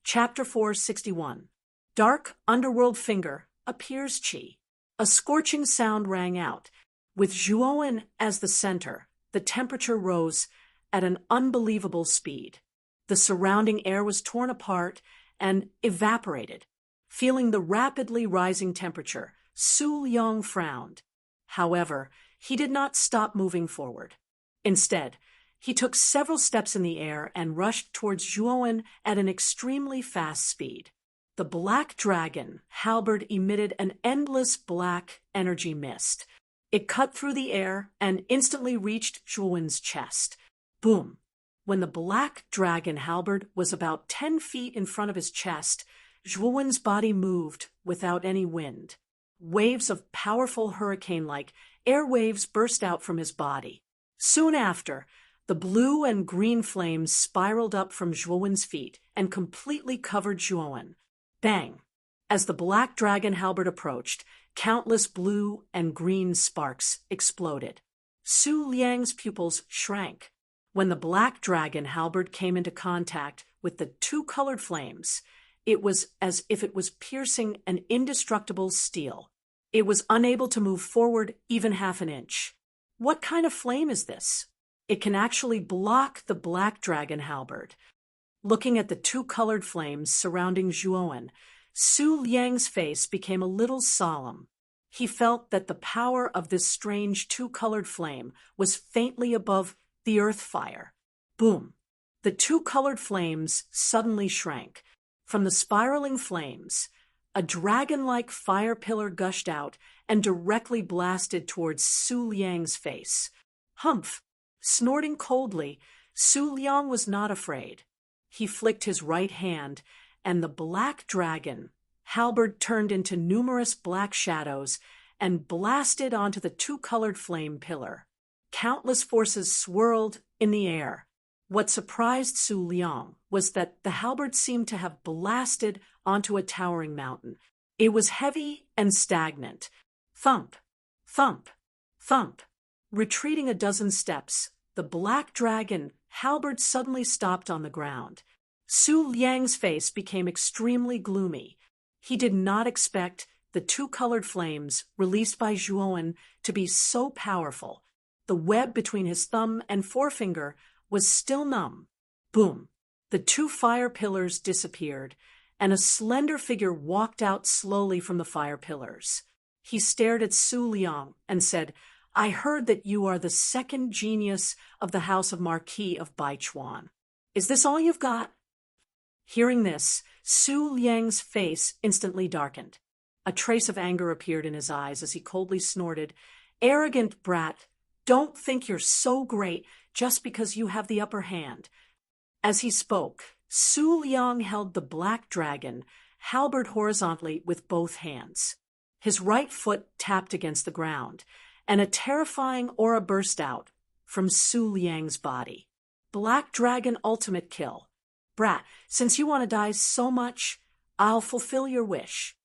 Chapter 461. Dark Underworld Finger appears Chi. A scorching sound rang out. With Zhuowen as the center, the temperature rose at an unbelievable speed. The surrounding air was torn apart and evaporated. Feeling the rapidly rising temperature, Su Liang frowned. However, he did not stop moving forward. Instead, he took several steps in the air and rushed towards Zhuowen at an extremely fast speed. The black dragon halberd emitted an endless black energy mist. It cut through the air and instantly reached Zhuowen's chest. Boom! When the black dragon halberd was about 10 feet in front of his chest, Zhuowen's body moved without any wind. Waves of powerful hurricane-like air waves burst out from his body. Soon after, the blue and green flames spiraled up from Zhuowen's feet and completely covered Zhuowen. Bang! As the black dragon halberd approached, countless blue and green sparks exploded. Su Liang's pupils shrank. When the black dragon halberd came into contact with the two colored flames, it was as if it was piercing an indestructible steel. It was unable to move forward even half an inch. What kind of flame is this? It can actually block the black dragon halberd. Looking at the two colored flames surrounding Zhuowen, Su Liang's face became a little solemn. He felt that the power of this strange two-colored flame was faintly above the earth fire. Boom! The two-colored flames suddenly shrank. From the spiraling flames, a dragon-like fire pillar gushed out and directly blasted towards Su Liang's face. Humph! Snorting coldly, Su Liang was not afraid. He flicked his right hand, and the black dragon halberd turned into numerous black shadows and blasted onto the two-colored flame pillar. Countless forces swirled in the air. What surprised Su Liang was that the halberd seemed to have blasted onto a towering mountain. It was heavy and stagnant. Thump, thump, thump. Retreating a dozen steps, the black dragon halberd suddenly stopped on the ground. Su Liang's face became extremely gloomy. He did not expect the two-colored flames released by Zhuowen to be so powerful. The web between his thumb and forefinger was still numb. Boom! The two fire pillars disappeared, and a slender figure walked out slowly from the fire pillars. He stared at Su Liang and said, "I heard that you are the second genius of the House of Marquis of Baichuan. Is this all you've got?" Hearing this, Su Liang's face instantly darkened. A trace of anger appeared in his eyes as he coldly snorted, "Arrogant brat, don't think you're so great just because you have the upper hand." As he spoke, Su Liang held the black dragon halberd horizontally with both hands. His right foot tapped against the ground, and a terrifying aura burst out from Su Liang's body. Black Dragon Ultimate Kill. Brat, since you want to die so much, I'll fulfill your wish.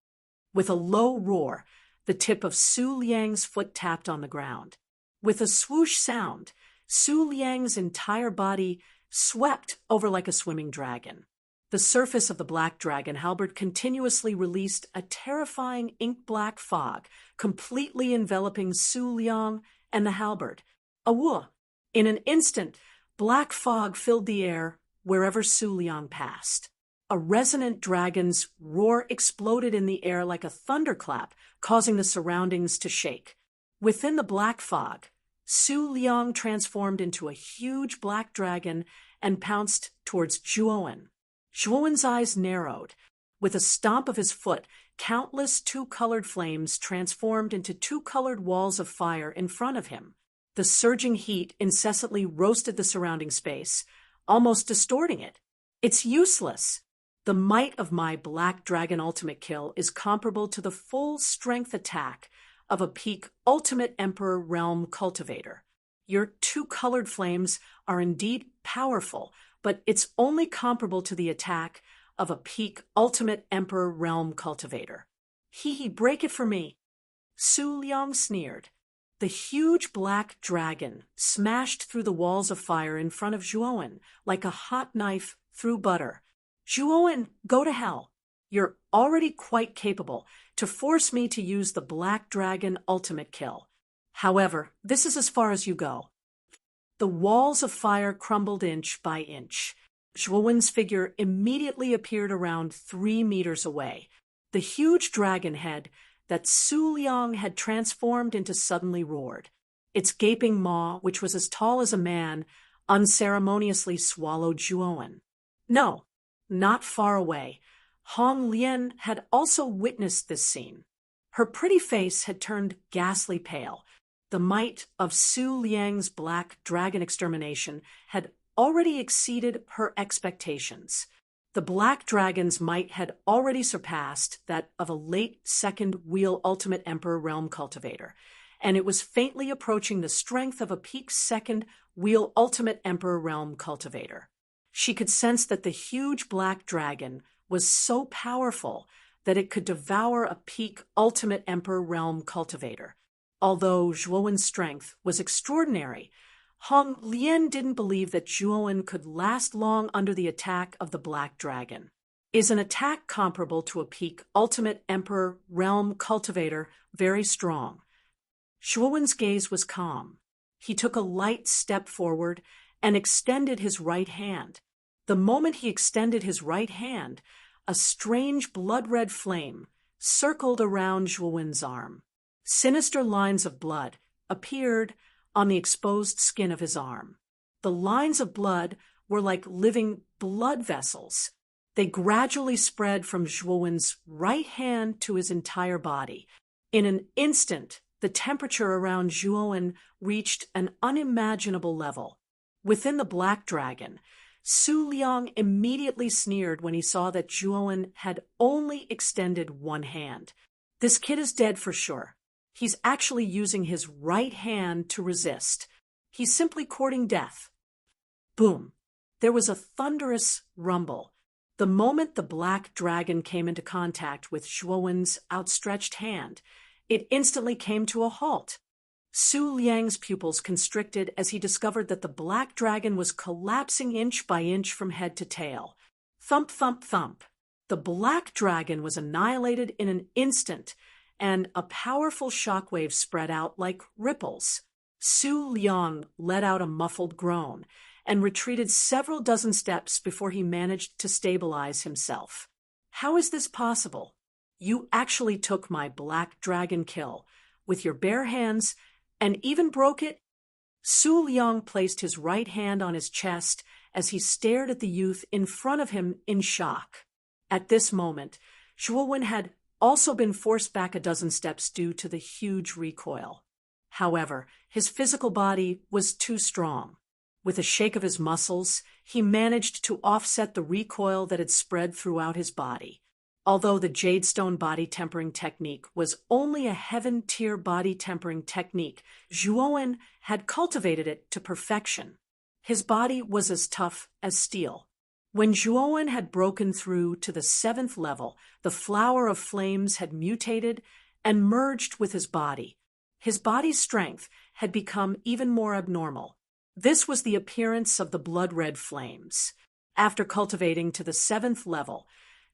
With a low roar, the tip of Su Liang's foot tapped on the ground. With a swoosh sound, Su Liang's entire body swept over like a swimming dragon. The surface of the black dragon halberd continuously released a terrifying ink-black fog, completely enveloping Su Liang and the halberd. Awoo! In an instant, black fog filled the air wherever Su Liang passed. A resonant dragon's roar exploded in the air like a thunderclap, causing the surroundings to shake. Within the black fog, Su Liang transformed into a huge black dragon and pounced towards Zhuowen. Zhuowen's eyes narrowed. With a stomp of his foot, countless two-colored flames transformed into two-colored walls of fire in front of him. The surging heat incessantly roasted the surrounding space, almost distorting it. "It's useless. The might of my Black Dragon Ultimate Kill is comparable to the full-strength attack of a peak Ultimate Emperor Realm Cultivator. Your two-colored flames are indeed powerful, but it's only comparable to the attack of a peak Ultimate Emperor Realm Cultivator. Hee, break it for me." Su Liang sneered. The huge black dragon smashed through the walls of fire in front of Zhuowen like a hot knife through butter. Zhuowen, go to hell. You're already quite capable to force me to use the Black Dragon ultimate kill. However, this is as far as you go. The walls of fire crumbled inch by inch. Zhuowen's figure immediately appeared around 3 meters away. The huge dragon head that Su Liang had transformed into suddenly roared. Its gaping maw, which was as tall as a man, unceremoniously swallowed Zhuowen. No, not far away. Hong Lian had also witnessed this scene. Her pretty face had turned ghastly pale. The might of Su Liang's black dragon extermination had already exceeded her expectations. The black dragon's might had already surpassed that of a late second wheel ultimate emperor realm cultivator, and it was faintly approaching the strength of a peak second wheel ultimate emperor realm cultivator. She could sense that the huge black dragon was so powerful that it could devour a peak ultimate emperor realm cultivator. Although Zhuowen's strength was extraordinary, Hong Lian didn't believe that Zhuowen could last long under the attack of the Black Dragon. Is an attack comparable to a peak ultimate emperor realm cultivator very strong? Zhuowen's gaze was calm. He took a light step forward and extended his right hand. The moment he extended his right hand, a strange blood-red flame circled around Zhuowen's arm. Sinister lines of blood appeared on the exposed skin of his arm. The lines of blood were like living blood vessels. They gradually spread from Zhuowen's right hand to his entire body. In an instant, the temperature around Zhuowen reached an unimaginable level. Within the Black Dragon, Su Liang immediately sneered when he saw that Zhuowen had only extended one hand. This kid is dead for sure. He's actually using his right hand to resist. He's simply courting death. Boom. There was a thunderous rumble. The moment the Black Dragon came into contact with Zhuowen's outstretched hand, it instantly came to a halt. Su Liang's pupils constricted as he discovered that the Black Dragon was collapsing inch by inch from head to tail. Thump, thump, thump. The Black Dragon was annihilated in an instant, and a powerful shockwave spread out like ripples. Su Liang let out a muffled groan and retreated several dozen steps before he managed to stabilize himself. How is this possible? You actually took my Black Dragon kill with your bare hands and even broke it? Su Liang placed his right hand on his chest as he stared at the youth in front of him in shock. At this moment, Zhuowen had also been forced back a dozen steps due to the huge recoil. However, his physical body was too strong. With a shake of his muscles, he managed to offset the recoil that had spread throughout his body. Although the Jadestone body tempering technique was only a heaven-tier body tempering technique, Zhuowen had cultivated it to perfection. His body was as tough as steel. When Zhuowen had broken through to the 7th level, the flower of flames had mutated and merged with his body. His body's strength had become even more abnormal. This was the appearance of the blood-red flames. After cultivating to the 7th level,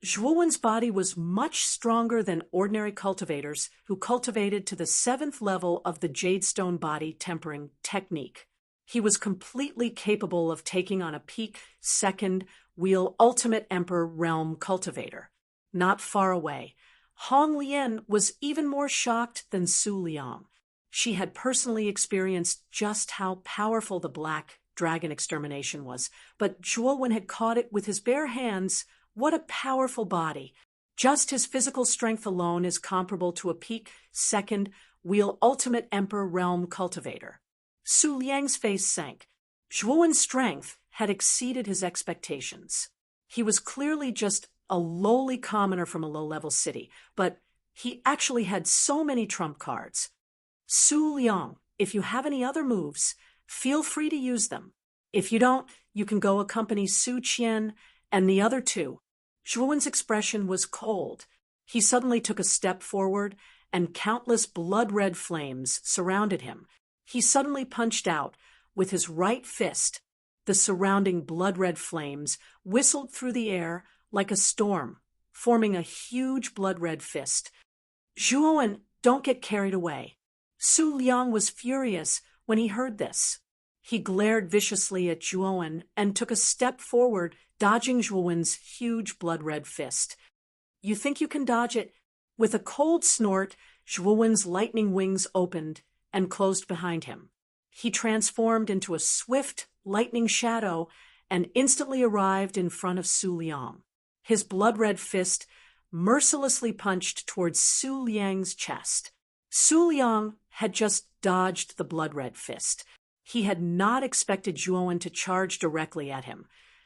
Zhuowen's body was much stronger than ordinary cultivators who cultivated to the 7th level of the Jadestone body tempering technique. He was completely capable of taking on a peak second wheel ultimate emperor realm cultivator. Not far away, Hong Lian was even more shocked than Su Liang. She had personally experienced just how powerful the Black Dragon extermination was, but Zhuowen had caught it with his bare hands. What a powerful body. Just his physical strength alone is comparable to a peak second wheel ultimate emperor realm cultivator. Su Liang's face sank. Zhuowen's strength had exceeded his expectations. He was clearly just a lowly commoner from a low-level city, but he actually had so many trump cards. Su Liang, if you have any other moves, feel free to use them. If you don't, you can go accompany Su Qian and the other two. Zhuowen's expression was cold. He suddenly took a step forward, and countless blood-red flames surrounded him. He suddenly punched out with his right fist. The surrounding blood-red flames whistled through the air like a storm, forming a huge blood-red fist. Zhuowen, don't get carried away. Su Liang was furious when he heard this. He glared viciously at Zhuowen and took a step forward, dodging Zhuowen's huge blood-red fist. You think you can dodge it? With a cold snort, Zhuowen's lightning wings opened and closed behind him. He transformed into a swift, lightning shadow and instantly arrived in front of Su Liang. His blood-red fist mercilessly punched towards Su Liang's chest. Su Liang had just dodged the blood-red fist. He had not expected Zhuowen to charge directly at him,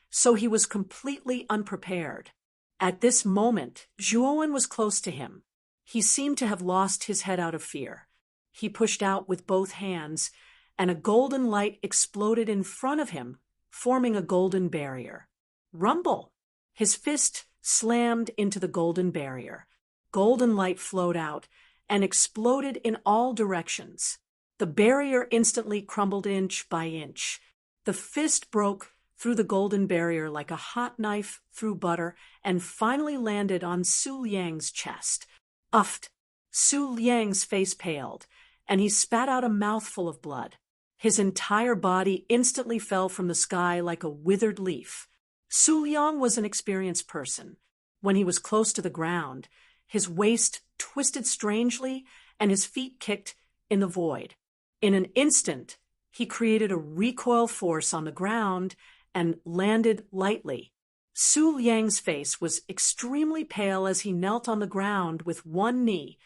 so he was completely unprepared. At this moment, Zhuowen was close to him. He seemed to have lost his head out of fear. He pushed out with both hands, and a golden light exploded in front of him, forming a golden barrier. Rumble! His fist slammed into the golden barrier. Golden light flowed out and exploded in all directions. The barrier instantly crumbled inch by inch. The fist broke through the golden barrier like a hot knife through butter and finally landed on Su Liang's chest. Uffed! Su Liang's face paled, and he spat out a mouthful of blood. His entire body instantly fell from the sky like a withered leaf. Su Liang was an experienced person. When he was close to the ground, his waist twisted strangely and his feet kicked in the void. In an instant, he created a recoil force on the ground and landed lightly. Su Liang's face was extremely pale as he knelt on the ground with one knee.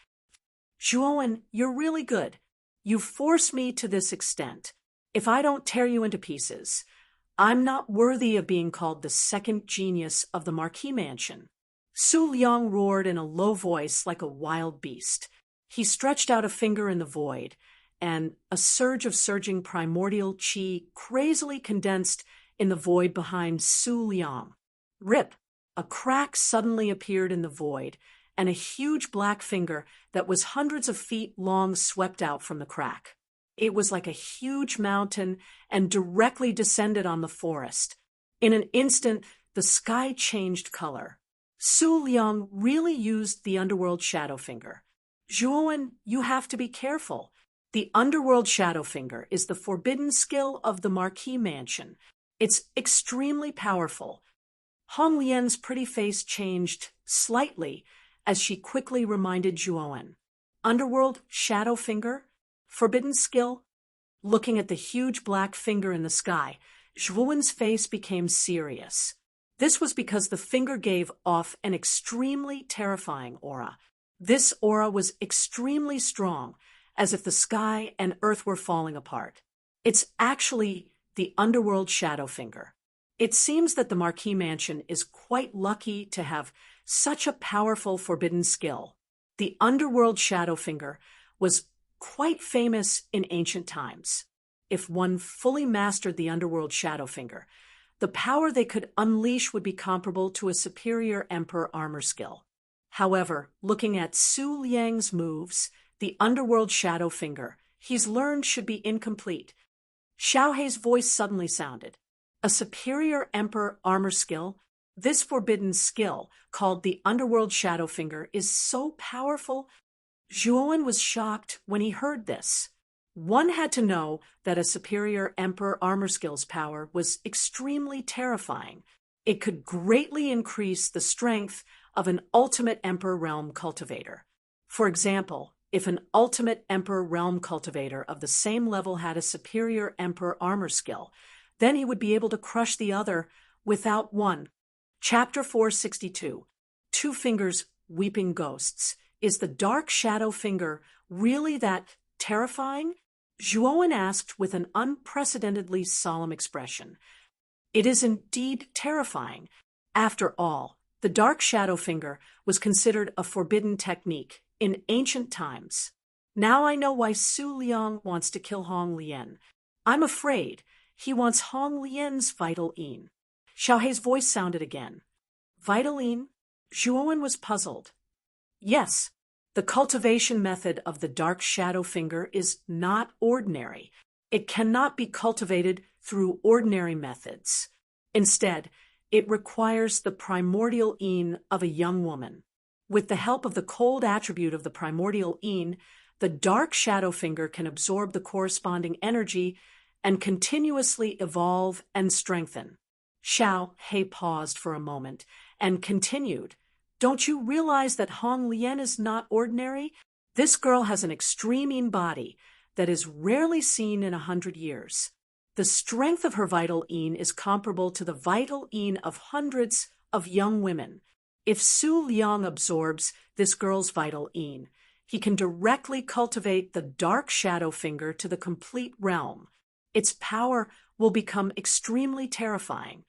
Zhuowen, you're really good. You force me to this extent. If I don't tear you into pieces, I'm not worthy of being called the second genius of the Marquis Mansion. Su Liang roared in a low voice like a wild beast. He stretched out a finger in the void, and a surge of surging primordial qi crazily condensed in the void behind Su Liang. Rip! A crack suddenly appeared in the void, and a huge black finger that was hundreds of feet long swept out from the crack. It was like a huge mountain and directly descended on the forest. In an instant, the sky changed color. Su Liang really used the underworld shadow finger. Zhuowen, you have to be careful. The underworld shadow finger is the forbidden skill of the Marquis Mansion. It's extremely powerful. Hong Lian's pretty face changed slightly as she quickly reminded Zhuowen. Underworld shadow finger? Forbidden skill? Looking at the huge black finger in the sky, Zhuowen's face became serious. This was because the finger gave off an extremely terrifying aura. This aura was extremely strong, as if the sky and earth were falling apart. It's actually the underworld shadow finger. It seems that the Marquis Mansion is quite lucky to have such a powerful forbidden skill. The underworld shadow finger was quite famous in ancient times. If one fully mastered the underworld shadow finger, the power they could unleash would be comparable to a superior emperor armor skill. However, looking at Su Liang's moves, the underworld shadow finger he's learned should be incomplete. Xiaohei's voice suddenly sounded. A superior emperor armor skill? This forbidden skill, called the underworld shadow finger, is so powerful. Zhuowen was shocked when he heard this. One had to know that a superior emperor armor skill's power was extremely terrifying. It could greatly increase the strength of an ultimate emperor realm cultivator. For example, if an ultimate emperor realm cultivator of the same level had a superior emperor armor skill, then he would be able to crush the other without one. Chapter 462, Two Fingers Weeping Ghosts. Is the dark shadow finger really that terrifying? Zhuowen asked with an unprecedentedly solemn expression. It is indeed terrifying. After all, the dark shadow finger was considered a forbidden technique in ancient times. Now I know why Su Liang wants to kill Hong Lian. I'm afraid he wants Hong Lian's vital yin. Xiaohei's voice sounded again. Vital yin? Zhuowen was puzzled. Yes, the cultivation method of the dark shadow finger is not ordinary. It cannot be cultivated through ordinary methods. Instead, It requires the primordial yin of a young woman. With the help of the cold attribute of the primordial yin, the dark shadow finger can absorb the corresponding energy and continuously evolve and strengthen. Xiao He paused for a moment and continued, "Don't you realize that Hong Lian is not ordinary? This girl has an extreme yin body that is rarely seen in 100 years. The strength of her vital yin is comparable to the vital yin of hundreds of young women. If Su Liang absorbs this girl's vital yin, he can directly cultivate the dark shadow finger to the complete realm. Its power will become extremely terrifying."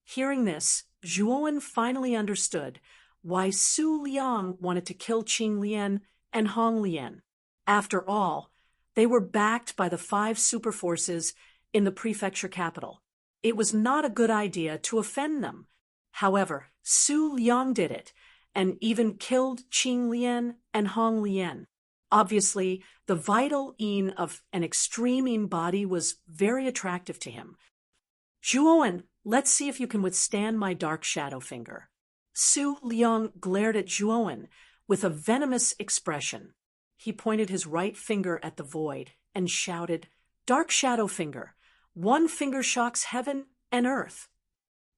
Hearing this, Zhuowen finally understood why Su Liang wanted to kill Qing Lian and Hong Lian. After all, they were backed by the 5 superforces in the prefecture capital. It was not a good idea to offend them. However, Su Liang did it, and even killed Qing Lian and Hong Lian. Obviously, the vital yin of an extreme yin body was very attractive to him. "Zhuowen, let's see if you can withstand my dark shadow finger." Su Liang glared at Zhuowen with a venomous expression. He pointed his right finger at the void and shouted, "Dark shadow finger, one finger shocks heaven and earth."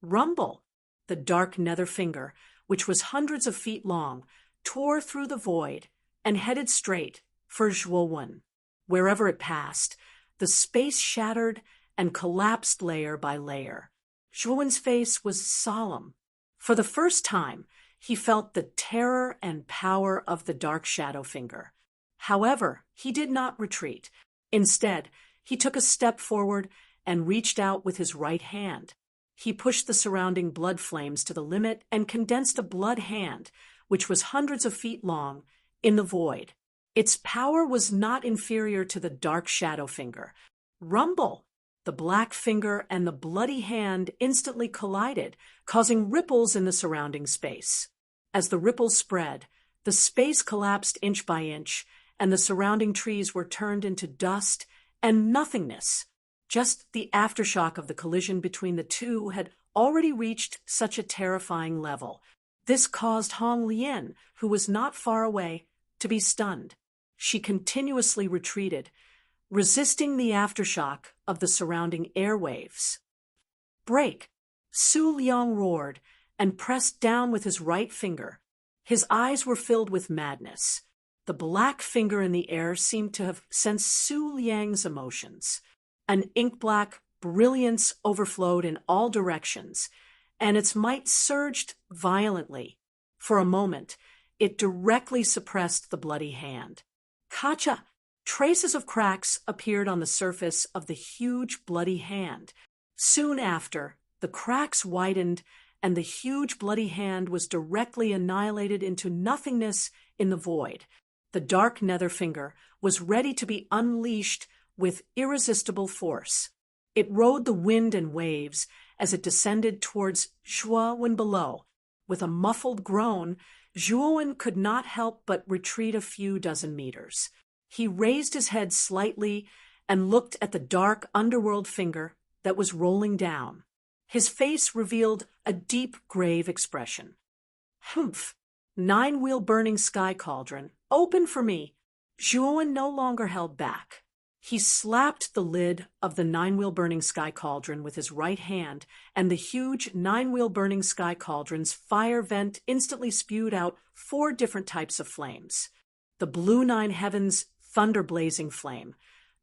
Rumble! The dark nether finger, which was hundreds of feet long, tore through the void and headed straight for Zhuowen. Wherever it passed, the space shattered and collapsed layer by layer. Zhuowen's face was solemn. For the first time, he felt the terror and power of the dark shadow finger. However, he did not retreat. Instead, he took a step forward and reached out with his right hand. He pushed the surrounding blood flames to the limit and condensed a blood hand, which was hundreds of feet long, in the void. Its power was not inferior to the dark shadow finger. Rumble! The black finger and the bloody hand instantly collided, causing ripples in the surrounding space. As the ripples spread, the space collapsed inch by inch, and the surrounding trees were turned into dust and nothingness. Just the aftershock of the collision between the two had already reached such a terrifying level. This caused Hong Lian, who was not far away, to be stunned. She continuously retreated, resisting the aftershock of the surrounding airwaves. "Break!" Su Liang roared and pressed down with his right finger. His eyes were filled with madness. The black finger in the air seemed to have sensed Su Liang's emotions. An ink-black brilliance overflowed in all directions, and its might surged violently. For a moment, it directly suppressed the bloody hand. Kacha! Traces of cracks appeared on the surface of the huge bloody hand. Soon after, the cracks widened, and the huge bloody hand was directly annihilated into nothingness in the void. The dark nether finger was ready to be unleashed with irresistible force. It rode the wind and waves as it descended towards Zhuowen below. With a muffled groan, Zhuowen could not help but retreat a few dozen meters. He raised his head slightly and looked at the dark underworld finger that was rolling down. His face revealed a deep, grave expression. "Humph! 9-wheel burning sky cauldron, open for me." Zhuowen no longer held back. He slapped the lid of the 9-wheel burning sky cauldron with his right hand, and the huge 9-wheel burning sky cauldron's fire vent instantly spewed out 4 different types of flames. The blue 9 heavens thunder blazing flame,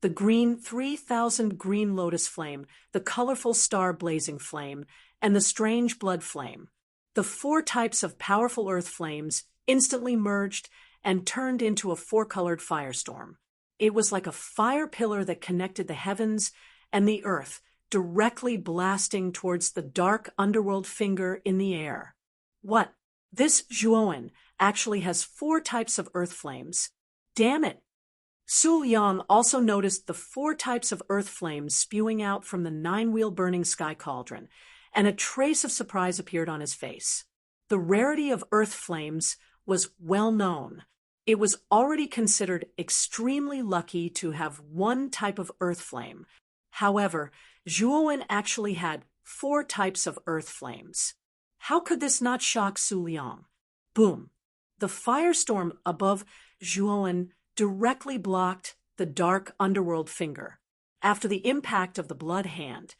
the green 3,000 green lotus flame, the colorful star blazing flame, and the strange blood flame. The 4 types of powerful earth flames instantly merged and turned into a 4-colored firestorm. It was like a fire pillar that connected the heavens and the earth, directly blasting towards the dark underworld finger in the air. What? This Zhuowen actually has 4 types of earth flames. Damn it! Su Liang also noticed the 4 types of earth flames spewing out from the 9-wheel burning sky cauldron, and a trace of surprise appeared on his face. The rarity of earth flames was well known. It was already considered extremely lucky to have 1 type of earth flame. However, Zhuowen actually had 4 types of earth flames. How could this not shock Su Liang? Boom! The firestorm above Zhuowen directly blocked the dark underworld finger. After the impact of the blood hand,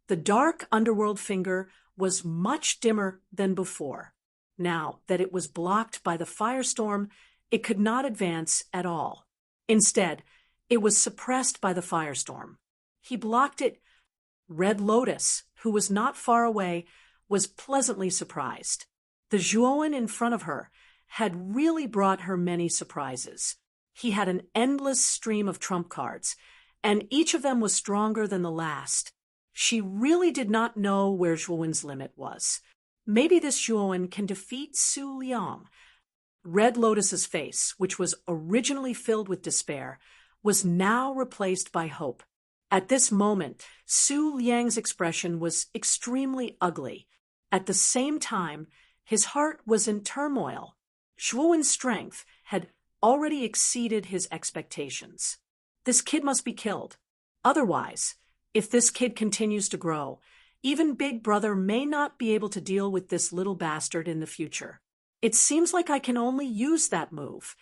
the dark underworld finger was much dimmer than before. Now that it was blocked by the firestorm, it could not advance at all. Instead, it was suppressed by the firestorm. He blocked it. Red Lotus, who was not far away, was pleasantly surprised. The Zhuowen in front of her had really brought her many surprises. He had an endless stream of trump cards, and each of them was stronger than the last. She really did not know where Zhuowen's limit was. Maybe this Zhuowen can defeat Su Liang. Red Lotus's face, which was originally filled with despair, was now replaced by hope. At this moment, Su Liang's expression was extremely ugly. At the same time, his heart was in turmoil. Zhuowen's strength had already exceeded his expectations. This kid must be killed. Otherwise, if this kid continues to grow, even Big Brother may not be able to deal with this little bastard in the future. It seems like I can only use that move.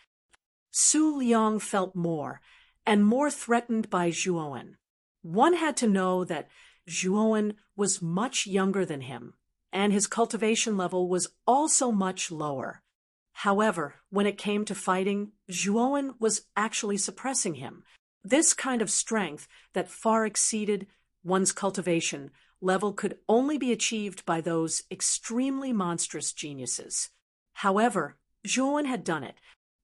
Su Liang felt more and more threatened by Zhuowen. One had to know that Zhuowen was much younger than him, and his cultivation level was also much lower. However, when it came to fighting, Zhuowen was actually suppressing him. This kind of strength that far exceeded one's cultivation level could only be achieved by those extremely monstrous geniuses. However, Zhuowen had done it.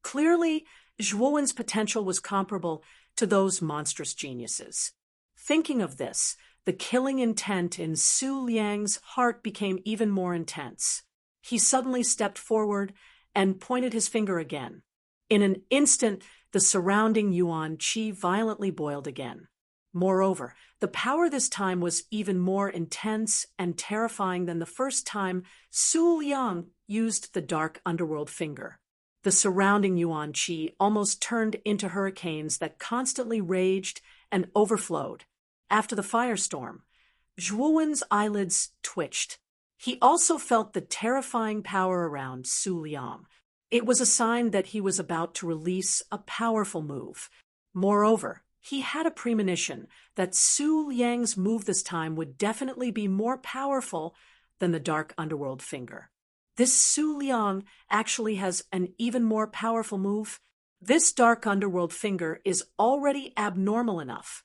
Clearly, Zhuowen's potential was comparable to those monstrous geniuses. Thinking of this, the killing intent in Su Liang's heart became even more intense. He suddenly stepped forward and pointed his finger again. In an instant, the surrounding yuan qi violently boiled again. Moreover, the power this time was even more intense and terrifying than the first time Su Liang used the dark underworld finger. The surrounding yuan qi almost turned into hurricanes that constantly raged and overflowed. After the firestorm, Zhuowen's eyelids twitched. He also felt the terrifying power around Su Liang. It was a sign that he was about to release a powerful move. Moreover, he had a premonition that Su Liang's move this time would definitely be more powerful than the dark underworld finger. This Su Liang actually has an even more powerful move. This dark underworld finger is already abnormal enough.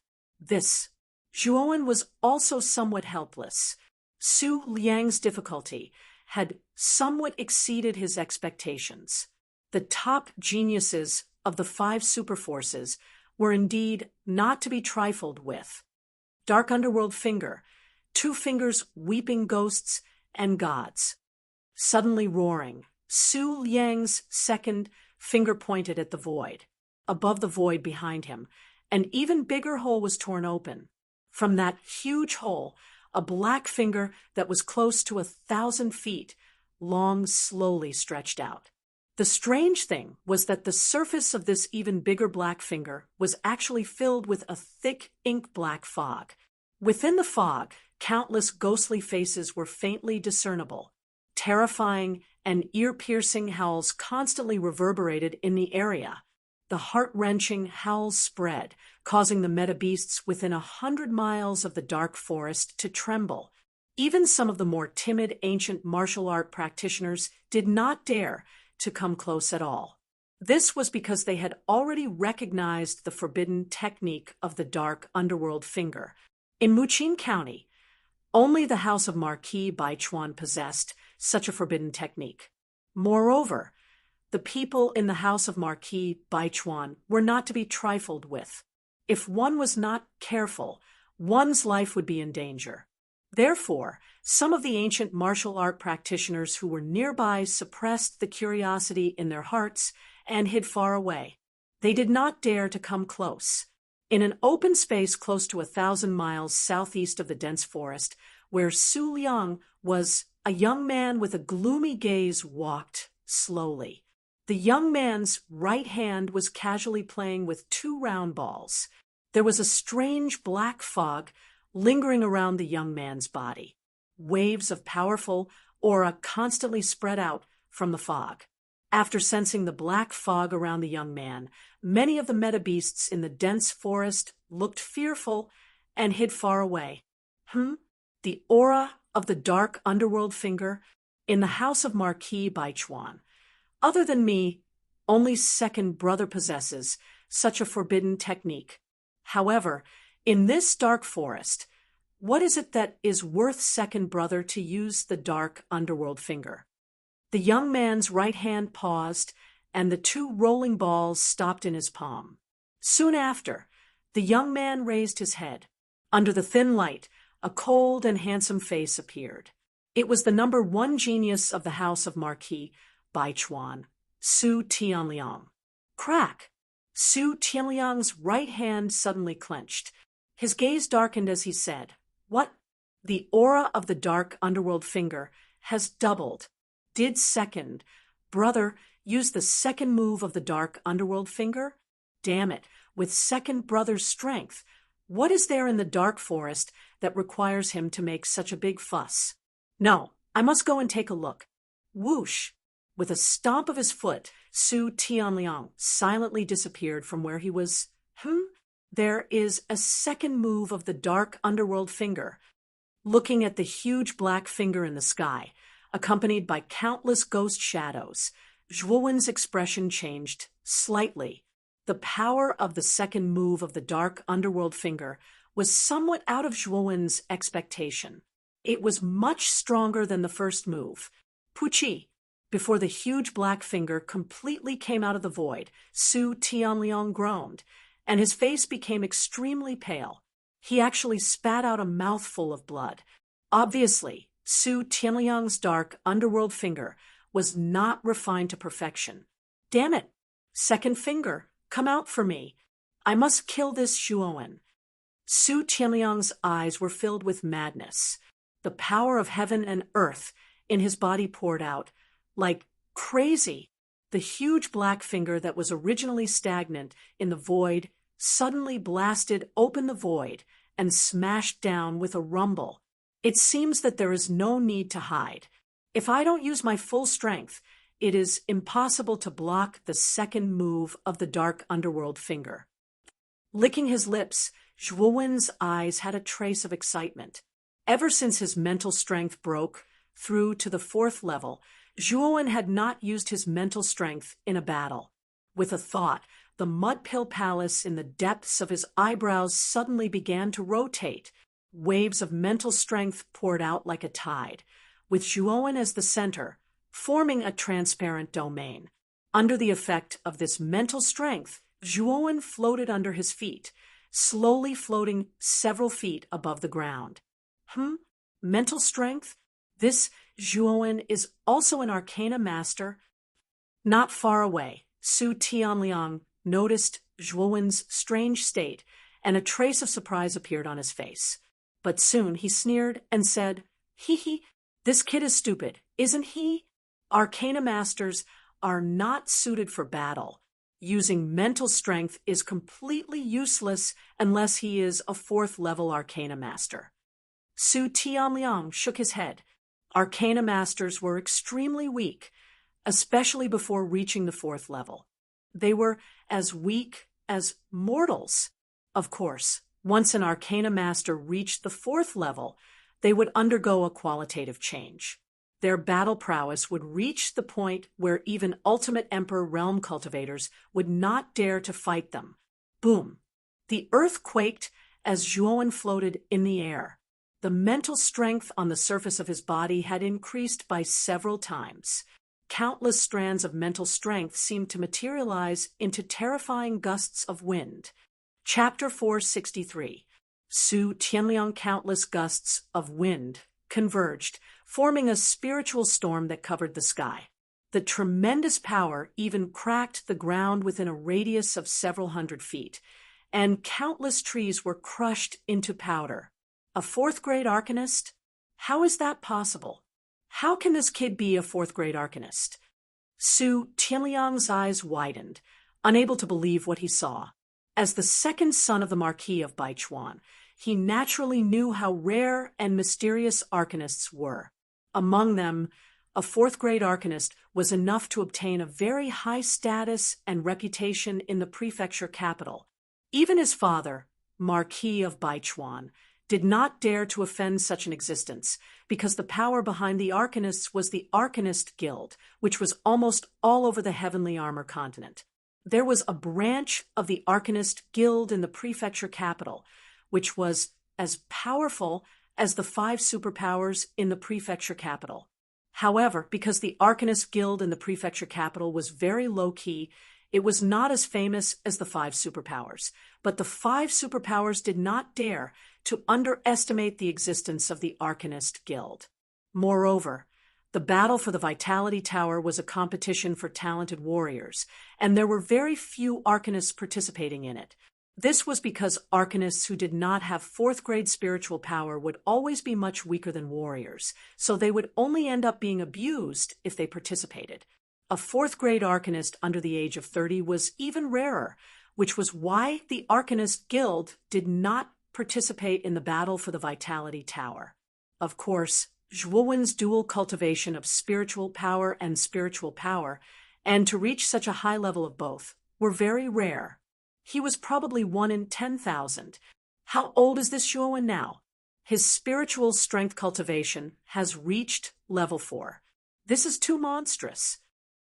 Zhuowen was also somewhat helpless. Su Liang's difficulty had somewhat exceeded his expectations. The top geniuses of the 5 superforces were indeed not to be trifled with. Dark underworld finger, 2 fingers weeping ghosts and gods. Suddenly roaring, Su Liang's second finger pointed at the void. Above the void behind him, an even bigger hole was torn open. From that huge hole, a black finger that was close to 1,000 feet long slowly stretched out. The strange thing was that the surface of this even bigger black finger was actually filled with a thick ink-black fog. Within the fog, countless ghostly faces were faintly discernible. Terrifying and ear-piercing howls constantly reverberated in the area. The heart-wrenching howls spread, causing the meta-beasts within 100 miles of the dark forest to tremble. Even some of the more timid ancient martial art practitioners did not dare to come close at all. This was because they had already recognized the forbidden technique of the dark underworld finger. In Muqin County, only the House of Marquis Baichuan possessed such a forbidden technique. Moreover, the people in the House of Marquis Baichuan were not to be trifled with. If one was not careful, one's life would be in danger. Therefore, some of the ancient martial art practitioners who were nearby suppressed the curiosity in their hearts and hid far away. They did not dare to come close. In an open space close to 1,000 miles southeast of the dense forest, where Su Liang was, a young man with a gloomy gaze walked slowly. The young man's right hand was casually playing with 2 round balls. There was a strange black fog lingering around the young man's body. waves of powerful aura constantly spread out from the fog. After sensing the black fog around the young man, many of the meta-beasts in the dense forest looked fearful and hid far away. The aura of the dark underworld finger in the house of Marquis Baichuan. Other than me, only second brother possesses such a forbidden technique. However, in this dark forest, what is it that is worth second brother to use the dark underworld finger? The young man's right hand paused, and the two rolling balls stopped in his palm. Soon after, the young man raised his head. Under the thin light, a cold and handsome face appeared. It was the number one genius of the house of Marquis Baichuan, Su Tianliang. Crack! Su Tianliang's right hand suddenly clenched. His gaze darkened as he said, "What? The aura of the dark underworld finger has doubled. Did second brother use the second move of the dark underworld finger? Damn it, with second brother's strength, what is there in the dark forest that requires him to make such a big fuss? No, I must go and take a look." Whoosh! With a stomp of his foot, Su Tianliang silently disappeared from where he was. There is a second move of the dark underworld finger. Looking at the huge black finger in the sky, accompanied by countless ghost shadows, Zhuowen's expression changed slightly. The power of the second move of the dark underworld finger was somewhat out of Zhuowen's expectation. It was much stronger than the first move. Puchi! Before the huge black finger completely came out of the void, Su Tianliang groaned, and his face became extremely pale. He actually spat out a mouthful of blood. Obviously, Su Tianliang's dark underworld finger was not refined to perfection. Damn it! Second finger, come out for me. I must kill this Zhuowen. Su Tianliang's eyes were filled with madness. The power of heaven and earth in his body poured out. Like crazy, the huge black finger that was originally stagnant in the void suddenly blasted open the void and smashed down with a rumble. It seems that there is no need to hide. If I don't use my full strength, it is impossible to block the second move of the dark underworld finger. Licking his lips, Zhuowen's eyes had a trace of excitement. Ever since his mental strength broke through to the 4th level, Zhuowen had not used his mental strength in a battle. With a thought, the mud pill palace in the depths of his eyebrows suddenly began to rotate. Waves of mental strength poured out like a tide, with Zhuowen as the center, forming a transparent domain. Under the effect of this mental strength, Zhuowen floated under his feet, slowly floating several feet above the ground. Mental strength? This Zhuowen is also an arcana master. Not far away, Su Tianliang noticed Zhuowen's strange state, and a trace of surprise appeared on his face. But soon he sneered and said, "Hee, this kid is stupid, isn't he? Arcana masters are not suited for battle. Using mental strength is completely useless unless he is a 4th level arcana master." Su Tianliang shook his head. Arcana masters were extremely weak, especially before reaching the 4th level. They were as weak as mortals. Of course, once an arcana master reached the 4th level, they would undergo a qualitative change. Their battle prowess would reach the point where even Ultimate Emperor realm cultivators would not dare to fight them. Boom! The earth quaked as Zhuowen floated in the air. The mental strength on the surface of his body had increased by several times. Countless strands of mental strength seemed to materialize into terrifying gusts of wind. Chapter 463. Su Tianliang. Countless gusts of wind converged, forming a spiritual storm that covered the sky. The tremendous power even cracked the ground within a radius of several hundred feet, and countless trees were crushed into powder. A 4th grade arcanist? How is that possible? How can this kid be a 4th grade arcanist? Su Tianliang's eyes widened, unable to believe what he saw. As the second son of the Marquis of Baichuan, he naturally knew how rare and mysterious arcanists were. Among them, a fourth-grade arcanist was enough to obtain a very high status and reputation in the prefecture capital. Even his father, Marquis of Baichuan, did not dare to offend such an existence, because the power behind the arcanists was the Arcanist Guild, which was almost all over the Heavenly Armor continent. There was a branch of the Arcanist Guild in the prefecture capital, which was as powerful as the 5 superpowers in the prefecture capital. However, because the Arcanist Guild in the prefecture capital was very low-key, it was not as famous as the 5 superpowers. But the 5 superpowers did not dare to underestimate the existence of the Arcanist Guild. Moreover, the battle for the Vitality Tower was a competition for talented warriors, and there were very few Arcanists participating in it. This was because Arcanists who did not have 4th-grade spiritual power would always be much weaker than warriors, so they would only end up being abused if they participated. A 4th-grade Arcanist under the age of 30 was even rarer, which was why the Arcanist Guild did not participate in the battle for the Vitality Tower. Of course, Zhuowen's dual cultivation of spiritual power, and to reach such a high level of both, were very rare. He was probably 1 in 10,000. How old is this Zhuowen now? His spiritual strength cultivation has reached level 4. This is too monstrous.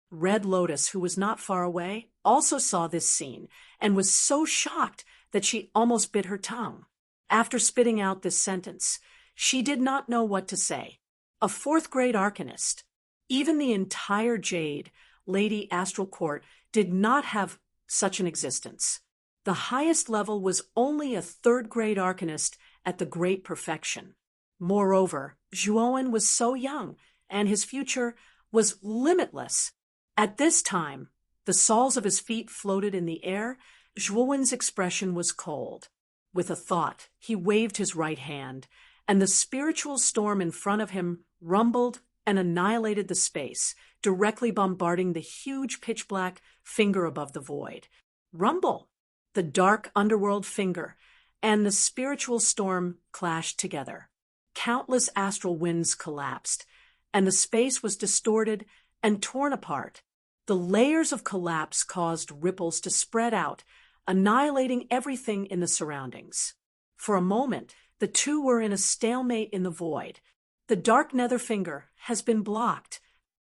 Red Lotus, who was not far away, also saw this scene and was so shocked that she almost bit her tongue. After spitting out this sentence, she did not know what to say. A 4th-grade Arcanist. Even the entire Jade, Lady Astral Court, did not have such an existence. The highest level was only a 3rd-grade Arcanist at the Great Perfection. Moreover, Zhuowen was so young, and his future was limitless. At this time, the soles of his feet floated in the air. Zhuowen's expression was cold. With a thought, he waved his right hand, and the spiritual storm in front of him rumbled and annihilated the space, directly bombarding the huge pitch-black finger above the void. Rumble! The dark underworld finger and the spiritual storm clashed together. Countless astral winds collapsed, and the space was distorted and torn apart. The layers of collapse caused ripples to spread out, annihilating everything in the surroundings. For a moment, the two were in a stalemate in the void. The dark nether finger has been blocked.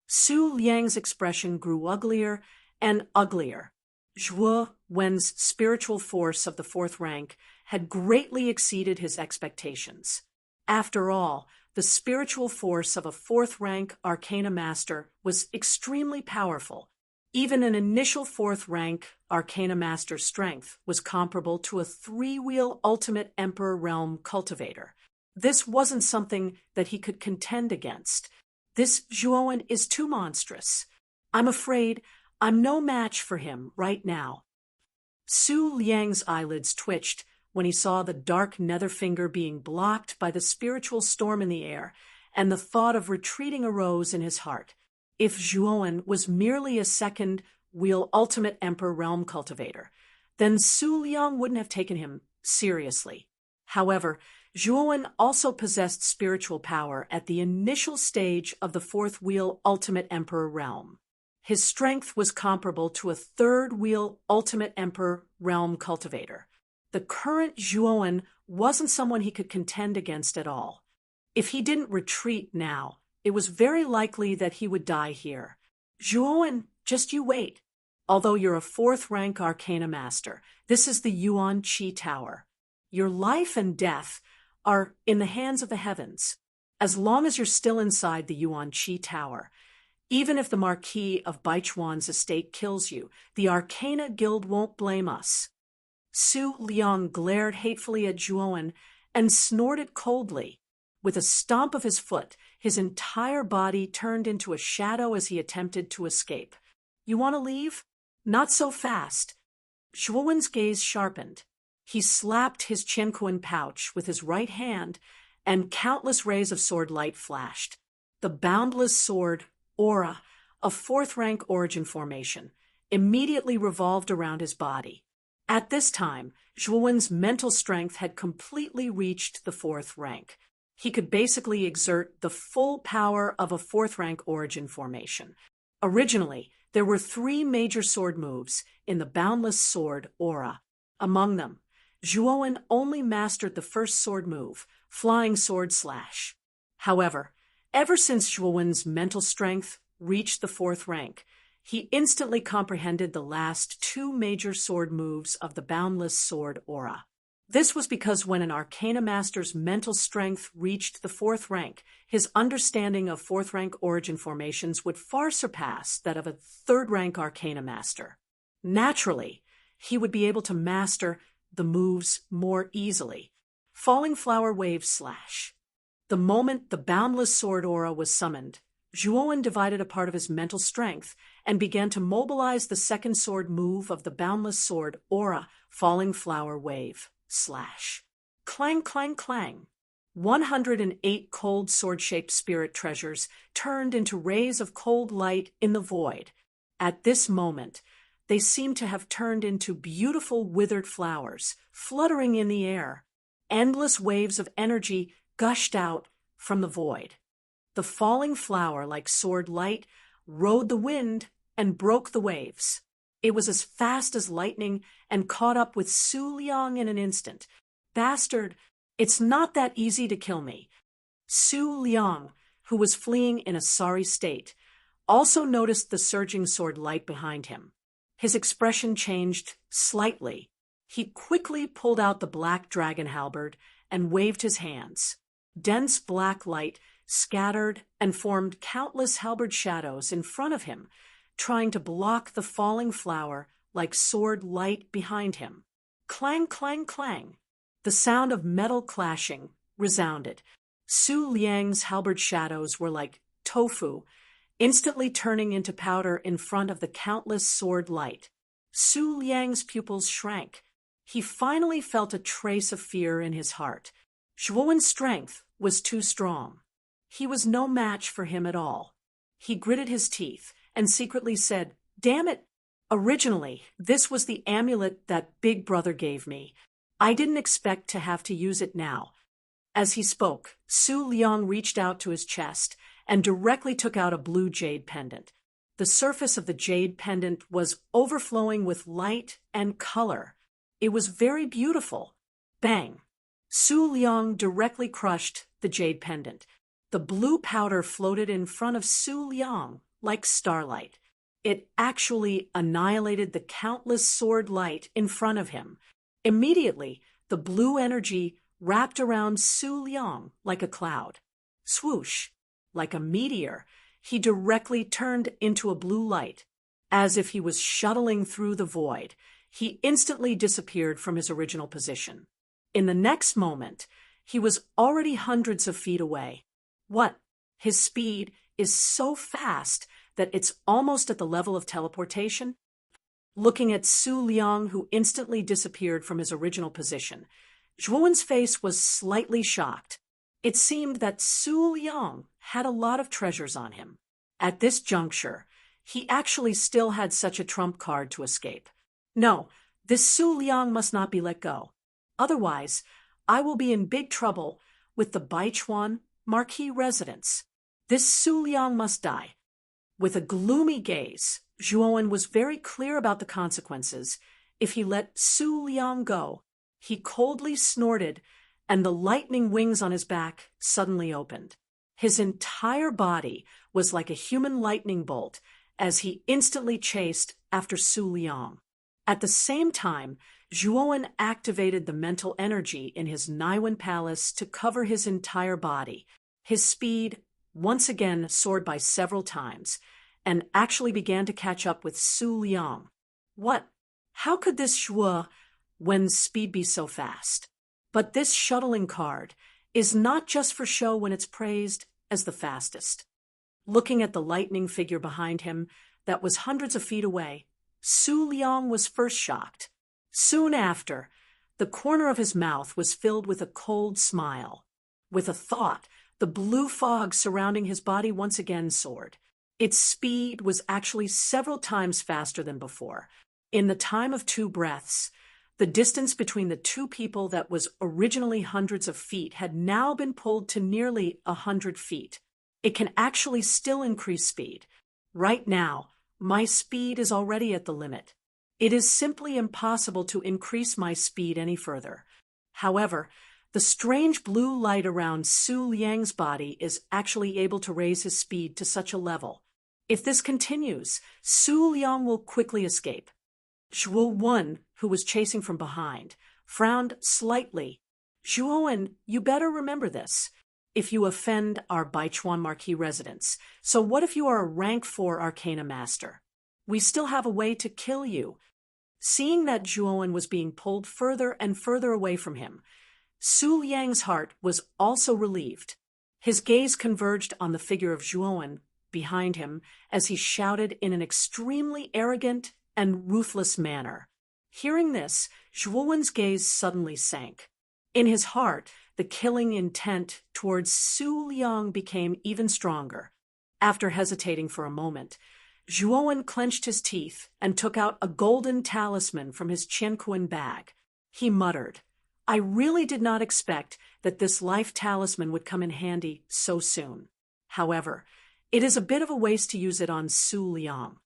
Su Liang's expression grew uglier and uglier. Zhuo Wen's spiritual force of the 4th rank had greatly exceeded his expectations. After all, the spiritual force of a 4th rank Arcana Master was extremely powerful. Even an initial 4th rank Arcana Master's strength was comparable to a 3-wheel Ultimate Emperor Realm Cultivator. This wasn't something that he could contend against. This Zhuowen is too monstrous. I'm afraid I'm no match for him right now. Su Liang's eyelids twitched when he saw the dark nether finger being blocked by the spiritual storm in the air, and the thought of retreating arose in his heart. If Zhuowen was merely a 2nd-wheel Ultimate Emperor Realm Cultivator, then Su Liang wouldn't have taken him seriously. However, Zhuowen also possessed spiritual power at the initial stage of the 4th-wheel Ultimate Emperor Realm. His strength was comparable to a 3rd-wheel Ultimate Emperor Realm Cultivator. The current Zhuowen wasn't someone he could contend against at all. If he didn't retreat now, it was very likely that he would die here. Zhuowen, just you wait. Although you're a 4th rank Arcana Master, this is the Yuan Qi Tower. Your life and death are in the hands of the heavens. As long as you're still inside the Yuan Qi Tower, even if the Marquis of Baichuan's estate kills you, the Arcana Guild won't blame us. Su Liang glared hatefully at Zhuowen and snorted coldly. With a stomp of his foot, his entire body turned into a shadow as he attempted to escape. You want to leave? Not so fast. Zhuowen's gaze sharpened. He slapped his Qianquan pouch with his right hand, and countless rays of sword light flashed. The boundless sword aura of 4th rank origin formation immediately revolved around his body. At this time, Zhuowen's mental strength had completely reached the fourth rank. He could basically exert the full power of a fourth-rank origin formation. Originally, there were 3 major sword moves in the Boundless Sword aura. Among them, Zhuowen only mastered the first sword move, Flying Sword Slash. However, ever since Zhuowen's mental strength reached the fourth rank, he instantly comprehended the last 2 major sword moves of the Boundless Sword aura. This was because when an Arcana Master's mental strength reached the fourth rank, his understanding of fourth-rank origin formations would far surpass that of a third-rank Arcana Master. Naturally, he would be able to master the moves more easily. Falling Flower Wave Slash. The moment the Boundless Sword aura was summoned, Zhuowen divided a part of his mental strength and began to mobilize the second sword move of the Boundless Sword aura, Falling Flower Wave Slash. Clang, clang, clang. 108 cold sword-shaped spirit treasures turned into rays of cold light in the void. At this moment, they seemed to have turned into beautiful withered flowers, fluttering in the air. Endless waves of energy gushed out from the void. The falling flower, like sword light, rode the wind and broke the waves. It was as fast as lightning and caught up with Su Liang in an instant. Bastard, it's not that easy to kill me. Su Liang, who was fleeing in a sorry state, also noticed the surging sword light behind him. His expression changed slightly. He quickly pulled out the black dragon halberd and waved his hands. Dense black light scattered and formed countless halberd shadows in front of him, trying to block the falling flower like sword light behind him. Clang, clang, clang. The sound of metal clashing resounded. Su Liang's halberd shadows were like tofu, instantly turning into powder in front of the countless sword light. Su Liang's pupils shrank. He finally felt a trace of fear in his heart. Zhuowen's strength was too strong. He was no match for him at all. He gritted his teeth and secretly said, "Damn it! Originally, this was the amulet that Big Brother gave me. I didn't expect to have to use it now." As he spoke, Su Liang reached out to his chest and directly took out a blue jade pendant. The surface of the jade pendant was overflowing with light and color. It was very beautiful. Bang! Su Liang directly crushed the jade pendant. The blue powder floated in front of Su Liang like starlight. It actually annihilated the countless sword light in front of him. Immediately, the blue energy wrapped around Su Liang like a cloud. Swoosh! Like a meteor, he directly turned into a blue light. As if he was shuttling through the void, he instantly disappeared from his original position. In the next moment, he was already hundreds of feet away. What? His speed is so fast that it's almost at the level of teleportation? Looking at Su Liang, who instantly disappeared from his original position, Zhuowen's face was slightly shocked. It seemed that Su Liang had a lot of treasures on him. At this juncture, he actually still had such a trump card to escape. No, this Su Liang must not be let go. Otherwise, I will be in big trouble with the Baichuan Marquis residence. This Su Liang must die. With a gloomy gaze, Zhuowen was very clear about the consequences if he let Su Liang go. He coldly snorted, and the lightning wings on his back suddenly opened. His entire body was like a human lightning bolt as he instantly chased after Su Liang. At the same time, Zhuowen activated the mental energy in his Naiwen Palace to cover his entire body. His speed once again soared by several times, and actually began to catch up with Su Liang. What? How could this Zhuowen's speed be so fast? But this shuttling card is not just for show when it's praised as the fastest. Looking at the lightning figure behind him that was hundreds of feet away, Su Liang was first shocked. Soon after, the corner of his mouth was filled with a cold smile. With a thought, the blue fog surrounding his body once again soared. Its speed was actually several times faster than before. In the time of 2 breaths, The distance between the two people that was originally hundreds of feet had now been pulled to nearly 100 feet. It can actually still increase speed. Right now, my speed is already at the limit. It is simply impossible to increase my speed any further. However, the strange blue light around Su Liang's body is actually able to raise his speed to such a level. If this continues, Su Liang will quickly escape. Zhuo Wen, who was chasing from behind, frowned slightly. Zhuo, you better remember this. If you offend our Baichuan Marquis residents, so what if you are a rank 4 Arcana Master? We still have a way to kill you. Seeing that Zhuo was being pulled further and further away from him, Su Liang's heart was also relieved. His gaze converged on the figure of Zhuo behind him as he shouted in an extremely arrogant and ruthless manner. Hearing this, Zhuowen's gaze suddenly sank. In his heart, the killing intent towards Su Liang became even stronger. After hesitating for a moment, Zhuo clenched his teeth and took out a golden talisman from his Qianquan bag. He muttered, "I really did not expect that this life talisman would come in handy so soon. However, it is a bit of a waste to use it on Su Liang."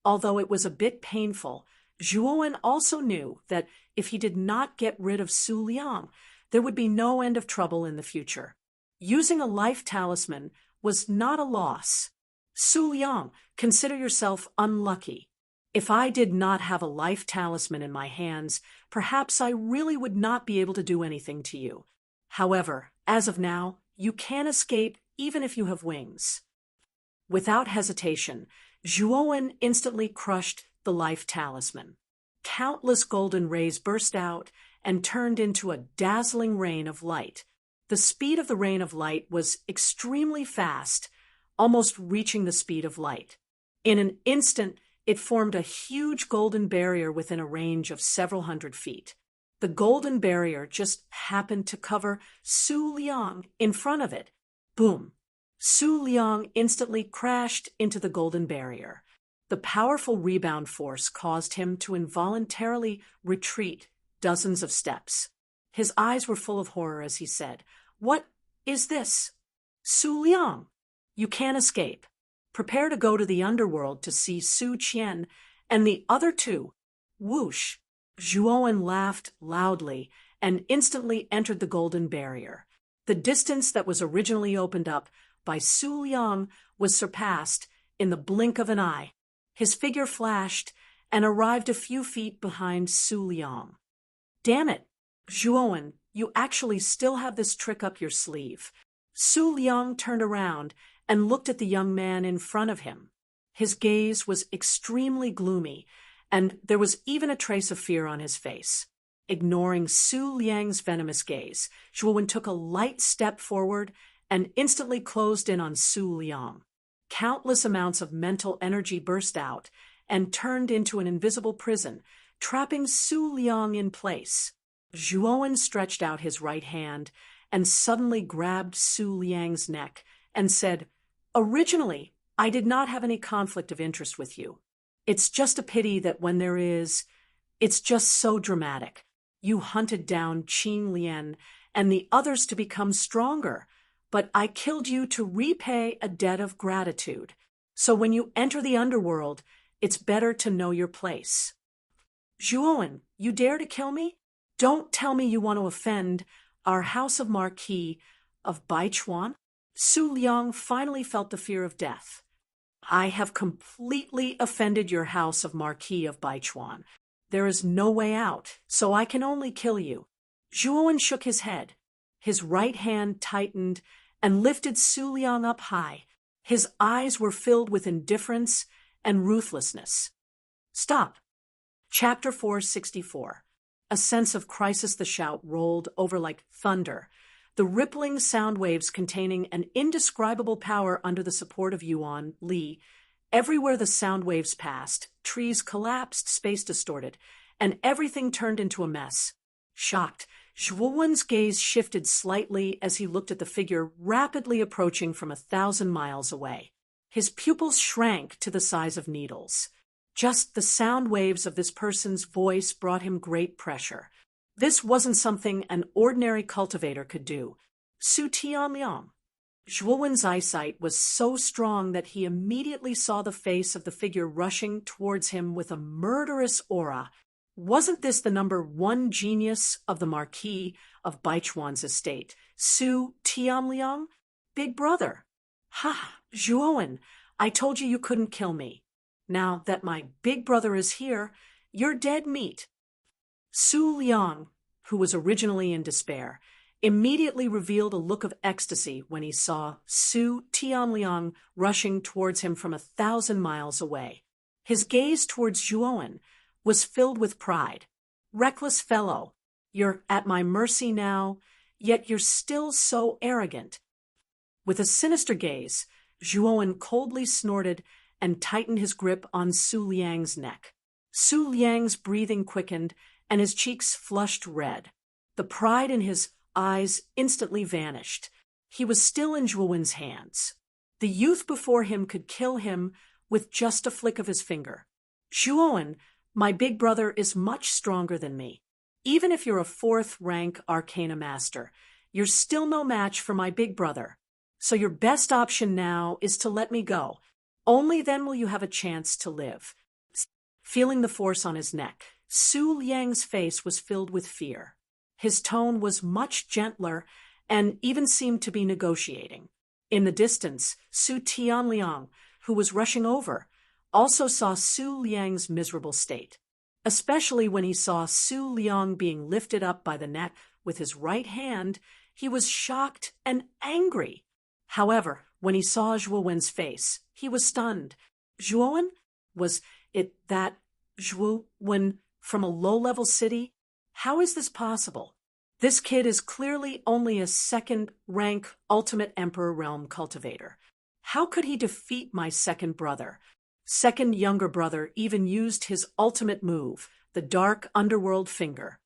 Although it was a bit painful, Zhuo also knew that if he did not get rid of Su Liang, there would be no end of trouble in the future. Using a life talisman was not a loss. Su Liang, consider yourself unlucky. If I did not have a life talisman in my hands, perhaps I really would not be able to do anything to you. However, as of now, you can escape even if you have wings. Without hesitation, Zhuo instantly crushed the life talisman. Countless golden rays burst out and turned into a dazzling rain of light. The speed of the rain of light was extremely fast, almost reaching the speed of light. In an instant, it formed a huge golden barrier within a range of several hundred feet. The golden barrier just happened to cover Su Liang in front of it. Boom! Su Liang instantly crashed into the golden barrier. The powerful rebound force caused him to involuntarily retreat dozens of steps. His eyes were full of horror as he said, "What is this? Su Liang, you can't escape. Prepare to go to the underworld to see Su Qian and the other two." Whoosh! Zhuo laughed loudly and instantly entered the golden barrier. The distance that was originally opened up by Su Liang was surpassed in the blink of an eye. His figure flashed and arrived a few feet behind Su Liang. "Damn it, Zhuo, you actually still have this trick up your sleeve." Su Liang turned around and looked at the young man in front of him. His gaze was extremely gloomy, and there was even a trace of fear on his face. Ignoring Su Liang's venomous gaze, Zhuo took a light step forward and instantly closed in on Su Liang. Countless amounts of mental energy burst out and turned into an invisible prison, trapping Su Liang in place. Zhuo stretched out his right hand and suddenly grabbed Su Liang's neck and said, "Originally, I did not have any conflict of interest with you. It's just a pity that when there is, it's just so dramatic. You hunted down Qin Lian and the others to become stronger, but I killed you to repay a debt of gratitude. So when you enter the underworld, it's better to know your place." "Zhuo, you dare to kill me? Don't tell me you want to offend our House of Marquis of Baichuan?" Su Liang finally felt the fear of death. "I have completely offended your House of Marquis of Baichuan. There is no way out, so I can only kill you." Zhuo shook his head. His right hand tightened and lifted Su Liang up high. His eyes were filled with indifference and ruthlessness. Stop. Chapter 464. A sense of crisis. The shout rolled over like thunder, the rippling sound waves containing an indescribable power under the support of Yuan Li. Everywhere the sound waves passed, trees collapsed, space distorted, and everything turned into a mess. Shocked, Zhuowen's gaze shifted slightly as he looked at the figure rapidly approaching from 1,000 miles away. His pupils shrank to the size of needles. Just the sound waves of this person's voice brought him great pressure. This wasn't something an ordinary cultivator could do. Su Tianliang. Zhuowen's eyesight was so strong that he immediately saw the face of the figure rushing towards him with a murderous aura. Wasn't this the #1 genius of the Marquis of Baichuan's estate, Su Tianliang? Big brother. Ha, Zhuowen, I told you couldn't kill me. Now that my big brother is here, you're dead meat. Su Liang, who was originally in despair, immediately revealed a look of ecstasy when he saw Su Tianliang rushing towards him from 1,000 miles away. His gaze towards Zhuowen was filled with pride. Reckless fellow, you're at my mercy now, yet you're still so arrogant. With a sinister gaze, Zhuowen coldly snorted and tightened his grip on Su Liang's neck. Su Liang's breathing quickened and his cheeks flushed red. The pride in his eyes instantly vanished. He was still in Zhuowen's hands. The youth before him could kill him with just a flick of his finger. Zhuowen, my big brother is much stronger than me. Even if you're a 4th-rank Arcana Master, you're still no match for my big brother. So your best option now is to let me go. Only then will you have a chance to live. Feeling the force on his neck, Su Liang's face was filled with fear. His tone was much gentler and even seemed to be negotiating. In the distance, Su Tianliang, who was rushing over, also saw Su Liang's miserable state, especially when he saw Su Liang being lifted up by the neck with his right hand. He was shocked and angry. However, when he saw Zhuowen's face, he was stunned. Zhuowen? Was it that Zhuowen from a low-level city? How is this possible? This kid is clearly only a 2nd-rank Ultimate Emperor Realm cultivator. How could he defeat my second brother? Second younger brother even used his ultimate move, the Dark Underworld Finger.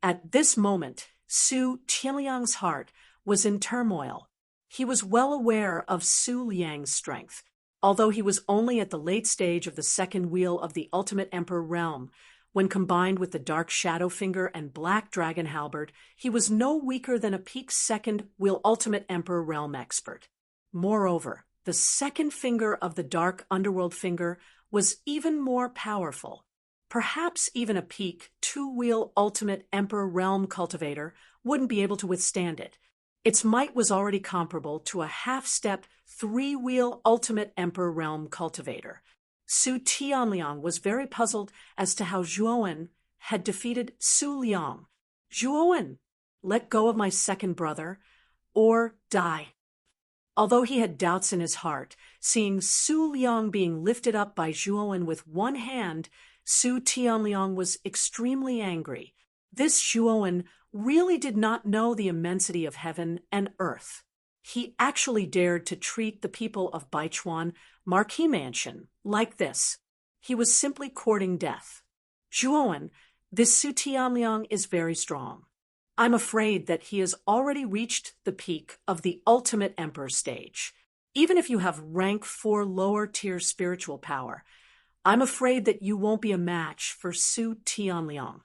At this moment, Su Tianliang's heart was in turmoil. He was well aware of Su Liang's strength. Although he was only at the late stage of the second wheel of the Ultimate Emperor Realm, when combined with the Dark Shadow Finger and Black Dragon Halberd, he was no weaker than a peak 2nd wheel Ultimate Emperor Realm expert. Moreover, the 2nd finger of the Dark Underworld Finger was even more powerful. Perhaps even a peak 2-wheel Ultimate Emperor Realm cultivator wouldn't be able to withstand it. Its might was already comparable to a half-step 3-wheel Ultimate Emperor Realm cultivator. Su Tianliang was very puzzled as to how Zhuowen had defeated Su Liang. Zhuowen, let go of my second brother, or die. Although he had doubts in his heart, seeing Su Liang being lifted up by Zhuowen with one hand, Su Tianliang was extremely angry. This Zhuowen really did not know the immensity of heaven and earth. He actually dared to treat the people of Baichuan Marquis Mansion like this. He was simply courting death. Zhuowen, this Su Tianliang is very strong. I'm afraid that he has already reached the peak of the Ultimate Emperor stage. Even if you have rank 4 lower-tier spiritual power, I'm afraid that you won't be a match for Su Tianliang.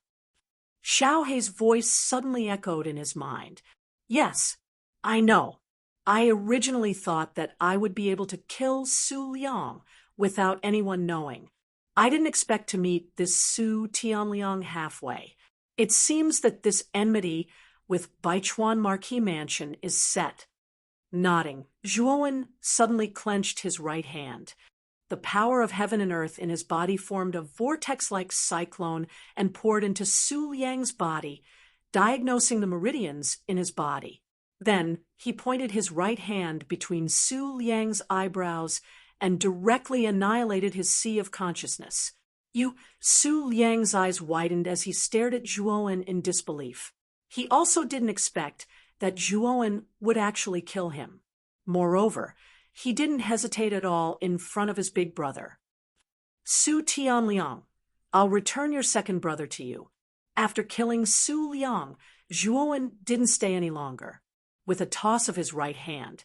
Xiao Hei's voice suddenly echoed in his mind. Yes, I know. I originally thought that I would be able to kill Su Liang without anyone knowing. I didn't expect to meet this Su Tianliang halfway. It seems that this enmity with Baichuan Marquis Mansion is set. Nodding, Zhuowen suddenly clenched his right hand. The power of heaven and earth in his body formed a vortex-like cyclone and poured into Su Liang's body, diagnosing the meridians in his body. Then he pointed his right hand between Su Liang's eyebrows and directly annihilated his sea of consciousness. Su Liang's eyes widened as he stared at Zhuowen in disbelief. He also didn't expect that Zhuowen would actually kill him. Moreover, he didn't hesitate at all in front of his big brother. Su Tianliang, I'll return your second brother to you. After killing Su Liang, Zhuowen didn't stay any longer. With a toss of his right hand,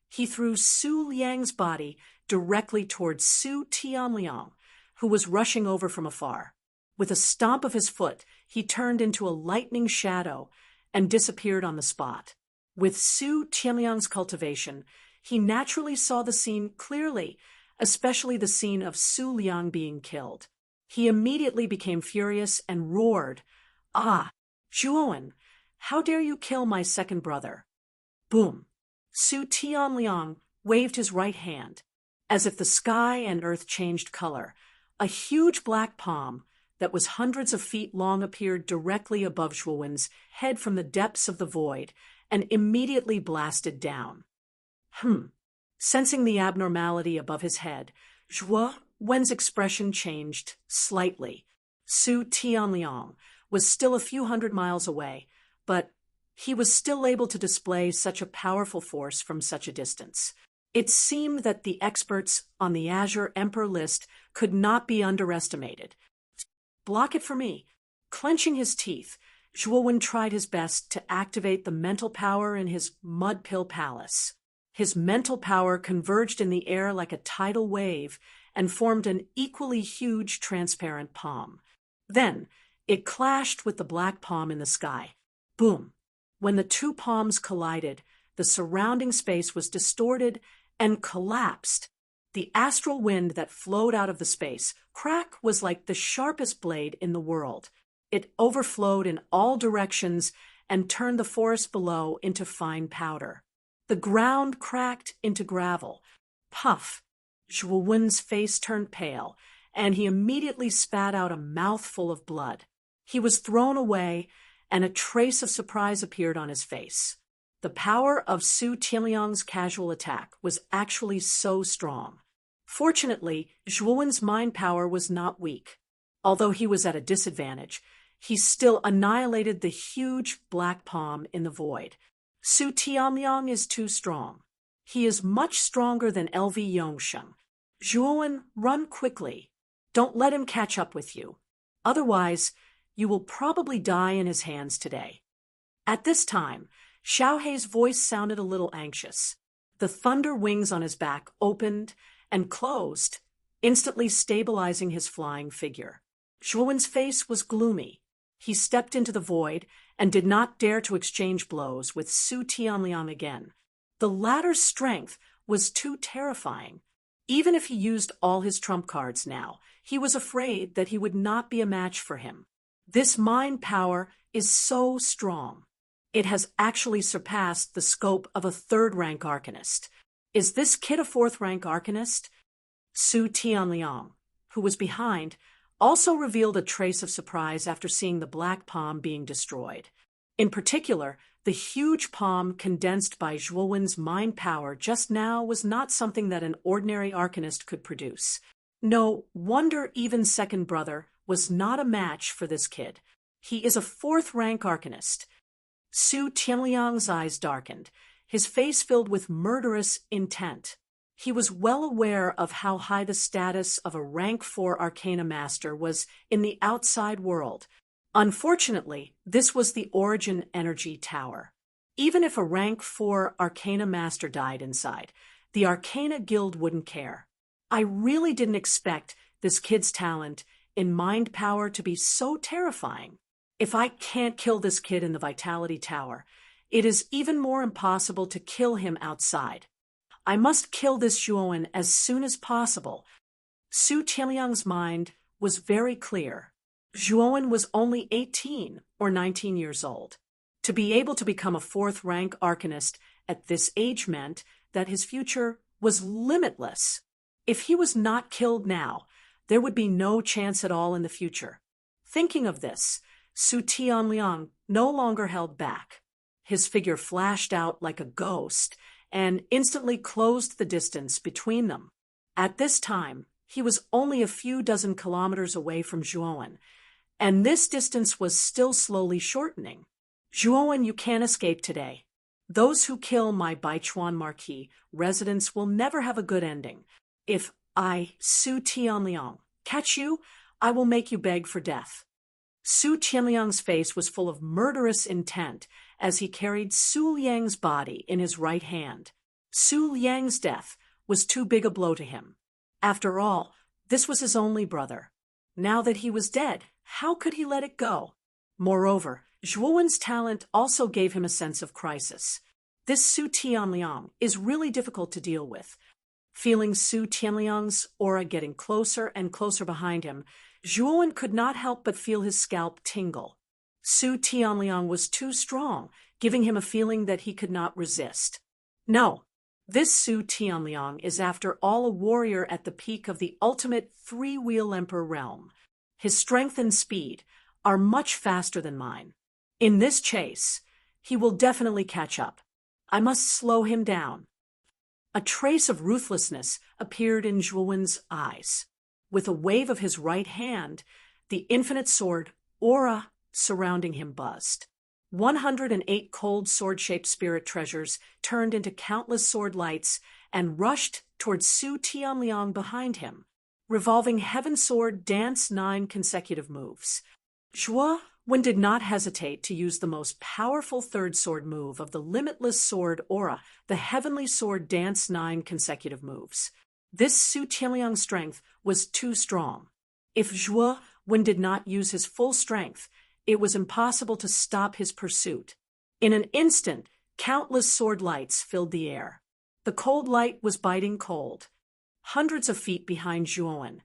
he threw Su Liang's body directly towards Su Tianliang, who was rushing over from afar. With a stomp of his foot, he turned into a lightning shadow and disappeared on the spot. With Su Tianliang's cultivation, he naturally saw the scene clearly, especially the scene of Su Liang being killed. He immediately became furious and roared, "Ah, Zhuowen, how dare you kill my second brother?" Boom! Su Tianliang waved his right hand. As if the sky and earth changed color, a huge black palm that was hundreds of feet long appeared directly above Zhuowen's head from the depths of the void and immediately blasted down. Sensing the abnormality above his head, Zhuowen's expression changed slightly. Su Tianliang was still a few hundred miles away, but he was still able to display such a powerful force from such a distance. It seemed that the experts on the Azure Emperor list could not be underestimated. "Block it for me." Clenching his teeth, Zhuowen tried his best to activate the mental power in his mud pill palace. His mental power converged in the air like a tidal wave and formed an equally huge transparent palm. Then it clashed with the black palm in the sky. Boom! When the two palms collided, the surrounding space was distorted and collapsed. The astral wind that flowed out of the space crack was like the sharpest blade in the world. It overflowed in all directions and turned the forest below into fine powder. The ground cracked into gravel. Puff! Zhuowen's face turned pale, and he immediately spat out a mouthful of blood. He was thrown away, and a trace of surprise appeared on his face. The power of Su Tianliang's casual attack was actually so strong. Fortunately, Zhuowen's mind power was not weak. Although he was at a disadvantage, he still annihilated the huge black palm in the void. Su Tianliang is too strong. He is much stronger than LV Yongsheng. Zhuowen, run quickly. Don't let him catch up with you. Otherwise, you will probably die in his hands today. At this time, Xiaohei's voice sounded a little anxious. The thunder wings on his back opened and closed, instantly stabilizing his flying figure. Zhuowen's face was gloomy. He stepped into the void and did not dare to exchange blows with Su Tianliang again. The latter's strength was too terrifying. Even if he used all his trump cards now, he was afraid that he would not be a match for him. This mind power is so strong. It has actually surpassed the scope of a third-rank arcanist. Is this kid a fourth-rank arcanist? Su Tianliang, who was behind, also revealed a trace of surprise after seeing the black palm being destroyed. In particular, the huge palm condensed by Zhuowen's mind power just now was not something that an ordinary arcanist could produce. No wonder even second brother was not a match for this kid. He is a fourth-rank arcanist. Su Tianliang's eyes darkened, his face filled with murderous intent. He was well aware of how high the status of a rank 4 arcana master was in the outside world. Unfortunately, this was the Origin Energy Tower. Even if a rank 4 arcana master died inside, the Arcana Guild wouldn't care. I really didn't expect this kid's talent in mind power to be so terrifying. If I can't kill this kid in the Vitality Tower, it is even more impossible to kill him outside. I must kill this Zhuowen as soon as possible. Su Tianliang's mind was very clear. Zhuowen was only 18 or 19 years old. To be able to become a fourth-rank arcanist at this age meant that his future was limitless. If he was not killed now, there would be no chance at all in the future. Thinking of this, Su Tianliang no longer held back. His figure flashed out like a ghost and instantly closed the distance between them. At this time, he was only a few dozen kilometers away from Zhuowen, and this distance was still slowly shortening. Zhuowen, you can't escape today. Those who kill my Baichuan Marquis residents will never have a good ending. If I, Su Tianliang, catch you, I will make you beg for death. Su Tianliang's face was full of murderous intent as he carried Su Liang's body in his right hand. Su Liang's death was too big a blow to him. After all, This was his only brother. Now that he was dead, how could he let it go? Moreover, Zhuowen's talent also gave him a sense of crisis. This Su Tianliang is really difficult to deal with. Feeling Su Tianliang's aura getting closer and closer behind him, Zhuowen could not help but feel his scalp tingle. Su Tianliang was too strong, giving him a feeling that he could not resist. No, this Su Tianliang is after all a warrior at the peak of the ultimate three-wheel emperor realm. His strength and speed are much faster than mine. In this chase, he will definitely catch up. I must slow him down. A trace of ruthlessness appeared in Zhuowen's eyes. With a wave of his right hand, the infinite sword aura surrounding him buzzed. 108 cold sword-shaped spirit treasures turned into countless sword lights and rushed towards Su Tianliang behind him. Revolving Heaven Sword danced 9 consecutive moves. Zhuowen did not hesitate to use the most powerful third sword move of the limitless sword aura. The Heavenly Sword danced 9 consecutive moves. This Su Tianliang's strength was too strong. If Zhuowen did not use his full strength, it was impossible to stop his pursuit. In an instant, countless sword lights filled the air. The cold light was biting cold. Hundreds of feet behind Zhuowen,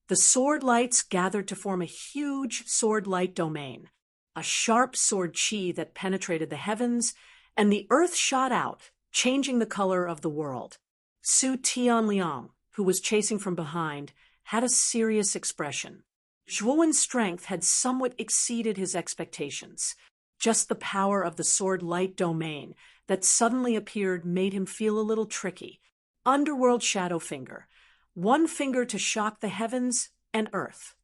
the sword lights gathered to form a huge sword light domain, a sharp sword chi that penetrated the heavens, and the earth shot out, changing the color of the world. Su Tianliang, who was chasing from behind, had a serious expression. Zhuowen's strength had somewhat exceeded his expectations. Just the power of the sword light domain that suddenly appeared made him feel a little tricky. Underworld Shadow Finger, one finger to shock the heavens and earth.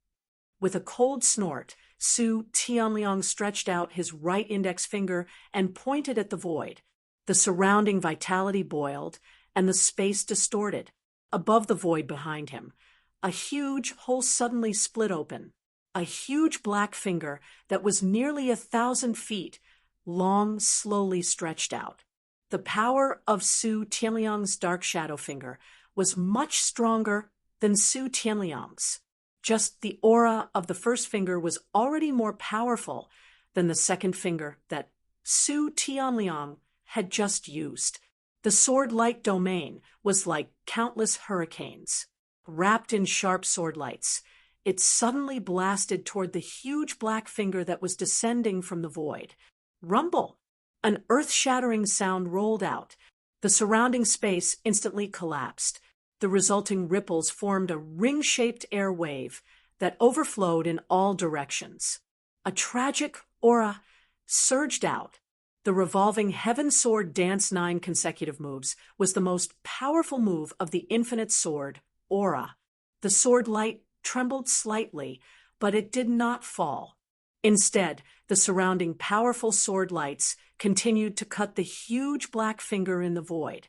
With a cold snort, Su Tianliang stretched out his right index finger and pointed at the void. The surrounding vitality boiled, and the space distorted. Above the void behind him, a huge hole suddenly split open. A huge black finger that was nearly 1,000 feet long slowly stretched out. The power of Su Tianliang's dark shadow finger was much stronger than Su Tianliang's. Just the aura of the first finger was already more powerful than the second finger that Su Tianliang had just used. The sword light domain was like countless hurricanes. Wrapped in sharp sword lights, it suddenly blasted toward the huge black finger that was descending from the void. Rumble! An earth-shattering sound rolled out. The surrounding space instantly collapsed. The resulting ripples formed a ring-shaped air wave that overflowed in all directions. A tragic aura surged out. The revolving Heaven Sword dance 9 consecutive moves was the most powerful move of the infinite sword aura. The sword light trembled slightly, but it did not fall. Instead, the surrounding powerful sword lights continued to cut the huge black finger in the void.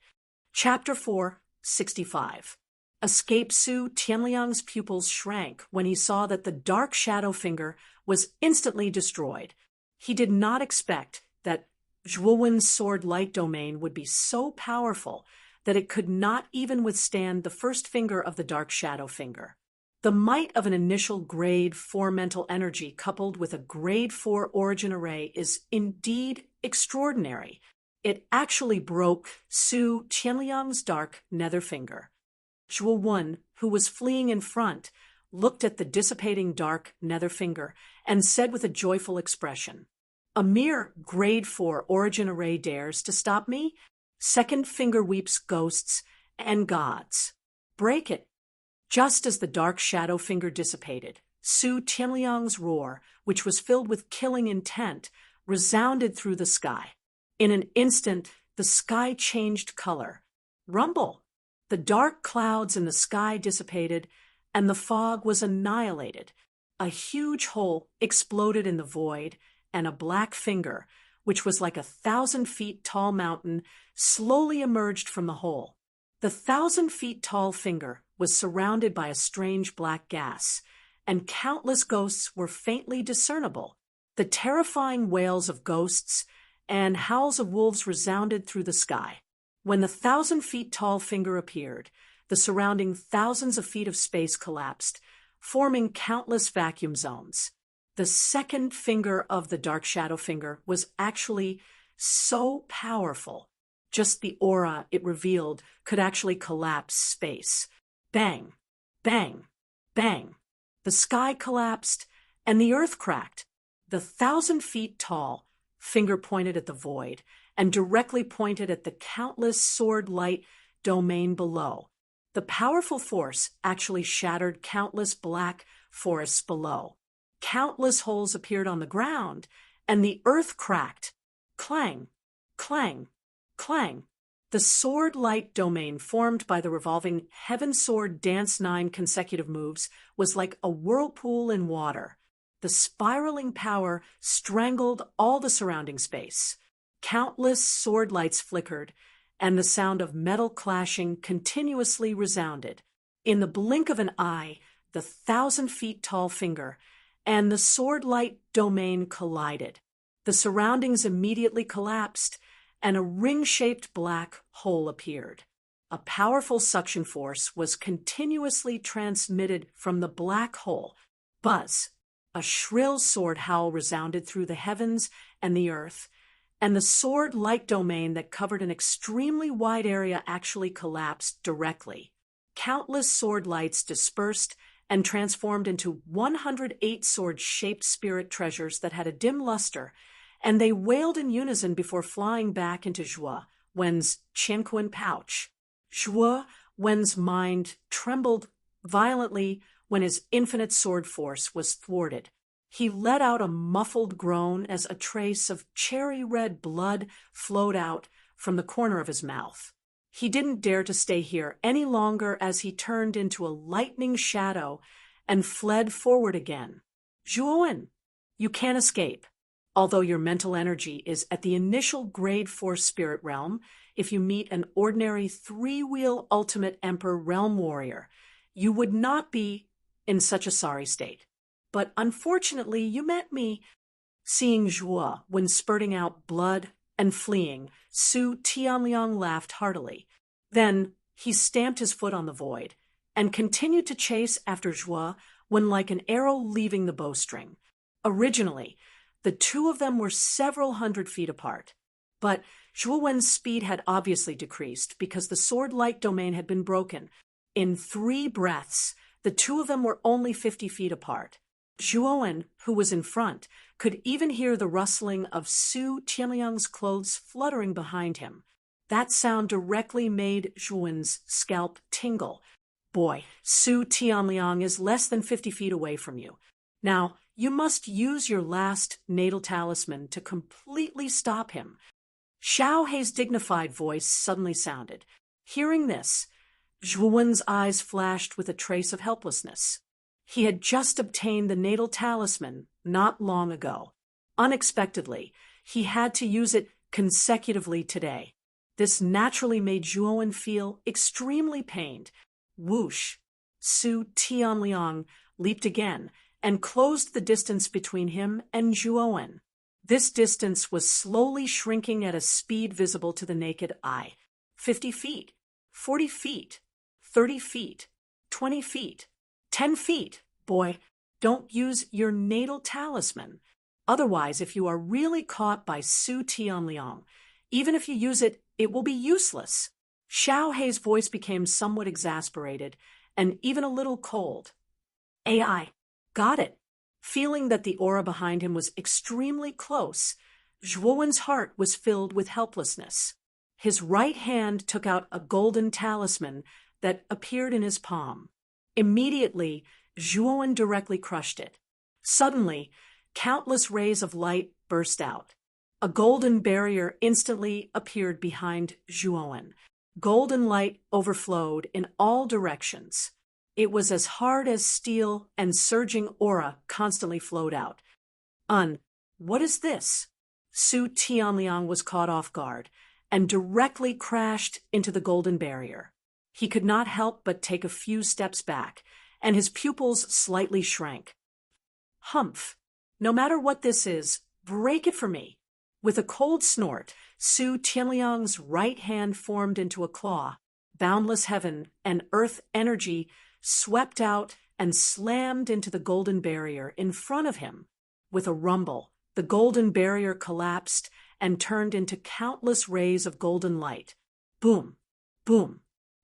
Chapter 4:65. Escape Su Tianliang's pupils shrank when he saw that the dark shadow finger was instantly destroyed. He did not expect that Zhuowen's sword light domain would be so powerful that it could not even withstand the first finger of the dark shadow finger. The might of an initial grade 4 mental energy coupled with a grade 4 origin array is indeed extraordinary. It actually broke Su Tianliang's dark nether finger. Zhuowen, who was fleeing in front, looked at the dissipating dark nether finger and said with a joyful expression, "A mere grade 4 origin array dares to stop me? Second finger weeps ghosts and gods. Break it." Just as the dark shadow finger dissipated, Su Tianliang's roar, which was filled with killing intent, resounded through the sky. In an instant, the sky changed color. Rumble! The dark clouds in the sky dissipated, and the fog was annihilated. A huge hole exploded in the void, and a black finger, which was like 1,000 feet tall mountain, slowly emerged from the hole. The 1,000 feet tall finger was surrounded by a strange black gas, and countless ghosts were faintly discernible. The terrifying wails of ghosts and howls of wolves resounded through the sky. When the 1,000 feet tall finger appeared, the surrounding thousands of feet of space collapsed, forming countless vacuum zones. The second finger of the dark shadow finger was actually so powerful. Just the aura it revealed could actually collapse space. Bang, bang, bang. The sky collapsed, and the earth cracked. The 1,000 feet tall finger pointed at the void and directly pointed at the countless sword light domain below. The powerful force actually shattered countless black forests below. Countless holes appeared on the ground, and the earth cracked. Clang, clang, clang. The sword light domain formed by the revolving Heaven Sword Dance 9 consecutive moves was like a whirlpool in water. The spiraling power strangled all the surrounding space. Countless sword lights flickered, and the sound of metal clashing continuously resounded. In the blink of an eye, the 1,000 feet tall finger and the sword light domain collided. The surroundings immediately collapsed, and a ring-shaped black hole appeared. A powerful suction force was continuously transmitted from the black hole. Buzz! A shrill sword howl resounded through the heavens and the earth, and the sword light domain that covered an extremely wide area actually collapsed directly. Countless sword lights dispersed and transformed into 108 sword-shaped spirit treasures that had a dim luster, and they wailed in unison before flying back into Zhuo Wen's Qianquan pouch. Zhuo Wen's mind trembled violently when his infinite sword force was thwarted. He let out a muffled groan as a trace of cherry-red blood flowed out from the corner of his mouth. He didn't dare to stay here any longer as he turned into a lightning shadow and fled forward again. Zhuo, you can't escape. Although your mental energy is at the initial grade 4 spirit realm, if you meet an ordinary 3-wheel ultimate emperor realm warrior, you would not be in such a sorry state. But unfortunately, you met me. Seeing Zhuo when spurting out blood and fleeing, Su Tianliang laughed heartily. Then he stamped his foot on the void and continued to chase after Zhuo when like an arrow leaving the bowstring. Originally, the two of them were several hundred feet apart, but Zhuo Wen's speed had obviously decreased because the sword light domain had been broken. In 3 breaths, the two of them were only 50 feet apart. Zhuo Wen, who was in front, could even hear the rustling of Su Tianliang's clothes fluttering behind him. That sound directly made Zhuo Wen's scalp tingle. Boy, Su Tianliang is less than 50 feet away from you. Now, you must use your last natal talisman to completely stop him. Xiao Hei's dignified voice suddenly sounded. Hearing this, Zhuo Wen's eyes flashed with a trace of helplessness. He had just obtained the natal talisman not long ago. Unexpectedly, he had to use it consecutively today. This naturally made Zhuo Wen feel extremely pained. Whoosh! Su Tianliang leaped again and closed the distance between him and Zhuo Wen. This distance was slowly shrinking at a speed visible to the naked eye. 50 feet, 40 feet, 30 feet, 20 feet, 10 feet. Boy, don't use your natal talisman. Otherwise, if you are really caught by Su Tianliang, even if you use it, it will be useless. Xiao Hei's voice became somewhat exasperated and even a little cold. AI, got it. Feeling that the aura behind him was extremely close, Zhuo Wen's heart was filled with helplessness. His right hand took out a golden talisman that appeared in his palm. Immediately, Zhuo Wen directly crushed it. Suddenly, countless rays of light burst out. A golden barrier instantly appeared behind Zhuo Wen. Golden light overflowed in all directions. It was as hard as steel, and surging aura constantly flowed out. What is this? Su Tianliang was caught off guard and directly crashed into the golden barrier. He could not help but take a few steps back, and his pupils slightly shrank. Humph! No matter what this is, break it for me. With a cold snort, Su Tianliang's right hand formed into a claw. boundless heaven and earth energy swept out and slammed into the golden barrier in front of him. With a rumble, the golden barrier collapsed and turned into countless rays of golden light. Boom, boom,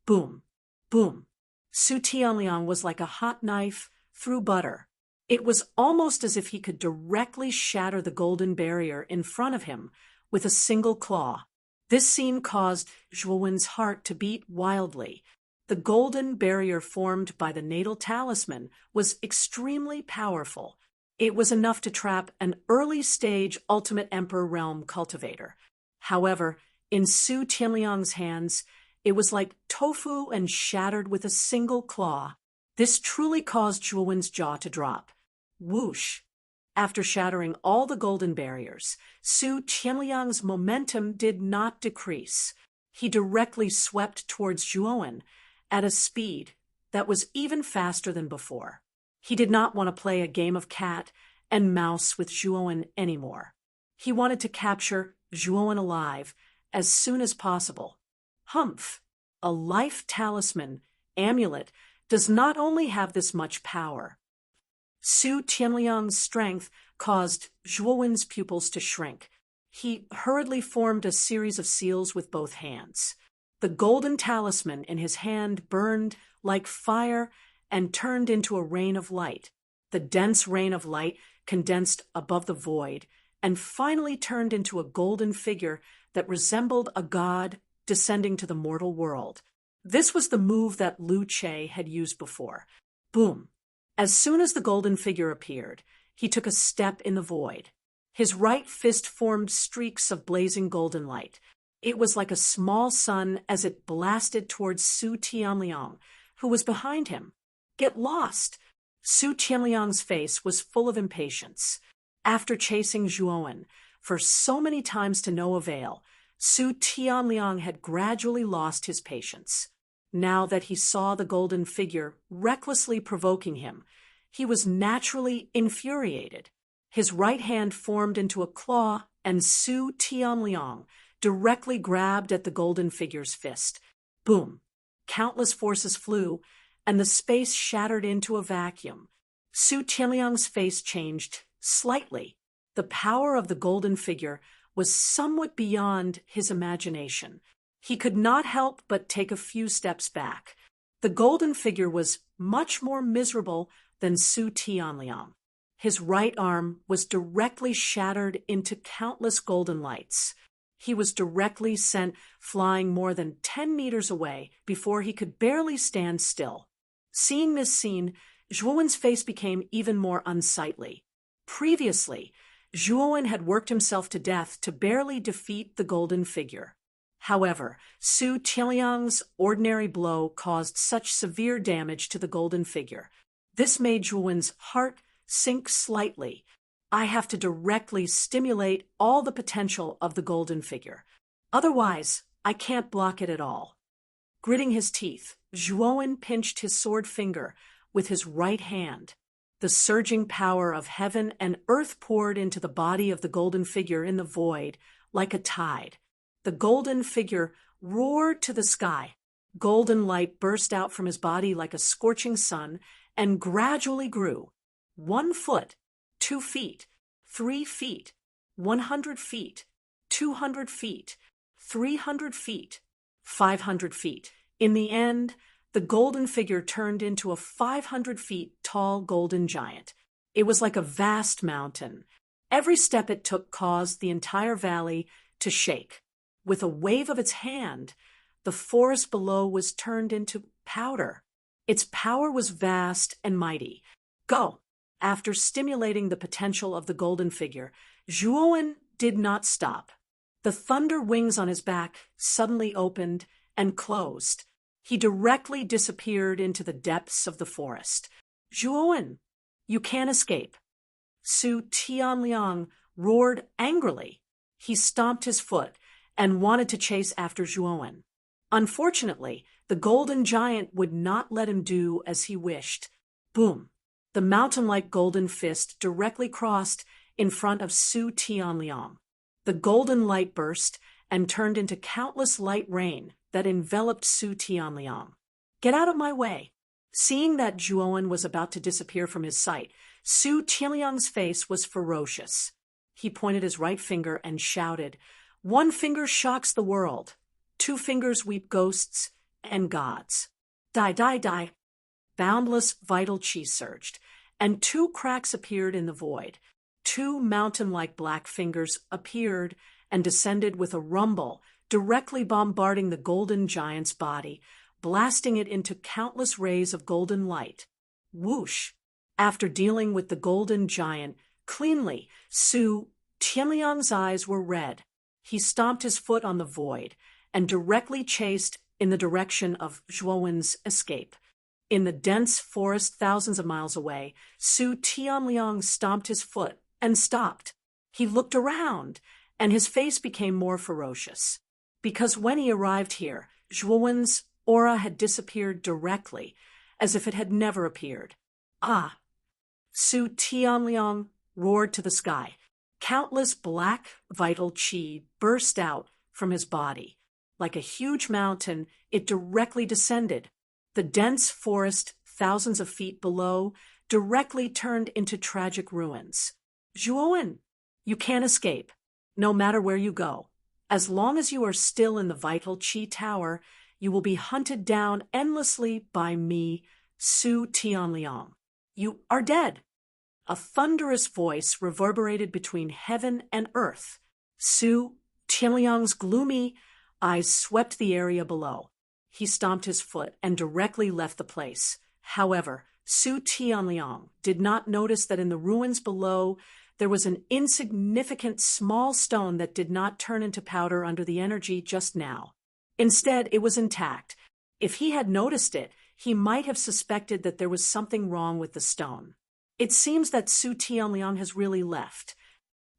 boom, boom. Su Tianliang was like a hot knife through butter. It was almost as if he could directly shatter the golden barrier in front of him with a single claw. This scene caused Zhuowen's heart to beat wildly. The golden barrier formed by the natal talisman was extremely powerful. It was enough to trap an early-stage Ultimate Emperor realm cultivator. However, in Su Tianliang's hands, it was like tofu and shattered with a single claw. This truly caused Zhuowen's jaw to drop. Whoosh! After shattering all the golden barriers, Su Tianliang's momentum did not decrease. He directly swept towards Zhuowen at a speed that was even faster than before. He did not want to play a game of cat and mouse with Zhuowen anymore. He wanted to capture Zhuowen alive as soon as possible. Humph! A life talisman amulet does not only have this much power. Su Tianliang's strength caused Zhuowen's pupils to shrink. He hurriedly formed a series of seals with both hands. The golden talisman in his hand burned like fire and turned into a rain of light. The dense rain of light condensed above the void and finally turned into a golden figure that resembled a god descending to the mortal world. This was the move that Lu Che had used before. Boom! As soon as the golden figure appeared, he took a step in the void. His right fist formed streaks of blazing golden light. It was like a small sun as it blasted towards Su Tianliang, who was behind him. Get lost! Su Tianliang's face was full of impatience. After chasing Zhuowen for so many times to no avail, Su Tianliang had gradually lost his patience. Now that he saw the golden figure recklessly provoking him, he was naturally infuriated. His right hand formed into a claw, and Su Tianliang directly grabbed at the golden figure's fist. Boom! Countless forces flew, and the space shattered into a vacuum. Su Tianliang's face changed slightly. The power of the golden figure was somewhat beyond his imagination. He could not help but take a few steps back. The golden figure was much more miserable than Su Tianliang. His right arm was directly shattered into countless golden lights. He was directly sent flying more than 10 meters away before he could barely stand still. Seeing this scene, Zhuowen's face became even more unsightly. Previously, Zhuowen had worked himself to death to barely defeat the golden figure. However, Su Tianliang's ordinary blow caused such severe damage to the golden figure. This made Zhuowen's heart sink slightly. I have to directly stimulate all the potential of the golden figure. Otherwise, I can't block it at all. Gritting his teeth, Zhuowen pinched his sword finger with his right hand. The surging power of heaven and earth poured into the body of the golden figure in the void like a tide. The golden figure roared to the sky. Golden light burst out from his body like a scorching sun and gradually grew. 1 foot, 2 feet, 3 feet, 100 feet, 200 feet, 300 feet, 500 feet. In the end, the golden figure turned into a 500 feet tall golden giant. It was like a vast mountain. Every step it took caused the entire valley to shake. With a wave of its hand, the forest below was turned into powder. Its power was vast and mighty. Go! After stimulating the potential of the golden figure, Zhuowen did not stop. The thunder wings on his back suddenly opened and closed. He directly disappeared into the depths of the forest. Zhuowen, you can't escape. Su Tianliang roared angrily. He stomped his foot and wanted to chase after Zhuowen. Unfortunately, the golden giant would not let him do as he wished. Boom! The mountain-like golden fist directly crossed in front of Su Tianliang. The golden light burst and turned into countless light rain that enveloped Su Tianliang. "Get out of my way." Seeing that Zhuowen was about to disappear from his sight, Su Tianliang's face was ferocious. He pointed his right finger and shouted, "One finger shocks the world. 2 fingers weep ghosts and gods. Die, die, die." Boundless vital chi surged, and 2 cracks appeared in the void. 2 mountain-like black fingers appeared and descended with a rumble, directly bombarding the golden giant's body, blasting it into countless rays of golden light. Whoosh! After dealing with the golden giant cleanly, Su Tianliang's eyes were red. He stomped his foot on the void and directly chased in the direction of Zhuowen's escape. In the dense forest thousands of miles away, Su Tianliang stomped his foot and stopped. He looked around, and his face became more ferocious. Because when he arrived here, Zhuowen's aura had disappeared directly, as if it had never appeared. "Ah!" Su Tianliang roared to the sky. Countless black vital chi burst out from his body. Like a huge mountain, it directly descended. The dense forest, thousands of feet below, directly turned into tragic ruins. "Zhuowen, you can't escape, no matter where you go. As long as you are still in the vital chi tower, you will be hunted down endlessly by me, Su Tianliang. You are dead." A thunderous voice reverberated between heaven and earth. Su Tianliang's gloomy eyes swept the area below. He stomped his foot and directly left the place. However, Su Tianliang did not notice that in the ruins below there was an insignificant small stone that did not turn into powder under the energy just now. Instead, it was intact. If he had noticed it, he might have suspected that there was something wrong with the stone. It seems that Su Tianliang has really left.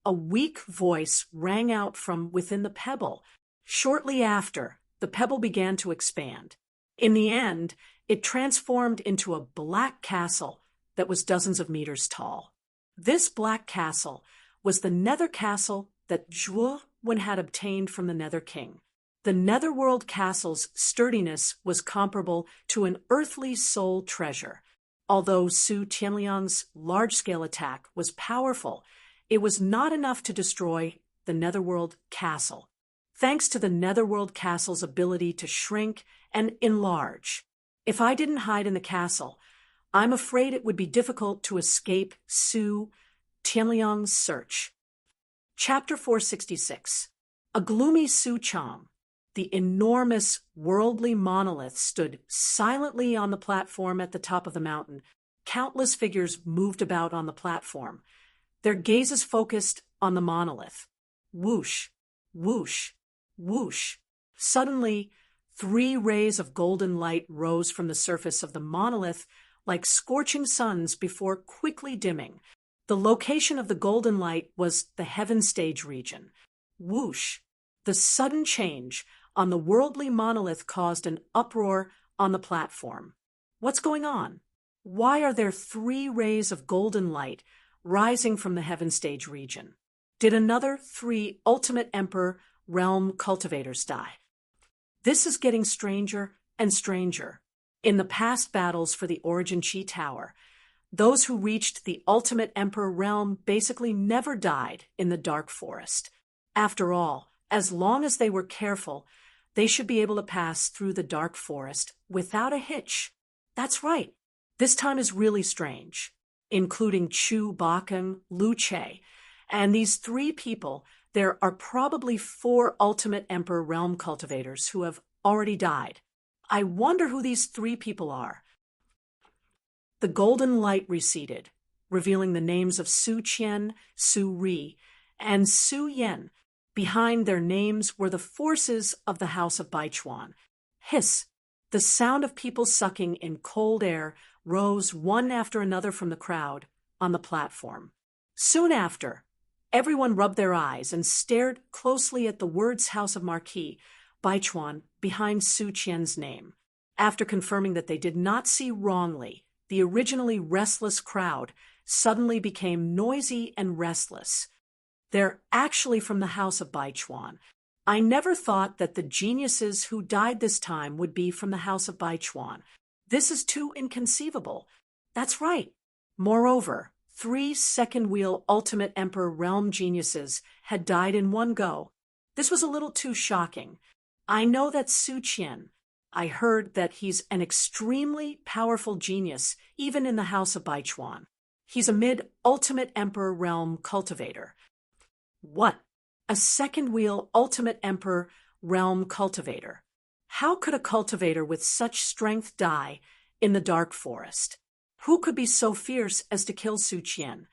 A weak voice rang out from within the pebble. Shortly after, the pebble began to expand. In the end, it transformed into a black castle that was dozens of meters tall. This black castle was the nether castle that Zhuowen had obtained from the Nether King. The netherworld castle's sturdiness was comparable to an earthly soul treasure. Although Su Tianliang's large-scale attack was powerful, it was not enough to destroy the netherworld castle. Thanks to the netherworld castle's ability to shrink and enlarge. If I didn't hide in the castle, I'm afraid it would be difficult to escape Su Tianliang's search. Chapter 466. A gloomy Su Chang. The enormous worldly monolith stood silently on the platform at the top of the mountain. Countless figures moved about on the platform, their gazes focused on the monolith. Whoosh, whoosh, whoosh. Suddenly, 3 rays of golden light rose from the surface of the monolith like scorching suns before quickly dimming. The location of the golden light was the heaven stage region. Whoosh! The sudden change on the worldly monolith caused an uproar on the platform. What's going on? Why are there 3 rays of golden light rising from the heaven stage region? Did another 3 Ultimate Emperor realm cultivators die? This is getting stranger and stranger. In the past battles for the Origin Chi Tower, those who reached the Ultimate Emperor realm basically never died in the Dark Forest. After all, as long as they were careful, they should be able to pass through the Dark Forest without a hitch. That's right. This time is really strange, including Chu Bakeng, Lu Che, and these 3 people. There are probably 4 Ultimate Emperor realm cultivators who have already died. I wonder who these 3 people are. The golden light receded, revealing the names of Su Qian, Su Ri, and Su Yan. Behind their names were the forces of the House of Baichuan. Hiss! The sound of people sucking in cold air rose one after another from the crowd on the platform. Soon after, everyone rubbed their eyes and stared closely at the words House of Marquis, Baichuan, behind Su Qian's name. After confirming that they did not see wrongly, the originally restless crowd suddenly became noisy and restless. They're actually from the House of Baichuan. I never thought that the geniuses who died this time would be from the House of Baichuan. This is too inconceivable. That's right. Moreover, 3 second-wheel Ultimate Emperor realm geniuses had died in one go. This was a little too shocking. I know that Su Qian. I heard that he's an extremely powerful genius, even in the House of Baichuan. He's a mid-Ultimate Emperor realm cultivator. What? A second-wheel Ultimate Emperor realm cultivator? How could a cultivator with such strength die in the dark forest? Who could be so fierce as to kill Su Qian?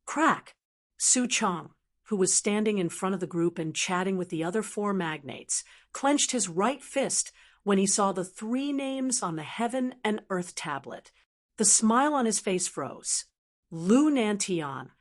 Crack! Su Chong, who was standing in front of the group and chatting with the other 4 magnates, clenched his right fist when he saw the 3 names on the heaven and earth tablet. The smile on his face froze. Lu Nantian,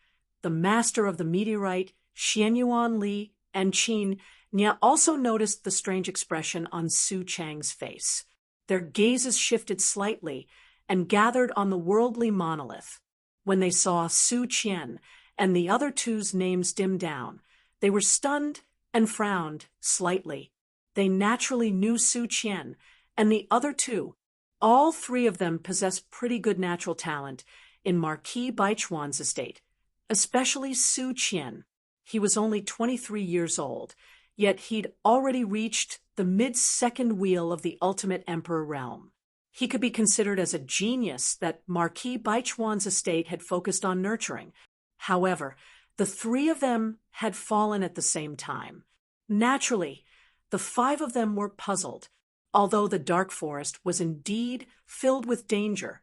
the master of the meteorite, Xianyuan Li, and Qin Nia also noticed the strange expression on Su Chang's face. Their gazes shifted slightly and gathered on the worldly monolith. When they saw Su Qian and the other 2's names dim down, they were stunned and frowned slightly. They naturally knew Su Qian and the other 2. All 3 of them possessed pretty good natural talent in Marquis Baichuan's estate, especially Su Qian. He was only 23 years old, yet he'd already reached the mid-second wheel of the Ultimate Emperor realm. He could be considered as a genius that Marquis Baichuan's estate had focused on nurturing. However, the 3 of them had fallen at the same time. Naturally, the 5 of them were puzzled, although the dark forest was indeed filled with danger.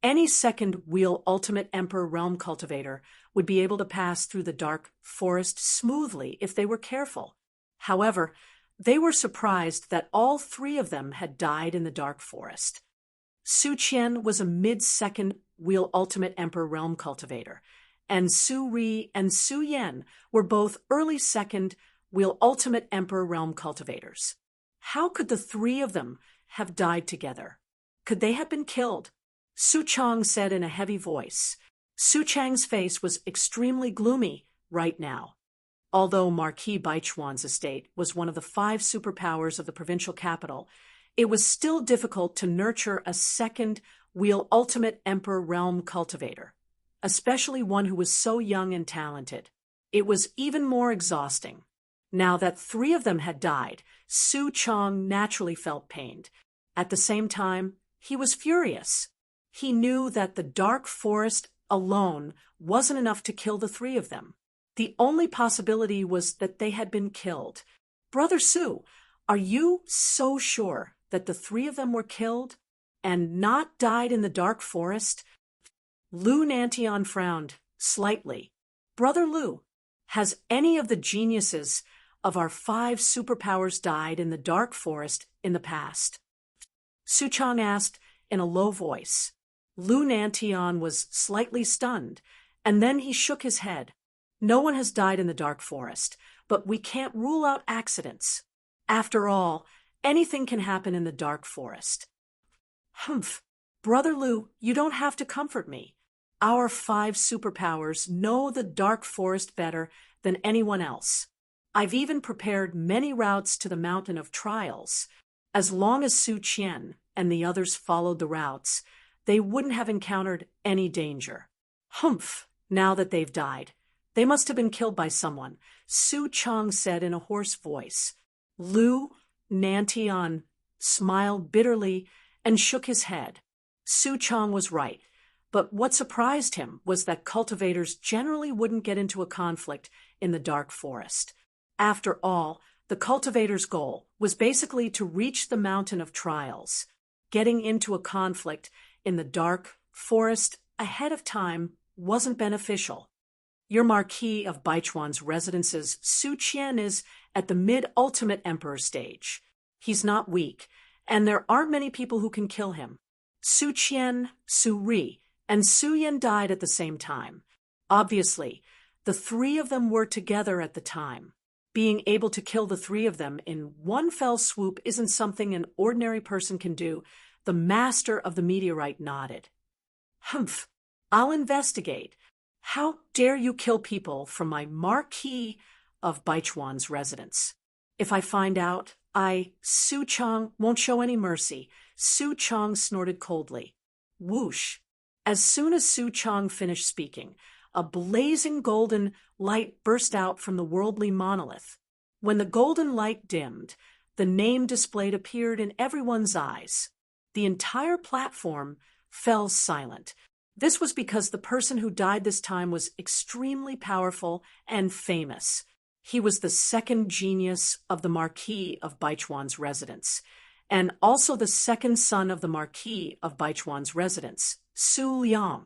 Any second-wheel Ultimate Emperor realm cultivator would be able to pass through the dark forest smoothly if they were careful. However, they were surprised that all 3 of them had died in the dark forest. Su Qian was a mid-second-wheel Ultimate Emperor realm cultivator, and Su Ri and Su Yan were both early second-wheel Ultimate Emperor realm cultivators. How could the 3 of them have died together? Could they have been killed? Su Chang said in a heavy voice. Su Chang's face was extremely gloomy right now. Although Marquis Baichuan's estate was one of the 5 superpowers of the provincial capital, it was still difficult to nurture a second-wheel Ultimate Emperor realm cultivator, especially one who was so young and talented. It was even more exhausting. Now that 3 of them had died, Su Chang naturally felt pained. At the same time, he was furious. He knew that the dark forest alone wasn't enough to kill the 3 of them. The only possibility was that they had been killed. Brother Su, are you so sure that the 3 of them were killed and not died in the dark forest? Lu Nantian frowned slightly. Brother Lu, has any of the geniuses of our 5 superpowers died in the dark forest in the past? Su Chang asked in a low voice. Lu Nantian was slightly stunned, and then he shook his head. No one has died in the dark forest, but we can't rule out accidents. After all, anything can happen in the dark forest. Humph. Brother Lu, you don't have to comfort me. Our 5 superpowers know the dark forest better than anyone else. I've even prepared many routes to the Mountain of Trials. As long as Su Qian and the others followed the routes, they wouldn't have encountered any danger. Humph, now that they've died. They must have been killed by someone, Su Chang said in a hoarse voice. Lu Nantian smiled bitterly and shook his head. Su Chang was right, but what surprised him was that cultivators generally wouldn't get into a conflict in the dark forest. After all, the cultivator's goal was basically to reach the Mountain of Trials. Getting into a conflict in the dark forest ahead of time wasn't beneficial. Your Marquis of Baichuan's residence's Su Qian is at the mid-Ultimate Emperor stage. He's not weak, and there aren't many people who can kill him. Su Qian, Su Ri, and Su Yan died at the same time. Obviously, the 3 of them were together at the time. Being able to kill the 3 of them in one fell swoop isn't something an ordinary person can do. The master of the meteorite nodded. Humph, I'll investigate. How dare you kill people from my Marquis of Baichuan's residence. If I find out, Su Chang won't show any mercy, Su Chang snorted coldly. Whoosh! As soon as Su Chang finished speaking, a blazing golden light burst out from the worldly monolith. When the golden light dimmed, the name displayed appeared in everyone's eyes. The entire platform fell silent. This was because the person who died this time was extremely powerful and famous. He was the second genius of the Marquis of Baichuan's residence, and also the second son of the Marquis of Baichuan's residence, Su Liang.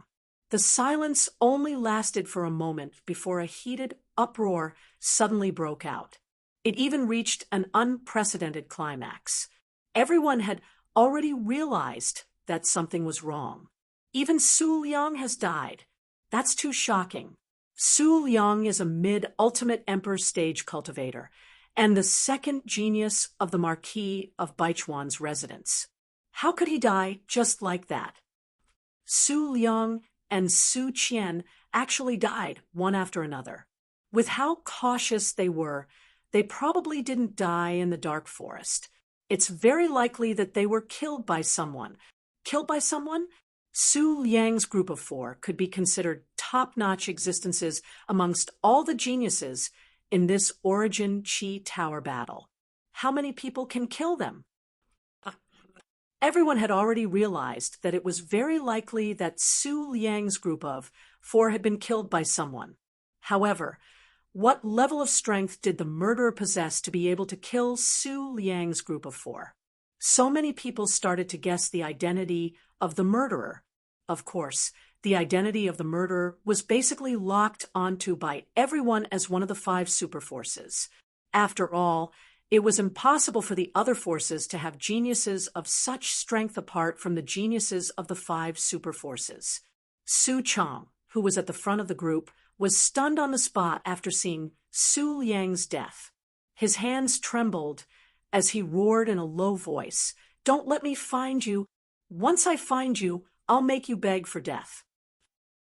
The silence only lasted for a moment before a heated uproar suddenly broke out. It even reached an unprecedented climax. Everyone had already realized that something was wrong. Even Su Liang has died. That's too shocking. Su Liang is a mid-ultimate emperor stage cultivator and the second genius of the Marquis of Baichuan's residence. How could he die just like that? Su Liang and Su Qian actually died one after another. With how cautious they were, they probably didn't die in the dark forest. It's very likely that they were killed by someone. Killed by someone? Su Liang's group of 4 could be considered top-notch existences amongst all the geniuses in this Origin Qi Tower battle. How many people can kill them? Everyone had already realized that it was very likely that Su Liang's group of 4 had been killed by someone. However, what level of strength did the murderer possess to be able to kill Su Liang's group of 4? So many people started to guess the identity of the murderer. Of course, the identity of the murderer was basically locked onto by everyone as one of the 5 superforces. After all, it was impossible for the other forces to have geniuses of such strength apart from the geniuses of the 5 superforces. Su Chang, who was at the front of the group, was stunned on the spot after seeing Su Liang's death. His hands trembled as he roared in a low voice, "Don't let me find you. Once I find you, I'll make you beg for death."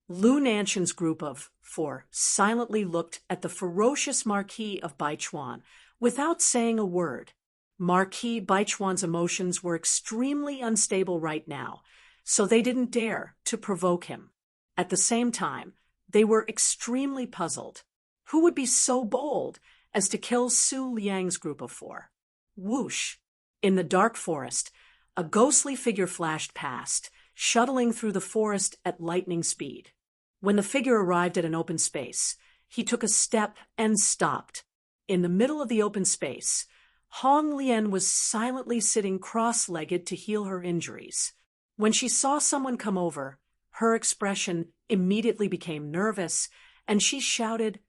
Lu Nanshan's group of 4 silently looked at the ferocious Marquis of Baichuan without saying a word. Marquis Baichuan's emotions were extremely unstable right now, so they didn't dare to provoke him. At the same time, they were extremely puzzled. Who would be so bold as to kill Su Liang's group of 4? Whoosh! In the dark forest, a ghostly figure flashed past, shuttling through the forest at lightning speed. When the figure arrived at an open space, he took a step and stopped. In the middle of the open space, Hong Lian was silently sitting cross-legged to heal her injuries. When she saw someone come over, her expression immediately became nervous, and she shouted,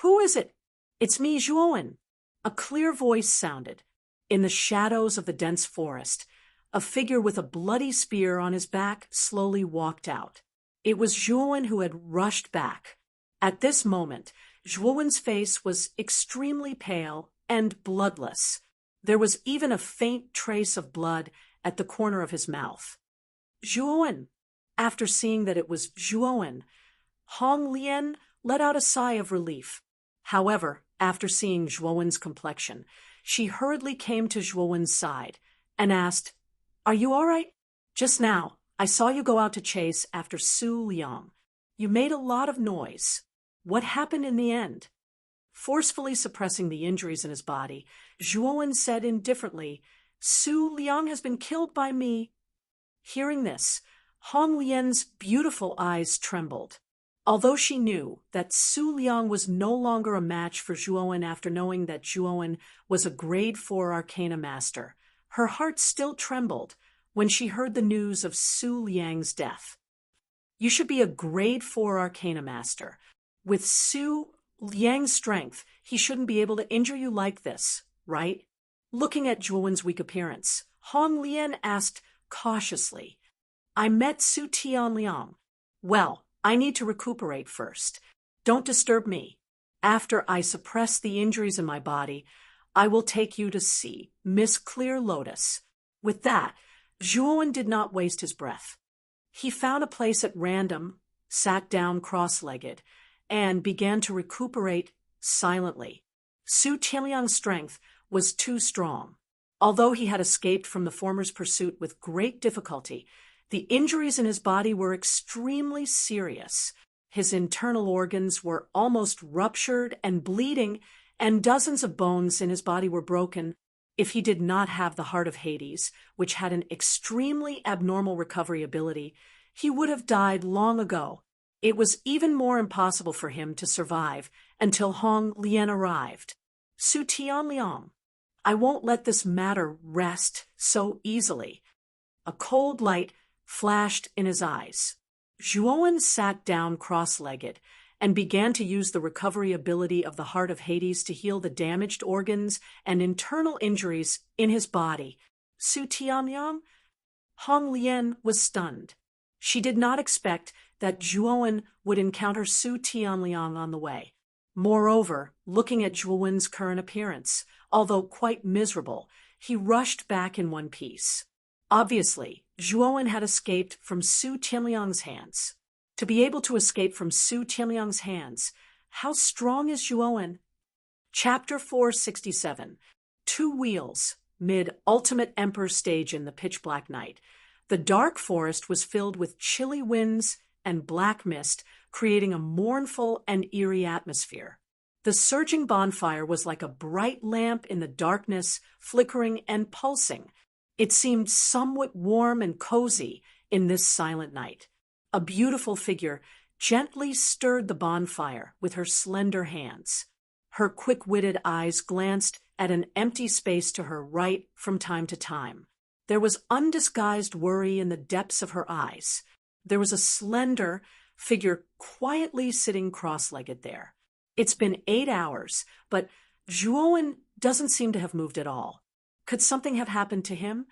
"Who is it?" "It's me, Zhuowen." A clear voice sounded. In the shadows of the dense forest, a figure with a bloody spear on his back slowly walked out. It was Zhuowen who had rushed back. At this moment, Zhuowen's face was extremely pale and bloodless. There was even a faint trace of blood at the corner of his mouth. "Zhuowen!" After seeing that it was Zhuowen, Hong Lian let out a sigh of relief. However, after seeing Zhuowen's complexion, she hurriedly came to Zhuowen's side and asked, "Are you all right? Just now, I saw you go out to chase after Su Liang. You made a lot of noise. What happened in the end?" Forcefully suppressing the injuries in his body, Zhuowen said indifferently, "Su Liang has been killed by me." Hearing this, Hong Lian's beautiful eyes trembled. Although she knew that Su Liang was no longer a match for Zhuowen after knowing that Zhuowen was a grade 4 arcana master, her heart still trembled when she heard the news of Su Liang's death. You should be a grade 4 arcana master. With Su Liang's strength, he shouldn't be able to injure you like this, right? Looking at Zhuowen's weak appearance, Hong Lian asked cautiously, "I met Su Tianliang. Well, I need to recuperate first. Don't disturb me. After I suppress the injuries in my body, I will take you to see Miss Clear Lotus." With that, Zhuowen did not waste his breath. He found a place at random, sat down cross-legged, and began to recuperate silently. Su Tianliang's strength was too strong. Although he had escaped from the former's pursuit with great difficulty, the injuries in his body were extremely serious. His internal organs were almost ruptured and bleeding, and dozens of bones in his body were broken. If he did not have the heart of Hades, which had an extremely abnormal recovery ability, he would have died long ago. It was even more impossible for him to survive until Hong Lian arrived. Su Tianliang, I won't let this matter rest so easily. A cold light flashed in his eyes. Zhuowen sat down cross-legged and began to use the recovery ability of the heart of Hades to heal the damaged organs and internal injuries in his body. Su Tianliang? Hong Lian was stunned. She did not expect that Zhuowen would encounter Su Tianliang on the way. Moreover, looking at Zhuowen's current appearance, although quite miserable, he rushed back in one piece. Obviously, Zhuowen had escaped from Su Tianliang's hands. To be able to escape from Su Tianliang's hands, how strong is Zhuowen? Chapter 467. 2 wheels, mid-Ultimate Emperor stage in the pitch-black night. The dark forest was filled with chilly winds and black mist, creating a mournful and eerie atmosphere. The surging bonfire was like a bright lamp in the darkness, flickering and pulsing. It seemed somewhat warm and cozy in this silent night. A beautiful figure gently stirred the bonfire with her slender hands. Her quick-witted eyes glanced at an empty space to her right from time to time. There was undisguised worry in the depths of her eyes. There was a slender figure quietly sitting cross-legged there. It's been 8 hours, but Zhuowen doesn't seem to have moved at all. Could something have happened to him?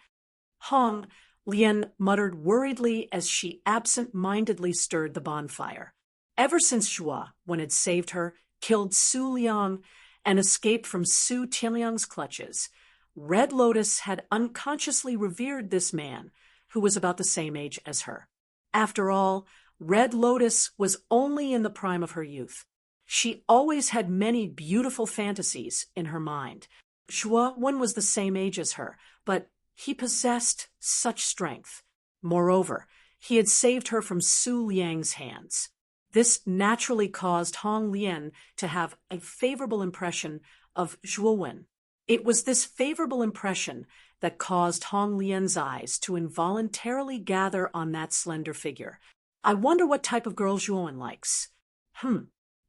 Hong Lian muttered worriedly as she absent-mindedly stirred the bonfire. Ever since Zhuowen had saved her, killed Su Liang, and escaped from Su Tianliang's clutches, Red Lotus had unconsciously revered this man, who was about the same age as her. After all, Red Lotus was only in the prime of her youth. She always had many beautiful fantasies in her mind. Zhuowen was the same age as her, but he possessed such strength. Moreover, he had saved her from Su Liang's hands. This naturally caused Hong Lian to have a favorable impression of Zhuowen. It was this favorable impression that caused Hong Lian's eyes to involuntarily gather on that slender figure. I wonder what type of girl Zhuowen likes.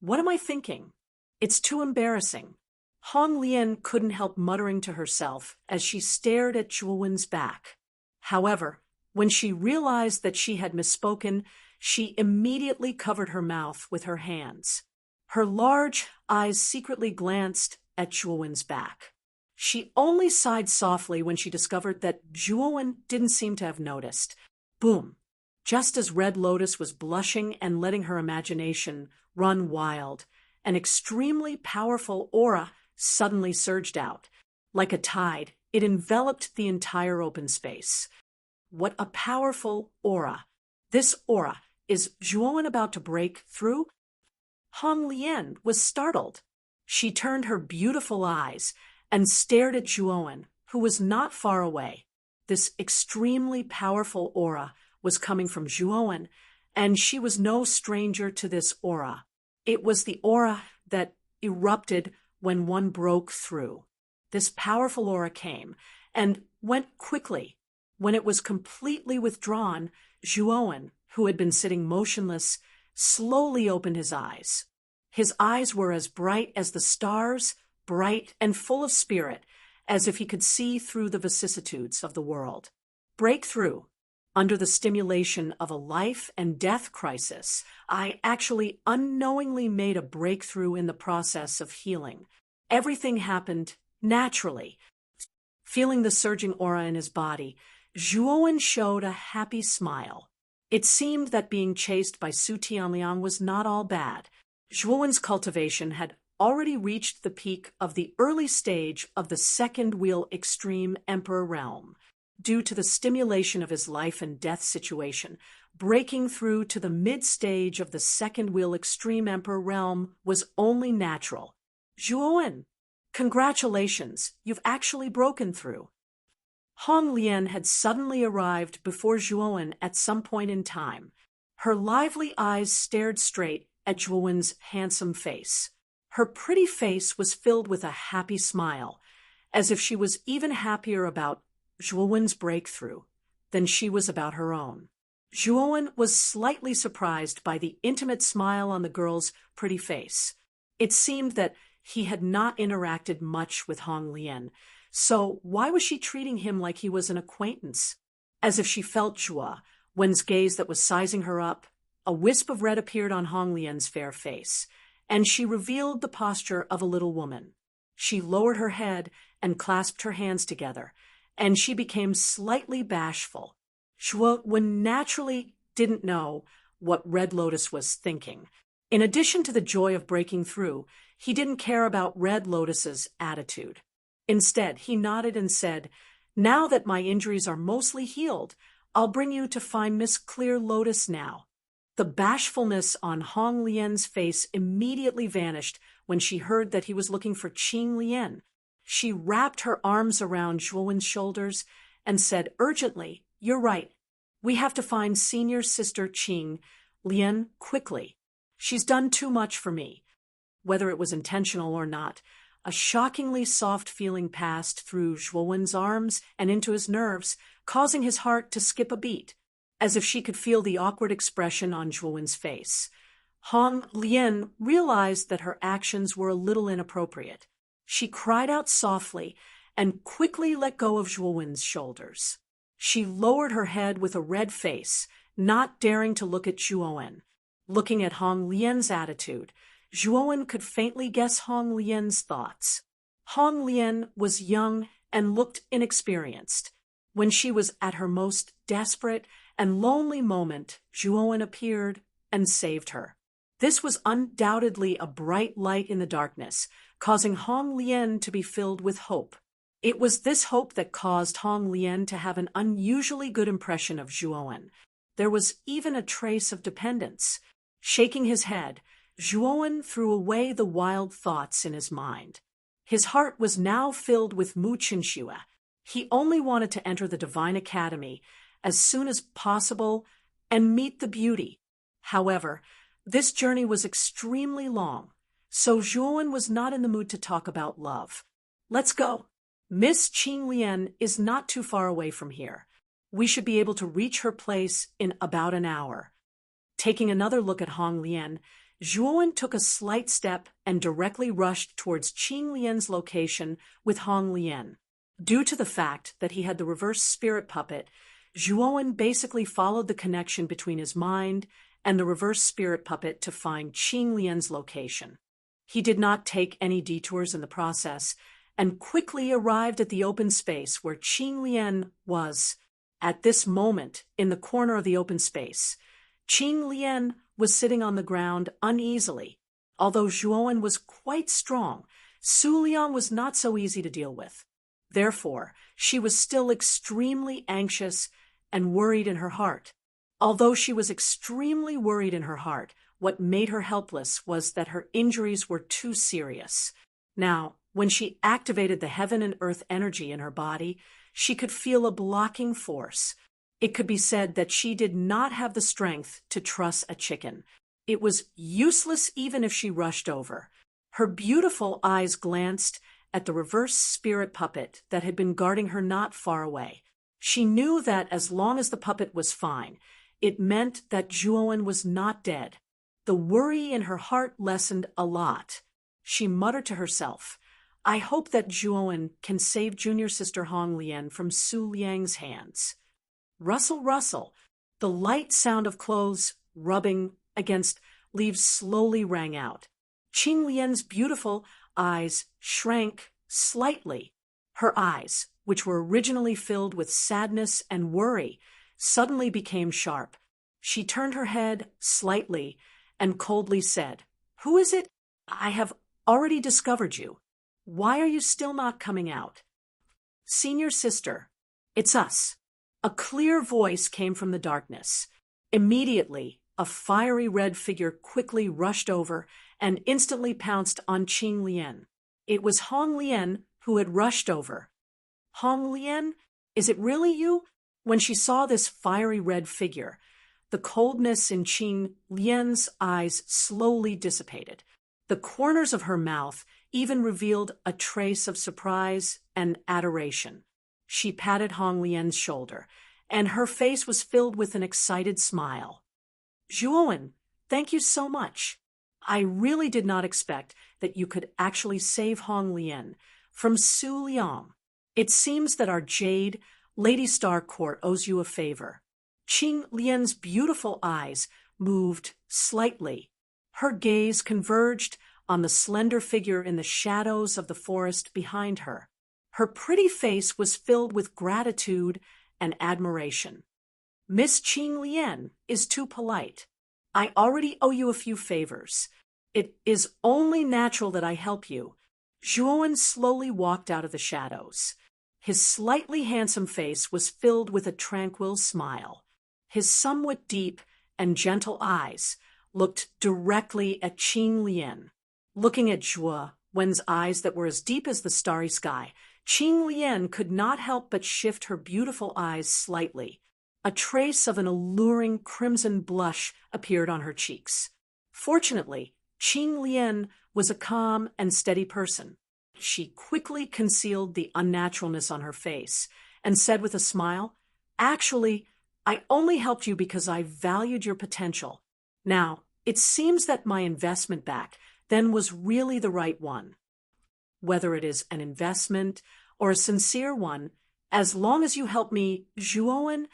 What am I thinking? It's too embarrassing. Hong Lian couldn't help muttering to herself as she stared at Zhuowen's back. However, when she realized that she had misspoken, she immediately covered her mouth with her hands. Her large eyes secretly glanced at Zhuowen's back. She only sighed softly when she discovered that Zhuowen didn't seem to have noticed. Boom! Just as Red Lotus was blushing and letting her imagination run wild, an extremely powerful aura suddenly surged out. Like a tide, it enveloped the entire open space. What a powerful aura! This aura, is Zhuowen about to break through? Hong Lian was startled. She turned her beautiful eyes and stared at Zhuowen, who was not far away. This extremely powerful aura was coming from Zhuowen, and she was no stranger to this aura. It was the aura that erupted when one broke through. This powerful aura came and went quickly. When it was completely withdrawn, Zhuowen, who had been sitting motionless, slowly opened his eyes. His eyes were as bright as the stars, bright and full of spirit, as if he could see through the vicissitudes of the world. Breakthrough. Under the stimulation of a life and death crisis, I actually unknowingly made a breakthrough in the process of healing. Everything happened naturally. Feeling the surging aura in his body, Zhuowen showed a happy smile. It seemed that being chased by Su Tianliang was not all bad. Zhuowen's cultivation had already reached the peak of the early stage of the second wheel extreme emperor realm. Due to the stimulation of his life and death situation, breaking through to the mid-stage of the second wheel extreme emperor realm was only natural. Zhuowen, Congratulations, you've actually broken through. Hong Lian had suddenly arrived before Zhuowen at some point in time. Her lively eyes stared straight at Zhuowen's handsome face. Her pretty face was filled with a happy smile, as if she was even happier about Zhuowen's breakthrough than she was about her own. Zhuowen was slightly surprised by the intimate smile on the girl's pretty face. It seemed that he had not interacted much with Hong Lian, so why was she treating him like he was an acquaintance? As if she felt Zhuowen's gaze that was sizing her up. A wisp of red appeared on Hong Lian's fair face, and she revealed the posture of a little woman. She lowered her head and clasped her hands together, and she became slightly bashful. Zhuowen naturally didn't know what Red Lotus was thinking. In addition to the joy of breaking through, he didn't care about Red Lotus's attitude. Instead, he nodded and said, "Now that my injuries are mostly healed, I'll bring you to find Miss Clear Lotus now." The bashfulness on Hong Lian's face immediately vanished when she heard that he was looking for Qing Lian. She wrapped her arms around Zhuowen's shoulders and said urgently, "You're right. We have to find senior sister Qing Lian quickly. She's done too much for me." Whether it was intentional or not, a shockingly soft feeling passed through Zhuowen's arms and into his nerves, causing his heart to skip a beat, as if she could feel the awkward expression on Zhuowen's face. Hong Lian realized that her actions were a little inappropriate. She cried out softly and quickly let go of Zhuowen's shoulders. She lowered her head with a red face, not daring to look at Zhuowen. Looking at Hong Lian's attitude, Zhuowen could faintly guess Hong Lian's thoughts. Hong Lian was young and looked inexperienced. When she was at her most desperate and lonely moment, Zhuowen appeared and saved her. This was undoubtedly a bright light in the darkness, causing Hong Lian to be filled with hope. It was this hope that caused Hong Lian to have an unusually good impression of Zhuowen. There was even a trace of dependence. Shaking his head, Zhuowen threw away the wild thoughts in his mind. His heart was now filled with Mu Qinxue. He only wanted to enter the Divine Academy as soon as possible and meet the beauty. However, this journey was extremely long, so Zhuowen was not in the mood to talk about love. "Let's go. Miss Qing Lian is not too far away from here. We should be able to reach her place in about an hour." Taking another look at Hong Lian, Zhuowen took a slight step and directly rushed towards Qing Lian's location with Hong Lian. Due to the fact that he had the reverse spirit puppet, Zhuowen basically followed the connection between his mind and the reverse spirit puppet to find Qing Lian's location. He did not take any detours in the process and quickly arrived at the open space where Qing Lian was. At this moment, in the corner of the open space, Qing Lian was sitting on the ground uneasily. Although Zhuowen was quite strong, Su Liang was not so easy to deal with. Therefore, she was still extremely anxious and worried in her heart. Although she was extremely worried in her heart, what made her helpless was that her injuries were too serious. Now, when she activated the heaven and earth energy in her body, she could feel a blocking force. It could be said that she did not have the strength to truss a chicken. It was useless even if she rushed over. Her beautiful eyes glanced at the reverse spirit puppet that had been guarding her not far away. She knew that as long as the puppet was fine, it meant that Zhuowen was not dead. The worry in her heart lessened a lot. She muttered to herself, "I hope that Zhuowen can save junior sister Hong Lian from Su Liang's hands." Rustle, rustle. The light sound of clothes rubbing against leaves slowly rang out. Qing Lian's beautiful eyes shrank slightly. Her eyes, which were originally filled with sadness and worry, suddenly became sharp. She turned her head slightly and coldly said, "Who is it? I have already discovered you. Why are you still not coming out?" "Senior sister, it's us." A clear voice came from the darkness. Immediately, a fiery red figure quickly rushed over and instantly pounced on Qing Lian. It was Hong Lian who had rushed over. Hong Lian, is it really you? When she saw this fiery red figure, the coldness in Qing Lian's eyes slowly dissipated. The corners of her mouth even revealed a trace of surprise and adoration. She patted Hong Lian's shoulder, and her face was filled with an excited smile. Zhuowen, thank you so much. I really did not expect that you could actually save Hong Lian from Su Liang. It seems that our jade, Lady Star Court owes you a favor. Qing Lian's beautiful eyes moved slightly. Her gaze converged on the slender figure in the shadows of the forest behind her. Her pretty face was filled with gratitude and admiration. Miss Qing Lian is too polite. I already owe you a few favors. It is only natural that I help you. Zhuowen slowly walked out of the shadows. His slightly handsome face was filled with a tranquil smile. His somewhat deep and gentle eyes looked directly at Qing Lian. Looking at Zhuowen's eyes that were as deep as the starry sky, Qing Lian could not help but shift her beautiful eyes slightly. A trace of an alluring crimson blush appeared on her cheeks. Fortunately, Qing Lian was a calm and steady person. She quickly concealed the unnaturalness on her face and said with a smile, "Actually, I only helped you because I valued your potential. Now, it seems that my investment back then was really the right one. Whether it is an investment or a sincere one, as long as you help me, Zhuowen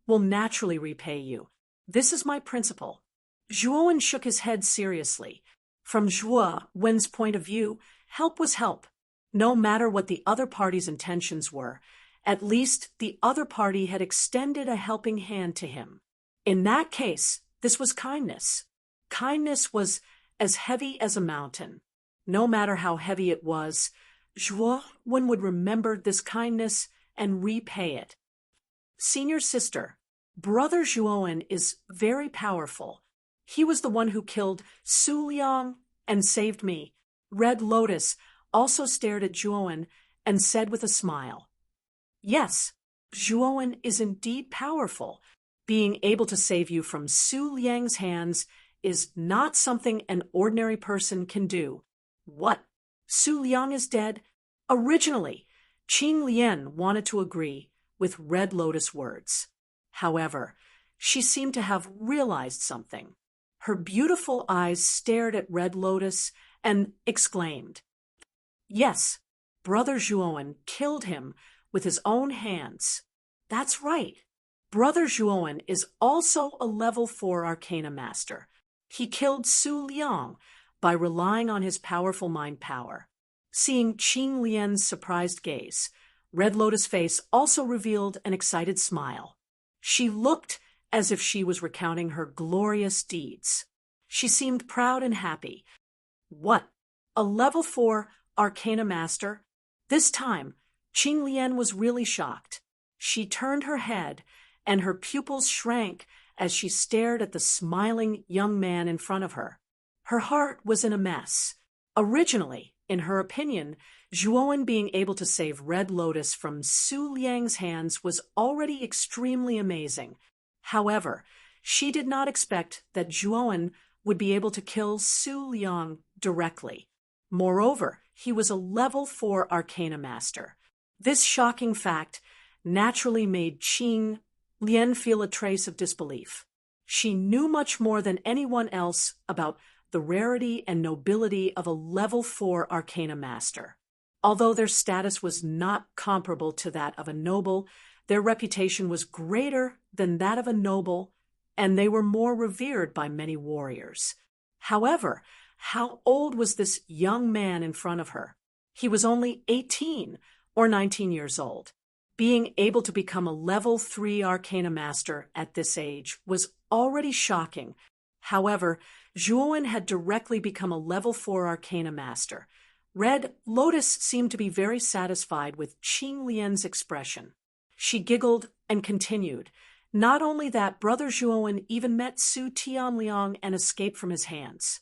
will naturally repay you. This is my principle." Zhuowen shook his head seriously. From Zhuowen's point of view, help was help. No matter what the other party's intentions were, at least the other party had extended a helping hand to him. In that case, this was kindness. Kindness was as heavy as a mountain. No matter how heavy it was, Zhuowen would remember this kindness and repay it. Senior sister, Brother Zhuowen is very powerful. He was the one who killed Su Liang and saved me. Red Lotus also stared at Zhuowen and said with a smile, "Yes, Zhuowen is indeed powerful. Being able to save you from Su Liang's hands is not something an ordinary person can do." What? Su Liang is dead? Originally, Qing Lian wanted to agree with Red Lotus' words. However, she seemed to have realized something. Her beautiful eyes stared at Red Lotus and exclaimed, "Yes, Brother Zhuowen killed him with his own hands. That's right. Brother Zhuowen is also a level 4 Arcana Master. He killed Su Liang by relying on his powerful mind power." Seeing Qing Lian's surprised gaze, Red Lotus' face also revealed an excited smile. She looked as if she was recounting her glorious deeds. She seemed proud and happy. What? A level 4 Arcana Master? This time, Qing Lian was really shocked. She turned her head, and her pupils shrank as she stared at the smiling young man in front of her. Her heart was in a mess. Originally, in her opinion, Zhuowen being able to save Red Lotus from Su Liang's hands was already extremely amazing. However, she did not expect that Zhuowen would be able to kill Su Liang directly. Moreover, he was a level 4 Arcana Master. This shocking fact naturally made Qing Lian feel a trace of disbelief. She knew much more than anyone else about the rarity and nobility of a level 4 Arcana Master. Although their status was not comparable to that of a noble, their reputation was greater than that of a noble, and they were more revered by many warriors. However, how old was this young man in front of her? He was only 18 or 19 years old. Being able to become a level 3 Arcana Master at this age was already shocking. However, Zhuowen had directly become a level 4 Arcana Master. Red Lotus seemed to be very satisfied with Qing Lian's expression. She giggled and continued. Not only that, Brother Zhuowen even met Su Tianliang and escaped from his hands.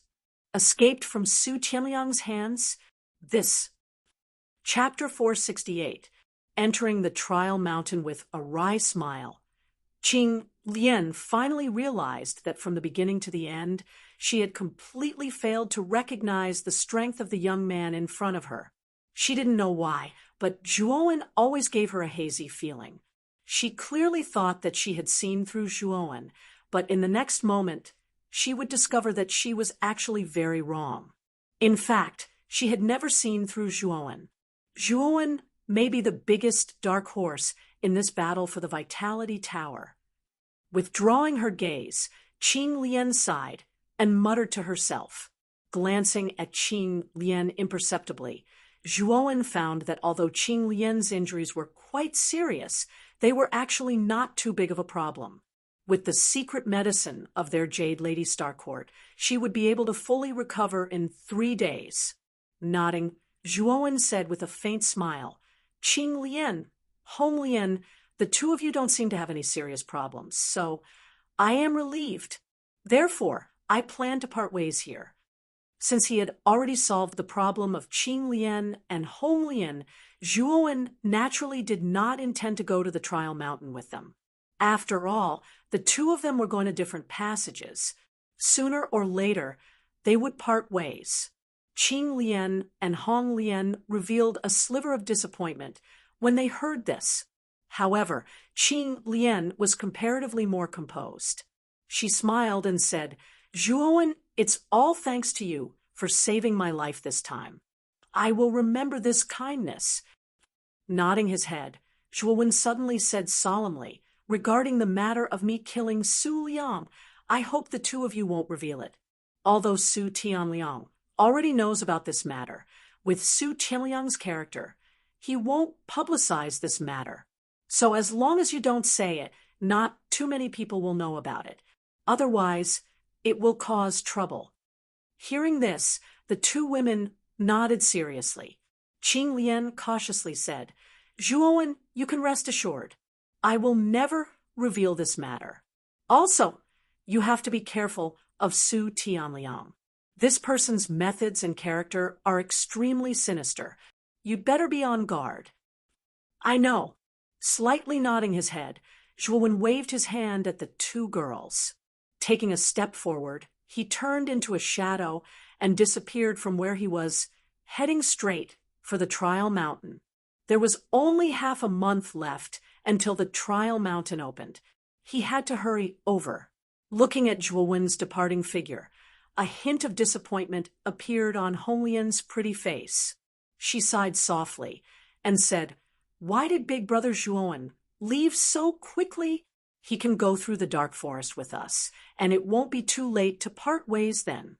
escaped from Su Tianliang's hands? This. Chapter 468. Entering the trial mountain with a wry smile. Qing Lian finally realized that from the beginning to the end, she had completely failed to recognize the strength of the young man in front of her. She didn't know why, but Zhuowen always gave her a hazy feeling. She clearly thought that she had seen through Zhuowen, but in the next moment, she would discover that she was actually very wrong. In fact, she had never seen through Zhuowen. Zhuowen may be the biggest dark horse in this battle for the Vitality Tower. Withdrawing her gaze, Qing Lian sighed and muttered to herself. Glancing at Qing Lian imperceptibly, Zhuowen found that although Qing Lian's injuries were quite serious, they were actually not too big of a problem. With the secret medicine of their Jade Lady Starcourt, she would be able to fully recover in 3 days. Nodding, Zhuowen said with a faint smile, "Qing Lian, Hong Lian, the two of you don't seem to have any serious problems, so I am relieved. Therefore, I plan to part ways here." Since he had already solved the problem of Qing Lian and Hong Lian, Zhuowen naturally did not intend to go to the trial mountain with them. After all, the two of them were going to different passages. Sooner or later, they would part ways. Qing Lian and Hong Lian revealed a sliver of disappointment when they heard this. However, Qing Lian was comparatively more composed. She smiled and said, "Zhuowen, it's all thanks to you for saving my life this time. I will remember this kindness." Nodding his head, Zhuowen suddenly said solemnly, "Regarding the matter of me killing Su Liang, I hope the two of you won't reveal it. Although Su Tianliang already knows about this matter, with Su Tianliang's character, he won't publicize this matter. So as long as you don't say it, not too many people will know about it. Otherwise, it will cause trouble." Hearing this, the two women nodded seriously. Qing Lian cautiously said, "Zhuowen, you can rest assured. I will never reveal this matter. Also, you have to be careful of Su Tianliang. This person's methods and character are extremely sinister. You'd better be on guard." "I know." Slightly nodding his head, Zhuowen waved his hand at the two girls. Taking a step forward, he turned into a shadow and disappeared from where he was, heading straight for the trial mountain. There was only half a month left until the trial mountain opened. He had to hurry over. Looking at Zhuowen's departing figure, a hint of disappointment appeared on Hong Lian's pretty face. She sighed softly and said, "Why did Big Brother Zhuowen leave so quickly? He can go through the dark forest with us, and it won't be too late to part ways then."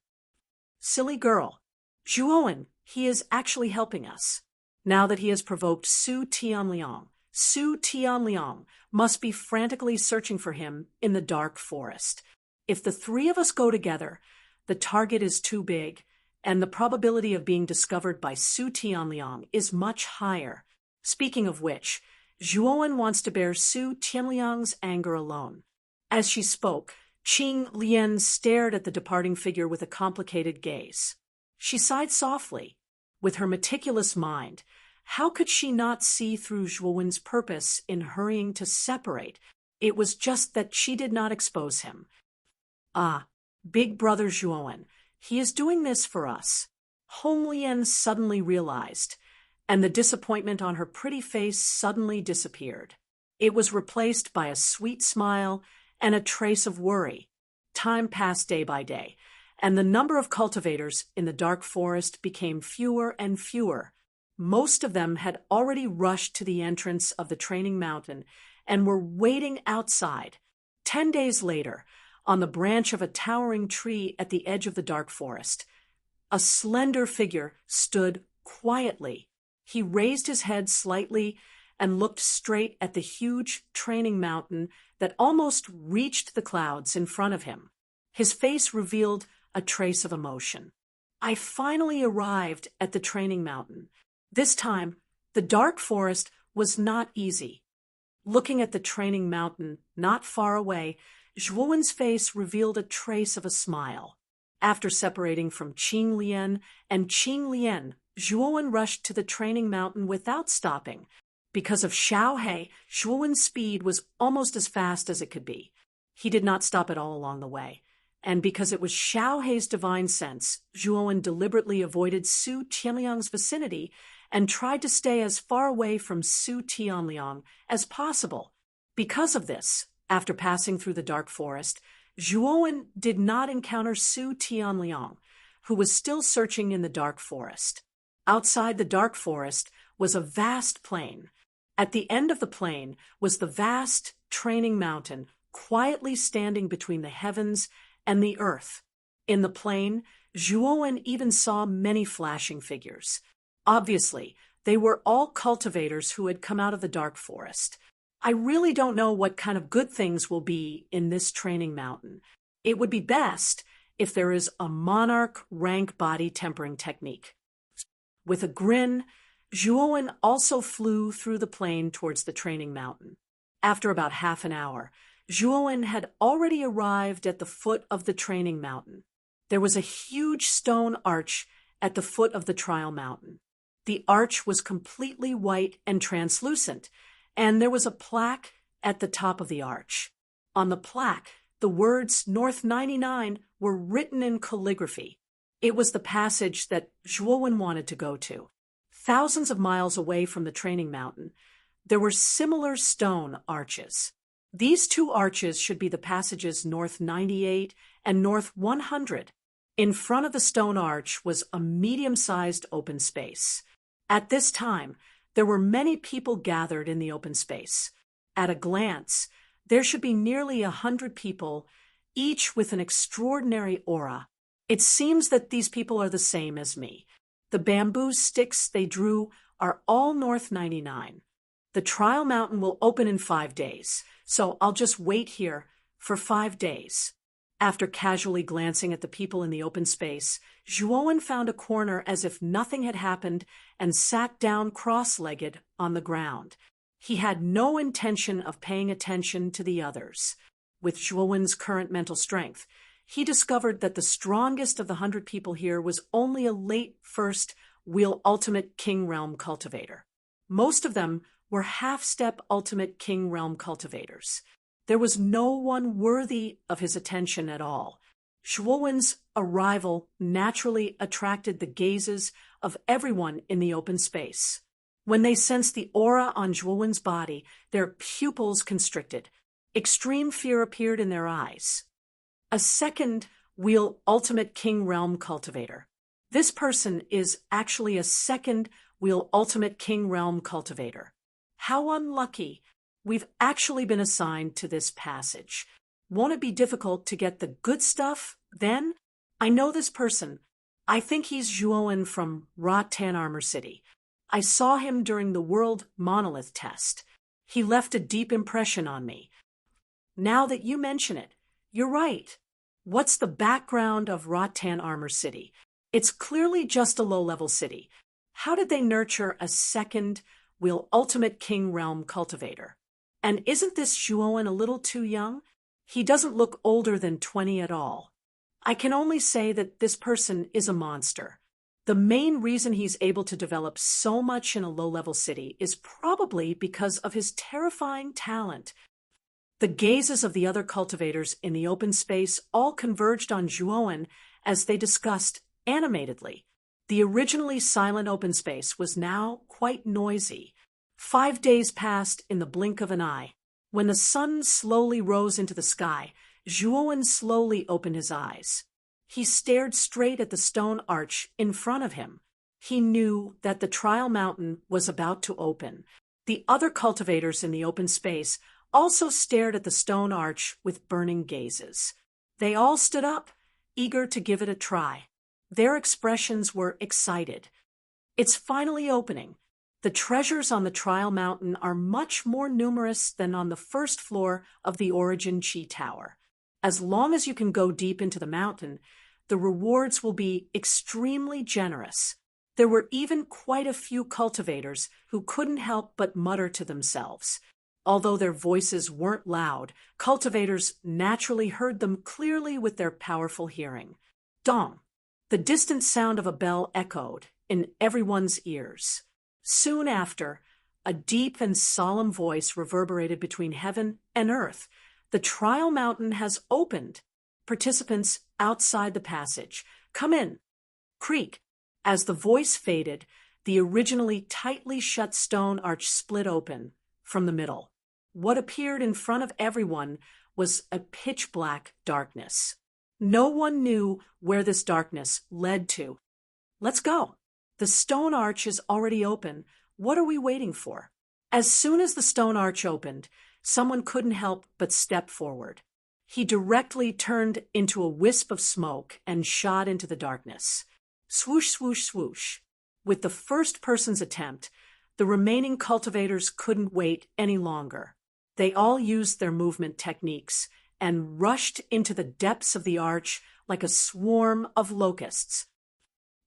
"Silly girl. Zhuowen, he is actually helping us. Now that he has provoked Su Tianliang, Su Tianliang must be frantically searching for him in the dark forest. If the three of us go together, the target is too big, and the probability of being discovered by Su Tianliang is much higher. Speaking of which, Zhuowen wants to bear Su Tianliang's anger alone." As she spoke, Qing Lian stared at the departing figure with a complicated gaze. She sighed softly. With her meticulous mind, how could she not see through Zhuowen's purpose in hurrying to separate? It was just that she did not expose him. "Ah, Big Brother Zhuowen, he is doing this for us." Hong Lian suddenly realized, and the disappointment on her pretty face suddenly disappeared. It was replaced by a sweet smile and a trace of worry. Time passed day by day, and the number of cultivators in the dark forest became fewer and fewer. Most of them had already rushed to the entrance of the training mountain and were waiting outside. 10 days later, on the branch of a towering tree at the edge of the dark forest, a slender figure stood quietly. He raised his head slightly and looked straight at the huge training mountain that almost reached the clouds in front of him. His face revealed a trace of emotion. "I finally arrived at the training mountain. This time, the dark forest was not easy." Looking at the training mountain not far away, Zhuowen's face revealed a trace of a smile. After separating from Qing Lian and Qing Lian, Zhuowen rushed to the training mountain without stopping. Because of Xiao He, Zhuowen's speed was almost as fast as it could be. He did not stop at all along the way. And because it was Xiao He's divine sense, Zhuowen deliberately avoided Su Tianliang's vicinity and tried to stay as far away from Su Tianliang as possible. Because of this, after passing through the dark forest, Zhuowen did not encounter Su Tianliang, who was still searching in the dark forest. Outside the dark forest was a vast plain. At the end of the plain was the vast training mountain, quietly standing between the heavens and the earth. In the plain, Zhuowen even saw many flashing figures. Obviously, they were all cultivators who had come out of the dark forest. I really don't know what kind of good things will be in this training mountain. It would be best if there is a monarch rank body tempering technique. With a grin, Zhuowen also flew through the plain towards the training mountain. After about half an hour, Zhuowen had already arrived at the foot of the training mountain. There was a huge stone arch at the foot of the trial mountain. The arch was completely white and translucent, and there was a plaque at the top of the arch. On the plaque, the words North 99 were written in calligraphy. It was the passage that Zhuowen wanted to go to. Thousands of miles away from the training mountain, there were similar stone arches. These two arches should be the passages North 98 and North 100. In front of the stone arch was a medium-sized open space. At this time, there were many people gathered in the open space. At a glance, there should be nearly 100 people, each with an extraordinary aura. It seems that these people are the same as me. The bamboo sticks they drew are all North 99. The trial mountain will open in 5 days, so I'll just wait here for 5 days. After casually glancing at the people in the open space, Zhuowen found a corner as if nothing had happened and sat down cross-legged on the ground. He had no intention of paying attention to the others. With Zhuowen's current mental strength, he discovered that the strongest of the 100 people here was only a late first wheel ultimate king realm cultivator. Most of them were half-step ultimate king realm cultivators. There was no one worthy of his attention at all. Zhuowen's arrival naturally attracted the gazes of everyone in the open space. When they sensed the aura on Zhuowen's body, their pupils constricted. Extreme fear appeared in their eyes. A second wheel ultimate king realm cultivator. This person is actually a second wheel ultimate king realm cultivator. How unlucky. We've actually been assigned to this passage. Won't it be difficult to get the good stuff then? I know this person. I think he's Zhuowen from Ra-Tan Armor City. I saw him during the World Monolith test. He left a deep impression on me. Now that you mention it, you're right. What's the background of Ra-Tan Armor City? It's clearly just a low-level city. How did they nurture a second wheel ultimate king realm cultivator? And isn't this Zhuowen a little too young? He doesn't look older than 20 at all. I can only say that this person is a monster. The main reason he's able to develop so much in a low-level city is probably because of his terrifying talent. The gazes of the other cultivators in the open space all converged on Zhuowen as they discussed animatedly. The originally silent open space was now quite noisy. 5 days passed in the blink of an eye. When the sun slowly rose into the sky, Zhuowen slowly opened his eyes. He stared straight at the stone arch in front of him. He knew that the trial mountain was about to open. The other cultivators in the open space also stared at the stone arch with burning gazes. They all stood up, eager to give it a try. Their expressions were excited. It's finally opening. The treasures on the trial mountain are much more numerous than on the first floor of the Origin Chi Tower. As long as you can go deep into the mountain, the rewards will be extremely generous. There were even quite a few cultivators who couldn't help but mutter to themselves. Although their voices weren't loud, cultivators naturally heard them clearly with their powerful hearing. Dong! The distant sound of a bell echoed in everyone's ears. Soon after, a deep and solemn voice reverberated between heaven and earth. The trial mountain has opened. Participants outside the passage, come in. Creak. As the voice faded, the originally tightly shut stone arch split open from the middle. What appeared in front of everyone was a pitch-black darkness. No one knew where this darkness led to. Let's go. The stone arch is already open. What are we waiting for? As soon as the stone arch opened, someone couldn't help but step forward. He directly turned into a wisp of smoke and shot into the darkness. Swoosh, swoosh, swoosh. With the first person's attempt, the remaining cultivators couldn't wait any longer. They all used their movement techniques and rushed into the depths of the arch like a swarm of locusts.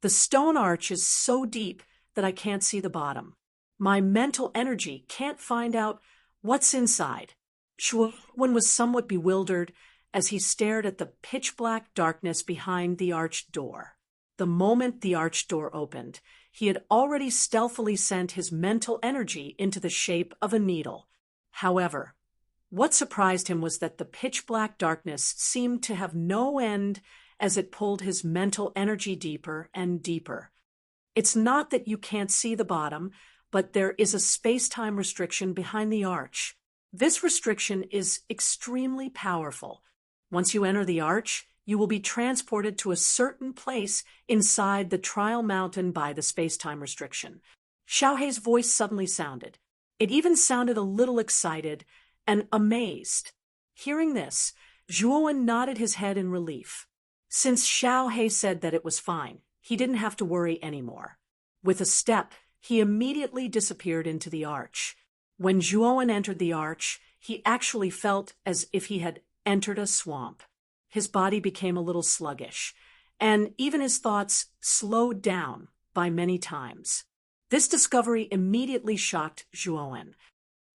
The stone arch is so deep that I can't see the bottom. My mental energy can't find out what's inside. Shuwen was somewhat bewildered as he stared at the pitch-black darkness behind the arched door. The moment the arched door opened, he had already stealthily sent his mental energy into the shape of a needle. However, what surprised him was that the pitch-black darkness seemed to have no end as it pulled his mental energy deeper and deeper. It's not that you can't see the bottom, but there is a space-time restriction behind the arch. This restriction is extremely powerful. Once you enter the arch, you will be transported to a certain place inside the trial mountain by the space-time restriction. Xiaohei's voice suddenly sounded. It even sounded a little excited and amazed. Hearing this, Zhuowen nodded his head in relief. Since Xiaohei said that it was fine, he didn't have to worry anymore. With a step, he immediately disappeared into the arch. When Zhuowen entered the arch, he actually felt as if he had entered a swamp. His body became a little sluggish, and even his thoughts slowed down by many times. This discovery immediately shocked Zhuowen.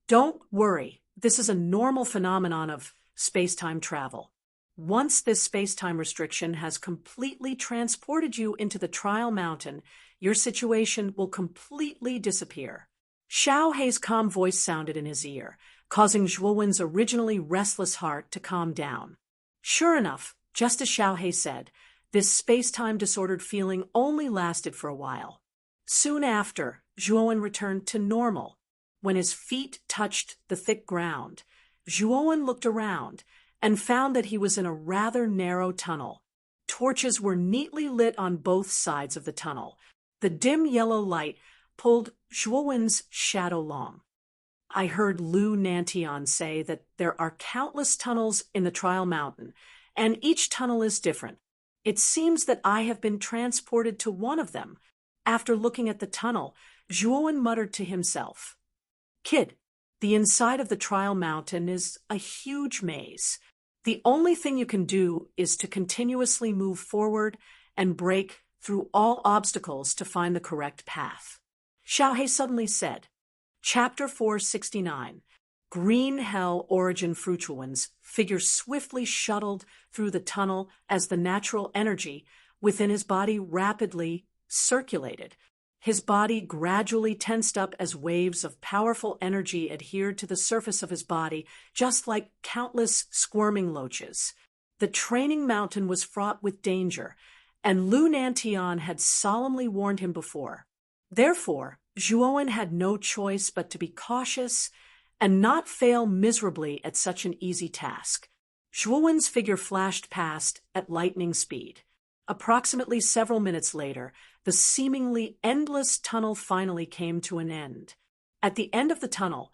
Don't worry, this is a normal phenomenon of space-time travel. Once this space-time restriction has completely transported you into the trial mountain, your situation will completely disappear. Xiaohei's calm voice sounded in his ear, causing Zhuowen's originally restless heart to calm down. Sure enough, just as Xiaohei said, this space-time disordered feeling only lasted for a while. Soon after, Zhuowen returned to normal. When his feet touched the thick ground, Zhuowen looked around and found that he was in a rather narrow tunnel. Torches were neatly lit on both sides of the tunnel. The dim yellow light pulled Zhuowen's shadow long. I heard Lu Nantian say that there are countless tunnels in the trial mountain, and each tunnel is different. It seems that I have been transported to one of them. After looking at the tunnel, Zhuowen muttered to himself, "Kid, the inside of the trial mountain is a huge maze. The only thing you can do is to continuously move forward and break through all obstacles to find the correct path." Xiaohei suddenly said, Chapter 469, Green Hell Origin Fruituans figure swiftly shuttled through the tunnel as the natural energy within his body rapidly circulated. His body gradually tensed up as waves of powerful energy adhered to the surface of his body, just like countless squirming loaches. The training mountain was fraught with danger, and Lu Nantian had solemnly warned him before. Therefore, Zhuowen had no choice but to be cautious and not fail miserably at such an easy task. Zhuowen's figure flashed past at lightning speed. Approximately several minutes later, the seemingly endless tunnel finally came to an end. At the end of the tunnel,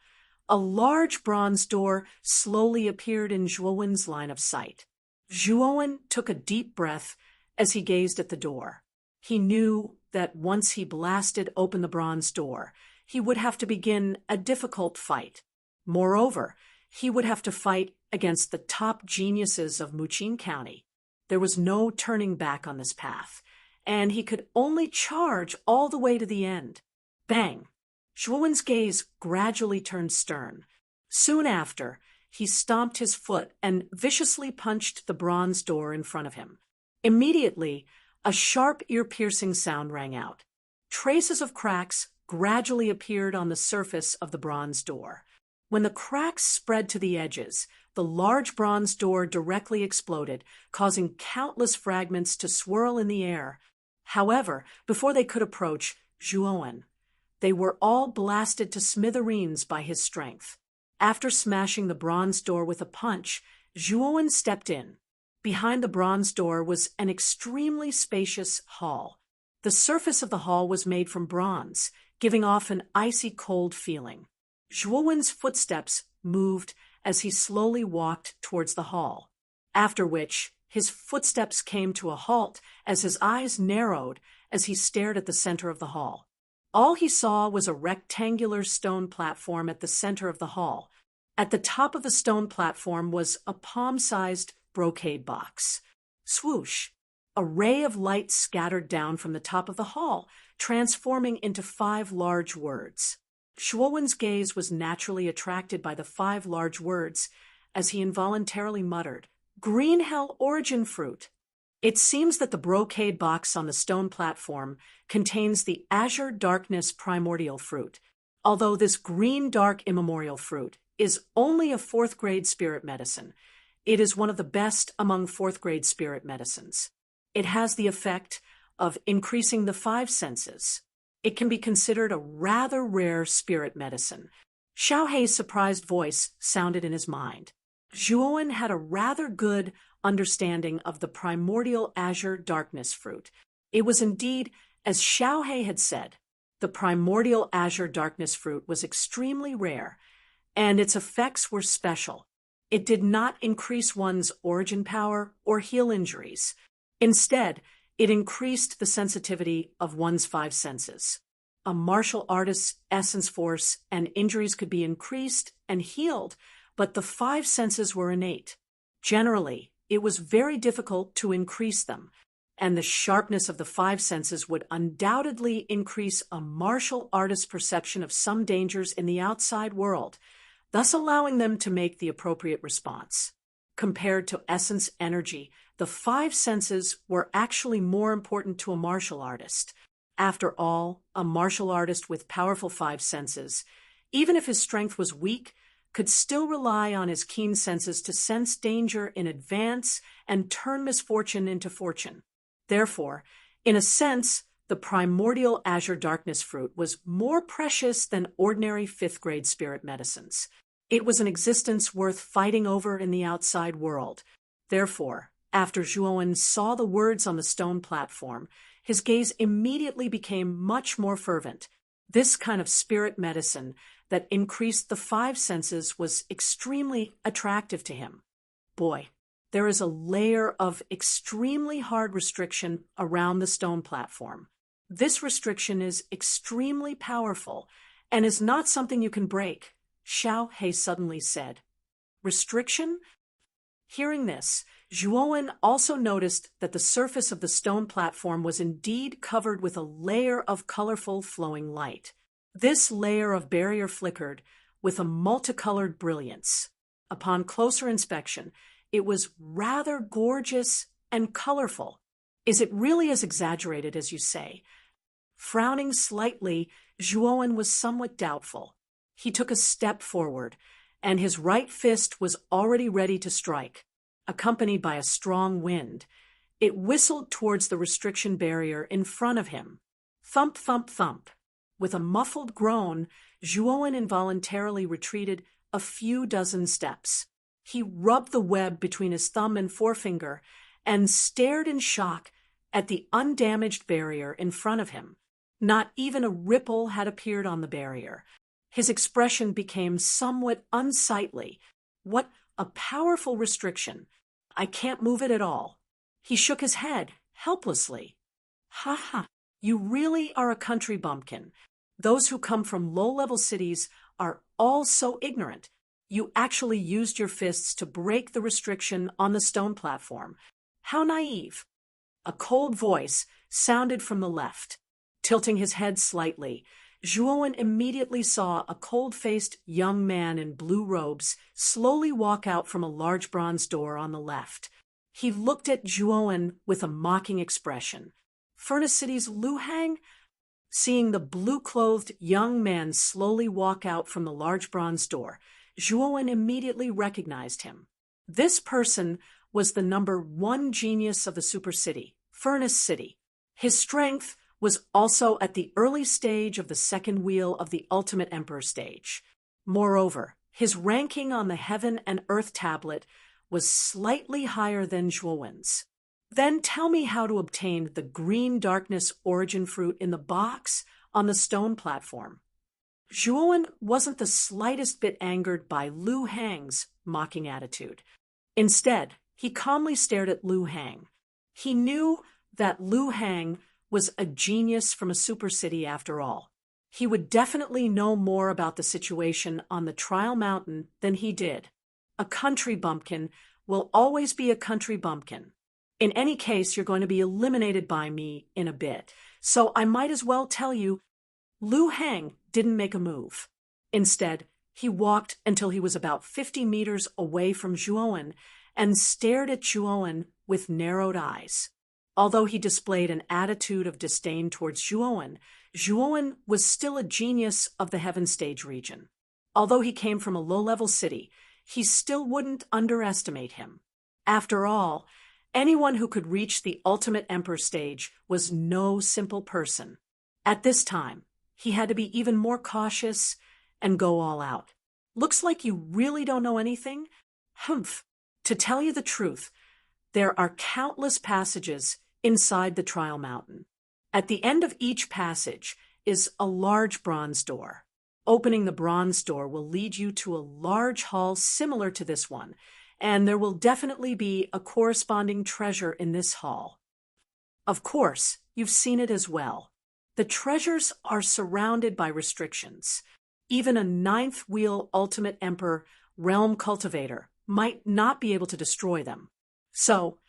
a large bronze door slowly appeared in Zhuowen's line of sight. Zhuowen took a deep breath as he gazed at the door. He knew that once he blasted open the bronze door, he would have to begin a difficult fight. Moreover, he would have to fight against the top geniuses of Muqing County. There was no turning back on this path, and he could only charge all the way to the end. Bang! Zhuowen's gaze gradually turned stern. Soon after, he stomped his foot and viciously punched the bronze door in front of him. Immediately, a sharp, ear-piercing sound rang out. Traces of cracks gradually appeared on the surface of the bronze door. When the cracks spread to the edges, the large bronze door directly exploded, causing countless fragments to swirl in the air. However, before they could approach Zhuowen, they were all blasted to smithereens by his strength. After smashing the bronze door with a punch, Zhuowen stepped in. Behind the bronze door was an extremely spacious hall. The surface of the hall was made from bronze, giving off an icy cold feeling. Zhuowen's footsteps moved as he slowly walked towards the hall, after which his footsteps came to a halt as his eyes narrowed as he stared at the center of the hall. All he saw was a rectangular stone platform at the center of the hall. At the top of the stone platform was a palm-sized brocade box. Swoosh! A ray of light scattered down from the top of the hall, transforming into 5 large words. Zhuowen's gaze was naturally attracted by the 5 large words as he involuntarily muttered, "Green Hell Origin Fruit." It seems that the brocade box on the stone platform contains the Azure Darkness Primordial Fruit. Although this green dark immemorial fruit is only a 4th grade spirit medicine, it is one of the best among 4th grade spirit medicines. It has the effect of increasing the 5 senses. It can be considered a rather rare spirit medicine. Xiaohei's surprised voice sounded in his mind. Zhuowen had a rather good understanding of the primordial azure darkness fruit. It was indeed, as Xiaohei had said, the primordial azure darkness fruit was extremely rare, and its effects were special. It did not increase one's origin power or heal injuries. Instead, it increased the sensitivity of one's 5 senses. A martial artist's essence force and injuries could be increased and healed, but the 5 senses were innate. Generally, it was very difficult to increase them, and the sharpness of the 5 senses would undoubtedly increase a martial artist's perception of some dangers in the outside world, thus allowing them to make the appropriate response. Compared to essence energy, the 5 senses were actually more important to a martial artist. After all, a martial artist with powerful 5 senses, even if his strength was weak, could still rely on his keen senses to sense danger in advance and turn misfortune into fortune. Therefore, in a sense, the primordial azure darkness fruit was more precious than ordinary 5th grade spirit medicines. It was an existence worth fighting over in the outside world. Therefore, after Zhuowen saw the words on the stone platform, his gaze immediately became much more fervent. This kind of spirit medicine that increased the 5 senses was extremely attractive to him. Boy, there is a layer of extremely hard restriction around the stone platform. This restriction is extremely powerful and is not something you can break, Xiaohei suddenly said. Restriction? Hearing this, Zhuowen also noticed that the surface of the stone platform was indeed covered with a layer of colorful flowing light. This layer of barrier flickered with a multicolored brilliance. Upon closer inspection, it was rather gorgeous and colorful. Is it really as exaggerated as you say? Frowning slightly, Zhuowen was somewhat doubtful. He took a step forward, and his right fist was already ready to strike. Accompanied by a strong wind, it whistled towards the restriction barrier in front of him. Thump, thump, thump. With a muffled groan, Zhuowen involuntarily retreated a few dozen steps. He rubbed the web between his thumb and forefinger and stared in shock at the undamaged barrier in front of him. Not even a ripple had appeared on the barrier. His expression became somewhat unsightly. What a powerful restriction. I can't move it at all. He shook his head, helplessly. Ha ha, you really are a country bumpkin. Those who come from low-level cities are all so ignorant. You actually used your fists to break the restriction on the stone platform. How naive. A cold voice sounded from the left. Tilting his head slightly, Zhuowen immediately saw a cold-faced young man in blue robes slowly walk out from a large bronze door on the left. He looked at Zhuowen with a mocking expression. Furnace City's Lu Hang? Seeing the blue-clothed young man slowly walk out from the large bronze door, Zhuowen immediately recognized him. This person was the #1 genius of the super city, Furnace City. His strength was also at the early stage of the second wheel of the Ultimate Emperor stage. Moreover, his ranking on the Heaven and Earth tablet was slightly higher than Zhuowen's. Then tell me how to obtain the green darkness origin fruit in the box on the stone platform. Zhuowen wasn't the slightest bit angered by Lu Hang's mocking attitude. Instead, he calmly stared at Lu Hang. He knew that Lu Hang was a genius from a super city after all. He would definitely know more about the situation on the trial mountain than he did. A country bumpkin will always be a country bumpkin. In any case, you're going to be eliminated by me in a bit, so I might as well tell you, Lu Hang didn't make a move. Instead, he walked until he was about 50 meters away from Zhuowen and stared at Zhuowen with narrowed eyes. Although he displayed an attitude of disdain towards Zhuowen, Zhuowen was still a genius of the Heaven Stage region. Although he came from a low-level city, he still wouldn't underestimate him. After all, anyone who could reach the Ultimate Emperor stage was no simple person. At this time, he had to be even more cautious and go all out. Looks like you really don't know anything? Humph. To tell you the truth, there are countless passages inside the trial mountain. At the end of each passage is a large bronze door. Opening the bronze door will lead you to a large hall similar to this one, and there will definitely be a corresponding treasure in this hall. Of course, you've seen it as well. The treasures are surrounded by restrictions. Even a 9th wheel Ultimate Emperor Realm Cultivator might not be able to destroy them. So,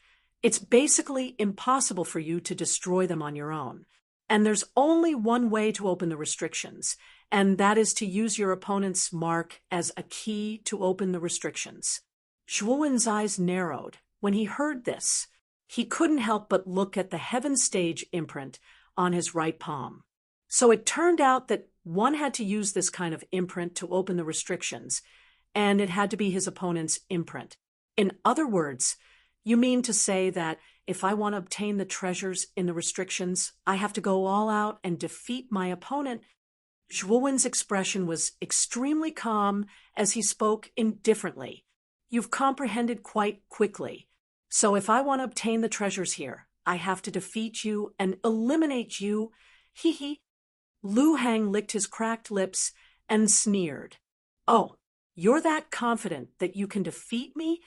it's basically impossible for you to destroy them on your own. And there's only one way to open the restrictions, and that is to use your opponent's mark as a key to open the restrictions. Zhuowen's eyes narrowed when he heard this. He couldn't help but look at the Heaven Stage imprint on his right palm. So it turned out that one had to use this kind of imprint to open the restrictions, and it had to be his opponent's imprint. In other words, you mean to say that if I want to obtain the treasures in the restrictions, I have to go all out and defeat my opponent? Zhuowen's expression was extremely calm as he spoke indifferently. You've comprehended quite quickly. So if I want to obtain the treasures here, I have to defeat you and eliminate you. Hee hee. Lu Hang licked his cracked lips and sneered. Oh, you're that confident that you can defeat me?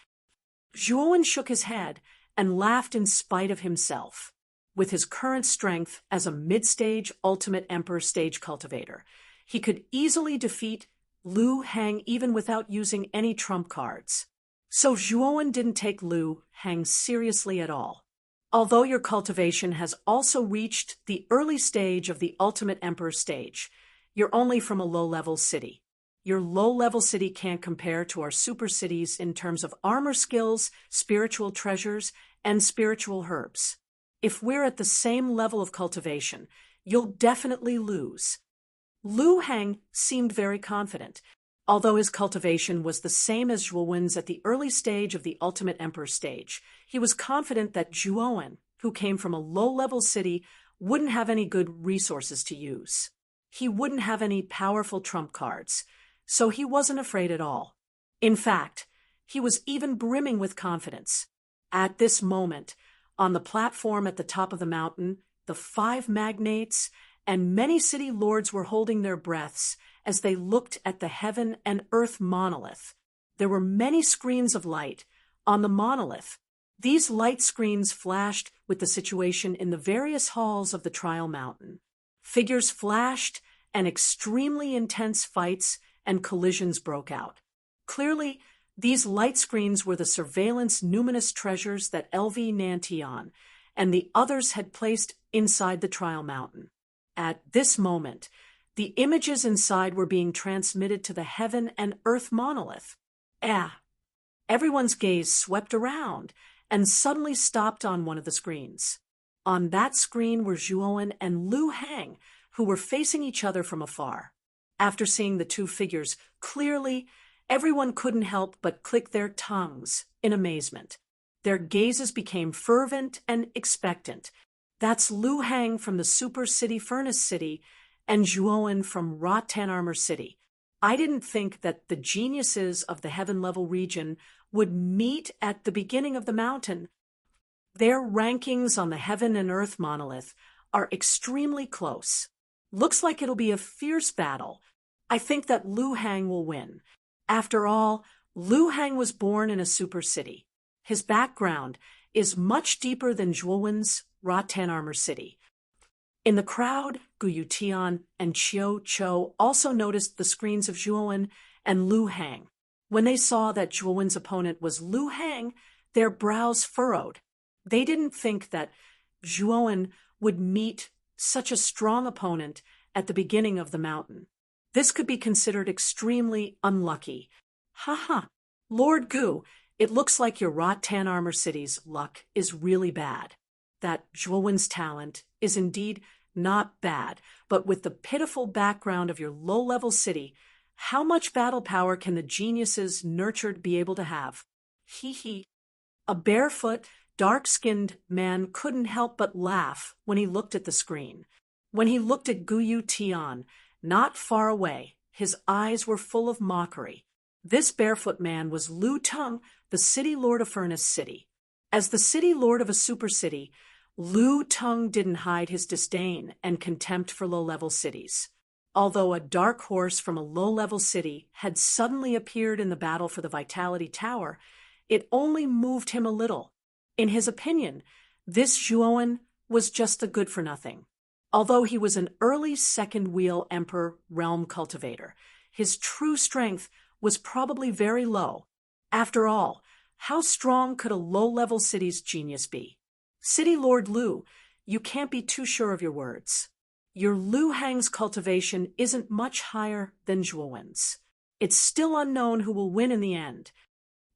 Zhuowen shook his head and laughed in spite of himself. With his current strength as a mid-stage Ultimate Emperor stage cultivator, he could easily defeat Lu Hang even without using any trump cards. So Zhuowen didn't take Lu Hang seriously at all. Although your cultivation has also reached the early stage of the Ultimate Emperor stage, you're only from a low-level city. Your low-level city can't compare to our super cities in terms of armor skills, spiritual treasures, and spiritual herbs. If we're at the same level of cultivation, you'll definitely lose. Lu Hang seemed very confident. Although his cultivation was the same as Zhuowen's at the early stage of the Ultimate Emperor stage, he was confident that Zhuowen, who came from a low-level city, wouldn't have any good resources to use. He wouldn't have any powerful trump cards, so he wasn't afraid at all. In fact, he was even brimming with confidence. At this moment, on the platform at the top of the mountain, the 5 magnates and many city lords were holding their breaths as they looked at the Heaven and Earth monolith. There were many screens of light on the monolith. These light screens flashed with the situation in the various halls of the trial mountain. Figures flashed, and extremely intense fights and collisions broke out. Clearly, these light screens were the surveillance numinous treasures that LV Nantion and the others had placed inside the trial mountain. At this moment, the images inside were being transmitted to the Heaven and Earth monolith. Everyone's gaze swept around and suddenly stopped on one of the screens. On that screen were Zhuowen and Lu Hang, who were facing each other from afar. After seeing the two figures clearly, everyone couldn't help but click their tongues in amazement. Their gazes became fervent and expectant. That's Lu Hang from the Super City Furnace City and Zhuowen from Rotan Armor City. I didn't think that the geniuses of the heaven-level region would meet at the beginning of the mountain. Their rankings on the heaven and earth monolith are extremely close. Looks like it'll be a fierce battle. I think that Lu Hang will win. After all, Lu Hang was born in a super city. His background is much deeper than Zhuowen's Rotan Armor City. In the crowd, Guyu Tian and Qiu Chou also noticed the screens of Zhuowen and Lu Hang. When they saw that Zhuowen's opponent was Lu Hang, their brows furrowed. They didn't think that Zhuowen would meet such a strong opponent at the beginning of the mountain. This could be considered extremely unlucky. Haha, Lord Gu, it looks like your Rotan Armor City's luck is really bad. That Zhuowen's talent is indeed not bad, but with the pitiful background of your low-level city, how much battle power can the geniuses nurtured be able to have? Hee hee. A barefoot, dark-skinned man couldn't help but laugh when he looked at the screen. When he looked at Guyu Tian, not far away, his eyes were full of mockery. This barefoot man was Lu Tung, the city lord of Furnace City. As the city lord of a super city, Lu Tung didn't hide his disdain and contempt for low-level cities. Although a dark horse from a low-level city had suddenly appeared in the battle for the Vitality Tower, it only moved him a little. In his opinion, this Zhuowen was just a good-for-nothing. Although he was an early second-wheel Emperor realm cultivator, his true strength was probably very low. After all, how strong could a low-level city's genius be? City Lord Lu, you can't be too sure of your words. Your Lu Hang's cultivation isn't much higher than Zhuowen's. It's still unknown who will win in the end.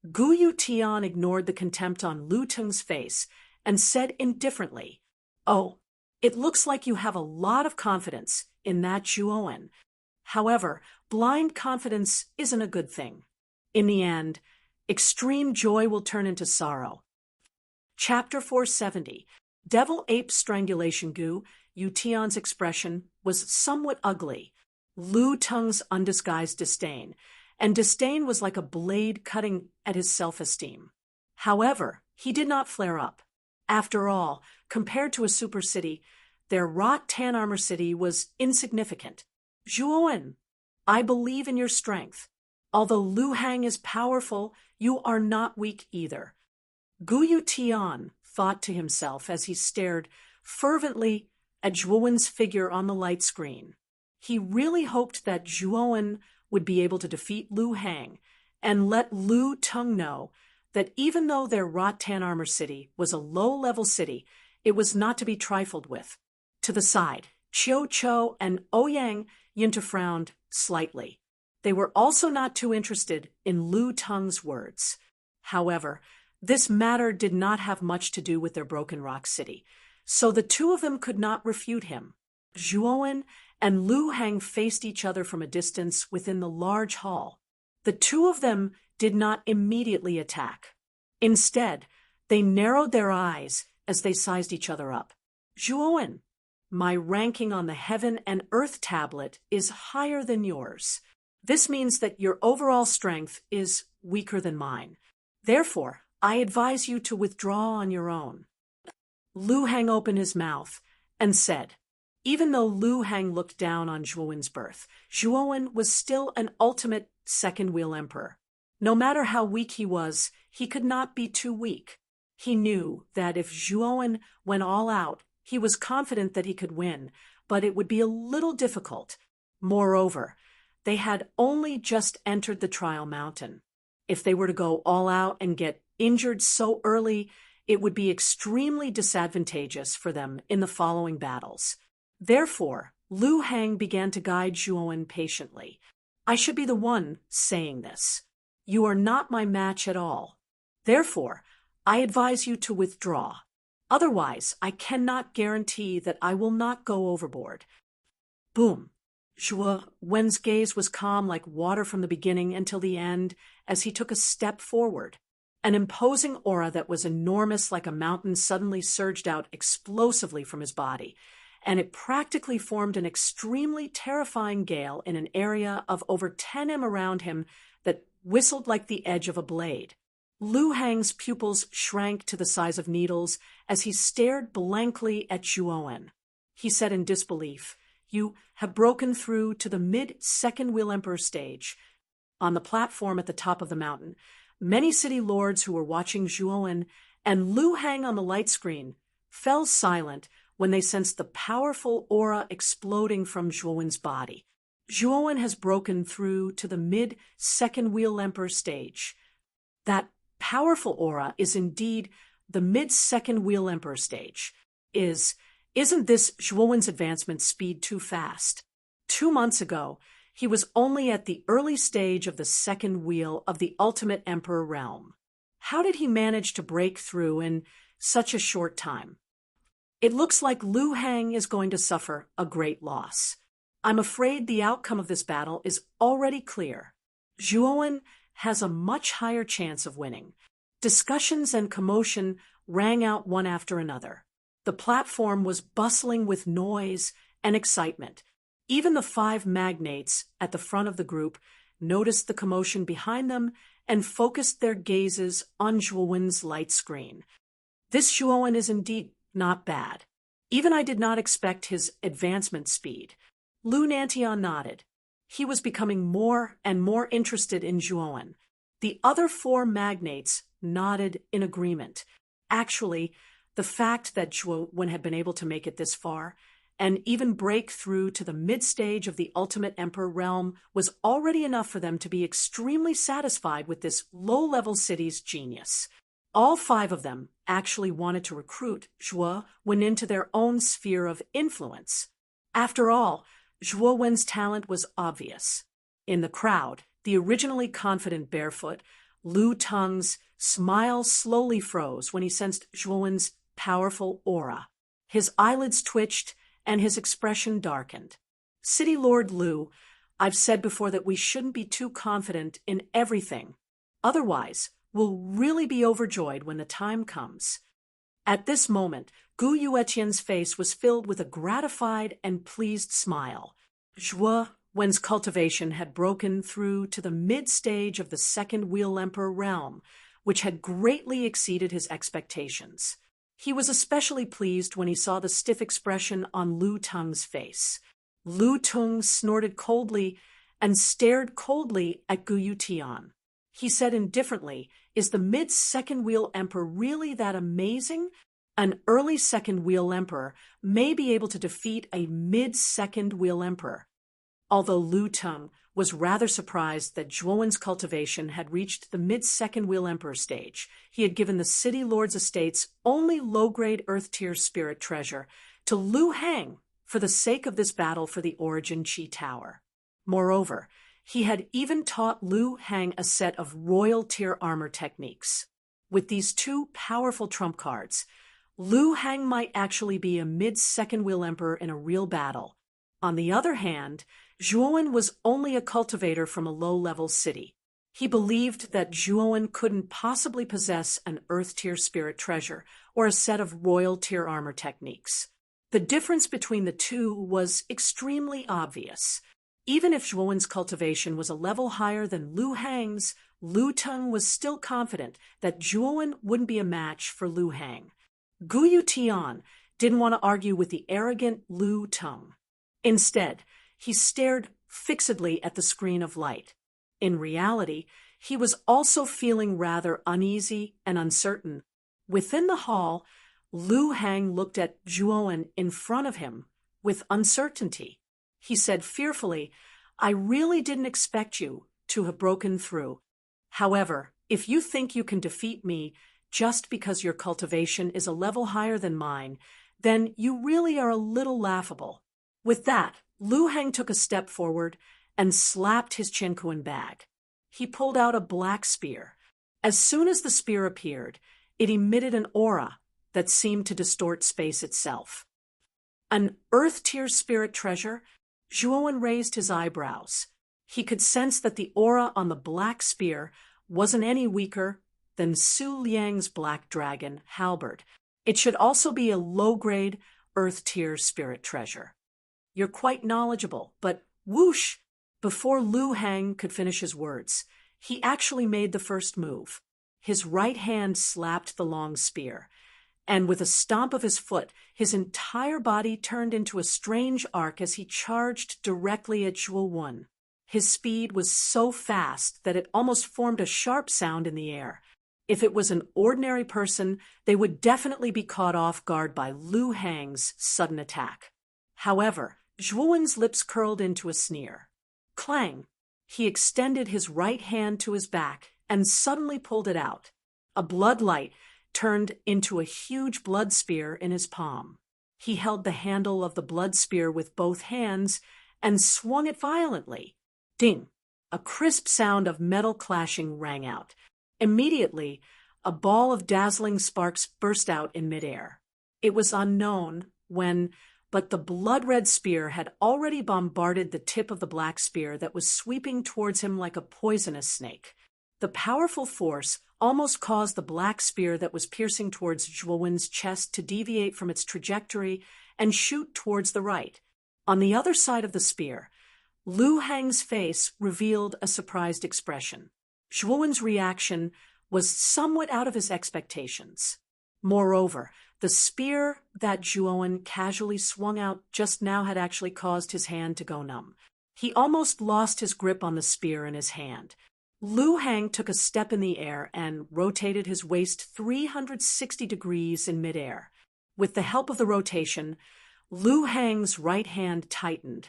Guyu Tian ignored the contempt on Lu Tung's face and said indifferently, "Oh, it looks like you have a lot of confidence in that Zhuowen. However, blind confidence isn't a good thing. In the end, extreme joy will turn into sorrow." Chapter 470. Devil Ape Strangulation. Gu Tian's expression was somewhat ugly. Lu Tung's undisguised disdain, and disdain was like a blade cutting at his self-esteem. However, he did not flare up. After all, compared to a super city, their Rotan Armor City was insignificant. "Zhuowen, I believe in your strength. Although Lu Hang is powerful, you are not weak either." Guyu Tian thought to himself as he stared fervently at Zhuowen's figure on the light screen. He really hoped that Zhuowen would be able to defeat Lu Hang and let Lu Tung know that even though their Rotan Armor City was a low-level city, it was not to be trifled with. To the side, Qiu Chou and Ouyang Yinta frowned slightly. They were also not too interested in Lu Tung's words. However, this matter did not have much to do with their Broken Rock City, so the two of them could not refute him. Zhuowen and Lu Hang faced each other from a distance within the large hall. The two of them did not immediately attack. Instead, they narrowed their eyes as they sized each other up. "Zhuowen, my ranking on the Heaven and Earth tablet is higher than yours. This means that your overall strength is weaker than mine. Therefore, I advise you to withdraw on your own." Lu Hang opened his mouth and said, even though Lu Hang looked down on Zhuowen's birth, Zhuowen was still an ultimate second-wheel emperor. No matter how weak he was, he could not be too weak. He knew that if Zhuowen went all out, he was confident that he could win, but it would be a little difficult. Moreover, they had only just entered the trial mountain. If they were to go all out and get injured so early, it would be extremely disadvantageous for them in the following battles. Therefore, Lu Hang began to guide Zhuowen patiently. "I should be the one saying this. You are not my match at all. Therefore, I advise you to withdraw. Otherwise, I cannot guarantee that I will not go overboard. Boom. Zhuo Wen's gaze was calm like water from the beginning until the end as he took a step forward. An imposing aura that was enormous like a mountain suddenly surged out explosively from his body, and it practically formed an extremely terrifying gale in an area of over 10 m around him that whistled like the edge of a blade. Lu Hang's pupils shrank to the size of needles as he stared blankly at Zhuo. He said in disbelief, "You have broken through to the mid-second wheel emperor stage." On the platform at the top of the mountain, many city lords who were watching Zhuo and Lu Hang on the light screen fell silent when they sensed the powerful aura exploding from Zhuo's body. Zhuo has broken through to the mid-second wheel emperor stage. That powerful aura is indeed the mid-second wheel emperor stage. Isn't this Zhuo's advancement speed too fast? 2 months ago, he was only at the early stage of the second wheel of the ultimate emperor realm. How did he manage to break through in such a short time? It looks like Lu Hang is going to suffer a great loss. I'm afraid the outcome of this battle is already clear. Zhuo has a much higher chance of winning. Discussions and commotion rang out one after another. The platform was bustling with noise and excitement. Even the 5 magnates at the front of the group noticed the commotion behind them and focused their gazes on Zhuo's light screen. This Zhuo is indeed not bad. Even I did not expect his advancement speed. Lu Nantian nodded. He was becoming more and more interested in Zhuo. The other 4 magnates nodded in agreement. Actually, the fact that Zhuo had been able to make it this far and even break through to the mid-stage of the ultimate emperor realm was already enough for them to be extremely satisfied with this low-level city's genius. All 5 of them actually wanted to recruit Zhuo into their own sphere of influence. After all, Zhuo's talent was obvious. In the crowd, the originally confident barefoot, Lu Teng's smile slowly froze when he sensed Zhuo's powerful aura. His eyelids twitched and his expression darkened. City Lord Lu, I've said before that we shouldn't be too confident in everything. Otherwise, we'll really be overjoyed when the time comes. At this moment, Gu Yuetian's face was filled with a gratified and pleased smile. Zhuo's cultivation had broken through to the mid-stage of the second wheel emperor realm, which had greatly exceeded his expectations. He was especially pleased when he saw the stiff expression on Lu Teng's face. Lu Teng snorted coldly and stared coldly at Gu Yutian. He said indifferently, "Is the mid-second wheel emperor really that amazing? An early second wheel emperor may be able to defeat a mid-second wheel emperor." Although Lu Teng was rather surprised that Zhuo's cultivation had reached the mid-second wheel emperor stage, he had given the city lord's estate's only low-grade earth-tier spirit treasure to Lu Hang for the sake of this battle for the Origin Chi Tower. Moreover, he had even taught Lu Hang a set of royal-tier armor techniques. With these 2 powerful trump cards, Lu Hang might actually be a mid-second wheel emperor in a real battle. On the other hand, Zhuo was only a cultivator from a low-level city. He believed that Zhuo couldn't possibly possess an earth-tier spirit treasure or a set of royal-tier armor techniques. The difference between the 2 was extremely obvious. Even if Zhuo's cultivation was a level higher than Lu Hang's, Lu Teng was still confident that Zhuo wouldn't be a match for Lu Hang. Gu Yutian didn't want to argue with the arrogant Lu Teng. Instead, he stared fixedly at the screen of light. In reality, he was also feeling rather uneasy and uncertain. Within the hall, Lu Hang looked at Zhuo in front of him with uncertainty. He said fearfully, "I really didn't expect you to have broken through. However, if you think you can defeat me just because your cultivation is a level higher than mine, then you really are a little laughable." With that, Lu Hang took a step forward and slapped his Qinkuan bag. He pulled out a black spear. As soon as the spear appeared, it emitted an aura that seemed to distort space itself. An earth-tier spirit treasure? Zhuowen raised his eyebrows. He could sense that the aura on the black spear wasn't any weaker than Su Liang's black dragon halberd. It should also be a low-grade, earth-tier spirit treasure. You're quite knowledgeable, but whoosh! Before Lu Hang could finish his words, he actually made the first move. His right hand slapped the long spear, and with a stomp of his foot, his entire body turned into a strange arc as he charged directly at Zhuowen. His speed was so fast that it almost formed a sharp sound in the air. If it was an ordinary person, they would definitely be caught off guard by Lu Hang's sudden attack. However, Zhuowen's lips curled into a sneer. Clang! He extended his right hand to his back and suddenly pulled it out. A blood light turned into a huge blood spear in his palm. He held the handle of the blood spear with both hands and swung it violently. Ding! A crisp sound of metal clashing rang out. Immediately, a ball of dazzling sparks burst out in midair. It was unknown when, but the blood-red spear had already bombarded the tip of the black spear that was sweeping towards him like a poisonous snake. The powerful force almost caused the black spear that was piercing towards Zhuowen's chest to deviate from its trajectory and shoot towards the right. On the other side of the spear, Lu Hang's face revealed a surprised expression. Zhuowen's reaction was somewhat out of his expectations. Moreover, the spear that Zhuowen casually swung out just now had actually caused his hand to go numb. He almost lost his grip on the spear in his hand. Lu Hang took a step in the air and rotated his waist 360 degrees in midair. With the help of the rotation, Lu Hang's right hand tightened,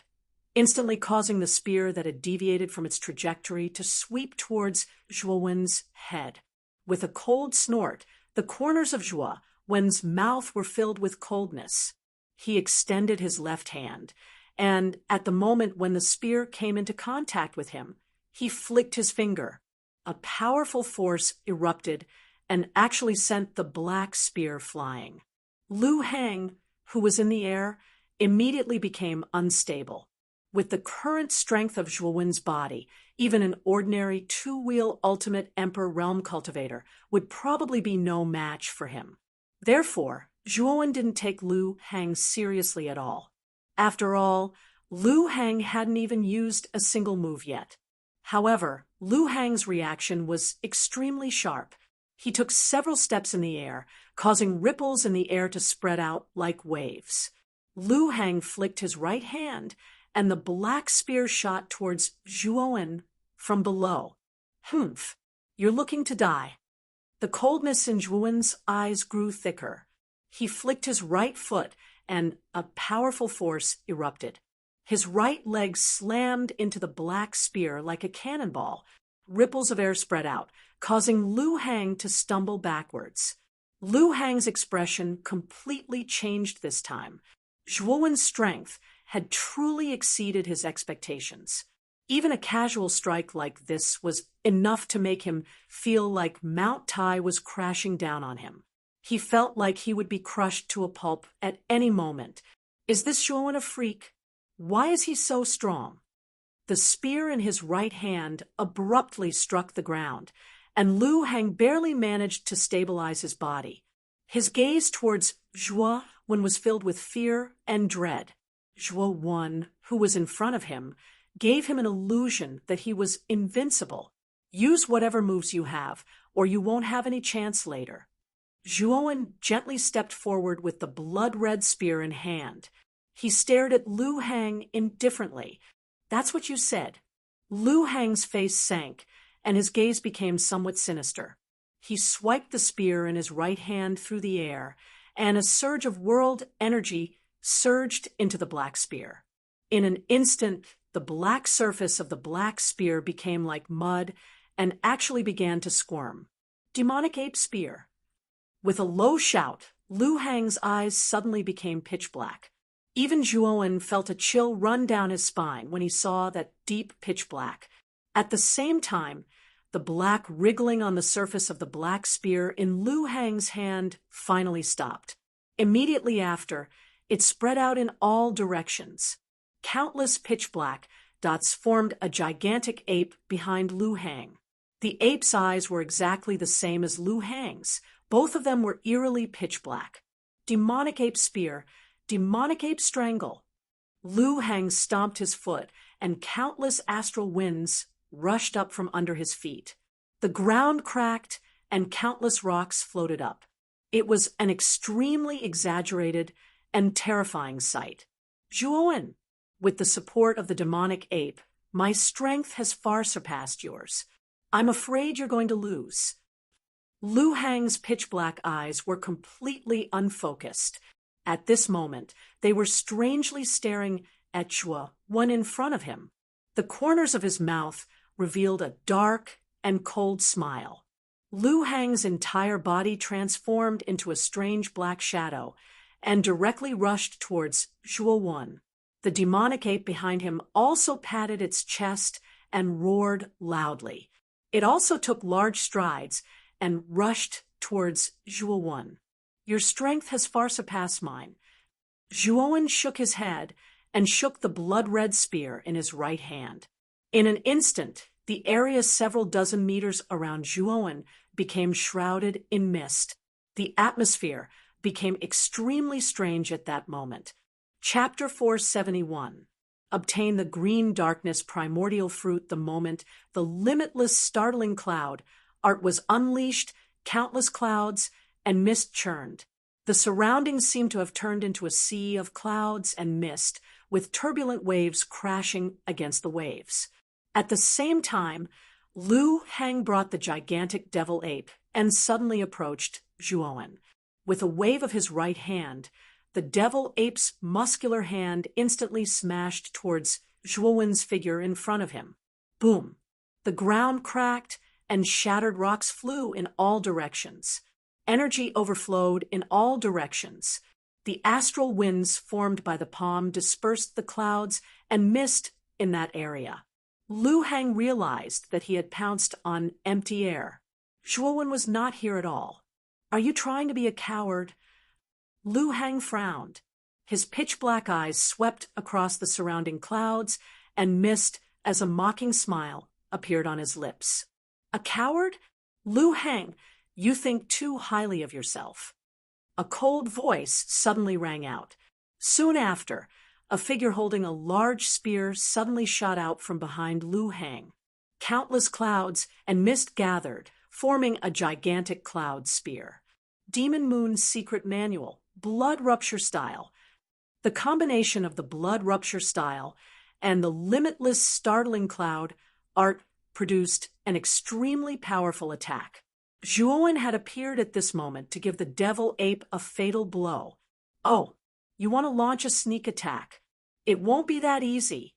instantly causing the spear that had deviated from its trajectory to sweep towards Zhuowen's head. With a cold snort, the corners of Zhuowen's mouth were filled with coldness. He extended his left hand, and at the moment when the spear came into contact with him, he flicked his finger. A powerful force erupted and actually sent the black spear flying. Lu Hang, who was in the air, immediately became unstable. With the current strength of Zhuowen's body, even an ordinary two-wheel ultimate Emperor Realm cultivator would probably be no match for him. Therefore, Zhuowen didn't take Lu Hang seriously at all. After all, Lu Hang hadn't even used a single move yet. However, Lu Hang's reaction was extremely sharp. He took several steps in the air, causing ripples in the air to spread out like waves. Lu Hang flicked his right hand, and the black spear shot towards Zhuowen from below. Humph, you're looking to die. The coldness in Zhuowen's eyes grew thicker. He flicked his right foot, and a powerful force erupted. His right leg slammed into the black spear like a cannonball. Ripples of air spread out, causing Lu Hang to stumble backwards. Lu Hang's expression completely changed this time. Zhuowen's strength had truly exceeded his expectations. Even a casual strike like this was enough to make him feel like Mount Tai was crashing down on him. He felt like he would be crushed to a pulp at any moment. Is this Zhuowen a freak? Why is he so strong? The spear in his right hand abruptly struck the ground, and Lu Hang barely managed to stabilize his body. His gaze towards Zhuowen was filled with fear and dread. Zhuowen, who was in front of him, gave him an illusion that he was invincible. Use whatever moves you have, or you won't have any chance later. Zhuowen gently stepped forward with the blood-red spear in hand. He stared at Lu Hang indifferently. That's what you said. Lu Hang's face sank, and his gaze became somewhat sinister. He swiped the spear in his right hand through the air, and a surge of world energy surged into the black spear. In an instant, the black surface of the black spear became like mud and actually began to squirm. Demonic ape spear. With a low shout, Lu Hang's eyes suddenly became pitch black. Even Zhuowen felt a chill run down his spine when he saw that deep pitch black. At the same time, The black wriggling on the surface of the black spear in Lu Hang's hand finally stopped. Immediately after, it spread out in all directions. Countless pitch-black dots formed a gigantic ape behind Lu Hang. The ape's eyes were exactly the same as Lu Hang's. Both of them were eerily pitch-black. Demonic ape spear, demonic ape strangle. Lu Hang stomped his foot, and countless astral winds rushed up from under his feet. The ground cracked, and countless rocks floated up. It was an extremely exaggerated and terrifying sight. Zhuowen, with the support of the demonic ape, my strength has far surpassed yours. I'm afraid you're going to lose. Lu Hang's pitch-black eyes were completely unfocused. At this moment, they were strangely staring at Zhuowen in front of him. The corners of his mouth revealed a dark and cold smile. Lu Hang's entire body transformed into a strange black shadow and directly rushed towards Zhuowen. The demonic ape behind him also patted its chest and roared loudly. It also took large strides and rushed towards Zhuowen. Your strength has far surpassed mine. Zhuowen shook his head and shook the blood-red spear in his right hand. In an instant, the area several dozen meters around Zhuowen became shrouded in mist. The atmosphere became extremely strange at that moment. Chapter 471. Obtain the green darkness primordial fruit the moment the limitless startling cloud art was unleashed, countless clouds and mist churned. The surroundings seemed to have turned into a sea of clouds and mist, with turbulent waves crashing against the waves. At the same time, Lu Hang brought the gigantic devil ape and suddenly approached Zhuowen. With a wave of his right hand, the devil ape's muscular hand instantly smashed towards Zhuowen's figure in front of him. Boom! The ground cracked and shattered rocks flew in all directions. Energy overflowed in all directions. The astral winds formed by the palm dispersed the clouds and mist in that area. Lu Hang realized that he had pounced on empty air. Zhuowen was not here at all. Are you trying to be a coward? Lu Hang frowned. His pitch-black eyes swept across the surrounding clouds and mist as a mocking smile appeared on his lips. A coward? Lu Hang, you think too highly of yourself. A cold voice suddenly rang out. Soon after, a figure holding a large spear suddenly shot out from behind Lu Hang. Countless clouds and mist gathered, forming a gigantic cloud spear. Demon Moon's secret manual, blood rupture style. The combination of the blood rupture style and the limitless startling cloud art produced an extremely powerful attack. Zhuowen had appeared at this moment to give the devil ape a fatal blow. Oh, you want to launch a sneak attack? It won't be that easy.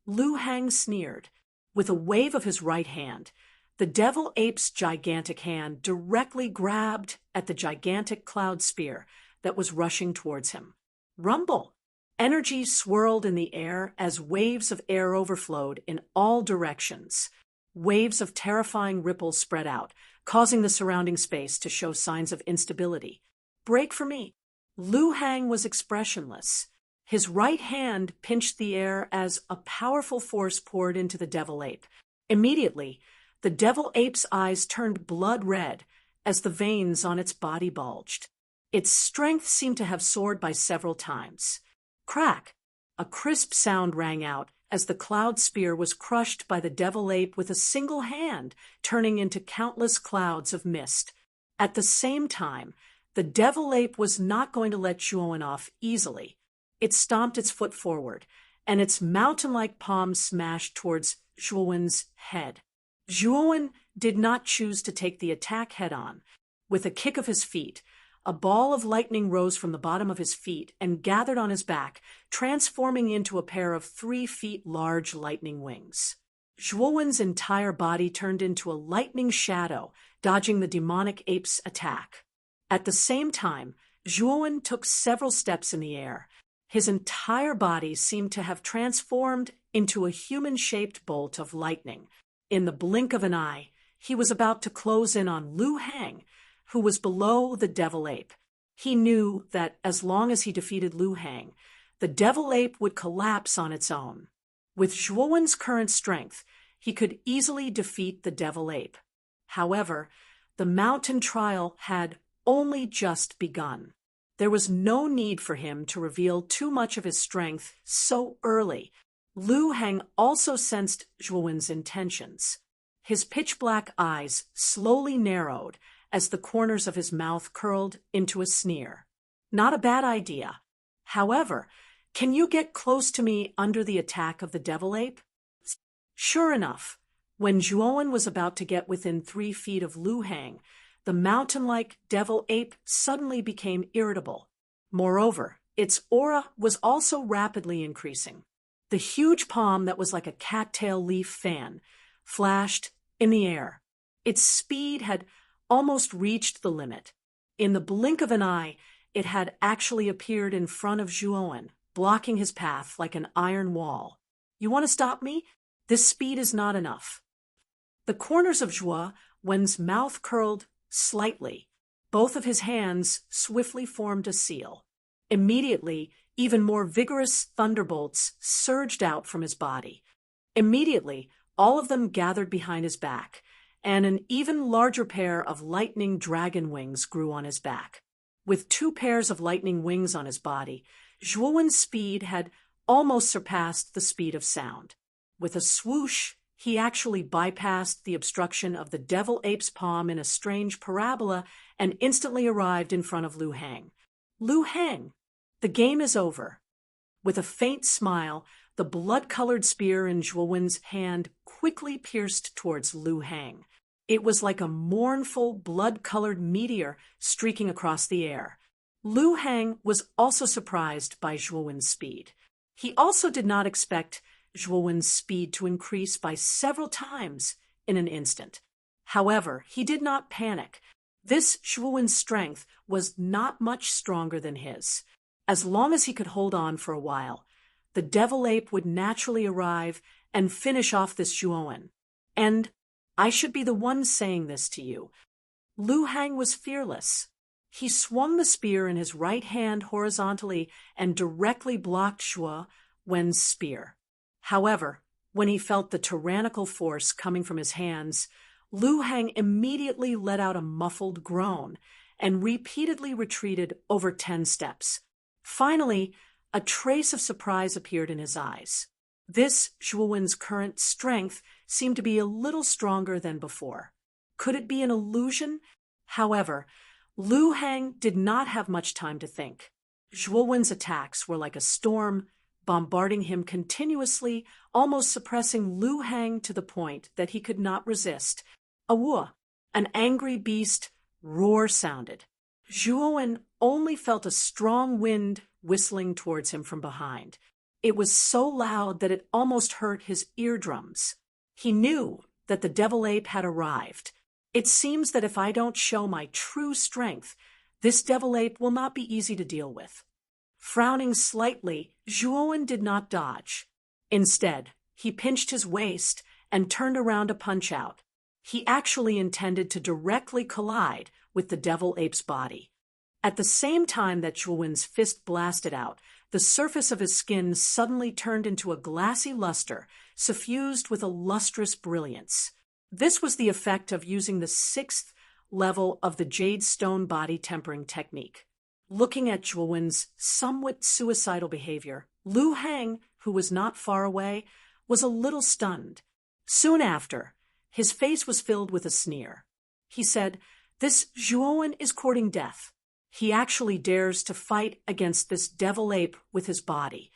Lu Hang sneered. With a wave of his right hand, the devil ape's gigantic hand directly grabbed at the gigantic cloud spear that was rushing towards him. Rumble! Energy swirled in the air as waves of air overflowed in all directions. Waves of terrifying ripples spread out, causing the surrounding space to show signs of instability. Break for me! Lu Hang was expressionless. His right hand pinched the air as a powerful force poured into the devil ape. Immediately, the devil ape's eyes turned blood red as the veins on its body bulged. Its strength seemed to have soared by several times. Crack! A crisp sound rang out as the cloud spear was crushed by the devil ape with a single hand, turning into countless clouds of mist. At the same time, the devil ape was not going to let Zhuowen off easily. It stomped its foot forward, and its mountain-like palm smashed towards Zhuowen's head. Zhuowen did not choose to take the attack head-on. With a kick of his feet, a ball of lightning rose from the bottom of his feet and gathered on his back, transforming into a pair of 3 feet large lightning wings. Zhuowen's entire body turned into a lightning shadow, dodging the demonic ape's attack. At the same time, Zhuowen took several steps in the air. His entire body seemed to have transformed into a human-shaped bolt of lightning. In the blink of an eye, he was about to close in on Lu Hang, who was below the devil ape. He knew that as long as he defeated Lu Hang, the devil ape would collapse on its own. With Zhuowen's current strength, he could easily defeat the devil ape. However, the mountain trial had only just begun. There was no need for him to reveal too much of his strength so early. Lu Hang also sensed Zhuowen's intentions. His pitch-black eyes slowly narrowed as the corners of his mouth curled into a sneer. Not a bad idea. However, can you get close to me under the attack of the devil ape? Sure enough, when Zhuowen was about to get within 3 feet of Lu Hang, the mountain-like devil ape suddenly became irritable. Moreover, its aura was also rapidly increasing. The huge palm that was like a cattail leaf fan flashed in the air. Its speed had almost reached the limit. In the blink of an eye, it had actually appeared in front of Zhuowen, blocking his path like an iron wall. You want to stop me? This speed is not enough. The corners of Zhuowen's mouth curled slightly. Both of his hands swiftly formed a seal. Immediately, even more vigorous thunderbolts surged out from his body. Immediately, all of them gathered behind his back, and an even larger pair of lightning dragon wings grew on his back. With 2 pairs of lightning wings on his body, Zhuowen's speed had almost surpassed the speed of sound. With a swoosh, he actually bypassed the obstruction of the devil ape's palm in a strange parabola and instantly arrived in front of Lu Hang. Lu Hang, the game is over. With a faint smile, the blood-colored spear in Zhuowen's hand quickly pierced towards Lu Hang. It was like a mournful, blood-colored meteor streaking across the air. Lu Hang was also surprised by Zhuowen's speed. He also did not expect Zhuowen's speed to increase by several times in an instant. However, he did not panic. This Zhuowen's strength was not much stronger than his. As long as he could hold on for a while, the devil ape would naturally arrive and finish off this Zhuowen. And I should be the one saying this to you. Lu Hang was fearless. He swung the spear in his right hand horizontally and directly blocked Zhuowen's spear. However, when he felt the tyrannical force coming from his hands, Lu Hang immediately let out a muffled groan and repeatedly retreated over 10 steps. Finally, a trace of surprise appeared in his eyes. This Zhuowen's current strength seemed to be a little stronger than before. Could it be an illusion? However, Lu Hang did not have much time to think. Zhuowen's attacks were like a storm, bombarding him continuously, almost suppressing Lu Hang to the point that he could not resist. Awua! An angry beast roar sounded. Zhuowen only felt a strong wind whistling towards him from behind. It was so loud that it almost hurt his eardrums. He knew that the devil ape had arrived. It seems that if I don't show my true strength, this devil ape will not be easy to deal with. Frowning slightly, Zhuowen did not dodge. Instead, he pinched his waist and turned around to punch out. He actually intended to directly collide with the devil ape's body. At the same time that Zhuowen's fist blasted out, the surface of his skin suddenly turned into a glassy luster, suffused with a lustrous brilliance. This was the effect of using the 6th level of the jade stone body tempering technique. Looking at Zhuowen's somewhat suicidal behavior, Lu Hang, who was not far away, was a little stunned. Soon after, his face was filled with a sneer. He said, "This Zhuowen is courting death. He actually dares to fight against this devil ape with his body."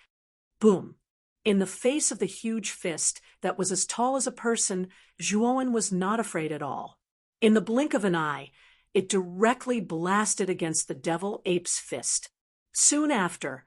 Boom! In the face of the huge fist that was as tall as a person, Zhuowen was not afraid at all. In the blink of an eye, it directly blasted against the devil ape's fist. Soon after,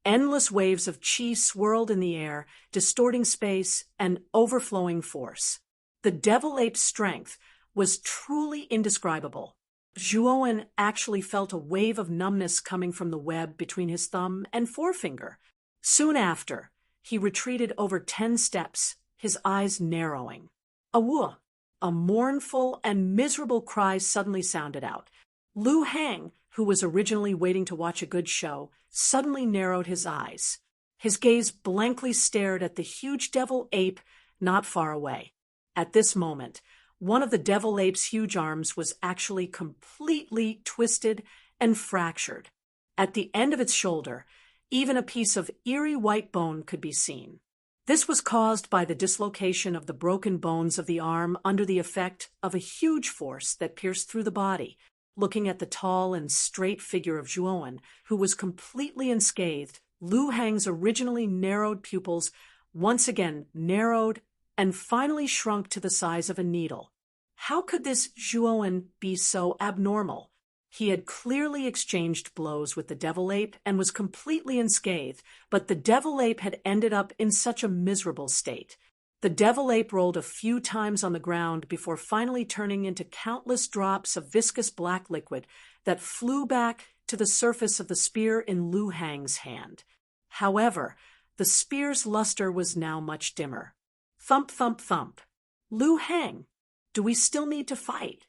endless waves of qi swirled in the air, distorting space and overflowing force. The devil ape's strength was truly indescribable. Zhuowen actually felt a wave of numbness coming from the web between his thumb and forefinger. Soon after, he retreated over 10 steps, his eyes narrowing. Awua! a mournful and miserable cry suddenly sounded out. Lu Hang, who was originally waiting to watch a good show, suddenly narrowed his eyes. His gaze blankly stared at the huge devil ape not far away. At this moment, one of the devil ape's huge arms was actually completely twisted and fractured. At the end of its shoulder, even a piece of eerie white bone could be seen. This was caused by the dislocation of the broken bones of the arm under the effect of a huge force that pierced through the body. Looking at the tall and straight figure of Zhuowen, who was completely unscathed, Lu Hang's originally narrowed pupils once again narrowed and finally shrunk to the size of a needle. How could this Zhuowen be so abnormal? He had clearly exchanged blows with the devil ape and was completely unscathed, but the devil ape had ended up in such a miserable state. The devil ape rolled a few times on the ground before finally turning into countless drops of viscous black liquid that flew back to the surface of the spear in Lu Hang's hand. However, the spear's luster was now much dimmer. Thump, thump, thump. Lu Hang, do we still need to fight?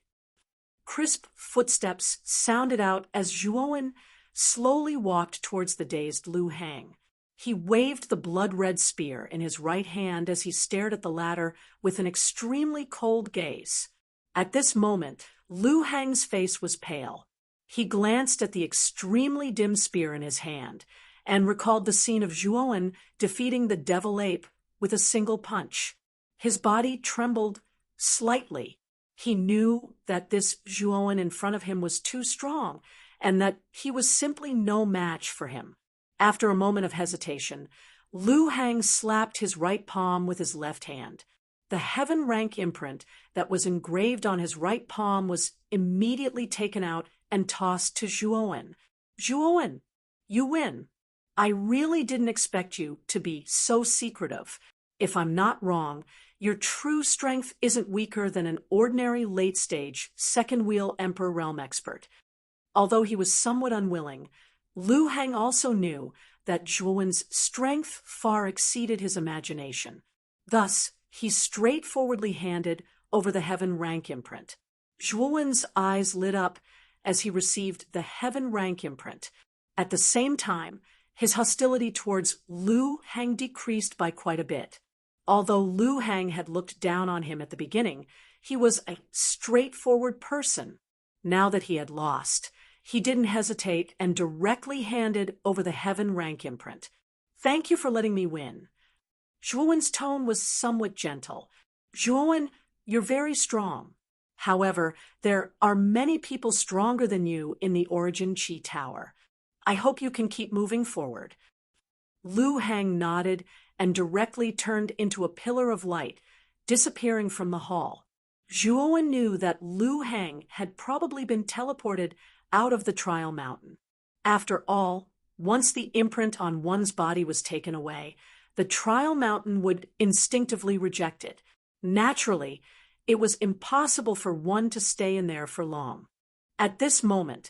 Crisp footsteps sounded out as Zhuowen slowly walked towards the dazed Lu Hang. He waved the blood-red spear in his right hand as he stared at the latter with an extremely cold gaze. At this moment, Lu Hang's face was pale. He glanced at the extremely dim spear in his hand and recalled the scene of Zhuowen defeating the devil ape with a single punch. His body trembled slightly. He knew that this Zhuowen in front of him was too strong and that he was simply no match for him. After a moment of hesitation, Lu Hang slapped his right palm with his left hand. The heaven rank imprint that was engraved on his right palm was immediately taken out and tossed to Zhuowen. Zhuowen, you win. I really didn't expect you to be so secretive. If I'm not wrong, your true strength isn't weaker than an ordinary late-stage, second-wheel Emperor Realm expert. Although he was somewhat unwilling, Lu Hang also knew that Zhuowen's strength far exceeded his imagination. Thus, he straightforwardly handed over the heaven rank imprint. Zhuowen's eyes lit up as he received the heaven rank imprint. At the same time, his hostility towards Lu Hang decreased by quite a bit. Although Lu Hang had looked down on him at the beginning, he was a straightforward person. Now that he had lost, he didn't hesitate and directly handed over the heaven rank imprint. Thank you for letting me win. Zhuowen's tone was somewhat gentle. Zhuowen, you're very strong. However, there are many people stronger than you in the Origin Chi Tower. I hope you can keep moving forward. Lu Hang nodded and directly turned into a pillar of light, disappearing from the hall. Zhuowen knew that Lu Hang had probably been teleported out of the trial mountain. After all, once the imprint on one's body was taken away, the trial mountain would instinctively reject it. Naturally, it was impossible for one to stay in there for long. At this moment,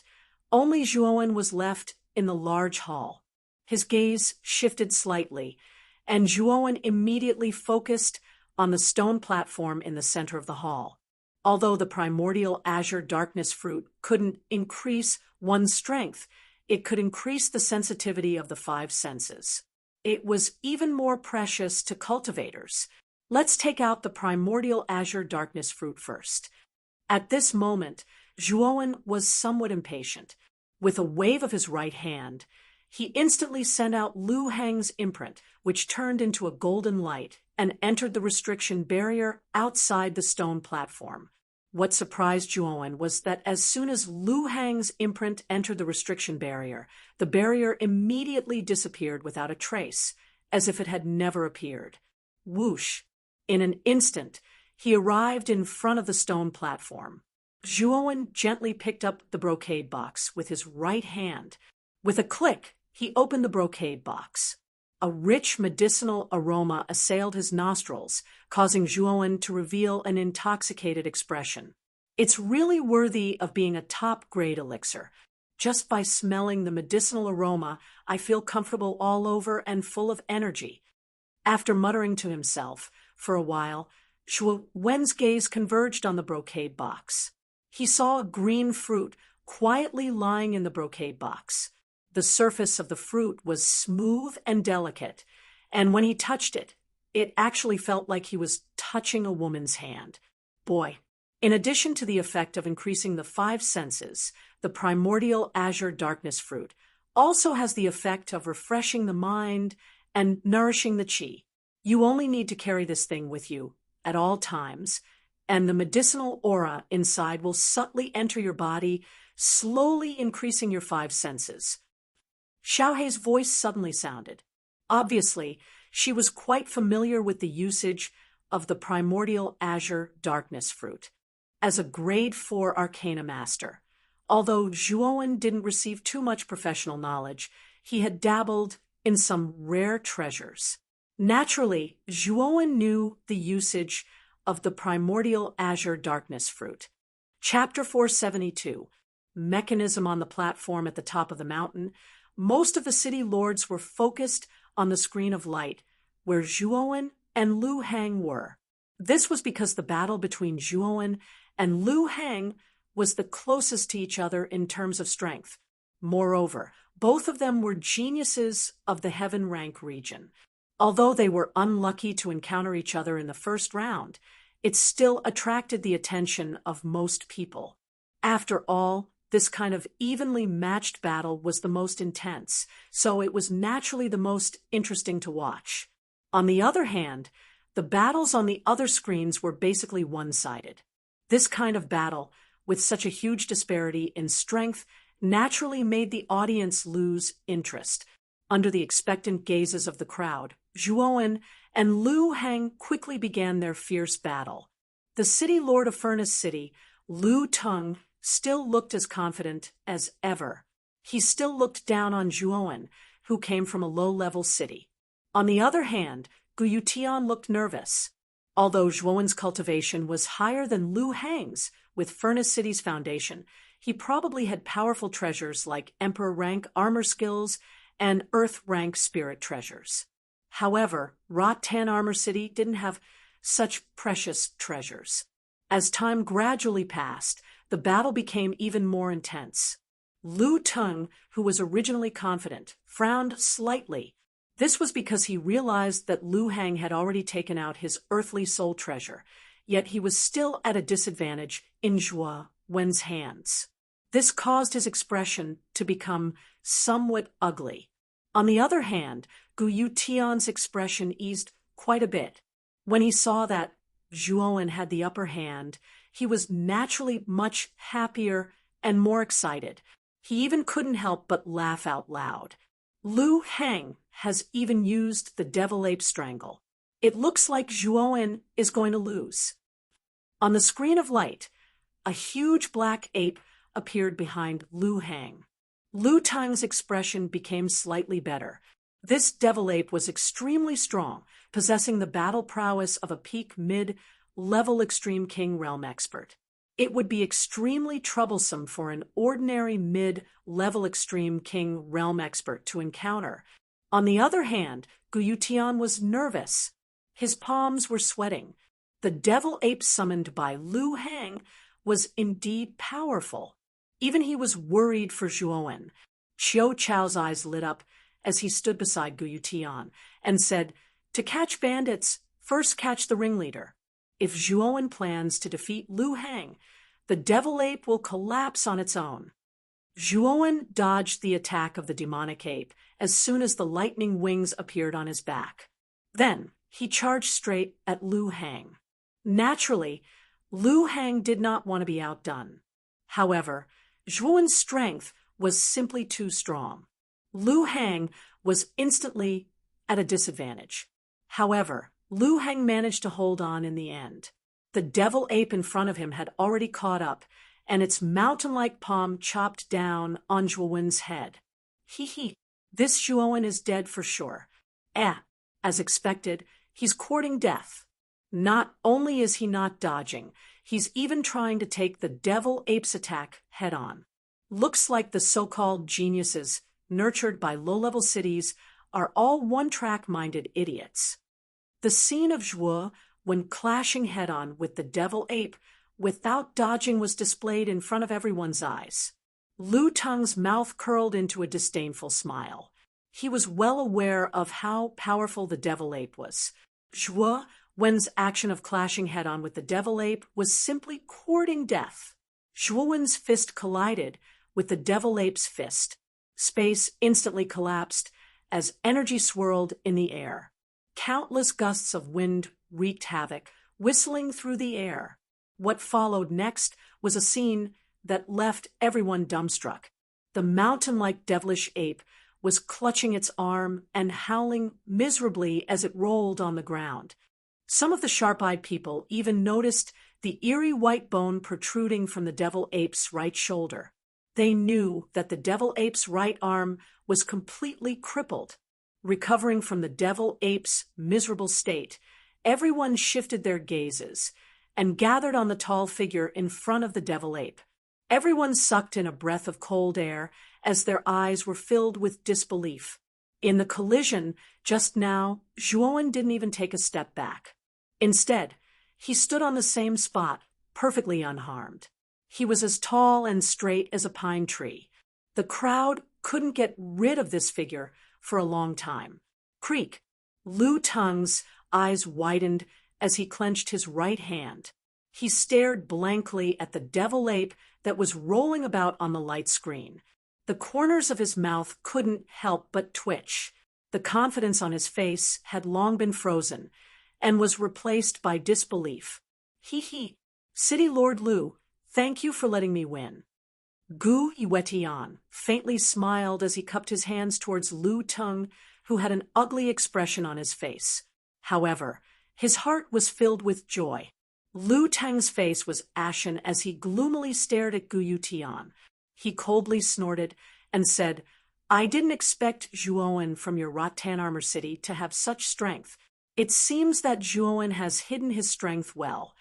only Zhuowen was left in the large hall. His gaze shifted slightly, and Zhuowen immediately focused on the stone platform in the center of the hall. Although the primordial azure darkness fruit couldn't increase one's strength, it could increase the sensitivity of the five senses. It was even more precious to cultivators. Let's take out the primordial azure darkness fruit first. At this moment, Zhuowen was somewhat impatient. With a wave of his right hand, he instantly sent out Lu Hang's imprint, which turned into a golden light and entered the restriction barrier outside the stone platform. What surprised Zhuowen was that as soon as Lu Hang's imprint entered the restriction barrier, the barrier immediately disappeared without a trace, as if it had never appeared. Whoosh! In an instant, he arrived in front of the stone platform. Zhuowen gently picked up the brocade box with his right hand. With a click, he opened the brocade box. A rich medicinal aroma assailed his nostrils, causing Zhuowen to reveal an intoxicated expression. It's really worthy of being a top-grade elixir. Just by smelling the medicinal aroma, I feel comfortable all over and full of energy. After muttering to himself for a while, Zhuo Wen's gaze converged on the brocade box. He saw a green fruit quietly lying in the brocade box. The surface of the fruit was smooth and delicate, and when he touched it, it actually felt like he was touching a woman's hand. Boy, in addition to the effect of increasing the five senses, the primordial azure darkness fruit also has the effect of refreshing the mind and nourishing the qi. You only need to carry this thing with you at all times, and the medicinal aura inside will subtly enter your body, slowly increasing your five senses. Xiaohei's voice suddenly sounded. Obviously, she was quite familiar with the usage of the primordial azure darkness fruit. As a grade 4 arcana master, although Zhuowen didn't receive too much professional knowledge, he had dabbled in some rare treasures. Naturally, Zhuowen knew the usage of the primordial azure darkness fruit. Chapter 472, Mechanism on the platform at the top of the mountain. Most of the city lords were focused on the screen of light, where Zhuowen and Lu Hang were. This was because the battle between Zhuowen and Lu Hang was the closest to each other in terms of strength. Moreover, both of them were geniuses of the heaven rank region. Although they were unlucky to encounter each other in the first round, it still attracted the attention of most people. After all, this kind of evenly matched battle was the most intense, so it was naturally the most interesting to watch. On the other hand, the battles on the other screens were basically one-sided. This kind of battle, with such a huge disparity in strength, naturally made the audience lose interest. Under the expectant gazes of the crowd, Zhuowen and Lu Hang quickly began their fierce battle. The city lord of Furnace City, Lu Tung, still looked as confident as ever. He still looked down on Zhuowen, who came from a low-level city. On the other hand, Guyu Tian looked nervous. Although Zhuowen's cultivation was higher than Lu Hang's with Furnace City's foundation, he probably had powerful treasures like Emperor-rank armor skills and Earth-rank spirit treasures. However, Rot-Tan Armor City didn't have such precious treasures. As time gradually passed, the battle became even more intense. Lu Tung, who was originally confident, frowned slightly. This was because he realized that Lu Hang had already taken out his earthly soul treasure, yet he was still at a disadvantage in Zhuo Wen's hands. This caused his expression to become somewhat ugly. On the other hand, Guyu Tian's expression eased quite a bit. When he saw that Zhuowen had the upper hand, he was naturally much happier and more excited. He even couldn't help but laugh out loud. Lu Hang has even used the Devil Ape Strangle. It looks like Zhuowen is going to lose. On the screen of light, a huge black ape appeared behind Lu Hang. Lu Tang's expression became slightly better. This devil ape was extremely strong, possessing the battle prowess of a peak mid-level Extreme King realm expert. It would be extremely troublesome for an ordinary mid-level Extreme King realm expert to encounter. On the other hand, Guyu Tian was nervous. His palms were sweating. The devil ape summoned by Lu Hang was indeed powerful. Even he was worried for Zhuowen. Qiu Chao's eyes lit up as he stood beside Guyu Tian and said, "To catch bandits, first catch the ringleader. If Zhuowen plans to defeat Lu Hang, the devil ape will collapse on its own." Zhuowen dodged the attack of the demonic ape as soon as the lightning wings appeared on his back. Then he charged straight at Lu Hang. Naturally, Lu Hang did not want to be outdone. However, Zhuowen's strength was simply too strong. Lu Hang was instantly at a disadvantage. However, Lu Hang managed to hold on in the end. The devil ape in front of him had already caught up, and its mountain-like palm chopped down on Zhuowen's head. Hee, this Zhuowen is dead for sure. As expected, he's courting death. Not only is he not dodging, he's even trying to take the devil ape's attack head-on. Looks like the so-called geniuses, nurtured by low-level cities, are all one-track-minded idiots. The scene of Zhuo when clashing head-on with the devil ape without dodging was displayed in front of everyone's eyes. Lu Teng's mouth curled into a disdainful smile. He was well aware of how powerful the devil ape was. Zhuo Wen's action of clashing head-on with the devil ape was simply courting death. Zhuo Wen's fist collided with the devil ape's fist. Space instantly collapsed as energy swirled in the air. Countless gusts of wind wreaked havoc, whistling through the air. What followed next was a scene that left everyone dumbstruck. The mountain-like devilish ape was clutching its arm and howling miserably as it rolled on the ground. Some of the sharp-eyed people even noticed the eerie white bone protruding from the devil ape's right shoulder. They knew that the devil ape's right arm was completely crippled. Recovering from the devil ape's miserable state, everyone shifted their gazes and gathered on the tall figure in front of the devil ape. Everyone sucked in a breath of cold air as their eyes were filled with disbelief. In the collision just now, Zhuo didn't even take a step back. Instead, he stood on the same spot, perfectly unharmed. He was as tall and straight as a pine tree. The crowd couldn't get rid of this figure for a long time. Creak! Lu Teng's eyes widened as he clenched his right hand. He stared blankly at the devil ape that was rolling about on the light screen. The corners of his mouth couldn't help but twitch. The confidence on his face had long been frozen and was replaced by disbelief. He. City Lord Lu, thank you for letting me win. Gu Yuetian faintly smiled as he cupped his hands towards Lu Teng, who had an ugly expression on his face. However, his heart was filled with joy. Lu Teng's face was ashen as he gloomily stared at Gu Yuetian. He coldly snorted and said, I didn't expect Zhuo from your Rattan Armor City to have such strength. It seems that Zhuo has hidden his strength well.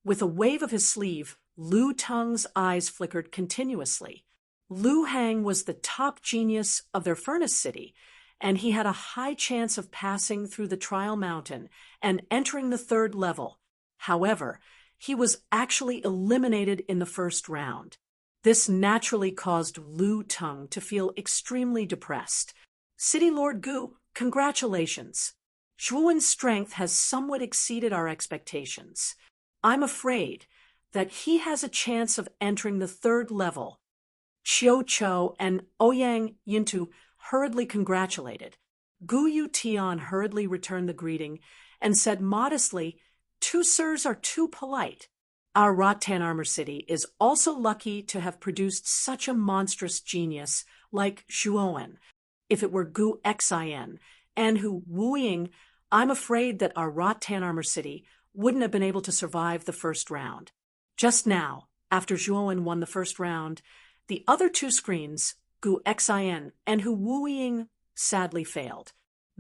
With a wave of his sleeve, Lu Teng's eyes flickered continuously. Lu Hang was the top genius of their furnace city, and he had a high chance of passing through the trial mountain and entering the 3rd level. However, he was actually eliminated in the first round. This naturally caused Lu Teng to feel extremely depressed. City Lord Gu, congratulations. Zhuo's strength has somewhat exceeded our expectations. I'm afraid that he has a chance of entering the 3rd level. Qiu Chou and Ouyang Yintu hurriedly congratulated. Gu Yutian hurriedly returned the greeting and said modestly, 2 sirs are too polite. Our Rattan Armor City is also lucky to have produced such a monstrous genius like Zhuo. If it were Gu Xin and Hu Wuying, I'm afraid that our Rattan Armor City wouldn't have been able to survive the first round. Just now, after Zhuo won the first round, the other 2 screens, Gu Xin and Hu Wuying, sadly failed.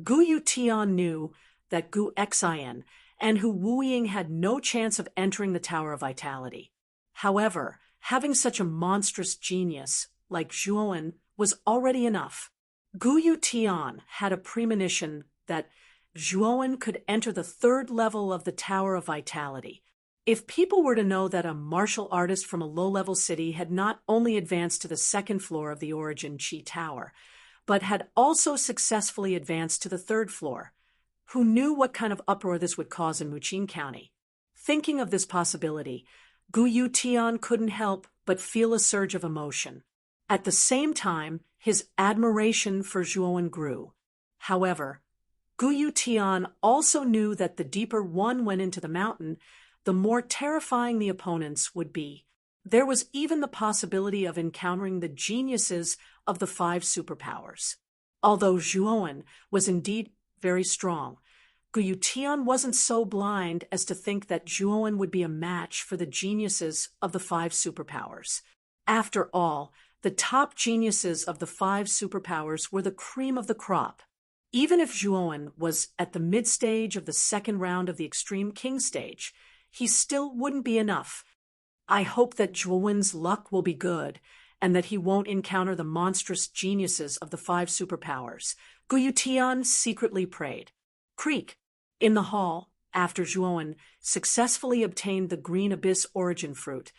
Gu Yutian knew that Gu Xin and Hu Wuying had no chance of entering the Tower of Vitality. However, having such a monstrous genius like Zhuo was already enough. Gu Yutian had a premonition that Zhuo could enter the 3rd level of the Tower of Vitality. If people were to know that a martial artist from a low-level city had not only advanced to the 2nd floor of the Origin Qi Tower, but had also successfully advanced to the 3rd floor, who knew what kind of uproar this would cause in Muqing County? Thinking of this possibility, Gu Yutian couldn't help but feel a surge of emotion. At the same time, his admiration for Zhuo grew. However, Gu Yutian also knew that the deeper one went into the mountain, the more terrifying the opponents would be. There was even the possibility of encountering the geniuses of the 5 superpowers. Although Zhuo was indeed very strong, Gu Yutian wasn't so blind as to think that Zhuo would be a match for the geniuses of the 5 superpowers. After all, the top geniuses of the 5 superpowers were the cream of the crop. Even if Zhuo was at the mid-stage of the 2nd round of the Extreme King stage, he still wouldn't be enough. I hope that Zhuo's luck will be good, and that he won't encounter the monstrous geniuses of the 5 superpowers, Gu Yutian secretly prayed. Creak. In the hall, after Zhuowen successfully obtained the Green Abyss origin fruit,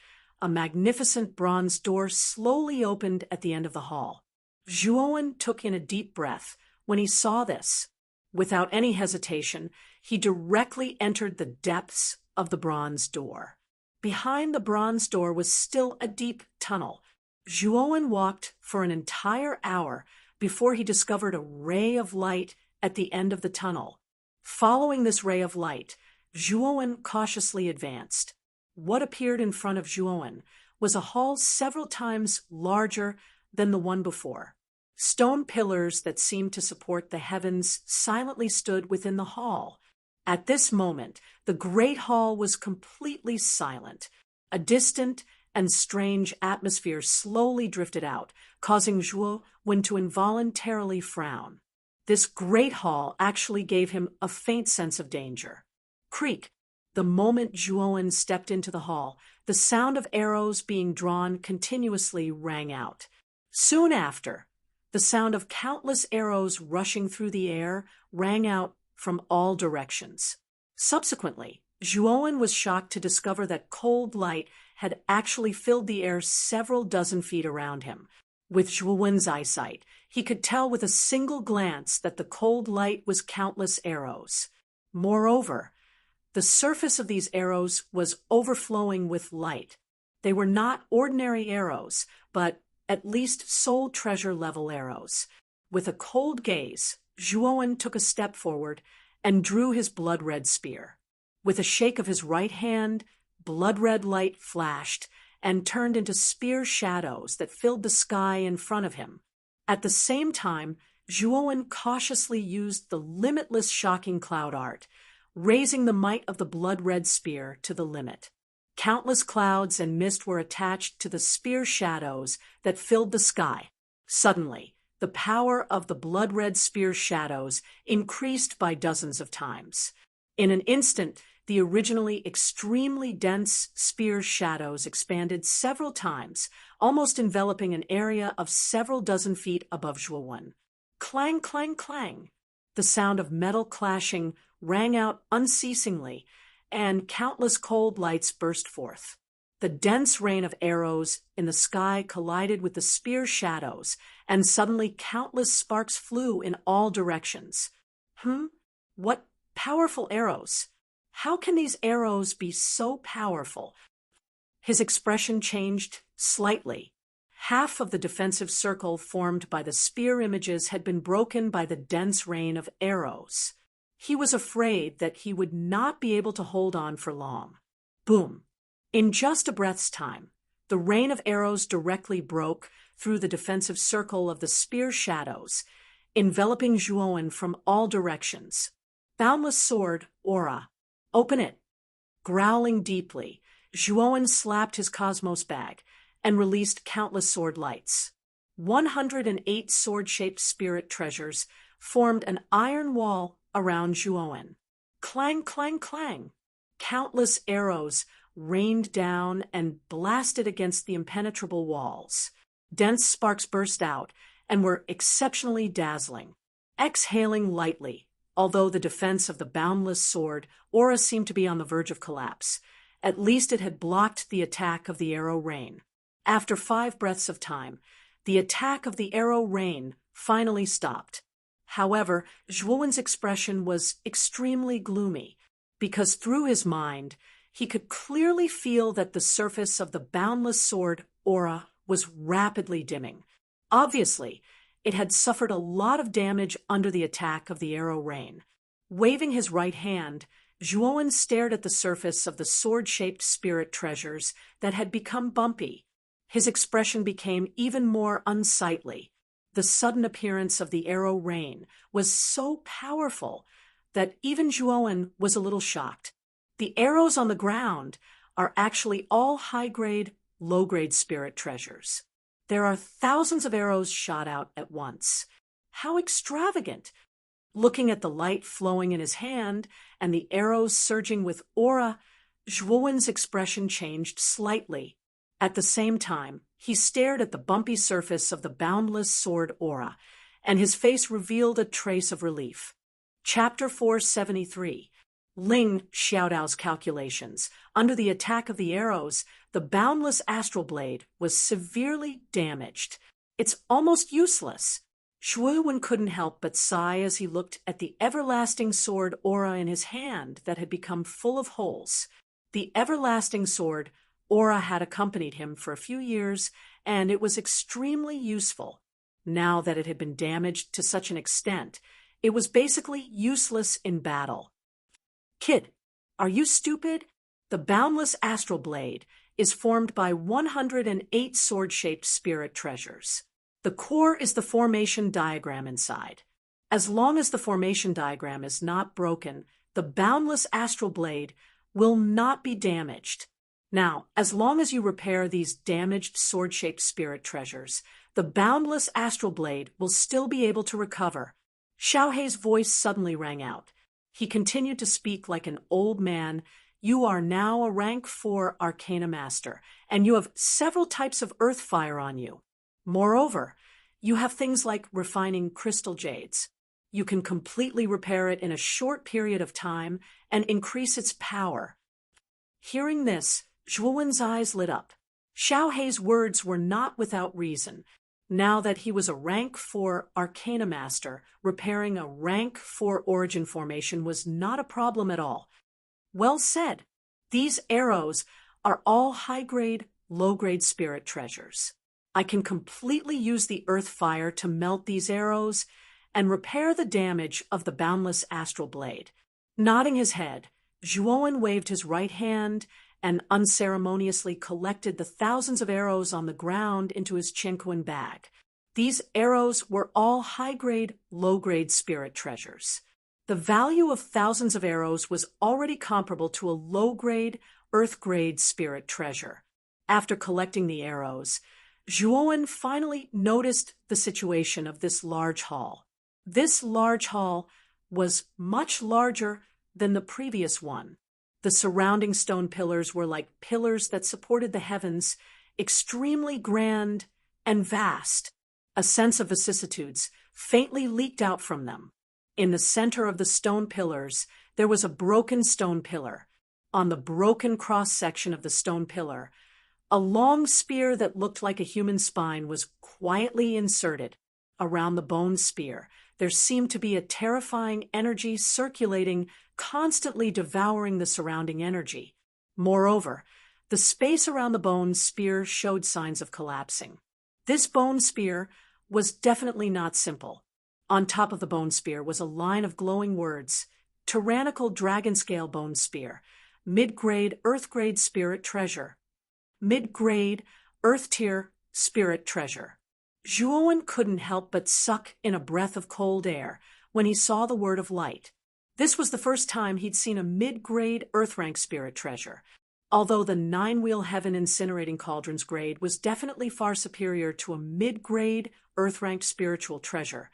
a magnificent bronze door slowly opened at the end of the hall. Zhuowen took in a deep breath when he saw this. Without any hesitation, he directly entered the depths of the bronze door. Behind the bronze door was still a deep tunnel. Zhuowen walked for an entire hour before he discovered a ray of light at the end of the tunnel. Following this ray of light, Zhuowen cautiously advanced. What appeared in front of Zhuowen was a hall several times larger than the one before. Stone pillars that seemed to support the heavens silently stood within the hall. At this moment, the great hall was completely silent. A distant and strange atmosphere slowly drifted out, causing Zhuowen to involuntarily frown. This great hall actually gave him a faint sense of danger. Creak! The moment Zhuowen stepped into the hall, the sound of arrows being drawn continuously rang out. Soon after, the sound of countless arrows rushing through the air rang out from all directions. Subsequently, Zhuowen was shocked to discover that cold light had actually filled the air several dozen feet around him. With Zhuowen's eyesight, he could tell with a single glance that the cold light was countless arrows. Moreover, the surface of these arrows was overflowing with light. They were not ordinary arrows, but at least soul treasure level arrows. With a cold gaze, Zhuowen took a step forward and drew his blood-red spear. With a shake of his right hand, blood-red light flashed and turned into spear shadows that filled the sky in front of him. At the same time, Zhuowen cautiously used the limitless shocking cloud art, raising the might of the blood-red spear to the limit. Countless clouds and mist were attached to the spear shadows that filled the sky. Suddenly, the power of the blood-red spear shadows increased by dozens of times. In an instant, the originally extremely dense spear shadows expanded several times, almost enveloping an area of several dozen feet above Zhuowen. Clang, clang, clang! The sound of metal clashing rang out unceasingly, and countless cold lights burst forth. The dense rain of arrows in the sky collided with the spear shadows, and suddenly countless sparks flew in all directions. What powerful arrows! How can these arrows be so powerful? His expression changed slightly. Half of the defensive circle formed by the spear images had been broken by the dense rain of arrows. He was afraid that he would not be able to hold on for long. Boom! In just a breath's time, the rain of arrows directly broke through the defensive circle of the spear shadows, enveloping Zhuowen from all directions. Boundless sword, aura. Open it. Growling deeply, Zhuowen slapped his cosmos bag and released countless sword lights. 108 sword-shaped spirit treasures formed an iron wall around Zhuowen. Clang, clang, clang! Countless arrows rained down and blasted against the impenetrable walls. Dense sparks burst out and were exceptionally dazzling. Exhaling lightly, although the defense of the boundless sword aura seemed to be on the verge of collapse, at least it had blocked the attack of the arrow rain. After 5 breaths of time, the attack of the arrow rain finally stopped. However, Zhuowen's expression was extremely gloomy, because through his mind, he could clearly feel that the surface of the boundless sword aura was rapidly dimming. Obviously, it had suffered a lot of damage under the attack of the arrow rain. Waving his right hand, Zhuowen stared at the surface of the sword-shaped spirit treasures that had become bumpy. His expression became even more unsightly. The sudden appearance of the arrow rain was so powerful that even Zhuowen was a little shocked. The arrows on the ground are actually all high-grade, low-grade spirit treasures. There are thousands of arrows shot out at once. How extravagant! Looking at the light flowing in his hand and the arrows surging with aura, Zhuowen's expression changed slightly. At the same time, he stared at the bumpy surface of the boundless sword aura, and his face revealed a trace of relief. Chapter 473. Ling Xiaodao's calculations. Under the attack of the arrows, the boundless astral blade was severely damaged. It's almost useless. Shuwen couldn't help but sigh as he looked at the everlasting sword aura in his hand that had become full of holes. The everlasting sword aura had accompanied him for a few years, and it was extremely useful. Now that it had been damaged to such an extent, it was basically useless in battle. Kid, are you stupid? The boundless astral blade is formed by 108 sword-shaped spirit treasures. The core is the formation diagram inside. As long as the formation diagram is not broken, the boundless astral blade will not be damaged. Now, as long as you repair these damaged sword-shaped spirit treasures, the boundless astral blade will still be able to recover. Xiaohei's voice suddenly rang out. He continued to speak like an old man. You are now a rank 4 Arcana Master, and you have several types of earth fire on you. Moreover, you have things like refining crystal jades. You can completely repair it in a short period of time and increase its power. Hearing this, Zhuowen's eyes lit up. Xiaohei's words were not without reason. Now that he was a rank 4 Arcana Master, repairing a rank 4 origin formation was not a problem at all. Well said. These arrows are all high-grade, low-grade spirit treasures. I can completely use the earth fire to melt these arrows and repair the damage of the boundless astral blade. Nodding his head, Zhuowen waved his right hand and unceremoniously collected the thousands of arrows on the ground into his Qinquan bag. These arrows were all high-grade, low-grade spirit treasures. The value of thousands of arrows was already comparable to a low-grade, earth-grade spirit treasure. After collecting the arrows, Zhuowen finally noticed the situation of this large hall. This large hall was much larger than the previous one. The surrounding stone pillars were like pillars that supported the heavens, extremely grand and vast. A sense of vicissitudes faintly leaked out from them. In the center of the stone pillars, there was a broken stone pillar. On the broken cross-section of the stone pillar, a long spear that looked like a human spine was quietly inserted. Around the bone spear, there seemed to be a terrifying energy circulating, constantly devouring the surrounding energy. Moreover, the space around the bone spear showed signs of collapsing. This bone spear was definitely not simple. On top of the bone spear was a line of glowing words: Tyrannical Dragon-Scale Bone Spear, Mid-Grade Earth-Grade Spirit Treasure, Mid-Grade Earth-Tier Spirit Treasure. Zhuowen couldn't help but suck in a breath of cold air when he saw the word of light. This was the first time he'd seen a mid-grade Earth-rank spirit treasure. Although the 9-wheel Heaven Incinerating Cauldron's grade was definitely far superior to a mid-grade Earth-ranked spiritual treasure,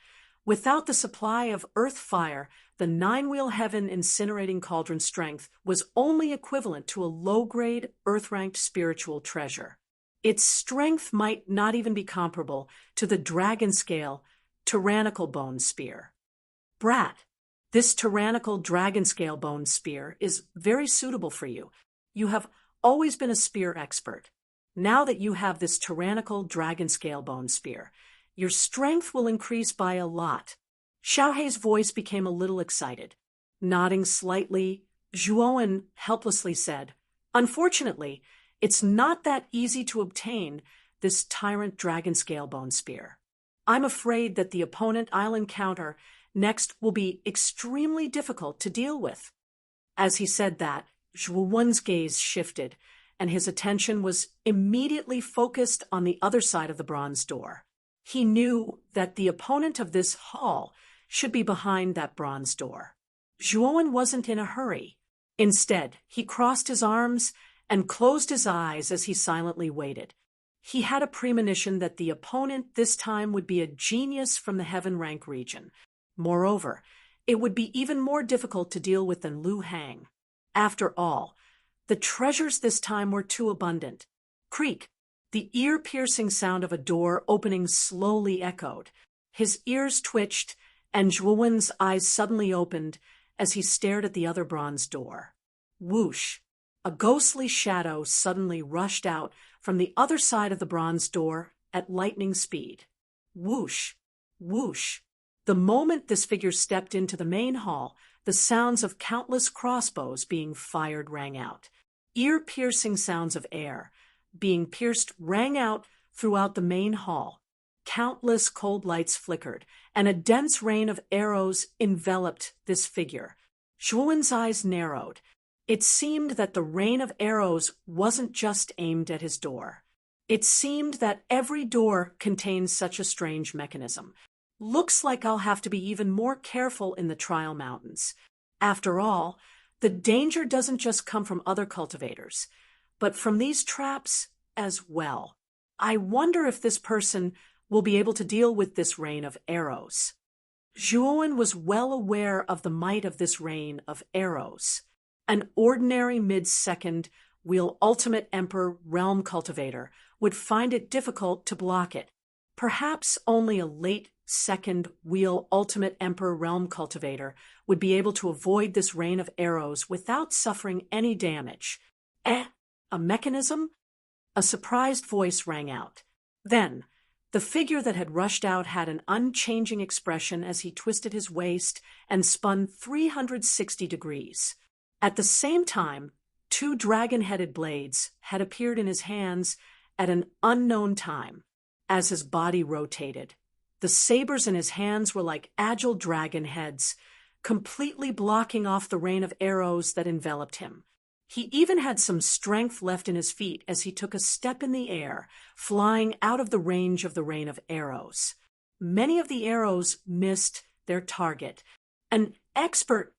without the supply of earth fire, the 9-wheel Heaven Incinerating Cauldron's strength was only equivalent to a low-grade Earth-ranked spiritual treasure. Its strength might not even be comparable to the dragon-scale Tyrannical Bone Spear. Brat, this Tyrannical Dragon-scale Bone Spear is very suitable for you. You have always been a spear expert. Now that you have this Tyrannical Dragon-scale Bone Spear, your strength will increase by a lot. Xiaohei's voice became a little excited. Nodding slightly, Zhuowen helplessly said, Unfortunately, it's not that easy to obtain this Tyrant Dragon-scale Bone Spear. I'm afraid that the opponent I'll encounter next will be extremely difficult to deal with. As he said that, Zhuowen's gaze shifted, and his attention was immediately focused on the other side of the bronze door. He knew that the opponent of this hall should be behind that bronze door. Zhuowen wasn't in a hurry. Instead, he crossed his arms and closed his eyes as he silently waited. He had a premonition that the opponent this time would be a genius from the Heaven Rank region. Moreover, it would be even more difficult to deal with than Lu Hang. After all, the treasures this time were too abundant. Creak! The ear-piercing sound of a door opening slowly echoed. His ears twitched, and Zhuowen's eyes suddenly opened as he stared at the other bronze door. Whoosh! A ghostly shadow suddenly rushed out from the other side of the bronze door at lightning speed. Whoosh! Whoosh! The moment this figure stepped into the main hall, the sounds of countless crossbows being fired rang out. Ear-piercing sounds of air being pierced rang out throughout the main hall. Countless cold lights flickered, and a dense rain of arrows enveloped this figure. Zhuowen's eyes narrowed. It seemed that the rain of arrows wasn't just aimed at his door. It seemed that every door contained such a strange mechanism. Looks like I'll have to be even more careful in the Trial Mountains. After all, the danger doesn't just come from other cultivators, but from these traps as well. I wonder if this person will be able to deal with this rain of arrows. Zhuowen was well aware of the might of this rain of arrows. An ordinary mid-second wheel Ultimate Emperor Realm cultivator would find it difficult to block it. Perhaps only a late second wheel Ultimate Emperor Realm cultivator would be able to avoid this rain of arrows without suffering any damage. A mechanism? A surprised voice rang out. Then, the figure that had rushed out had an unchanging expression as he twisted his waist and spun 360 degrees. At the same time, 2 dragon-headed blades had appeared in his hands at an unknown time. As his body rotated, the sabers in his hands were like agile dragon heads, completely blocking off the rain of arrows that enveloped him. He even had some strength left in his feet as he took a step in the air, flying out of the range of the rain of arrows. Many of the arrows missed their target. An expert.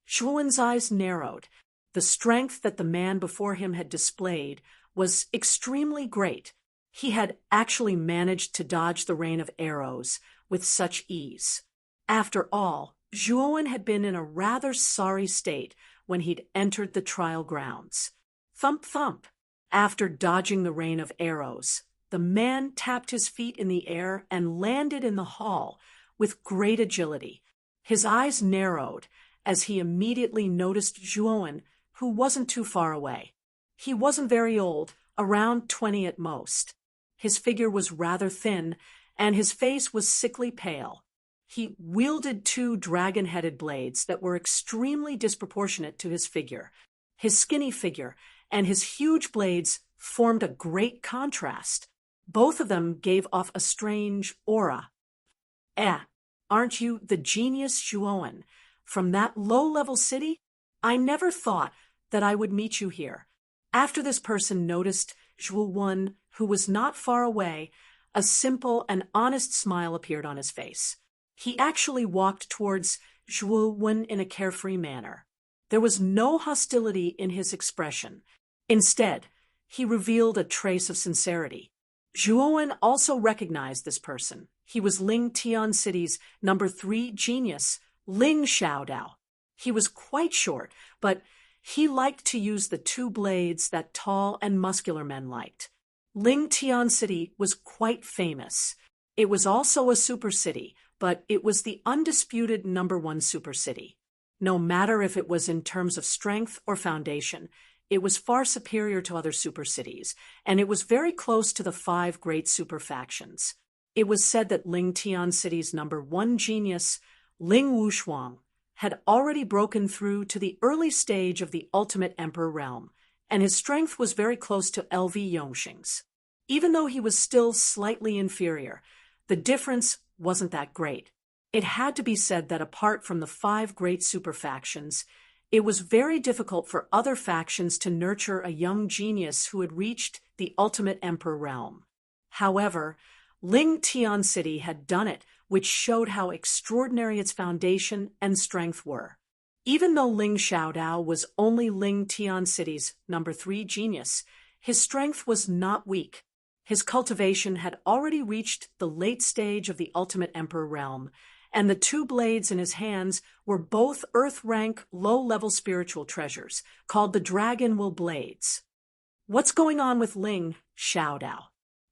Zhuowen's eyes narrowed. The strength that the man before him had displayed was extremely great. He had actually managed to dodge the rain of arrows with such ease. After all, Zhuowen had been in a rather sorry state when he'd entered the trial grounds. Thump, thump. After dodging the rain of arrows, the man tapped his feet in the air and landed in the hall with great agility. His eyes narrowed as he immediately noticed Zhuowen, who wasn't too far away. He wasn't very old, around 20 at most. His figure was rather thin, and his face was sickly pale. He wielded 2 dragon-headed blades that were extremely disproportionate to his figure. His skinny figure and his huge blades formed a great contrast. Both of them gave off a strange aura. Aren't you the genius Zhuowen from that low-level city? I never thought that I would meet you here. After this person noticed Zhuowen, who was not far away, a simple and honest smile appeared on his face. He actually walked towards Zhuowen in a carefree manner. There was no hostility in his expression. Instead, he revealed a trace of sincerity. Zhuowen also recognized this person. He was Ling Tian City's number 3 genius, Ling Xiaodao. He was quite short, but he liked to use the 2 blades that tall and muscular men liked. Ling Tian City was quite famous. It was also a super city, but it was the undisputed number 1 super city. No matter if it was in terms of strength or foundation, it was far superior to other super cities, and it was very close to the 5 great super factions. It was said that Ling Tian City's number 1 genius, Ling Wushuang, had already broken through to the early stage of the Ultimate Emperor realm, and his strength was very close to LV Yongxing's. Even though he was still slightly inferior, the difference wasn't that great. It had to be said that apart from the 5 great super factions, it was very difficult for other factions to nurture a young genius who had reached the Ultimate Emperor realm. However, Ling Tian City had done it, which showed how extraordinary its foundation and strength were. Even though Ling Xiaodao was only Ling Tian City's number 3 genius, his strength was not weak. His cultivation had already reached the late stage of the Ultimate Emperor realm, and the 2 blades in his hands were both Earth-rank, low-level spiritual treasures, called the Dragon Will Blades. What's going on with Ling Xiaodao?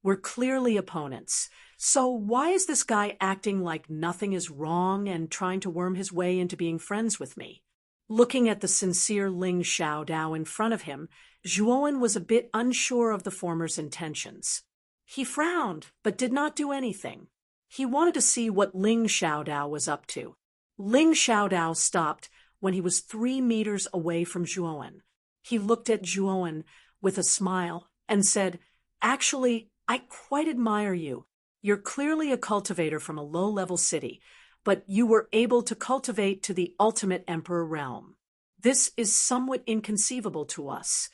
We're clearly opponents. So why is this guy acting like nothing is wrong and trying to worm his way into being friends with me? Looking at the sincere Ling Xiaodao in front of him, Zhuowen was a bit unsure of the former's intentions. He frowned, but did not do anything. He wanted to see what Ling Xiaodao was up to. Ling Xiaodao stopped when he was 3 meters away from Zhuowen. He looked at Zhuowen with a smile and said, "Actually, I quite admire you. You're clearly a cultivator from a low-level city, but you were able to cultivate to the ultimate emperor realm. This is somewhat inconceivable to us.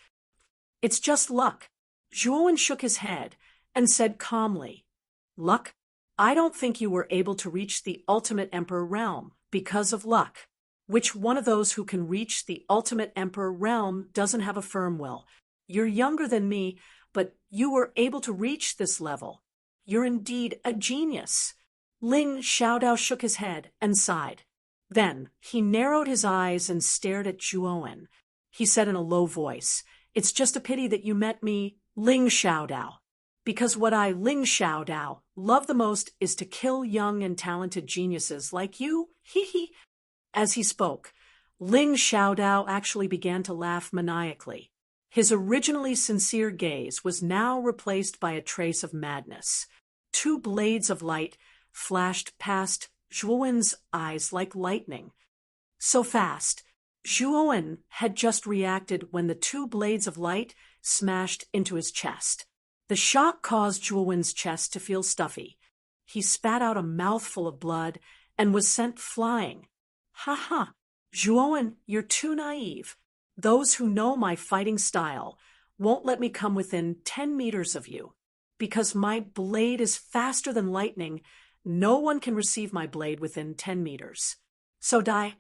It's just luck." Zhuowen shook his head and said calmly, "Luck? I don't think you were able to reach the ultimate emperor realm because of luck. Which one of those who can reach the ultimate emperor realm doesn't have a firm will? You're younger than me, but you were able to reach this level. You're indeed a genius." Ling Xiaodao shook his head and sighed. Then he narrowed his eyes and stared at Zhuowen. He said in a low voice, "It's just a pity that you met me, Ling Xiaodao. Because what I, Ling Xiaodao, love the most is to kill young and talented geniuses like you. Hee hee." As he spoke, Ling Xiaodao actually began to laugh maniacally. His originally sincere gaze was now replaced by a trace of madness. 2 blades of light flashed past Zhuowen's eyes like lightning. So fast, Zhuowen had just reacted when the 2 blades of light smashed into his chest. The shock caused Zhuowen's chest to feel stuffy. He spat out a mouthful of blood and was sent flying. "Ha ha! Zhuowen, you're too naive. Those who know my fighting style won't let me come within 10 meters of you. Because my blade is faster than lightning, no one can receive my blade within 10 meters. So die."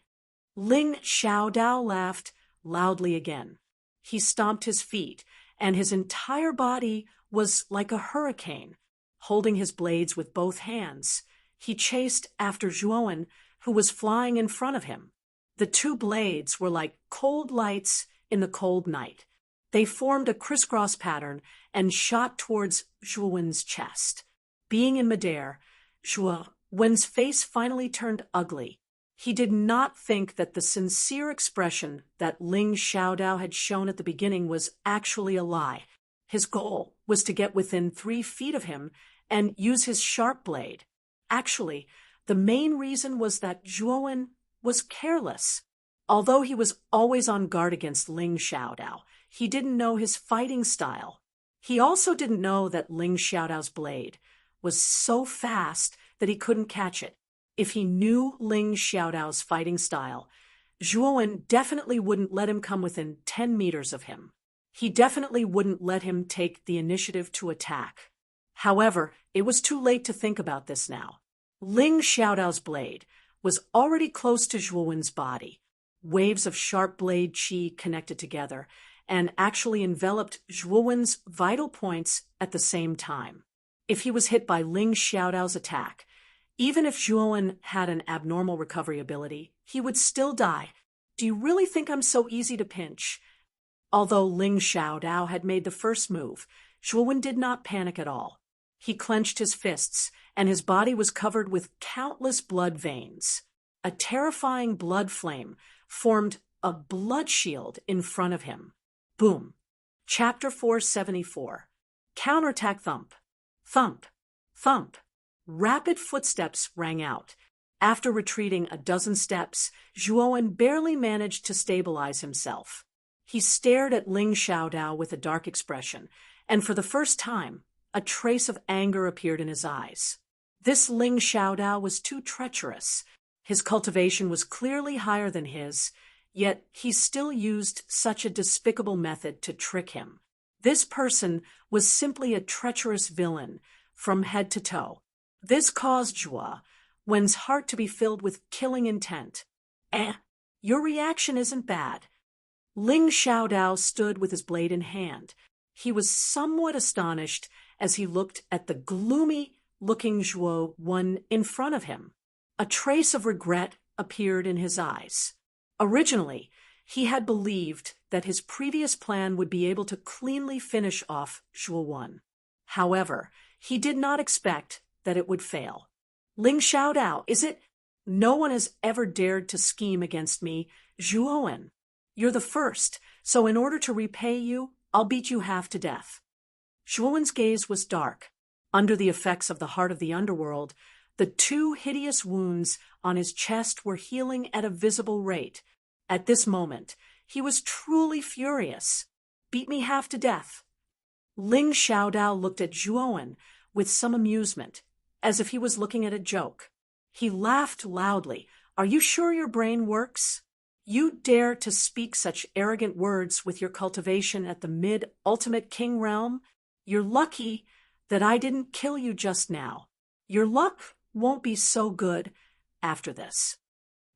Ling Xiaodao laughed loudly again. He stomped his feet, and his entire body was like a hurricane. Holding his blades with both hands, he chased after Zhuowen, who was flying in front of him. The 2 blades were like cold lights in the cold night. They formed a crisscross pattern and shot towards Zhuowen's chest. Being in midair, Zhuowen's face finally turned ugly. He did not think that the sincere expression that Ling Xiaodao had shown at the beginning was actually a lie. His goal was to get within 3 feet of him and use his sharp blade. Actually, the main reason was that Zhuowen was careless. Although he was always on guard against Ling Xiaodao, he didn't know his fighting style. He also didn't know that Ling Xiaodao's blade was so fast that he couldn't catch it. If he knew Ling Xiaodao's fighting style, Zhuowen definitely wouldn't let him come within 10 meters of him. He definitely wouldn't let him take the initiative to attack. However, it was too late to think about this now. Ling Xiaodao's blade was already close to Zhuowen's body. Waves of sharp blade qi connected together and actually enveloped Zhuowen's vital points at the same time. If he was hit by Ling Xiaodao's attack, even if Zhuowen had an abnormal recovery ability, he would still die. "Do you really think I'm so easy to pinch?" Although Ling Xiaodao had made the first move, Zhuowen did not panic at all. He clenched his fists, and his body was covered with countless blood veins. A terrifying blood flame formed a blood shield in front of him. Boom. Chapter 474. Counterattack thump. Thump. Thump. Rapid footsteps rang out. After retreating a dozen steps, Zhuowen barely managed to stabilize himself. He stared at Ling Xiaodao with a dark expression, and for the first time, a trace of anger appeared in his eyes. This Ling Xiaodao was too treacherous. His cultivation was clearly higher than his, yet he still used such a despicable method to trick him. This person was simply a treacherous villain from head to toe. This caused Zhuowen's heart to be filled with killing intent. Your reaction isn't bad." Ling Xiaodao stood with his blade in hand. He was somewhat astonished as he looked at the gloomy-looking Zhuowen in front of him. A trace of regret appeared in his eyes. Originally, he had believed that his previous plan would be able to cleanly finish off Zhuowen. However, he did not expect that it would fail. "Ling Xiaodao, is it No one has ever dared to scheme against me, Zhuowen. You're the first, so in order to repay you, I'll beat you half to death." Zhuowen's gaze was dark. Under the effects of the heart of the underworld, the 2 hideous wounds on his chest were healing at a visible rate. At this moment, he was truly furious. "Beat me half to death." Ling Xiaodao looked at Zhuowen with some amusement, as if he was looking at a joke. He laughed loudly. "Are you sure your brain works? You dare to speak such arrogant words with your cultivation at the mid-ultimate king realm? You're lucky that I didn't kill you just now. Your luck won't be so good after this."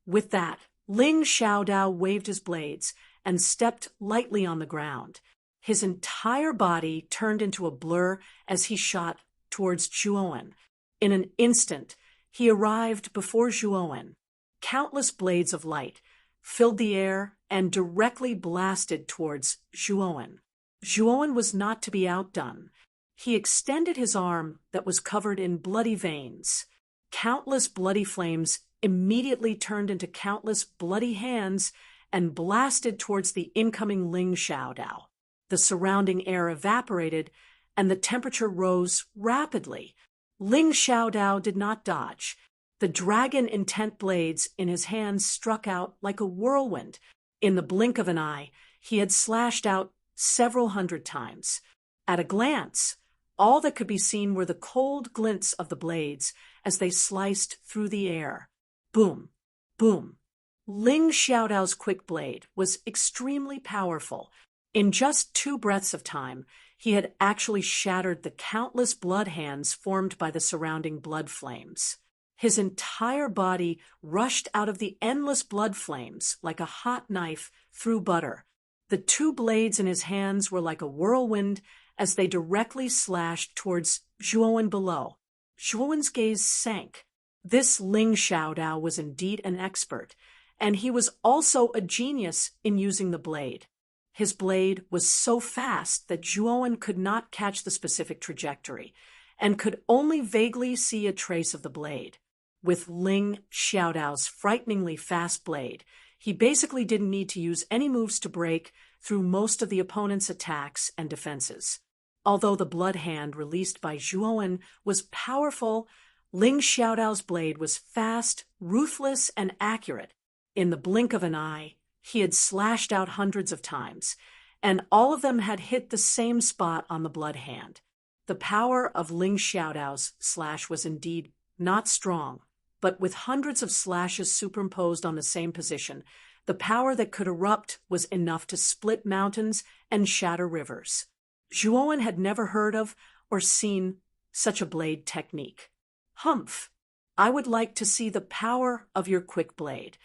With that, Ling Xiaodao waved his blades and stepped lightly on the ground. His entire body turned into a blur as he shot towards Zhuowen. In an instant, he arrived before Zhuowen. Countless blades of light filled the air and directly blasted towards Zhuowen. Zhuowen was not to be outdone. He extended his arm that was covered in bloody veins. Countless bloody flames immediately turned into countless bloody hands and blasted towards the incoming Ling Xiaodao. The surrounding air evaporated, and the temperature rose rapidly. Ling Xiaodao did not dodge. The dragon-intent blades in his hands struck out like a whirlwind. In the blink of an eye, he had slashed out several hundred times. At a glance, all that could be seen were the cold glints of the blades as they sliced through the air. Boom, boom. Ling Xiaodao's quick blade was extremely powerful. In just 2 breaths of time, he had actually shattered the countless blood hands formed by the surrounding blood flames. His entire body rushed out of the endless blood flames like a hot knife through butter. The 2 blades in his hands were like a whirlwind as they directly slashed towards Zhuowen below. Zhuowen's gaze sank. This Ling Xiaodao was indeed an expert, and he was also a genius in using the blade. His blade was so fast that Zhuowen could not catch the specific trajectory, and could only vaguely see a trace of the blade. With Ling Xiaodao's frighteningly fast blade, he basically didn't need to use any moves to break through most of the opponent's attacks and defenses. Although the blood hand released by Zhuowen was powerful, Ling Xiaodao's blade was fast, ruthless, and accurate. In the blink of an eye, he had slashed out hundreds of times, and all of them had hit the same spot on the blood hand. The power of Ling Xiaodao's slash was indeed not strong, but with hundreds of slashes superimposed on the same position, the power that could erupt was enough to split mountains and shatter rivers. Zhuowen had never heard of or seen such a blade technique. "Humph! I would like to see the power of your quick blade."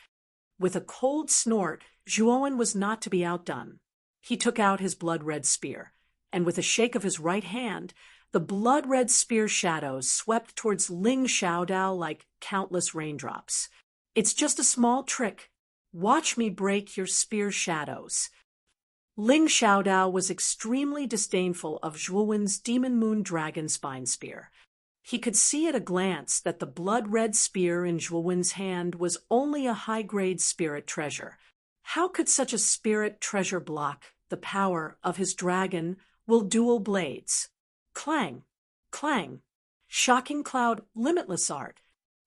With a cold snort, Zhuowen was not to be outdone. He took out his blood-red spear, and with a shake of his right hand, the blood-red spear shadows swept towards Ling Xiaodao like countless raindrops. "It's just a small trick. Watch me break your spear shadows." Ling Xiaodao was extremely disdainful of Zhuowen's Demon Moon Dragon Spine Spear. He could see at a glance that the blood-red spear in Zhuowen's hand was only a high-grade spirit treasure. How could such a spirit treasure block the power of his dragon will dual blades? Clang, clang. Shocking Cloud, Limitless Art.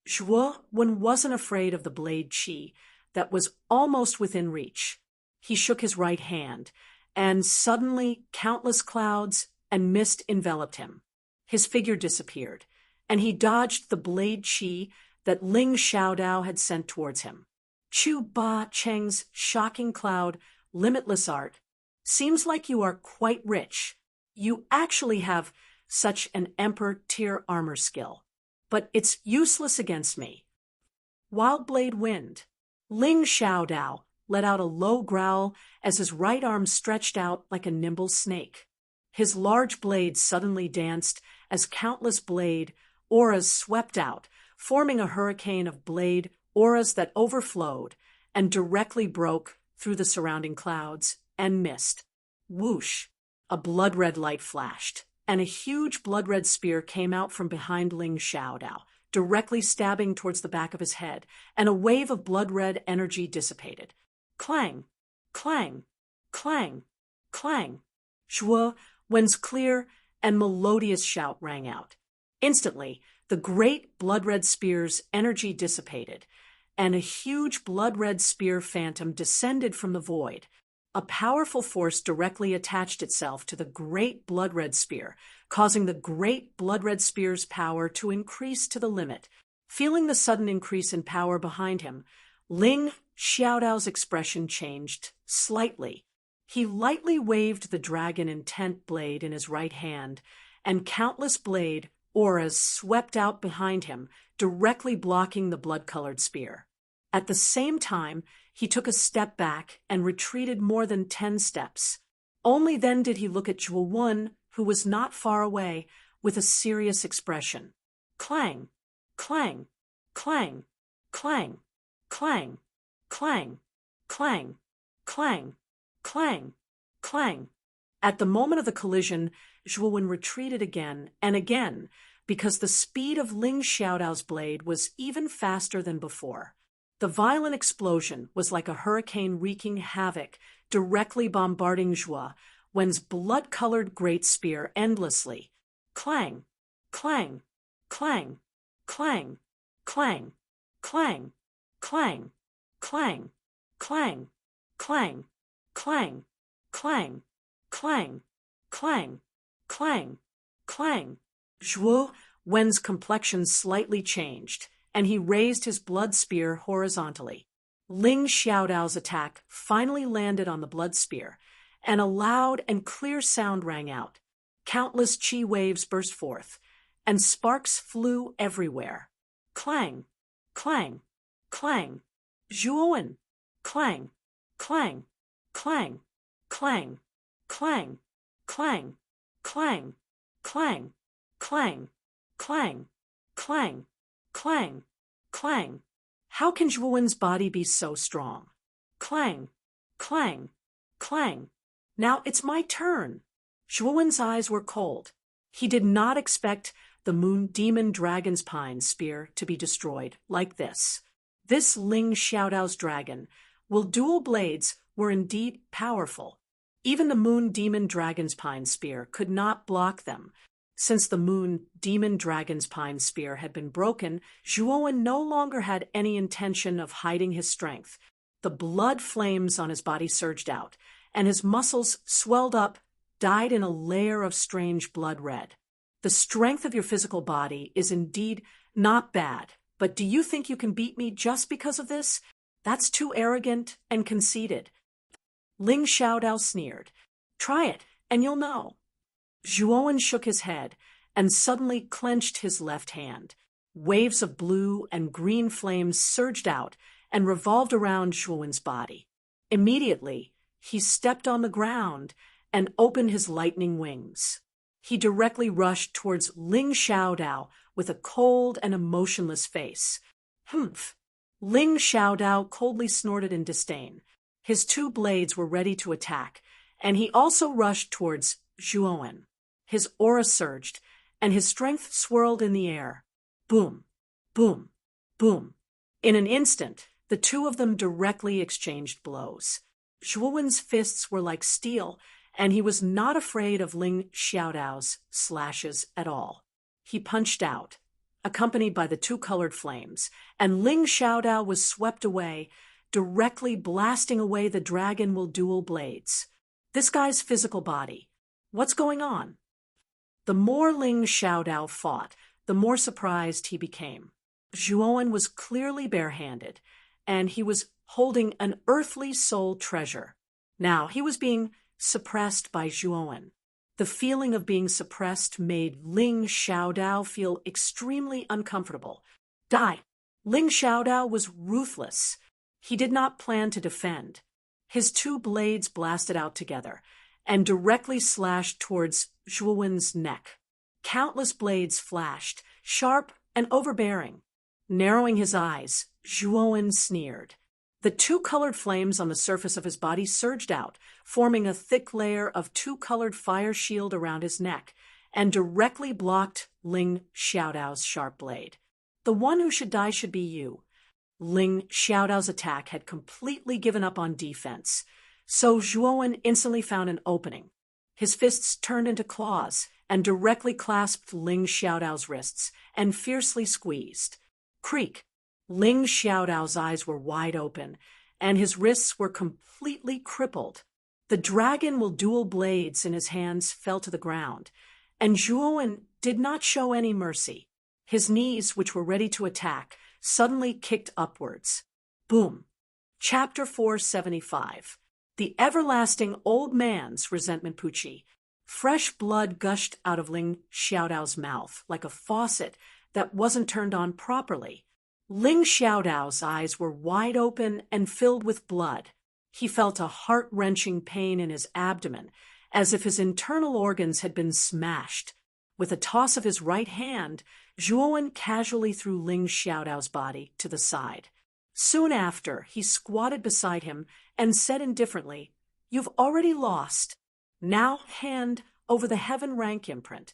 Zhuowen wasn't afraid of the blade chi that was almost within reach. He shook his right hand, and suddenly countless clouds and mist enveloped him. His figure disappeared, and he dodged the blade chi that Ling Xiaodao had sent towards him. Chu Ba Cheng's Shocking Cloud, Limitless Art. Seems like you are quite rich. You actually have such an Emperor-tier armor skill, but it's useless against me. Wild Blade Wind. Ling Xiaodao let out a low growl as his right arm stretched out like a nimble snake. His large blade suddenly danced as countless blade auras swept out, forming a hurricane of blade auras that overflowed and directly broke through the surrounding clouds and mist. Whoosh! A blood-red light flashed, and a huge blood-red spear came out from behind Ling Xiaodao. directly stabbing towards the back of his head, and a wave of blood-red energy dissipated. Clang, clang, clang, clang. Zhuo Wen's clear and melodious shout rang out. Instantly, the great blood-red spear's energy dissipated, and a huge blood-red spear phantom descended from the void. A powerful force directly attached itself to the great blood-red spear, causing the great blood-red spear's power to increase to the limit. Feeling the sudden increase in power behind him, Ling Xiaodao's expression changed slightly. He lightly waved the dragon intent blade in his right hand, and countless blade auras swept out behind him, directly blocking the blood-colored spear. At the same time, he took a step back and retreated more than 10 steps. Only then did he look at Zhuo Wen, who was not far away, with a serious expression. Clang, clang, clang, clang, clang, clang, clang, clang, clang, clang. At the moment of the collision, Zhuo Wen retreated again and again, because the speed of Ling Xiaodao's blade was even faster than before. The violent explosion was like a hurricane wreaking havoc, directly bombarding Zhuo Wen's blood-colored great spear endlessly. Clang, clang, clang, clang, clang, clang, clang, clang, clang, clang, clang, clang, clang, clang, clang, clang. Zhuo Wen's complexion slightly changed, and he raised his blood spear horizontally. Ling Xiaodao's attack finally landed on the blood spear, and a loud and clear sound rang out. Countless chi waves burst forth, and sparks flew everywhere. Clang, clang, clang. Zhuo Wen. Clang, clang, clang, clang, clang, clang, clang, clang, clang, clang, clang, clang, clang. How can Zhuo Wen's body be so strong? Clang, clang, clang. Now it's my turn. Zhuo Wen's eyes were cold. He did not expect the Moon Demon Dragon's Pine spear to be destroyed like this. This Ling Xiaodao's dragon, while dual blades were indeed powerful, even the Moon Demon Dragon's Pine spear could not block them. Since the Moon Demon Dragon's Pine spear had been broken, Zhuo Wen no longer had any intention of hiding his strength. The blood flames on his body surged out, and his muscles swelled up, dyed in a layer of strange blood red. The strength of your physical body is indeed not bad, but do you think you can beat me just because of this? That's too arrogant and conceited. Ling Xiaodao sneered. Try it, and you'll know. Zhuo Wen shook his head and suddenly clenched his left hand. Waves of blue and green flames surged out and revolved around Zhuo Wen's body. Immediately, he stepped on the ground and opened his lightning wings. He directly rushed towards Ling Xiaodao with a cold and emotionless face. Humph! Ling Xiaodao coldly snorted in disdain. His two blades were ready to attack, and he also rushed towards Zhuo Wen. His aura surged, and his strength swirled in the air. Boom, boom, boom. In an instant, the two of them directly exchanged blows. Zhuo Wen's fists were like steel, and he was not afraid of Ling Xiaodao's slashes at all. He punched out, accompanied by the two colored flames, and Ling Xiaodao was swept away, directly blasting away the dragon with dual blades. This guy's physical body. What's going on? The more Ling Xiaodao fought, the more surprised he became. Zhuo Wen was clearly barehanded, and he was holding an earthly soul treasure. Now he was being suppressed by Zhuo Wen. The feeling of being suppressed made Ling Xiaodao feel extremely uncomfortable. Die! Ling Xiaodao was ruthless. He did not plan to defend. His two blades blasted out together and directly slashed towards Zhuo Wen's neck. Countless blades flashed, sharp and overbearing. Narrowing his eyes, Zhuo Wen sneered. The two colored flames on the surface of his body surged out, forming a thick layer of two-colored fire shield around his neck, and directly blocked Ling Xiaodao's sharp blade. The one who should die should be you. Ling Xiaodao's attack had completely given up on defense, so Zhuowen instantly found an opening. His fists turned into claws and directly clasped Ling Xiaodao's wrists and fiercely squeezed. Creak! Ling Xiaodao's eyes were wide open, and his wrists were completely crippled. The dragon with dual blades in his hands fell to the ground, and Zhuowen did not show any mercy. His knees, which were ready to attack, suddenly kicked upwards. Boom! Chapter 475. The Everlasting Old Man's Resentment Pucci. Fresh blood gushed out of Ling Xiaodao's mouth like a faucet that wasn't turned on properly. Ling Xiaodao's eyes were wide open and filled with blood. He felt a heart-wrenching pain in his abdomen, as if his internal organs had been smashed. With a toss of his right hand, Zhuowen casually threw Ling Xiaodao's body to the side. Soon after, he squatted beside him and said indifferently, "You've already lost. Now hand over the heaven rank imprint."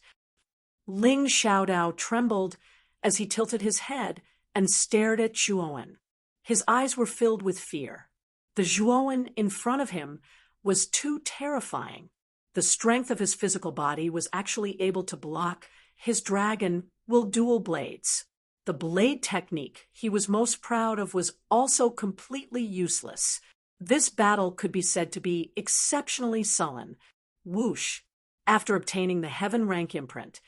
Ling Xiaodao trembled as he tilted his head and stared at Zhuowen. His eyes were filled with fear. The Zhuowen in front of him was too terrifying. The strength of his physical body was actually able to block his dragon with dual blades. The blade technique he was most proud of was also completely useless. This battle could be said to be exceptionally sullen. Whoosh! After obtaining the heaven rank imprint,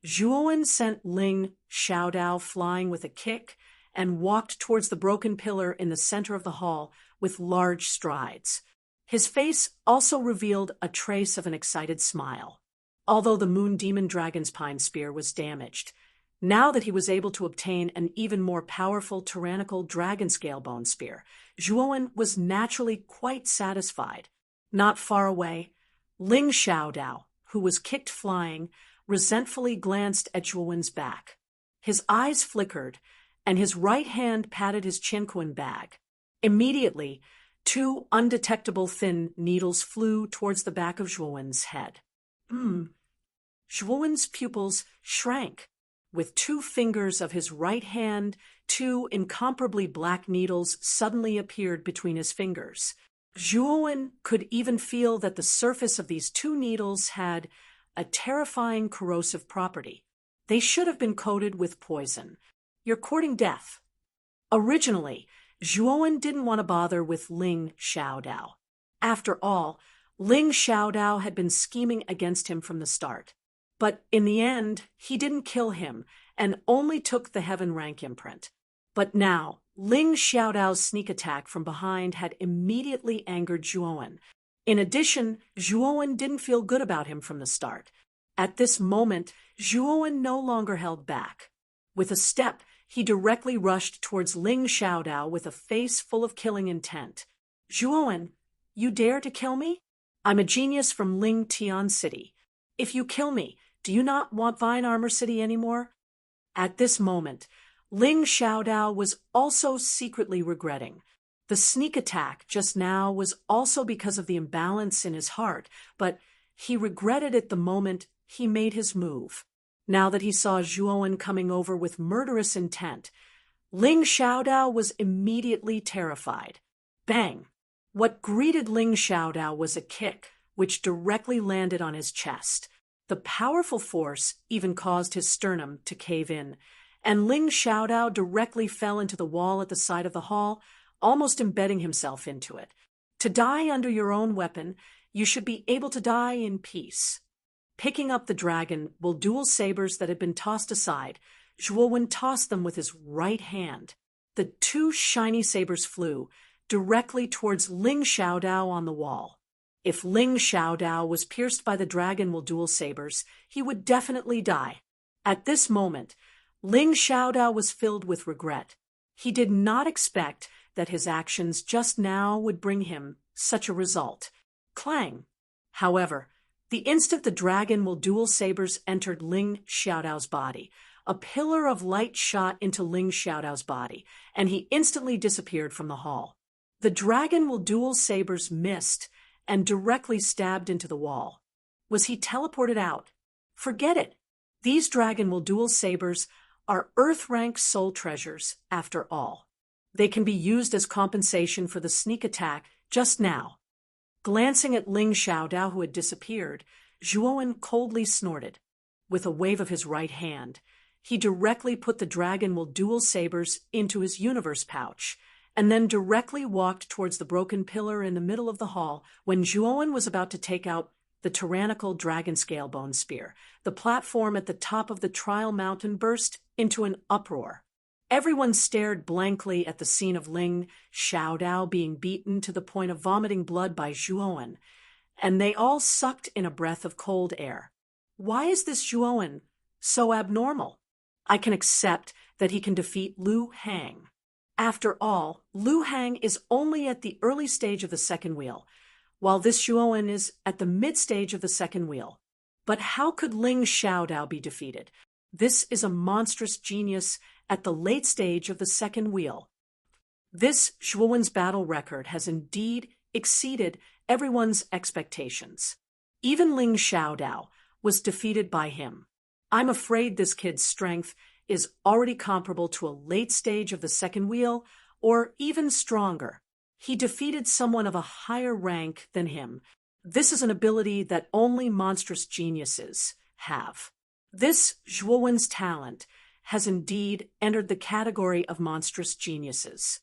Zhuowen sent Ling Xiaodao flying with a kick and walked towards the broken pillar in the center of the hall with large strides. His face also revealed a trace of an excited smile. Although the Moon Demon Dragon's Pine Spear was damaged, now that he was able to obtain an even more powerful tyrannical dragon scale bone spear, Zhuowen was naturally quite satisfied. Not far away, Ling Xiaodao, who was kicked flying, resentfully glanced at Zhuowen's back. His eyes flickered, and his right hand patted his chinquan bag. Immediately, 2 undetectable thin needles flew towards the back of Zhuowen's head. Zhuowen's pupils shrank. With 2 fingers of his right hand, 2 incomparably black needles suddenly appeared between his fingers. Zhuowen could even feel that the surface of these 2 needles had a terrifying corrosive property. They should have been coated with poison. You're courting death. Originally, Zhuowen didn't want to bother with Ling Xiaodao. After all, Ling Xiaodao had been scheming against him from the start. But in the end, he didn't kill him and only took the heaven rank imprint. But now, Ling Xiaodao's sneak attack from behind had immediately angered Zhuowen. In addition, Zhuowen didn't feel good about him from the start. At this moment, Zhuowen no longer held back. With a step, he directly rushed towards Ling Xiaodao with a face full of killing intent. "Zhuowen, you dare to kill me? I'm a genius from Ling Tian City. If you kill me, do you not want Vine Armor City anymore?" At this moment, Ling Xiaodao was also secretly regretting. The sneak attack just now was also because of the imbalance in his heart, but he regretted it the moment he made his move. Now that he saw Zhuowen coming over with murderous intent, Ling Xiaodao was immediately terrified. Bang! What greeted Ling Xiaodao was a kick, which directly landed on his chest. The powerful force even caused his sternum to cave in, and Ling Xiaodao directly fell into the wall at the side of the hall, almost embedding himself into it. To die under your own weapon, you should be able to die in peace. Picking up the dragon with dual sabers that had been tossed aside, Zhuowen tossed them with his right hand. The 2 shiny sabers flew directly towards Ling Xiaodao on the wall. If Ling Xiaodao was pierced by the dragon with dual sabers, he would definitely die. At this moment, Ling Xiaodao was filled with regret. He did not expect that his actions just now would bring him such a result. Clang! However, the instant the dragon with dual sabers entered Ling Xiaodao's body, a pillar of light shot into Ling Xiaodao's body, and he instantly disappeared from the hall. The dragon with dual sabers missed and directly stabbed into the wall. Was he teleported out? Forget it. These dragon with dual sabers are Earth-rank soul treasures, after all. They can be used as compensation for the sneak attack just now. Glancing at Ling Xiaodao, who had disappeared, Zhuowen coldly snorted. With a wave of his right hand, he directly put the dragon-will dual sabers into his universe pouch, and then directly walked towards the broken pillar in the middle of the hall. When Zhuowen was about to take out the tyrannical dragon scale bone spear, the platform at the top of the trial mountain burst into an uproar. Everyone stared blankly at the scene of Ling Xiaodao being beaten to the point of vomiting blood by Zhuowen, and they all sucked in a breath of cold air. Why is this Zhuowen so abnormal? I can accept that he can defeat Lu Hang. After all, Lu Hang is only at the early stage of the second wheel, while this Zhuowen is at the mid-stage of the second wheel. But how could Ling Xiaodao be defeated? This is a monstrous genius at the late stage of the second wheel. This Zhuowen's battle record has indeed exceeded everyone's expectations. Even Ling Xiaodao was defeated by him. I'm afraid this kid's strength is already comparable to a late stage of the second wheel, or even stronger. He defeated someone of a higher rank than him. This is an ability that only monstrous geniuses have. This Zhuowen's talent has indeed entered the category of monstrous geniuses.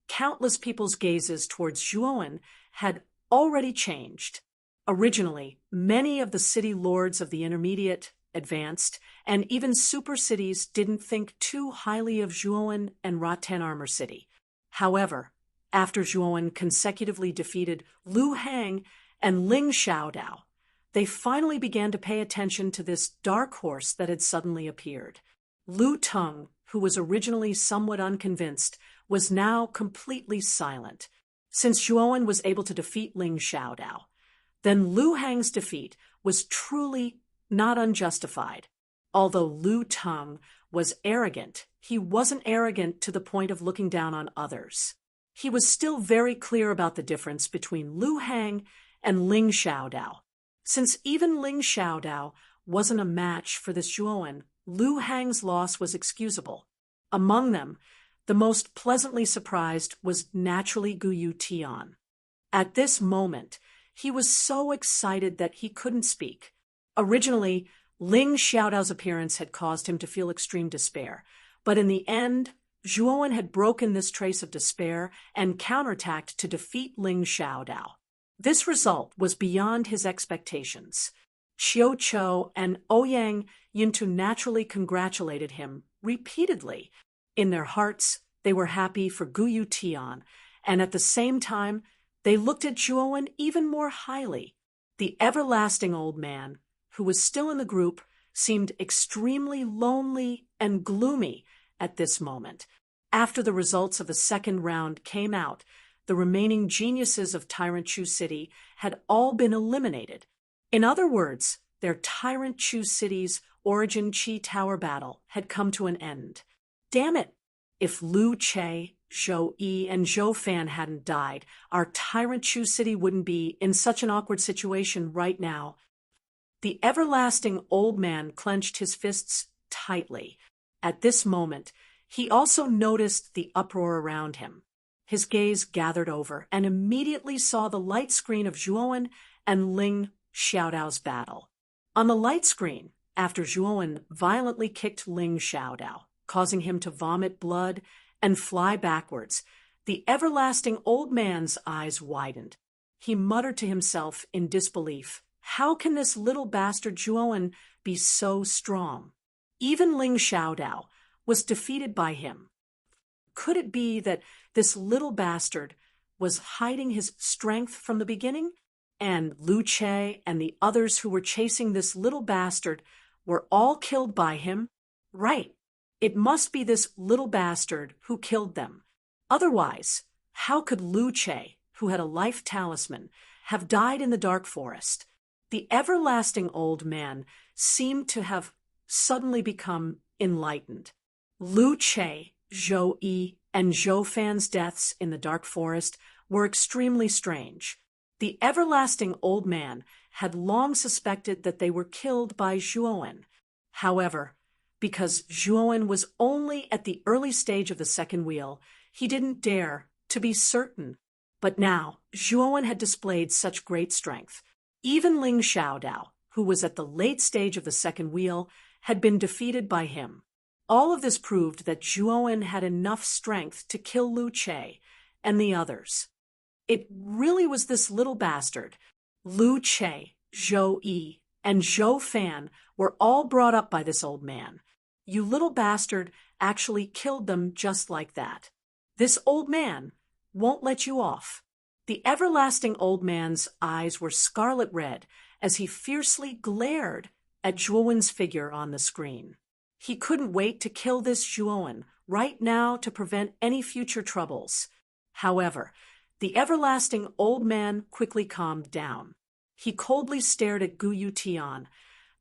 Countless people's gazes towards Zhuowen had already changed. Originally, many of the city lords of the intermediate, advanced, and even super cities didn't think too highly of Zhuowen and Raten Armor City. However, after Zhuowen consecutively defeated Lu Hang and Ling Xiaodao, they finally began to pay attention to this dark horse that had suddenly appeared. Lu Tung, who was originally somewhat unconvinced, was now completely silent. Since Zhuowen was able to defeat Ling Xiaodao, then Lu Hang's defeat was truly not unjustified. Although Lu Tung was arrogant, he wasn't arrogant to the point of looking down on others. He was still very clear about the difference between Lu Hang and Ling Xiaodao. Since even Ling Xiaodao wasn't a match for this Zhuowen, Lu Hang's loss was excusable. Among them, the most pleasantly surprised was naturally Guyu Tian. At this moment, he was so excited that he couldn't speak. Originally, Ling Xiaodao's appearance had caused him to feel extreme despair, but in the end, Zhuowen had broken this trace of despair and counterattacked to defeat Ling Xiaodao. This result was beyond his expectations. Qiu Chou and Ouyang Yintu naturally congratulated him repeatedly. In their hearts, they were happy for Guyu Tian, and at the same time, they looked at Zhuowen even more highly. The everlasting old man, who was still in the group, seemed extremely lonely and gloomy at this moment. After the results of the second round came out, the remaining geniuses of Tyrant Chu City had all been eliminated. In other words, their Tyrant Chu City's Origin Qi Tower battle had come to an end. Damn it! If Lu Che, Zhou Yi, and Zhou Fan hadn't died, our Tyrant Chu City wouldn't be in such an awkward situation right now. The everlasting old man clenched his fists tightly. At this moment, he also noticed the uproar around him. His gaze gathered over and immediately saw the light screen of Zhuowen and Ling Xiaodao's battle. On the light screen, after Zhuowen violently kicked Ling Xiaodao, causing him to vomit blood and fly backwards, the everlasting old man's eyes widened. He muttered to himself in disbelief, "How can this little bastard Zhuowen be so strong?" Even Ling Xiaodao was defeated by him. Could it be that this little bastard was hiding his strength from the beginning, and Lu Che and the others who were chasing this little bastard were all killed by him? Right. It must be this little bastard who killed them. Otherwise, how could Lu Che, who had a life talisman, have died in the dark forest? The everlasting old man seemed to have suddenly become enlightened. Lu Che, Zhou Yi, and Zhou Fan's deaths in the dark forest were extremely strange. The everlasting old man had long suspected that they were killed by Zhuowen. However, because Zhuowen was only at the early stage of the second wheel, he didn't dare to be certain. But now, Zhuowen had displayed such great strength. Even Ling Xiaodao, who was at the late stage of the second wheel, had been defeated by him. All of this proved that Zhuowen had enough strength to kill Lu Che and the others. It really was this little bastard. Lu Che, Zhou Yi, and Zhou Fan were all brought up by this old man. You little bastard actually killed them just like that. This old man won't let you off. The everlasting old man's eyes were scarlet red as he fiercely glared at Zhuowen's figure on the screen. He couldn't wait to kill this Zhuowen right now to prevent any future troubles. However, the everlasting old man quickly calmed down. He coldly stared at Gu Yutian,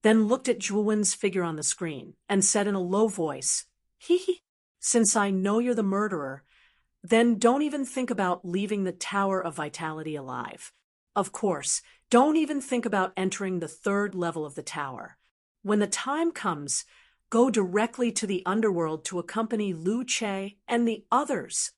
then looked at Zhuowen's figure on the screen and said in a low voice, "Hee hee, since I know you're the murderer, then don't even think about leaving the Tower of Vitality alive. Of course, don't even think about entering the third level of the tower. When the time comes, go directly to the underworld to accompany Lu Che and the others."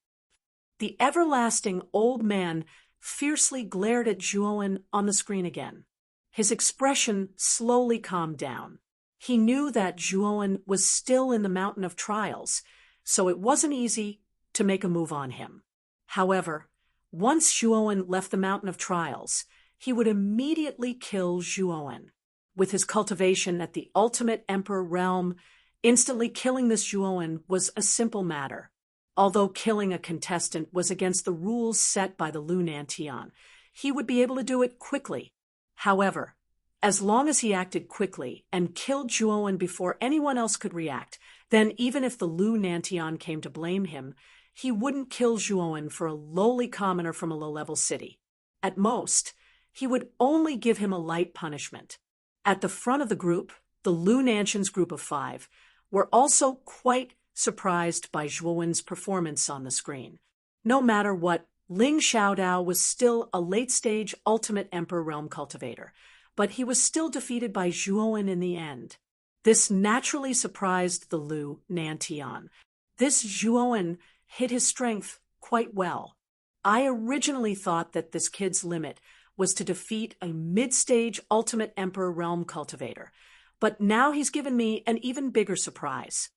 The everlasting old man fiercely glared at Zhuowen on the screen again. His expression slowly calmed down. He knew that Zhuowen was still in the Mountain of Trials, so it wasn't easy to make a move on him. However, once Zhuowen left the Mountain of Trials, he would immediately kill Zhuowen. With his cultivation at the ultimate Emperor realm, instantly killing this Zhuowen was a simple matter. Although killing a contestant was against the rules set by the Lu Nantian, he would be able to do it quickly. However, as long as he acted quickly and killed Zhuowen before anyone else could react, then even if the Lu Nantian came to blame him, he wouldn't kill Zhuowen for a lowly commoner from a low-level city. At most, he would only give him a light punishment. At the front of the group, the Lu Nantian's group of 5 were also quite surprised by Zhuowen's performance on the screen. No matter what, Ling Xiaodao was still a late-stage Ultimate Emperor Realm cultivator, but he was still defeated by Zhuowen in the end. This naturally surprised the Lu Nantian. This Zhuowen hid his strength quite well. I originally thought that this kid's limit was to defeat a mid-stage Ultimate Emperor Realm cultivator, but now he's given me an even bigger surprise.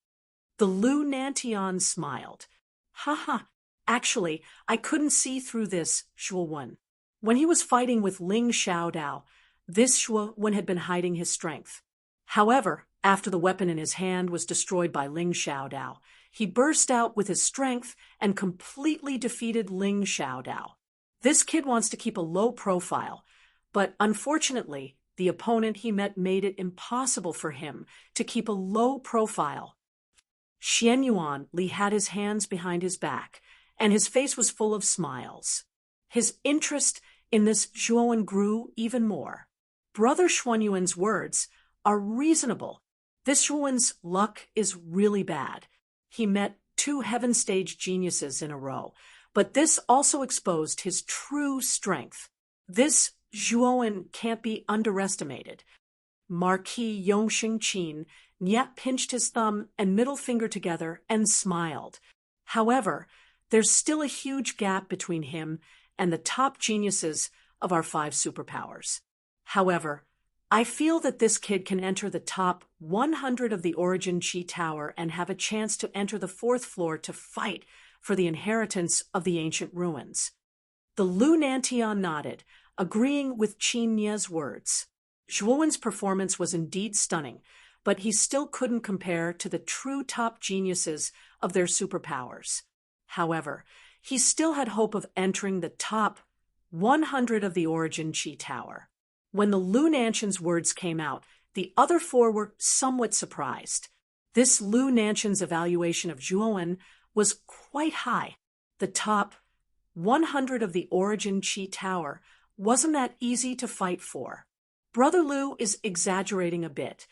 The Lu Nantian smiled. "Haha, actually, I couldn't see through this, Zhuowen. When he was fighting with Ling Xiaodao, this Zhuowen had been hiding his strength. However, after the weapon in his hand was destroyed by Ling Xiaodao, he burst out with his strength and completely defeated Ling Xiaodao. This kid wants to keep a low profile, but unfortunately, the opponent he met made it impossible for him to keep a low profile." Xian Yuan Li had his hands behind his back, and his face was full of smiles. His interest in this Zhuowen grew even more. Brother Xuanyuan's words are reasonable. This Zhuowen's luck is really bad. He met 2 heaven-stage geniuses in a row, but this also exposed his true strength. This Zhuowen can't be underestimated. Marquis Yongxing Qin Niet pinched his thumb and middle finger together and smiled. However, there's still a huge gap between him and the top geniuses of our 5 superpowers. However, I feel that this kid can enter the top 100 of the Origin Chi Tower and have a chance to enter the 4th floor to fight for the inheritance of the ancient ruins. The Lu Nantian nodded, agreeing with Qin Nie's words. Zhuowen's performance was indeed stunning, but he still couldn't compare to the true top geniuses of their superpowers. However, he still had hope of entering the top 100 of the Origin Chi Tower. When the Lu Nantian's words came out, the other 4 were somewhat surprised. This Lu Nantian's evaluation of Zhuowen was quite high. The top 100 of the Origin Chi Tower wasn't that easy to fight for. Brother Lu is exaggerating a bit.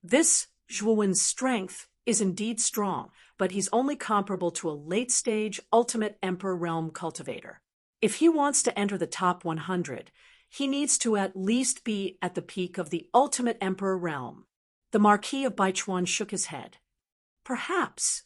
This Zhuowen's strength is indeed strong, but he's only comparable to a late-stage Ultimate Emperor Realm cultivator. If he wants to enter the top 100, he needs to at least be at the peak of the Ultimate Emperor Realm. The Marquis of Baichuan shook his head. Perhaps.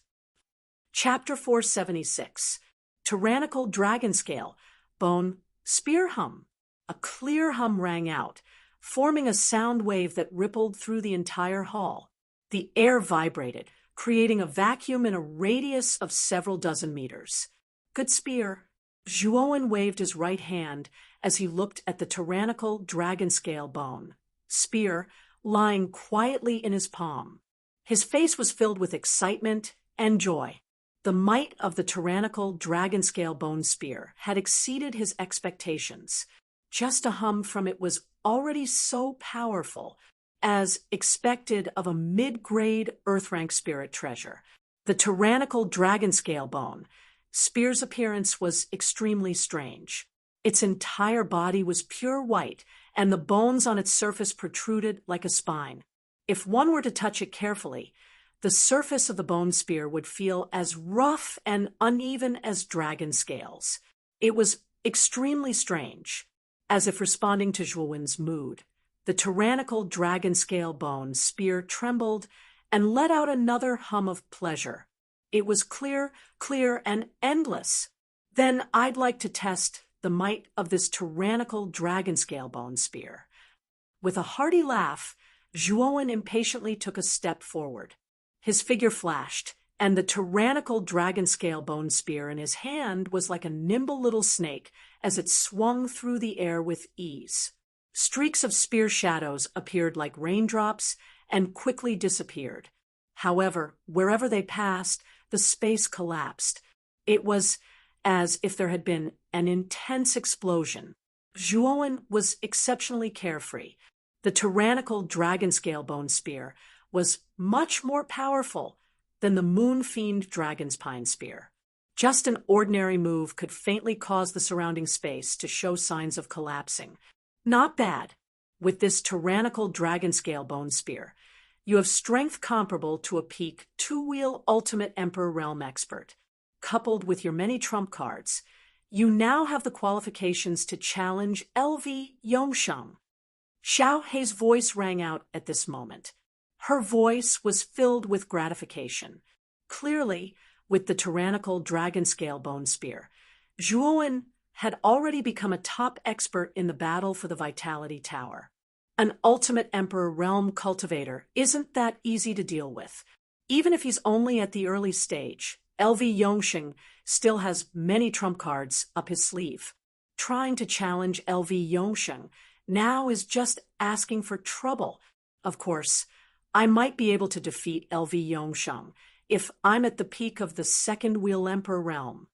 Chapter 476. Tyrannical Dragon Scale, Bone, Spear Hum. A clear hum rang out, forming a sound wave that rippled through the entire hall. The air vibrated, creating a vacuum in a radius of several dozen meters. Good spear. Zhuowen waved his right hand as he looked at the tyrannical dragon scale bone spear lying quietly in his palm. His face was filled with excitement and joy. The might of the tyrannical dragon scale bone spear had exceeded his expectations. Just a hum from it was already so powerful, as expected of a mid-grade Earth-rank spirit treasure. The tyrannical dragon scale bone spear's appearance was extremely strange. Its entire body was pure white, and the bones on its surface protruded like a spine. If one were to touch it carefully, the surface of the bone spear would feel as rough and uneven as dragon scales. It was extremely strange, as if responding to Zhuowen's mood. The tyrannical dragon scale bone spear trembled and let out another hum of pleasure. It was clear, and endless. Then I'd like to test the might of this tyrannical dragon scale bone spear. With a hearty laugh, Zhuowen impatiently took a step forward. His figure flashed, and the tyrannical dragon scale bone spear in his hand was like a nimble little snake as it swung through the air with ease. Streaks of spear shadows appeared like raindrops and quickly disappeared. However, wherever they passed, the space collapsed. It was as if there had been an intense explosion. Zhuowen was exceptionally carefree. The tyrannical dragon scale bone spear was much more powerful than the moon fiend dragon's pine spear. Just an ordinary move could faintly cause the surrounding space to show signs of collapsing. Not bad. With this tyrannical dragon scale bone spear, you have strength comparable to a peak two-wheel ultimate Emperor Realm expert. Coupled with your many trump cards, you now have the qualifications to challenge LV Yongsheng. Xiao Hei's voice rang out at this moment. Her voice was filled with gratification. Clearly, with the tyrannical dragon scale bone spear, Zhuowen had already become a top expert in the battle for the Vitality Tower. An ultimate Emperor Realm cultivator isn't that easy to deal with. Even if he's only at the early stage, LV Yongsheng still has many trump cards up his sleeve. Trying to challenge LV Yongsheng now is just asking for trouble. Of course, I might be able to defeat LV Yongsheng if I'm at the peak of the second wheel Emperor Realm.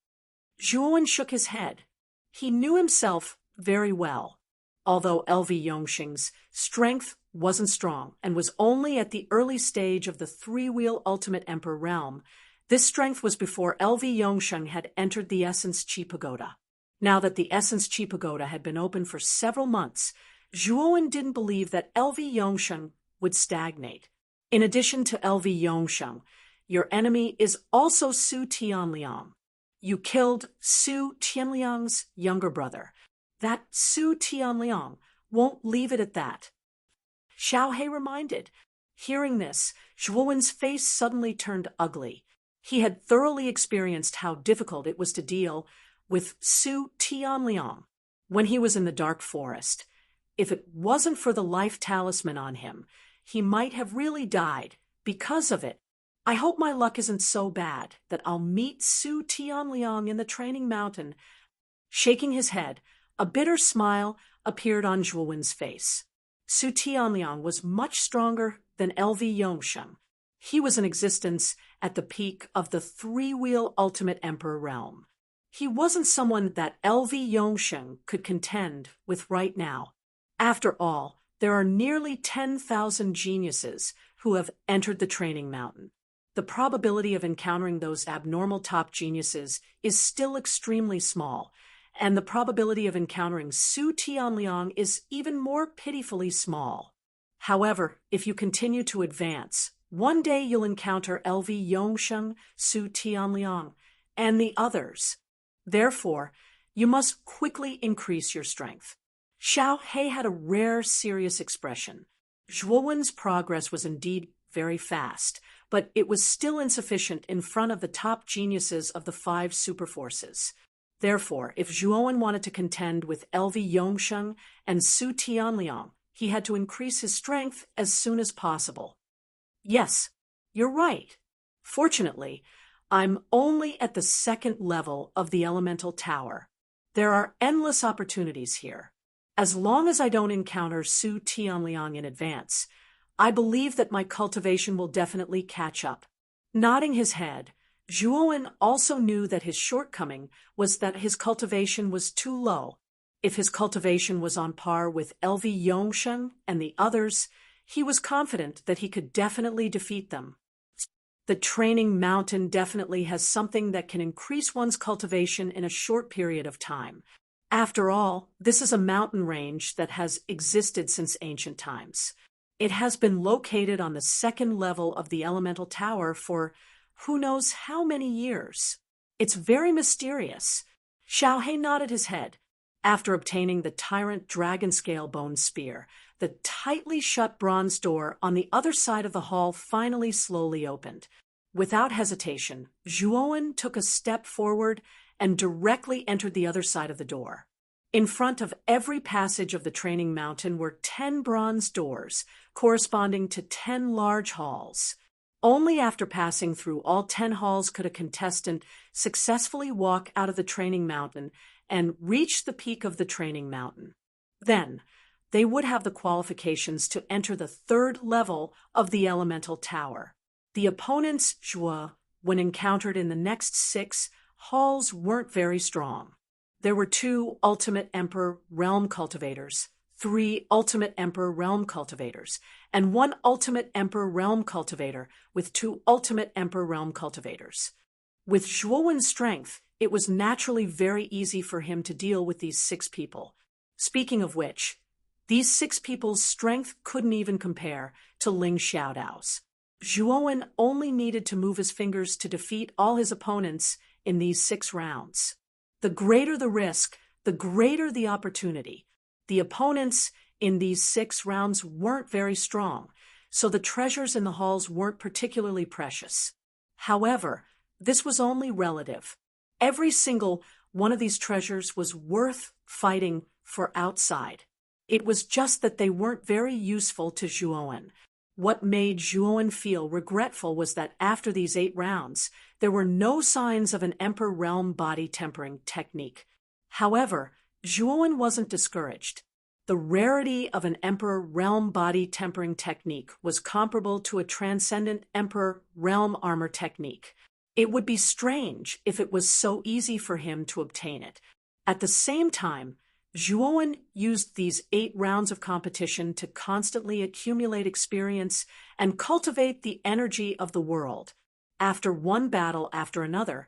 Zhuowen shook his head. He knew himself very well. Although LV Yongsheng's strength wasn't strong and was only at the early stage of the three-wheel Ultimate Emperor Realm, this strength was before LV Yongsheng had entered the Essence Chi Pagoda. Now that the Essence Chi Pagoda had been open for several months, Zhuowen didn't believe that LV Yongsheng would stagnate. In addition to LV Yongsheng, your enemy is also Su Tianliang. You killed Su Tianliang's younger brother. That Su Tianliang won't leave it at that. Xiao Hei reminded. Hearing this, Zhuowen's face suddenly turned ugly. He had thoroughly experienced how difficult it was to deal with Su Tianliang when he was in the dark forest. If it wasn't for the life talisman on him, he might have really died because of it. I hope my luck isn't so bad that I'll meet Su Tianliang in the training mountain. Shaking his head, a bitter smile appeared on Zhuowen's face. Su Tianliang was much stronger than LV Yongsheng. He was in existence at the peak of the three-wheel Ultimate Emperor Realm. He wasn't someone that LV Yongsheng could contend with right now. After all, there are nearly 10,000 geniuses who have entered the training mountain. The probability of encountering those abnormal top geniuses is still extremely small, and the probability of encountering Su Tianliang is even more pitifully small. However, if you continue to advance, one day you'll encounter LV Yongsheng, Su Tianliang, and the others. Therefore, you must quickly increase your strength. Xiao Hei had a rare, serious expression. Zhuowen's progress was indeed very fast, but it was still insufficient in front of the top geniuses of the 5 superforces. Therefore, if Zhuowen wanted to contend with LV Yongsheng and Su Tianliang, he had to increase his strength as soon as possible. Yes, you're right. Fortunately, I'm only at the 2nd level of the elemental tower. There are endless opportunities here. As long as I don't encounter Su Tianliang in advance, I believe that my cultivation will definitely catch up. Nodding his head, Zhuowen also knew that his shortcoming was that his cultivation was too low. If his cultivation was on par with LV Yongsheng and the others, he was confident that he could definitely defeat them. The training mountain definitely has something that can increase one's cultivation in a short period of time. After all, this is a mountain range that has existed since ancient times. It has been located on the 2nd level of the elemental tower for who knows how many years. It's very mysterious. Xiaohe nodded his head. After obtaining the tyrant dragon scale bone spear, the tightly shut bronze door on the other side of the hall finally slowly opened. Without hesitation, Zhuowen took a step forward and directly entered the other side of the door. In front of every passage of the training mountain were 10 bronze doors, corresponding to 10 large halls. Only after passing through all 10 halls could a contestant successfully walk out of the training mountain and reach the peak of the training mountain. Then, they would have the qualifications to enter the 3rd level of the elemental tower. The opponent's Zhuo, when encountered in the next 6 halls, weren't very strong. There were 2 Ultimate Emperor Realm Cultivators, 3 Ultimate Emperor Realm Cultivators, and 1 Ultimate Emperor Realm Cultivator with 2 Ultimate Emperor Realm Cultivators. With Zhuowen's strength, it was naturally very easy for him to deal with these 6 people. Speaking of which, these 6 people's strength couldn't even compare to Ling Xiaodao's. Zhuowen only needed to move his fingers to defeat all his opponents in these 6 rounds. The greater the risk, the greater the opportunity. The opponents in these 6 rounds weren't very strong, so the treasures in the halls weren't particularly precious. However, this was only relative. Every single one of these treasures was worth fighting for outside. It was just that they weren't very useful to Zhuowen. What made Zhuowen feel regretful was that after these 8 rounds, there were no signs of an Emperor Realm body tempering technique. However, Zhuowen wasn't discouraged. The rarity of an Emperor Realm body tempering technique was comparable to a Transcendent Emperor Realm armor technique. It would be strange if it was so easy for him to obtain it. At the same time, Zhuowen used these 8 rounds of competition to constantly accumulate experience and cultivate the energy of the world. After one battle after another,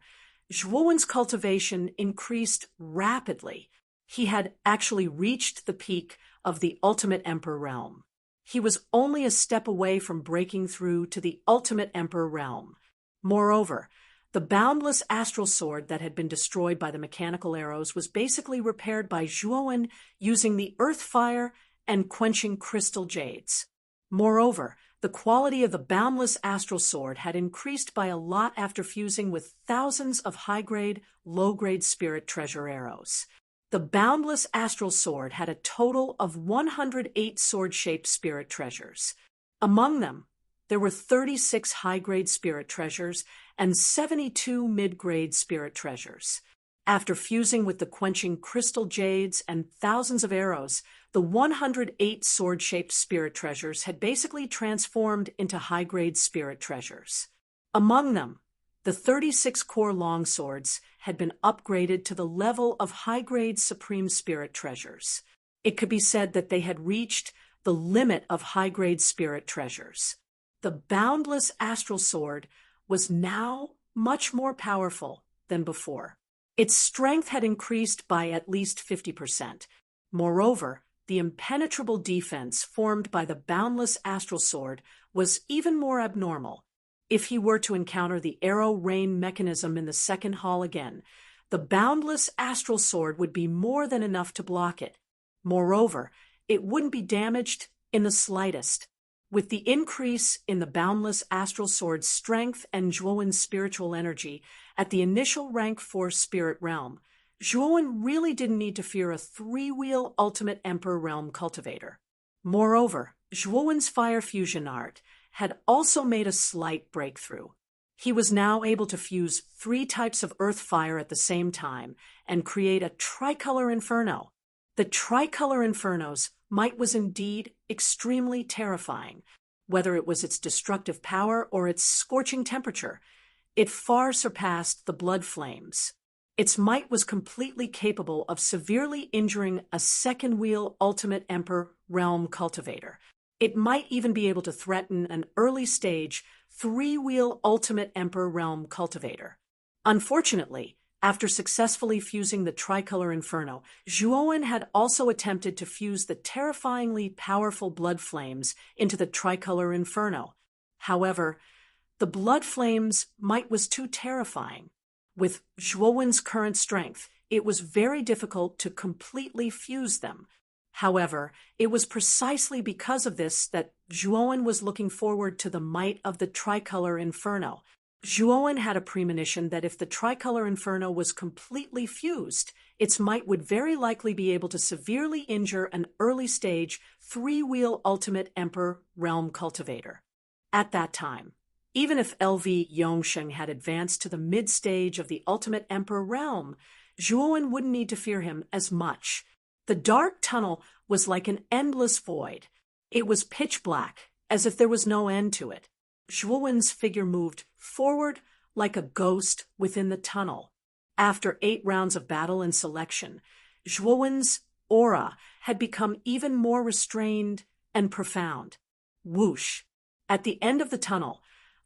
Zhuowen's cultivation increased rapidly. He had actually reached the peak of the Ultimate Emperor Realm. He was only a step away from breaking through to the Ultimate Emperor Realm. Moreover, the boundless astral sword that had been destroyed by the mechanical arrows was basically repaired by Zhuowen using the earth fire and quenching crystal jades. Moreover, the quality of the boundless astral sword had increased by a lot after fusing with thousands of high-grade, low-grade spirit treasure arrows. The boundless astral sword had a total of 108 sword-shaped spirit treasures. Among them, there were 36 high-grade spirit treasures and 72 mid-grade spirit treasures. After fusing with the quenching crystal jades and thousands of arrows, the 108 sword-shaped spirit treasures had basically transformed into high-grade spirit treasures. Among them, the 36 core longswords had been upgraded to the level of high-grade supreme spirit treasures. It could be said that they had reached the limit of high-grade spirit treasures. The boundless astral sword was now much more powerful than before. Its strength had increased by at least 50%. Moreover, the impenetrable defense formed by the boundless astral sword was even more abnormal. If he were to encounter the arrow rain mechanism in the 2nd hall again, the boundless astral sword would be more than enough to block it. Moreover, it wouldn't be damaged in the slightest. With the increase in the boundless astral sword's strength and Zhuowen's spiritual energy at the initial rank 4 spirit realm, Zhuowen really didn't need to fear a 3-wheel ultimate emperor realm cultivator. Moreover, Zhuowen's fire fusion art had also made a slight breakthrough. He was now able to fuse 3 types of earth fire at the same time and create a tricolor inferno. The tricolor inferno's might was indeed extremely terrifying. Whether it was its destructive power or its scorching temperature, it far surpassed the blood flames. Its might was completely capable of severely injuring a second-wheel ultimate emperor realm cultivator. It might even be able to threaten an early-stage 3-wheel ultimate emperor realm cultivator. Unfortunately, after successfully fusing the tricolor inferno, Zhuowen had also attempted to fuse the terrifyingly powerful blood flames into the tricolor inferno. However, the blood flames' might was too terrifying. With Zhuowen's current strength, it was very difficult to completely fuse them. However, it was precisely because of this that Zhuowen was looking forward to the might of the tricolor inferno. Zhuowen had a premonition that if the tricolor inferno was completely fused, its might would very likely be able to severely injure an early-stage 3-wheel ultimate emperor realm cultivator. At that time, even if LV Yongsheng had advanced to the mid-stage of the ultimate emperor realm, Zhuowen wouldn't need to fear him as much. The dark tunnel was like an endless void. It was pitch black, as if there was no end to it. Zhuowen's figure moved forward like a ghost within the tunnel. After 8 rounds of battle and selection, Zhuowen's aura had become even more restrained and profound. Whoosh! At the end of the tunnel,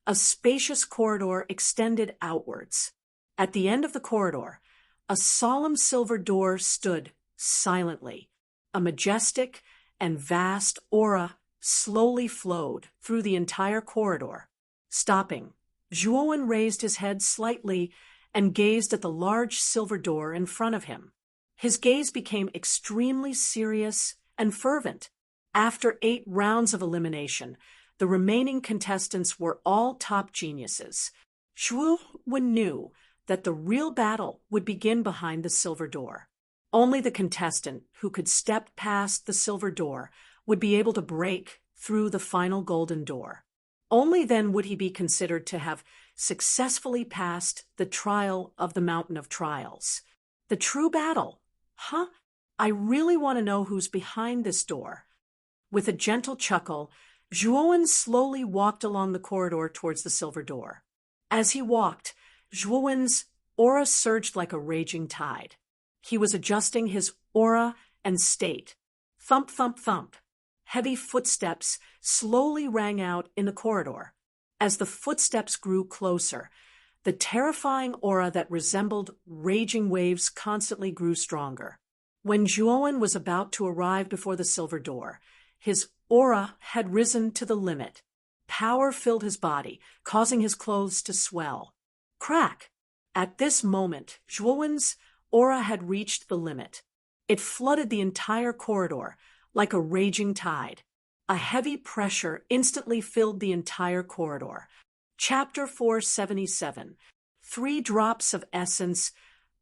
a spacious corridor extended outwards. At the end of the corridor, a solemn silver door stood silently. A majestic and vast aura slowly flowed through the entire corridor. Stopping, Zhuowen raised his head slightly and gazed at the large silver door in front of him. His gaze became extremely serious and fervent. After 8 rounds of elimination, the remaining contestants were all top geniuses. Zhuowen knew that the real battle would begin behind the silver door. Only the contestant who could step past the silver door would be able to break through the final golden door. Only then would he be considered to have successfully passed the trial of the Mountain of Trials. The true battle. I really want to know who's behind this door. With a gentle chuckle, Zhuowen slowly walked along the corridor towards the silver door. As he walked, Zhuowen's aura surged like a raging tide. He was adjusting his aura and state. Thump, thump, thump. Heavy footsteps slowly rang out in the corridor. As the footsteps grew closer, the terrifying aura that resembled raging waves constantly grew stronger. When Zhuowen was about to arrive before the silver door, his aura had risen to the limit. Power filled his body, causing his clothes to swell. Crack! At this moment, Zhuowen's aura had reached the limit. It flooded the entire corridor like a raging tide. A heavy pressure instantly filled the entire corridor. Chapter 477. 3 drops of essence.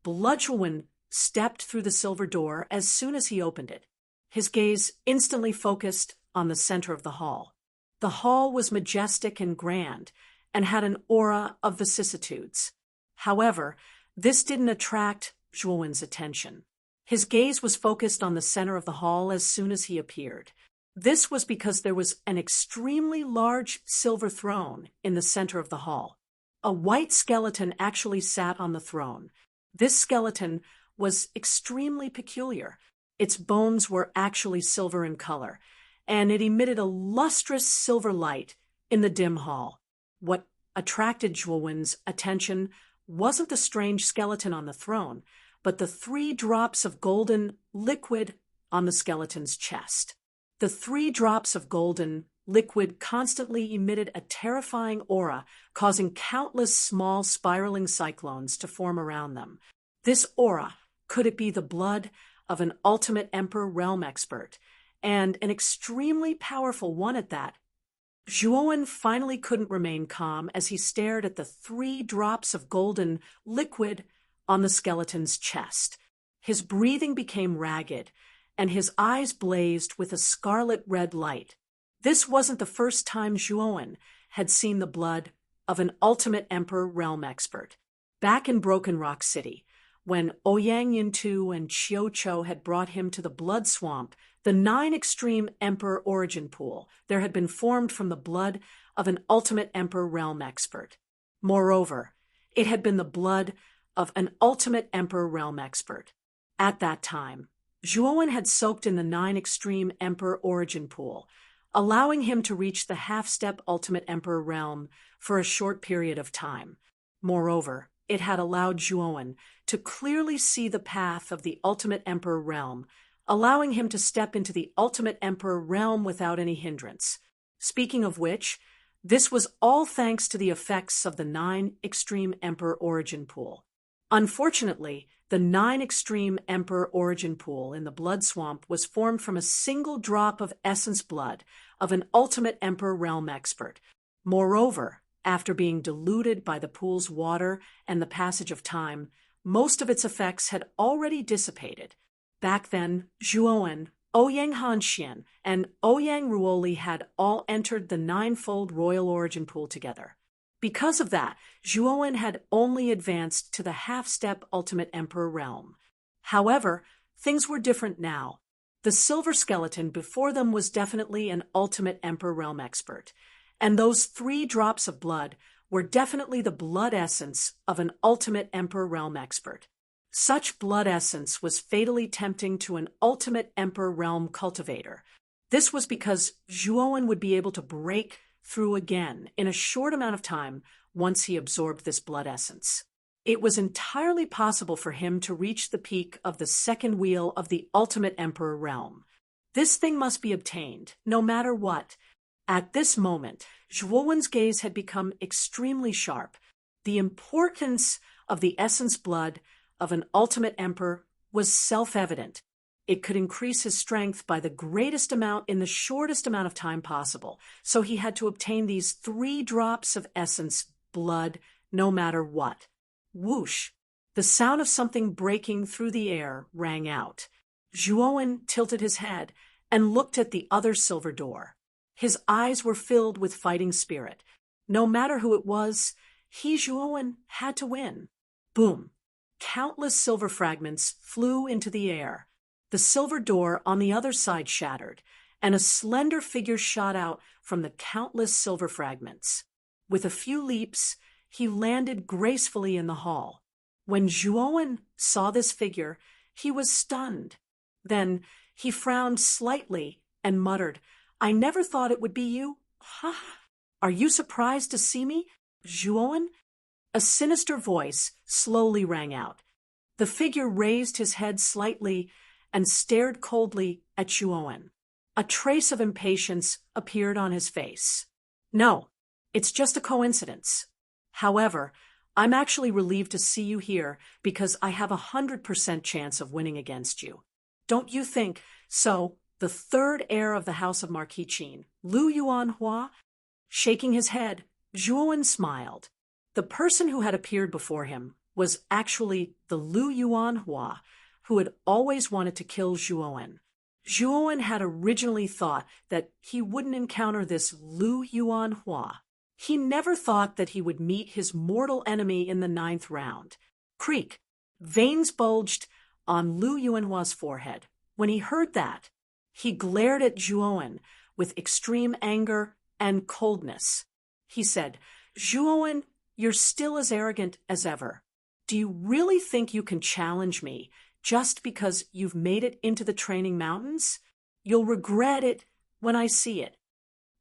Zhuowen stepped through the silver door as soon as he opened it. His gaze instantly focused on the center of the hall. The hall was majestic and grand and had an aura of vicissitudes. However, this didn't attract Zhuowen's attention. His gaze was focused on the center of the hall as soon as he appeared. This was because there was an extremely large silver throne in the center of the hall. A white skeleton actually sat on the throne. This skeleton was extremely peculiar. Its bones were actually silver in color, and it emitted a lustrous silver light in the dim hall. What attracted Zhuowen's attention wasn't the strange skeleton on the throne, but the 3 drops of golden liquid on the skeleton's chest. The 3 drops of golden liquid constantly emitted a terrifying aura, causing countless small spiraling cyclones to form around them. This aura, could it be the blood of an ultimate emperor realm expert? and an extremely powerful one at that. Zhuowen finally couldn't remain calm as he stared at the 3 drops of golden liquid on the skeleton's chest. His breathing became ragged, and his eyes blazed with a scarlet-red light. This wasn't the first time Zhuowen had seen the blood of an Ultimate Emperor realm expert. Back in Broken Rock City, when Ouyang Yintu and Qiu Chou had brought him to the Blood Swamp, the 9 Extreme Emperor origin pool there had been formed from the blood of an Ultimate Emperor realm expert. Moreover, it had been the blood of an Ultimate Emperor realm expert. At that time, Zhuowen had soaked in the 9 Extreme Emperor origin pool, allowing him to reach the half-step Ultimate Emperor realm for a short period of time. Moreover, it had allowed Zhuowen to clearly see the path of the Ultimate Emperor realm, allowing him to step into the Ultimate Emperor realm without any hindrance. Speaking of which, this was all thanks to the effects of the 9 Extreme Emperor origin pool. Unfortunately, the 9 Extreme Emperor origin pool in the Blood Swamp was formed from a single drop of essence blood of an Ultimate Emperor realm expert. Moreover, after being diluted by the pool's water and the passage of time, most of its effects had already dissipated. Back then, Zhuowen, Ouyang Hanxian, and Ouyang Ruoli had all entered the 9-fold royal origin pool together. Because of that, Zhuowen had only advanced to the half-step Ultimate Emperor realm. However, things were different now. The silver skeleton before them was definitely an Ultimate Emperor realm expert, and those 3 drops of blood were definitely the blood essence of an Ultimate Emperor realm expert. Such blood essence was fatally tempting to an Ultimate Emperor realm cultivator. This was because Zhuowen would be able to break through again in a short amount of time once he absorbed this blood essence. It was entirely possible for him to reach the peak of the second wheel of the Ultimate Emperor realm. This thing must be obtained, no matter what. At this moment, Zhuowen's gaze had become extremely sharp. The importance of the essence blood of an Ultimate Emperor was self-evident. It could increase his strength by the greatest amount in the shortest amount of time possible, so he had to obtain these 3 drops of essence blood no matter what. Whoosh! The sound of something breaking through the air rang out. Zhuowen tilted his head and looked at the other silver door. His eyes were filled with fighting spirit. No matter who it was, he, Zhuowen, had to win. Boom! Countless silver fragments flew into the air. The silver door on the other side shattered, and a slender figure shot out from the countless silver fragments. With a few leaps, he landed gracefully in the hall. When Zhuowen saw this figure, he was stunned. Then he frowned slightly and muttered, "I never thought it would be you. Ha! Are you surprised to see me, Zhuowen?" A sinister voice slowly rang out. The figure raised his head slightly and stared coldly at Zhuowen. A trace of impatience appeared on his face. "No, it's just a coincidence. However, I'm actually relieved to see you here because I have 100% chance of winning against you. Don't you think so?" The 3rd heir of the House of Marquis Qin, Lu Yuanhua, shaking his head, Zhuowen smiled. The person who had appeared before him was actually the Lu Yuanhua who had always wanted to kill Zhuowen. Zhuowen had originally thought that he wouldn't encounter this Lu Yuanhua. He never thought that he would meet his mortal enemy in the 9th round. Creak! Veins bulged on Lu Yuanhua's forehead. When he heard that, he glared at Zhuowen with extreme anger and coldness. He said, "Zhuowen, you're still as arrogant as ever. Do you really think you can challenge me just because you've made it into the training mountains? You'll regret it when I see it."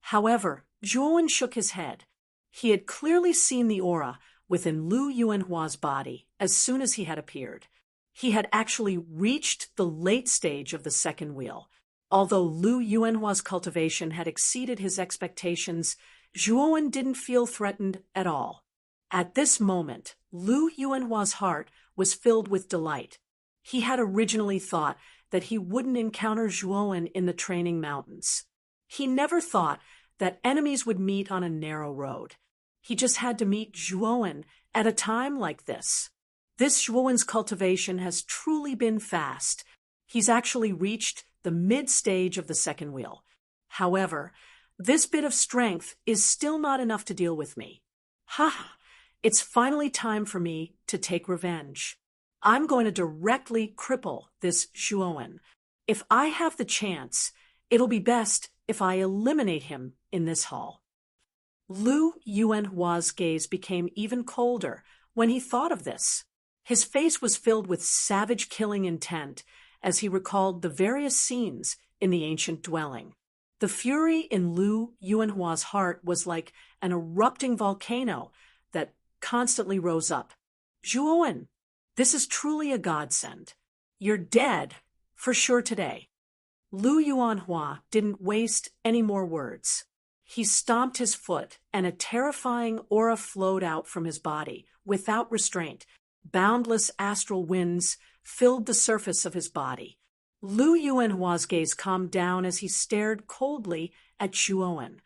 However, Zhuowen shook his head. He had clearly seen the aura within Lu Yuanhua's body as soon as he had appeared. He had actually reached the late stage of the second wheel. Although Lu Yuanhua's cultivation had exceeded his expectations, Zhuowen didn't feel threatened at all. At this moment, Lu Yuanhua's heart was filled with delight. He had originally thought that he wouldn't encounter Zhuowen in the training mountains. He never thought that enemies would meet on a narrow road. He just had to meet Zhuowen at a time like this. This Zhuowen's cultivation has truly been fast. He's actually reached the mid-stage of the second wheel. However, this bit of strength is still not enough to deal with me. Ha! It's finally time for me to take revenge. I'm going to directly cripple this Zhuowen. If I have the chance, it'll be best if I eliminate him in this hall. Lu Yuanhua's gaze became even colder when he thought of this. His face was filled with savage killing intent as he recalled the various scenes in the ancient dwelling. The fury in Lu Yuanhua's heart was like an erupting volcano that constantly rose up. Zhuowen, this is truly a godsend. You're dead, for sure today. Lu Yuanhua didn't waste any more words. He stomped his foot, and a terrifying aura flowed out from his body, without restraint. Boundless astral winds filled the surface of his body. Lu Yuanhua's gaze calmed down as he stared coldly at Zhuowen.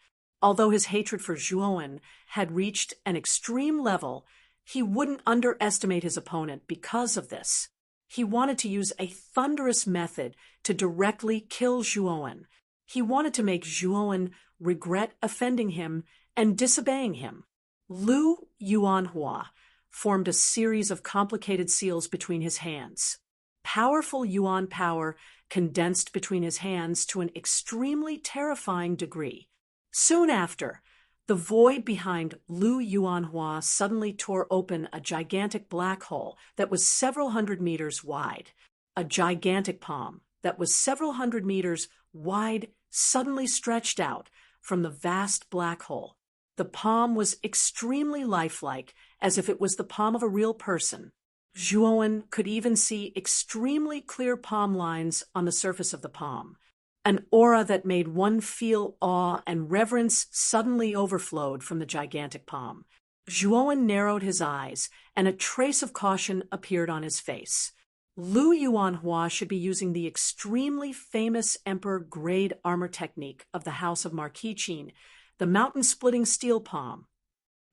Although his hatred for Zhuowen had reached an extreme level, he wouldn't underestimate his opponent because of this. He wanted to use a thunderous method to directly kill Zhuowen. He wanted to make Zhuowen regret offending him and disobeying him. Lu Yuanhua formed a series of complicated seals between his hands. Powerful Yuan power condensed between his hands to an extremely terrifying degree. Soon after, the void behind Lu Yuanhua suddenly tore open a gigantic black hole that was several hundred meters wide. A gigantic palm that was several hundred meters wide suddenly stretched out from the vast black hole. The palm was extremely lifelike, as if it was the palm of a real person. Zhuowen could even see extremely clear palm lines on the surface of the palm. An aura that made one feel awe and reverence suddenly overflowed from the gigantic palm. Zhuowen narrowed his eyes, and a trace of caution appeared on his face. Lu Yuanhua should be using the extremely famous Emperor-grade armor technique of the House of Marquis Qin, the mountain-splitting steel palm.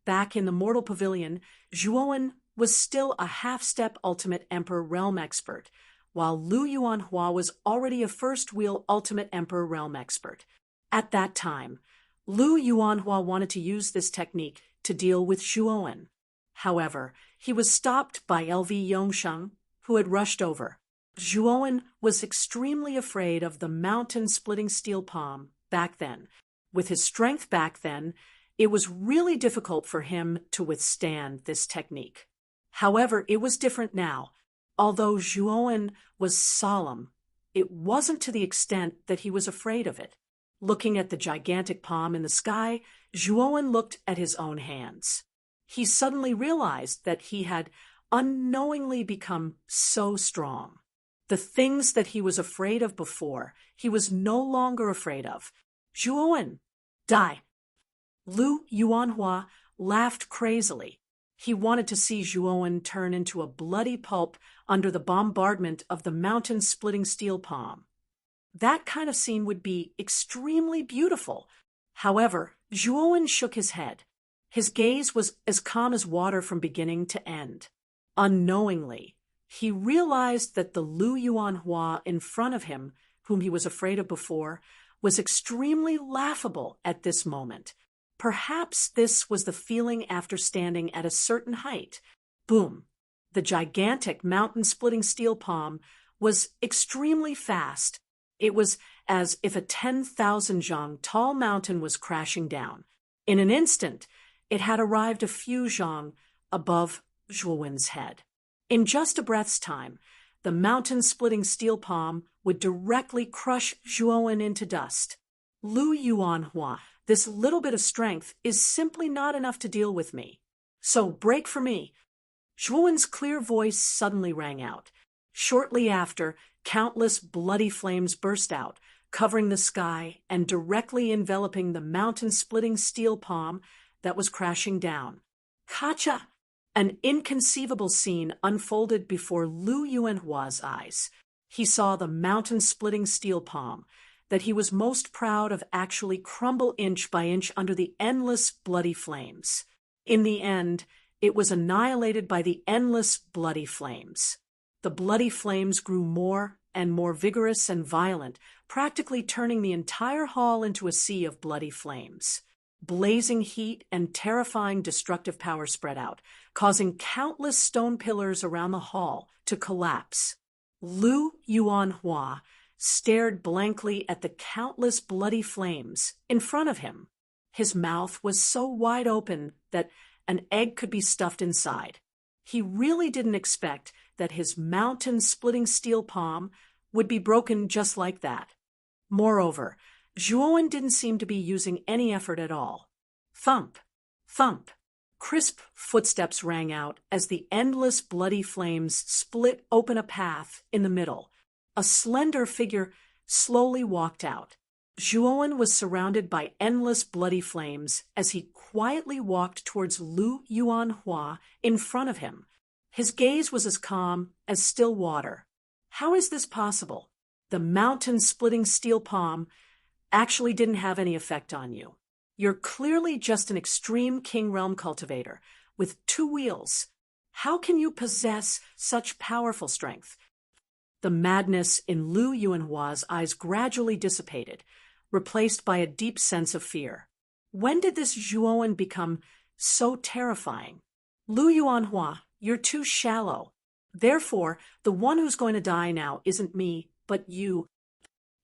Back in the Mortal Pavilion, Zhuowen was still a half-step Ultimate Emperor Realm expert, while Lu Yuanhua was already a first-wheel Ultimate Emperor Realm expert. At that time, Lu Yuanhua wanted to use this technique to deal with Zhuowen. However, he was stopped by LV Yongsheng, who had rushed over. Zhuowen was extremely afraid of the mountain-splitting steel palm back then. With his strength back then, it was really difficult for him to withstand this technique. However, it was different now. Although Zhuowen was solemn, it wasn't to the extent that he was afraid of it. Looking at the gigantic palm in the sky, Zhuowen looked at his own hands. He suddenly realized that he had unknowingly become so strong. The things that he was afraid of before, he was no longer afraid of. Zhuowen, die. Lu Yuanhua laughed crazily. He wanted to see Zhuowen turn into a bloody pulp under the bombardment of the mountain-splitting steel palm. That kind of scene would be extremely beautiful. However, Zhuowen shook his head. His gaze was as calm as water from beginning to end. Unknowingly, he realized that the Lu Yuanhua in front of him, whom he was afraid of before, was extremely laughable at this moment. Perhaps this was the feeling after standing at a certain height. Boom! The gigantic mountain-splitting steel palm was extremely fast. It was as if a 10,000 zhang tall mountain was crashing down. In an instant, it had arrived a few zhang above Zhuowen's head. In just a breath's time, the mountain-splitting steel palm would directly crush Zhuowen into dust. Lu Yuanhua, this little bit of strength is simply not enough to deal with me. So break for me. Zhuowen's clear voice suddenly rang out. Shortly after, countless bloody flames burst out, covering the sky and directly enveloping the mountain-splitting steel palm that was crashing down. Kacha! An inconceivable scene unfolded before Lu Yuanhua's eyes. He saw the mountain-splitting steel palm that he was most proud of actually crumble inch by inch under the endless bloody flames. In the end, it was annihilated by the endless bloody flames. The bloody flames grew more and more vigorous and violent, practically turning the entire hall into a sea of bloody flames. Blazing heat and terrifying destructive power spread out, causing countless stone pillars around the hall to collapse. Lu Yuanhua stared blankly at the countless bloody flames in front of him. His mouth was so wide open that an egg could be stuffed inside. He really didn't expect that his mountain-splitting steel palm would be broken just like that. Moreover, Zhuowen didn't seem to be using any effort at all. Thump, thump. Crisp footsteps rang out as the endless bloody flames split open a path in the middle. A slender figure slowly walked out. Zhuowen was surrounded by endless bloody flames as he quietly walked towards Lu Yuanhua in front of him. His gaze was as calm as still water. How is this possible? The mountain-splitting steel palm actually didn't have any effect on you. You're clearly just an extreme King Realm cultivator with 2 wheels. How can you possess such powerful strength? The madness in Lu Yuanhua's eyes gradually dissipated, replaced by a deep sense of fear. When did this Zhuowen become so terrifying? Lu Yuanhua, you're too shallow. Therefore, the one who's going to die now isn't me, but you.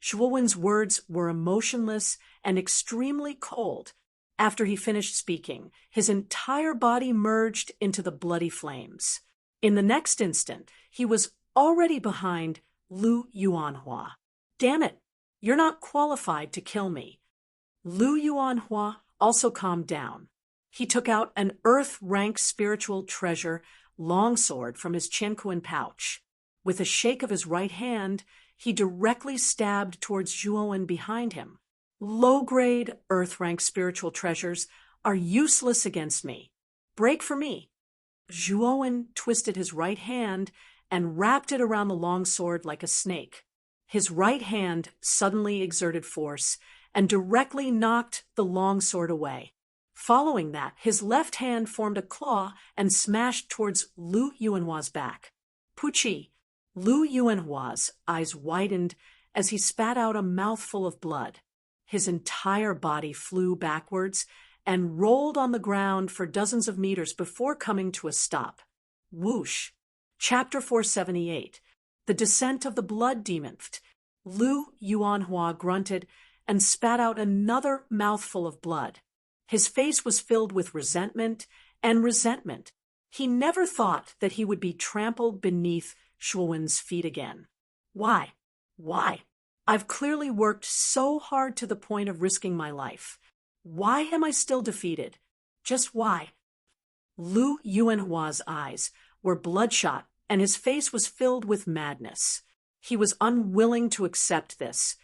Zhuowen's words were emotionless and extremely cold. After he finished speaking, his entire body merged into the bloody flames. In the next instant, he was already behind Lu Yuanhua. Damn it, you're not qualified to kill me. Lu Yuanhua also calmed down. He took out an earth-rank spiritual treasure longsword from his Qianquan pouch. With a shake of his right hand, he directly stabbed towards Zhuowen behind him. Low-grade, earth-rank spiritual treasures are useless against me. Break for me. Zhuowen twisted his right hand and wrapped it around the longsword like a snake. His right hand suddenly exerted force and directly knocked the longsword away. Following that, his left hand formed a claw and smashed towards Lu Yuanhua's back. Puchi, Lu Yuanhua's eyes widened as he spat out a mouthful of blood. His entire body flew backwards and rolled on the ground for dozens of meters before coming to a stop. Whoosh! Chapter 478. The Descent of the Blood Demon. Lu Yuanhua grunted and spat out another mouthful of blood. His face was filled with resentment and resentment. He never thought that he would be trampled beneath Zhuowen's feet again. Why? Why? I've clearly worked so hard to the point of risking my life. Why am I still defeated? Just why? Lu Yuanhua's eyes were bloodshot and his face was filled with madness. He was unwilling to accept this,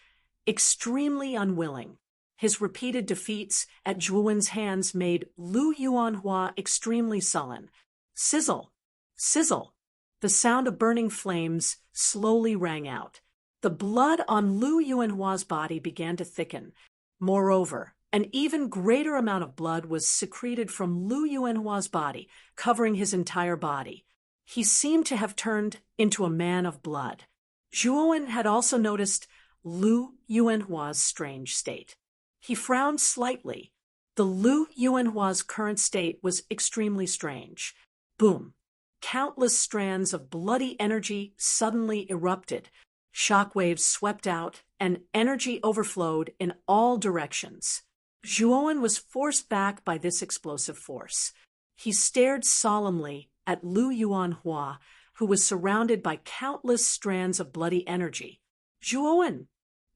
extremely unwilling. His repeated defeats at Zhuowen's hands made Lu Yuanhua extremely sullen. Sizzle! Sizzle! The sound of burning flames slowly rang out. The blood on Lu Yuanhua's body began to thicken. Moreover, an even greater amount of blood was secreted from Lu Yuanhua's body, covering his entire body. He seemed to have turned into a man of blood. Zhuowen had also noticed Lu Yuanhua's strange state. He frowned slightly. The Lu Yuanhua's current state was extremely strange. Boom! Countless strands of bloody energy suddenly erupted. Shockwaves swept out, and energy overflowed in all directions. Zhuowen was forced back by this explosive force. He stared solemnly at Lu Yuanhua, who was surrounded by countless strands of bloody energy. Zhuowen,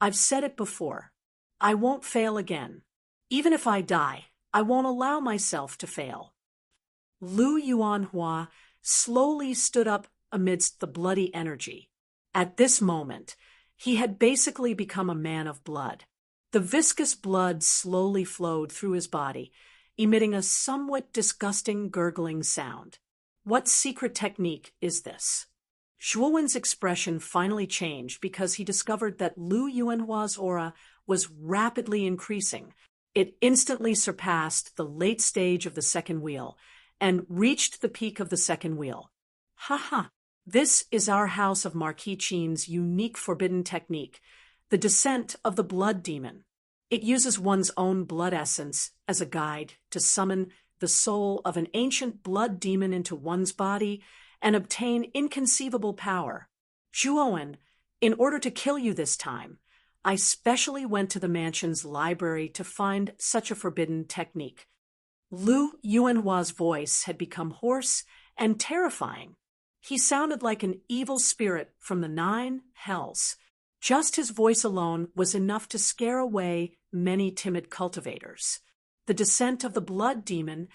I've said it before. I won't fail again. Even if I die, I won't allow myself to fail. Lu Yuanhua slowly stood up amidst the bloody energy. At this moment, he had basically become a man of blood. The viscous blood slowly flowed through his body, emitting a somewhat disgusting gurgling sound. What secret technique is this? Zhuowen's expression finally changed because he discovered that Lu Yuanhua's aura was rapidly increasing. It instantly surpassed the late stage of the second wheel and reached the peak of the second wheel. Haha, this is our House of Marquis Qin's unique forbidden technique, the descent of the blood demon. It uses one's own blood essence as a guide to summon the soul of an ancient blood demon into one's body and obtain inconceivable power. Zhuowen, in order to kill you this time, I specially went to the mansion's library to find such a forbidden technique. Lu Yuanhua's voice had become hoarse and terrifying. He sounded like an evil spirit from the 9 hells. Just his voice alone was enough to scare away many timid cultivators. The descent of the blood demon,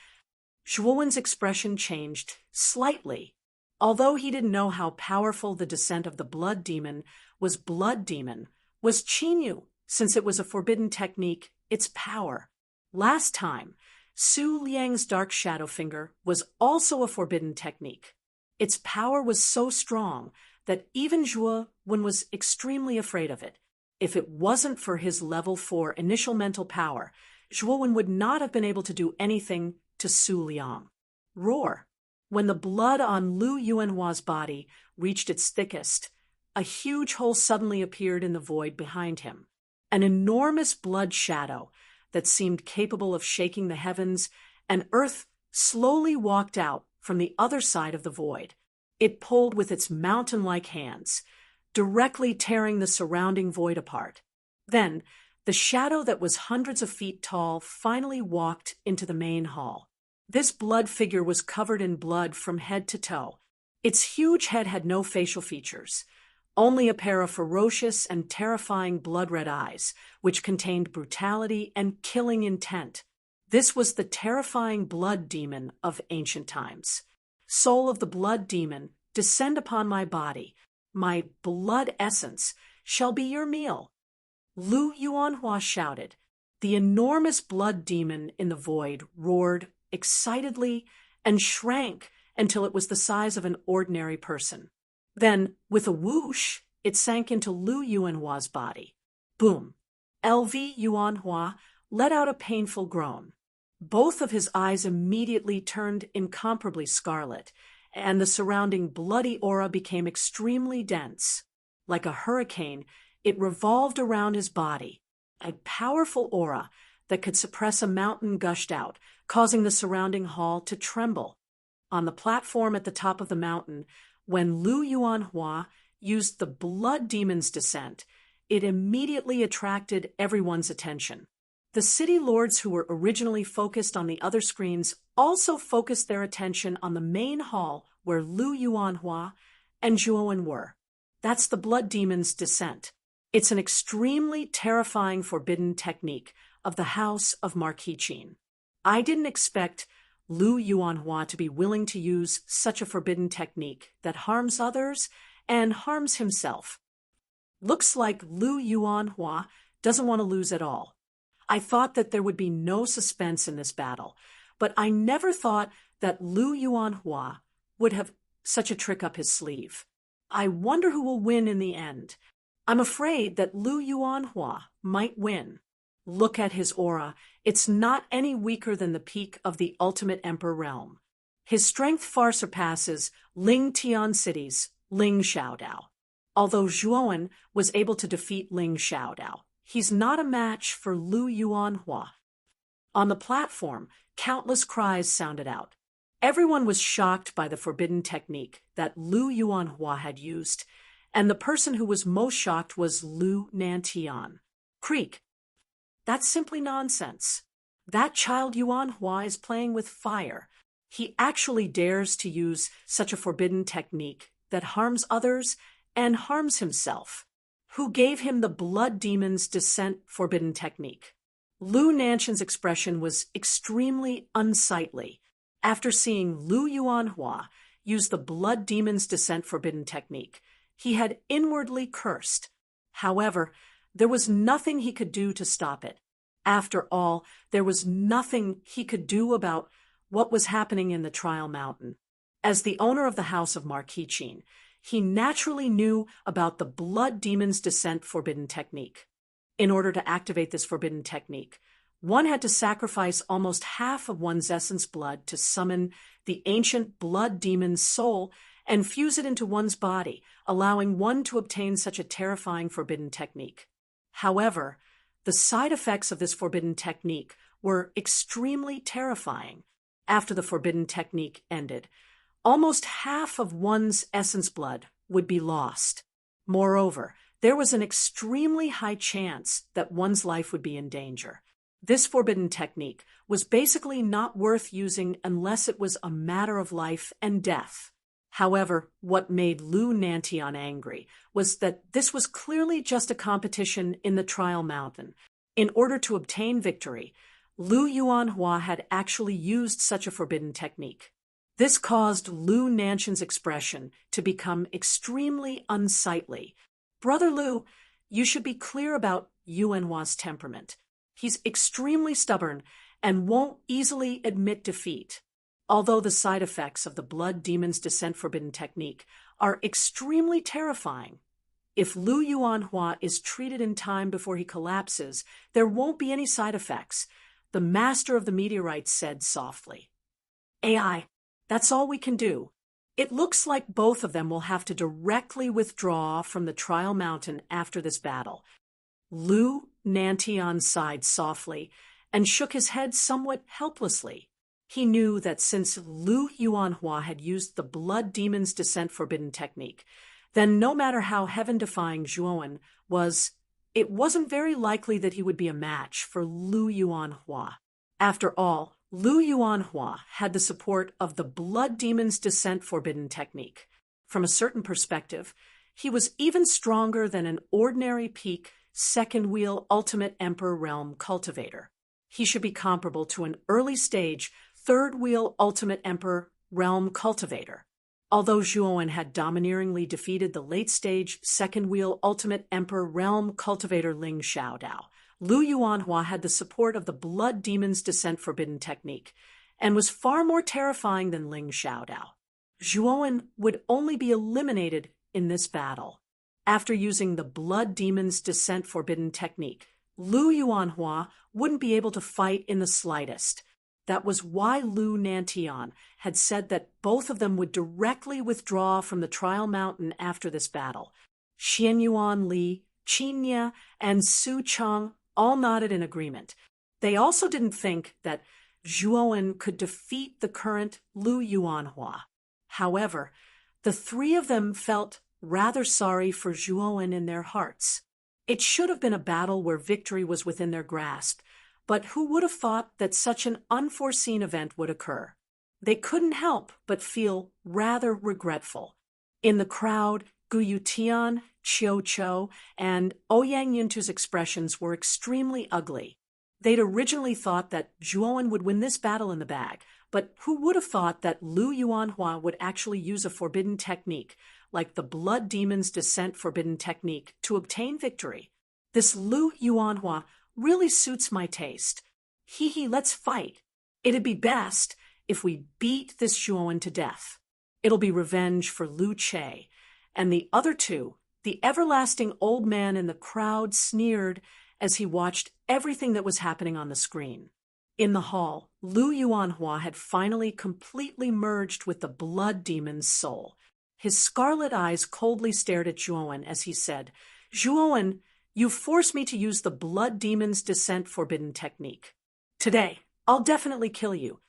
Zhuowen's expression changed slightly. Although he didn't know how powerful the descent of the blood demon was Qinyu, since it was a forbidden technique, its power. Last time, Su Liang's dark shadow finger was also a forbidden technique. Its power was so strong that even Zhuowen was extremely afraid of it. If it wasn't for his level 4 initial mental power, Zhuowen would not have been able to do anything to Su Liang. Roar! When the blood on Lu Yuanhua's body reached its thickest, a huge hole suddenly appeared in the void behind him. An enormous blood shadow that seemed capable of shaking the heavens and earth slowly walked out from the other side of the void. It pulled with its mountain-like hands, directly tearing the surrounding void apart. Then, the shadow that was hundreds of feet tall finally walked into the main hall. This blood figure was covered in blood from head to toe. Its huge head had no facial features, only a pair of ferocious and terrifying blood-red eyes, which contained brutality and killing intent. This was the terrifying blood demon of ancient times. Soul of the blood demon, descend upon my body. My blood essence shall be your meal. Lu Yuanhua shouted. The enormous blood demon in the void roared excitedly and shrank until it was the size of an ordinary person. Then, with a whoosh, it sank into Lu Yuanhua's body. Boom! LV Yuanhua let out a painful groan. Both of his eyes immediately turned incomparably scarlet, and the surrounding bloody aura became extremely dense. Like a hurricane, it revolved around his body. A powerful aura that could suppress a mountain gushed out, causing the surrounding hall to tremble. On the platform at the top of the mountain, when Lu Yuanhua used the blood demon's descent, it immediately attracted everyone's attention. The city lords who were originally focused on the other screens also focused their attention on the main hall where Lu Yuanhua and Zhuowen were. That's the blood demon's descent. It's an extremely terrifying forbidden technique of the House of Marquis Qin. I didn't expect Lu Yuanhua to be willing to use such a forbidden technique that harms others and harms himself. Looks like Lu Yuanhua doesn't want to lose at all. I thought that there would be no suspense in this battle, but I never thought that Lu Yuanhua would have such a trick up his sleeve. I wonder who will win in the end. I'm afraid that Lu Yuanhua might win. Look at his aura. It's not any weaker than the peak of the ultimate emperor realm. His strength far surpasses Ling Tian City's Ling Xiaodao. Although Zhuowen was able to defeat Ling Xiaodao, he's not a match for Lu Yuanhua. On the platform, countless cries sounded out. Everyone was shocked by the forbidden technique that Lu Yuanhua had used, and the person who was most shocked was Lu Nantian. Creak. That's simply nonsense. That child Yuanhua is playing with fire. He actually dares to use such a forbidden technique that harms others and harms himself. Who gave him the blood demon's descent forbidden technique? Lu Nantian's expression was extremely unsightly. After seeing Lu Yuanhua use the blood demon's descent forbidden technique, he had inwardly cursed. However, there was nothing he could do to stop it. After all, there was nothing he could do about what was happening in the Trial Mountain. As the owner of the House of Marquis Qin, he naturally knew about the Blood Demon's Descent forbidden technique. In order to activate this forbidden technique, one had to sacrifice almost half of one's essence blood to summon the ancient blood demon's soul and fuse it into one's body, allowing one to obtain such a terrifying forbidden technique. However, the side effects of this forbidden technique were extremely terrifying. After the forbidden technique ended, almost half of one's essence blood would be lost. Moreover, there was an extremely high chance that one's life would be in danger. This forbidden technique was basically not worth using unless it was a matter of life and death. However, what made Lu Nantian angry was that this was clearly just a competition in the Trial Mountain. In order to obtain victory, Lu Yuanhua had actually used such a forbidden technique. This caused Lu Nantian's expression to become extremely unsightly. "Brother Lu, you should be clear about Yuanhua's temperament. He's extremely stubborn and won't easily admit defeat. Although the side effects of the Blood Demon's Descent forbidden technique are extremely terrifying, if Lu Yuanhua is treated in time before he collapses, there won't be any side effects," the master of the meteorites said softly. "AI, that's all we can do. It looks like both of them will have to directly withdraw from the Trial Mountain after this battle." Lu Nantian sighed softly and shook his head somewhat helplessly. He knew that since Lu Yuanhua had used the Blood Demon's Descent forbidden technique, then no matter how heaven-defying Zhuowen was, it wasn't very likely that he would be a match for Lu Yuanhua. After all, Lu Yuanhua had the support of the Blood Demon's Descent forbidden technique. From a certain perspective, he was even stronger than an ordinary peak second wheel Ultimate Emperor Realm cultivator. He should be comparable to an early stage third wheel Ultimate Emperor Realm cultivator. Although Zhuowen had domineeringly defeated the late stage second wheel Ultimate Emperor Realm cultivator Ling Xiaodao, Lu Yuanhua had the support of the Blood Demon's Descent forbidden technique and was far more terrifying than Ling Xiaodao. Zhuowen would only be eliminated in this battle. After using the Blood Demon's Descent forbidden technique, Lu Yuanhua wouldn't be able to fight in the slightest. That was why Lu Nantian had said that both of them would directly withdraw from the Trial Mountain after this battle. Xianyuan Li, Qin Ye, and Su Cheng all nodded in agreement. They also didn't think that Zhuowen could defeat the current Lu Yuanhua. However, the three of them felt rather sorry for Zhuowen in their hearts. It should have been a battle where victory was within their grasp, but who would have thought that such an unforeseen event would occur? They couldn't help but feel rather regretful. In the crowd, Gu Yutian, Qiu Chou, and Ouyang Yuntu's expressions were extremely ugly. They'd originally thought that Zhuowen would win this battle in the bag, but who would have thought that Lu Yuanhua would actually use a forbidden technique, like the Blood Demon's Descent forbidden technique, to obtain victory? This Lu Yuanhua really suits my taste. Let's fight. It'd be best if we beat this Zhuowen to death. It'll be revenge for Lu Che. And the other two, the everlasting old man in the crowd, sneered as he watched everything that was happening on the screen. In the hall, Lu Yuanhua had finally completely merged with the Blood Demon's soul. His scarlet eyes coldly stared at Zhuowen as he said, "Zhuowen, you forced me to use the Blood Demon's Descent forbidden technique. Today, I'll definitely kill you."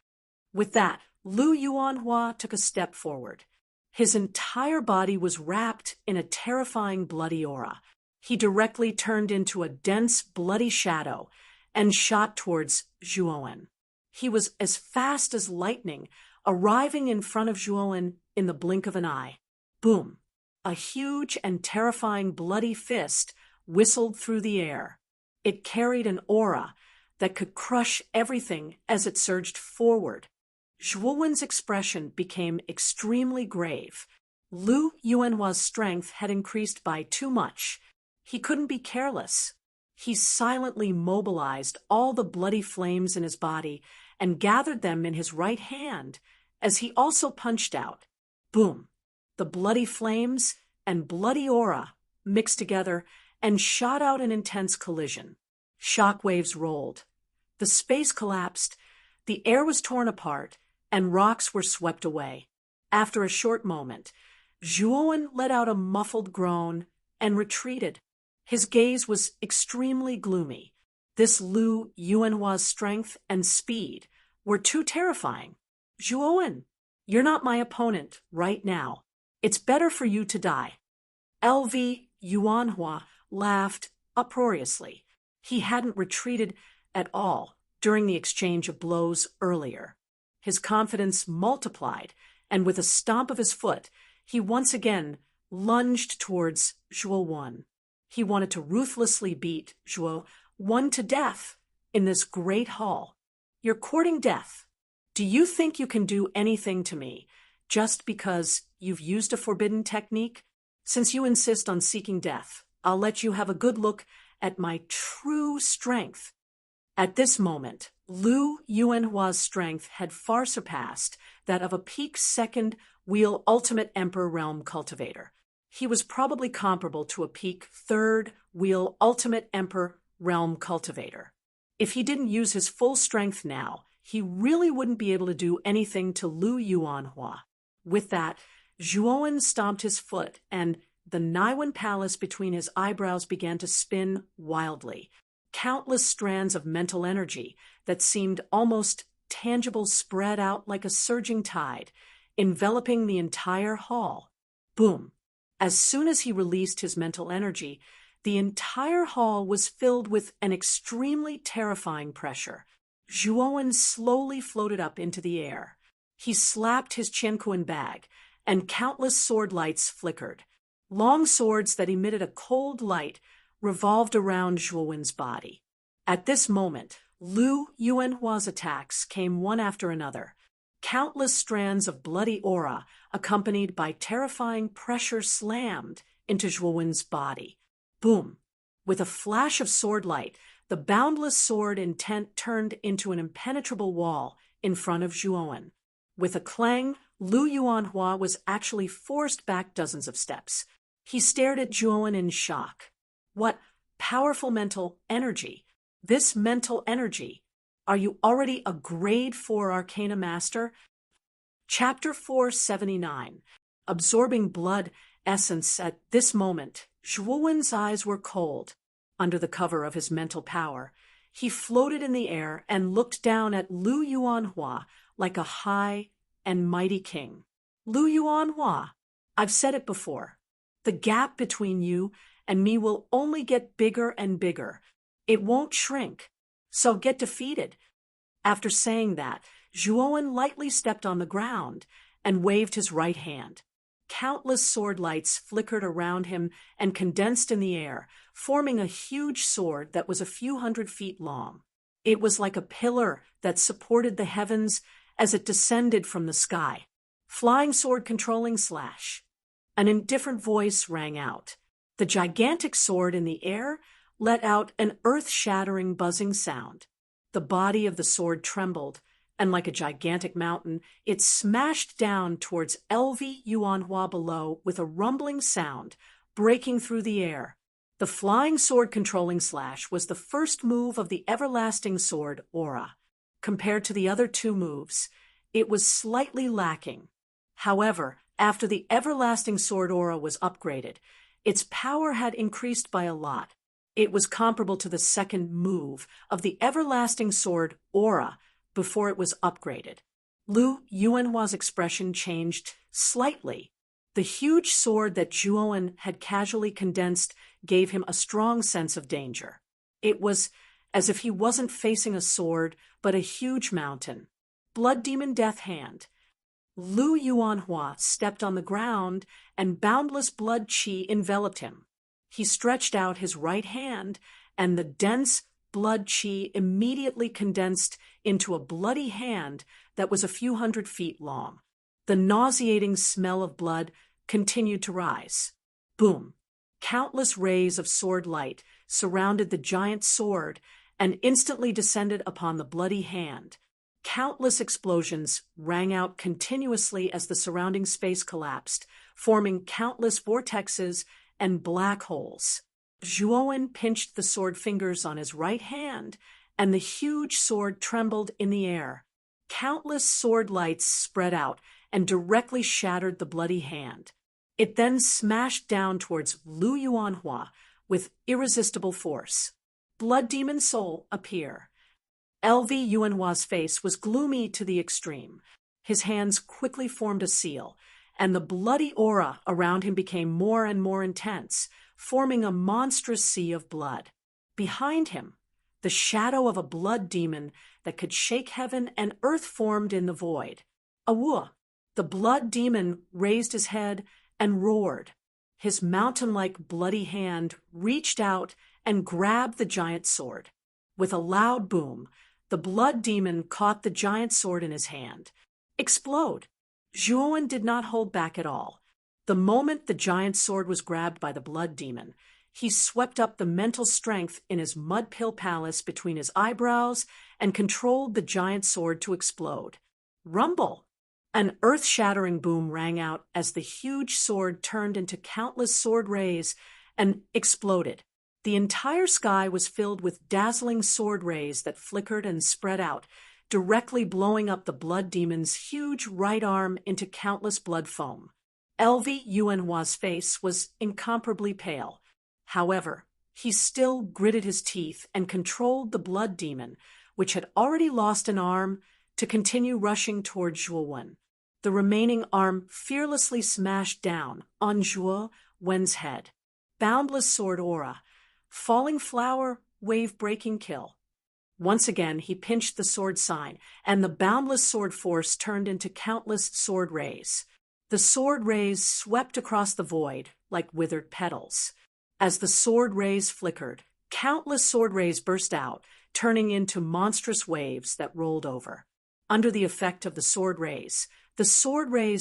With that, Lu Yuanhua took a step forward. His entire body was wrapped in a terrifying bloody aura. He directly turned into a dense, bloody shadow and shot towards Zhuowen. He was as fast as lightning, arriving in front of Zhuowen in the blink of an eye. Boom! A huge and terrifying bloody fist whistled through the air. It carried an aura that could crush everything as it surged forward. Zhuowen's expression became extremely grave. Lu Yuanhua's strength had increased by too much. He couldn't be careless. He silently mobilized all the bloody flames in his body and gathered them in his right hand as he also punched out. Boom! The bloody flames and bloody aura mixed together and shot out an intense collision. Shock waves rolled. The space collapsed, the air was torn apart, and rocks were swept away. After a short moment, Zhuowen let out a muffled groan and retreated. His gaze was extremely gloomy. This Lu Yuanhua's strength and speed were too terrifying. Zhuowen, you're not my opponent right now. It's better for you to die. LV Yuanhua laughed uproariously. He hadn't retreated at all during the exchange of blows earlier. His confidence multiplied, and with a stomp of his foot, he once again lunged towards Zhuowen. He wanted to ruthlessly beat Zhuowen to death in this great hall. You're courting death. Do you think you can do anything to me just because you've used a forbidden technique? Since you insist on seeking death, I'll let you have a good look at my true strength. At this moment, Lu Yuanhua's strength had far surpassed that of a peak second wheel ultimate emperor realm cultivator. He was probably comparable to a peak third wheel ultimate emperor realm cultivator. If he didn't use his full strength now, he really wouldn't be able to do anything to Lu Yuanhua. With that, Zhuowen stomped his foot, and the Naiwan palace between his eyebrows began to spin wildly. Countless strands of mental energy that seemed almost tangible spread out like a surging tide, enveloping the entire hall. Boom! As soon as he released his mental energy, the entire hall was filled with an extremely terrifying pressure. Zhuowen slowly floated up into the air. He slapped his Qianquan bag, and countless sword lights flickered. Long swords that emitted a cold light revolved around Zhuowen's body. At this moment, Lu Yuanhua's attacks came one after another. Countless strands of bloody aura, accompanied by terrifying pressure, slammed into Zhuowen's body. Boom! With a flash of sword light, the boundless sword intent turned into an impenetrable wall in front of Zhuowen. With a clang, Lu Yuanhua was actually forced back dozens of steps. He stared at Zhuowen in shock. What powerful mental energy! This mental energy! Are you already a grade 4 Arcana Master? Chapter 479. Absorbing blood essence. At this moment, Zhuowen's eyes were cold. Under the cover of his mental power, he floated in the air and looked down at Lu Yuanhua like a high and mighty king. Lu Yuanhua, I've said it before. The gap between you and me will only get bigger and bigger. It won't shrink. So get defeated. After saying that, Zhuowen lightly stepped on the ground and waved his right hand. Countless sword lights flickered around him and condensed in the air, forming a huge sword that was a few 100 feet long. It was like a pillar that supported the heavens as it descended from the sky. Flying sword controlling slash. An indifferent voice rang out. The gigantic sword in the air let out an earth-shattering buzzing sound. The body of the sword trembled, and like a gigantic mountain, it smashed down towards LV Yuanhua below with a rumbling sound, breaking through the air. The flying sword controlling slash was the first move of the everlasting sword aura. Compared to the other two moves, it was slightly lacking. However, after the everlasting sword aura was upgraded, its power had increased by a lot. It was comparable to the second move of the everlasting sword aura before it was upgraded. Lu Yuanhua's expression changed slightly. The huge sword that Zhuowen had casually condensed gave him a strong sense of danger. It was as if he wasn't facing a sword, but a huge mountain. Blood Demon Death Hand. Lu Yuanhua stepped on the ground, and boundless blood qi enveloped him. He stretched out his right hand, and the dense blood qi immediately condensed into a bloody hand that was a few 100 feet long. The nauseating smell of blood continued to rise. Boom! Countless rays of sword light surrounded the giant sword and instantly descended upon the bloody hand. Countless explosions rang out continuously as the surrounding space collapsed, forming countless vortexes and black holes. Zhuowen pinched the sword fingers on his right hand, and the huge sword trembled in the air. Countless sword lights spread out and directly shattered the bloody hand. It then smashed down towards Lu Yuanhua with irresistible force. Blood Demon Soul appear. LV Yuanhua's face was gloomy to the extreme. His hands quickly formed a seal, and the bloody aura around him became more and more intense, forming a monstrous sea of blood. Behind him, the shadow of a blood demon that could shake heaven and earth formed in the void. Awua, the blood demon, raised his head and roared. His mountain-like bloody hand reached out and grabbed the giant sword. With a loud boom, the blood demon caught the giant sword in his hand. Explode! Zhuowen did not hold back at all. The moment the giant sword was grabbed by the blood demon, he swept up the mental strength in his mud pill palace between his eyebrows and controlled the giant sword to explode. Rumble! An earth-shattering boom rang out as the huge sword turned into countless sword rays and exploded. The entire sky was filled with dazzling sword rays that flickered and spread out, directly blowing up the blood demon's huge right arm into countless blood foam. LV Yuanhua's face was incomparably pale. However, he still gritted his teeth and controlled the blood demon, which had already lost an arm, to continue rushing toward Zhuowen. The remaining arm fearlessly smashed down on Zhuowen's head. Boundless sword aura. Falling flower, wave-breaking kill. Once again, he pinched the sword sign, and the boundless sword force turned into countless sword rays. The sword rays swept across the void like withered petals. As the sword rays flickered, countless sword rays burst out, turning into monstrous waves that rolled over. Under the effect of the sword rays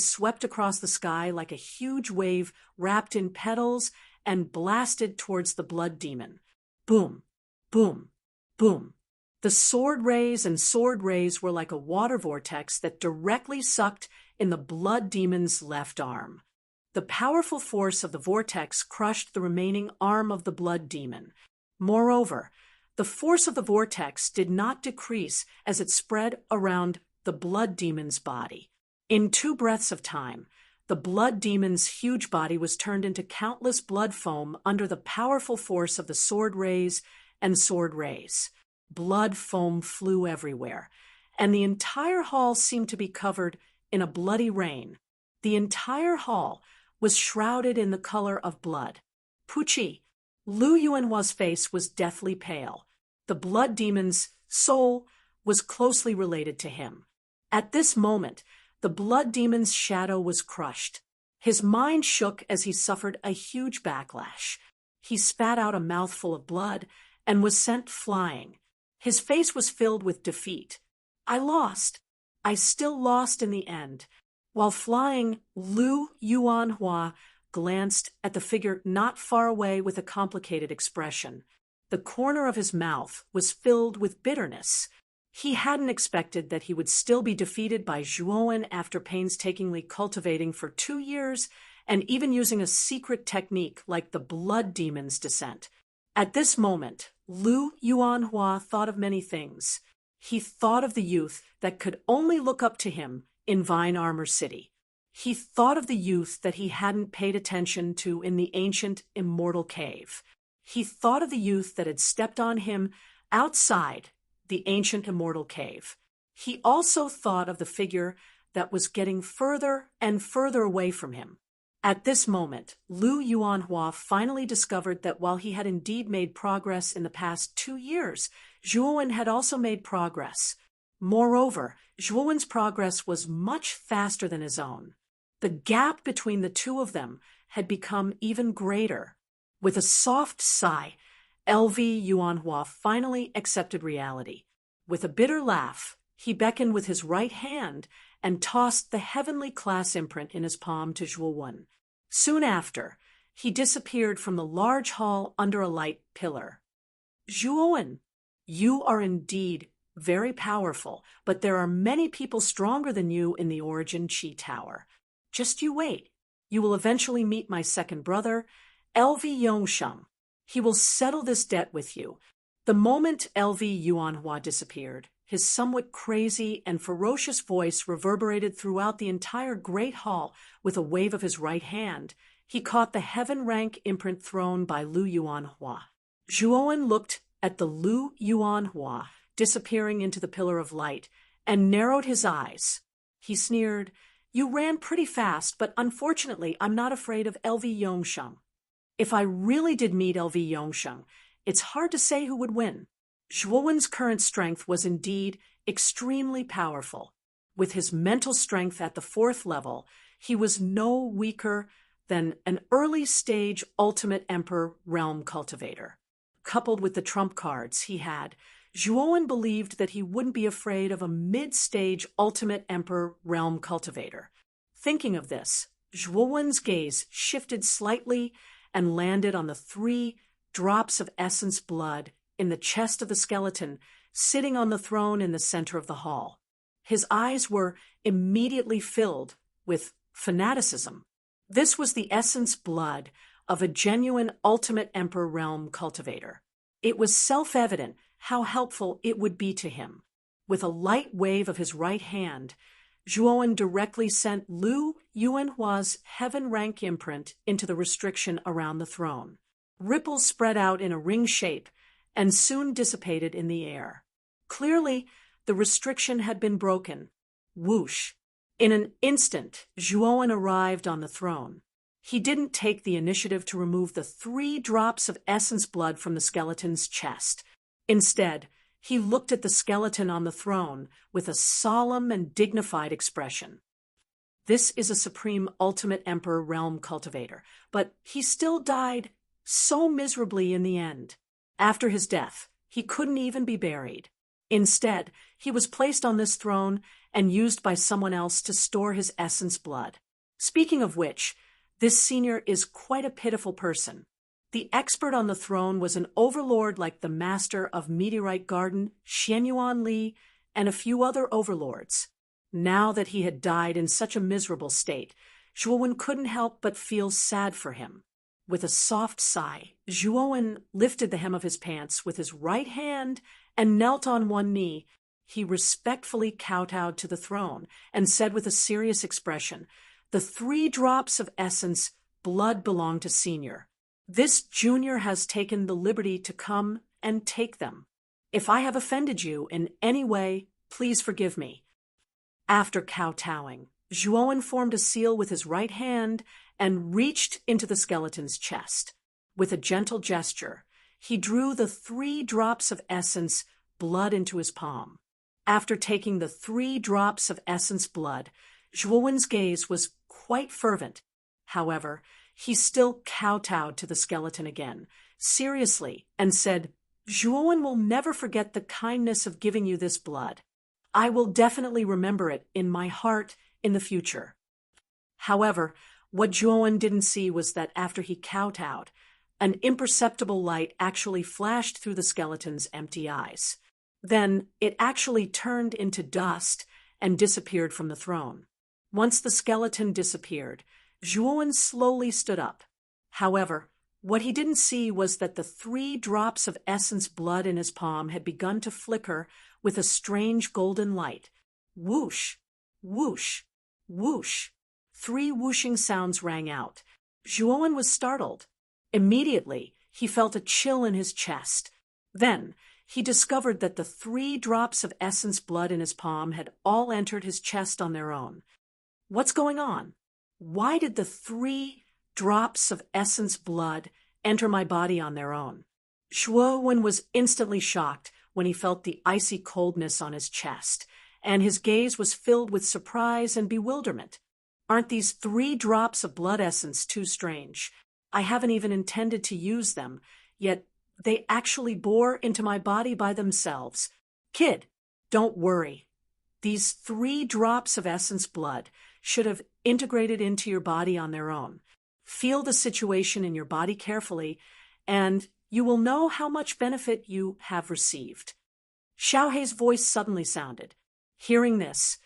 swept across the sky like a huge wave wrapped in petals and blasted towards the blood demon. Boom, boom, boom. The sword rays were like a water vortex that directly sucked in the blood demon's left arm. The powerful force of the vortex crushed the remaining arm of the blood demon. Moreover, the force of the vortex did not decrease as it spread around the blood demon's body. In 2 breaths of time, the blood demon's huge body was turned into countless blood foam under the powerful force of the sword rays and sword rays. Blood foam flew everywhere, and the entire hall seemed to be covered in a bloody rain. The entire hall was shrouded in the color of blood. Puchi, Lu Yuanhua's face was deathly pale. The blood demon's soul was closely related to him. At this moment, the blood demon's shadow was crushed. His mind shook as he suffered a huge backlash. He spat out a mouthful of blood and was sent flying. His face was filled with defeat. I lost. I still lost in the end. While flying, Lu Yuanhua glanced at the figure not far away with a complicated expression. The corner of his mouth was filled with bitterness. He hadn't expected that he would still be defeated by Zhuowen after painstakingly cultivating for 2 years and even using a secret technique like the blood demon's descent. At this moment, Lu Yuanhua thought of many things. He thought of the youth that could only look up to him in Vine Armor City. He thought of the youth that he hadn't paid attention to in the ancient immortal cave. He thought of the youth that had stepped on him outside the ancient immortal cave. He also thought of the figure that was getting further and further away from him. At this moment, Lu Yuanhua finally discovered that while he had indeed made progress in the past 2 years, Zhuowen had also made progress. Moreover, Zhuowen's progress was much faster than his own. The gap between the two of them had become even greater. With a soft sigh, LV Yuanhua finally accepted reality. With a bitter laugh, he beckoned with his right hand and tossed the heavenly class imprint in his palm to Zhuowen. Soon after, he disappeared from the large hall under a light pillar. Zhuowen, you are indeed very powerful, but there are many people stronger than you in the Origin Chi Tower. Just you wait. You will eventually meet my second brother, LV Yongsheng. He will settle this debt with you." The moment LV Yuanhua disappeared, his somewhat crazy and ferocious voice reverberated throughout the entire great hall. With a wave of his right hand, he caught the heaven-rank imprint thrown by Lu Yuanhua. Zhuowen looked at the Lu Yuanhua disappearing into the pillar of light and narrowed his eyes. He sneered, "You ran pretty fast, but unfortunately I'm not afraid of LV Yongsheng. If I really did meet LV Yongsheng, it's hard to say who would win." Zhuowen's current strength was indeed extremely powerful. With his mental strength at the 4th level, he was no weaker than an early-stage Ultimate Emperor realm cultivator. Coupled with the trump cards he had, Zhuowen believed that he wouldn't be afraid of a mid-stage Ultimate Emperor realm cultivator. Thinking of this, Zhuowen's gaze shifted slightly and landed on the 3 drops of essence blood in the chest of the skeleton sitting on the throne in the center of the hall. His eyes were immediately filled with fanaticism. This was the essence blood of a genuine Ultimate Emperor realm cultivator. It was self-evident how helpful it would be to him. With a light wave of his right hand, Zhuowen directly sent Lu Yuanhua's heaven-rank imprint into the restriction around the throne. Ripples spread out in a ring shape and soon dissipated in the air. Clearly, the restriction had been broken. Whoosh! In an instant, Zhuowen arrived on the throne. He didn't take the initiative to remove the 3 drops of essence blood from the skeleton's chest. Instead, he looked at the skeleton on the throne with a solemn and dignified expression. This is a supreme Ultimate Emperor realm cultivator, but he still died so miserably in the end. After his death, he couldn't even be buried. Instead, he was placed on this throne and used by someone else to store his essence blood. Speaking of which, this senior is quite a pitiful person. The expert on the throne was an overlord like the master of Meteorite Garden, Xianyuan Li, and a few other overlords. Now that he had died in such a miserable state, Zhuowen couldn't help but feel sad for him. With a soft sigh, Zhuowen lifted the hem of his pants with his right hand and knelt on one knee. He respectfully kowtowed to the throne and said with a serious expression, "The 3 drops of essence blood belong to Senior. This junior has taken the liberty to come and take them. If I have offended you in any way, please forgive me." After kowtowing, Zhuowen formed a seal with his right hand and reached into the skeleton's chest. With a gentle gesture, he drew the 3 drops of essence blood into his palm. After taking the 3 drops of essence blood, Zhuowen's gaze was quite fervent. However, he still kowtowed to the skeleton again, seriously, and said, "Zhuowen will never forget the kindness of giving you this blood. I will definitely remember it in my heart in the future." However, what Zhuowen didn't see was that after he kowtowed, an imperceptible light actually flashed through the skeleton's empty eyes. Then it actually turned into dust and disappeared from the throne. Once the skeleton disappeared, Zhuowen slowly stood up. However, what he didn't see was that the 3 drops of essence blood in his palm had begun to flicker with a strange golden light. Whoosh! Whoosh! Whoosh! 3 whooshing sounds rang out. Zhuowen was startled. Immediately, he felt a chill in his chest. Then, he discovered that the 3 drops of essence blood in his palm had all entered his chest on their own. What's going on? Why did the 3 drops of essence blood enter my body on their own? Zhuowen was instantly shocked when he felt the icy coldness on his chest, and his gaze was filled with surprise and bewilderment. Aren't these 3 drops of blood essence too strange? I haven't even intended to use them, yet they actually bore into my body by themselves. Kid, don't worry. These 3 drops of essence blood should have integrated into your body on their own. Feel the situation in your body carefully, and you will know how much benefit you have received. Xiaohei's voice suddenly sounded. Hearing this,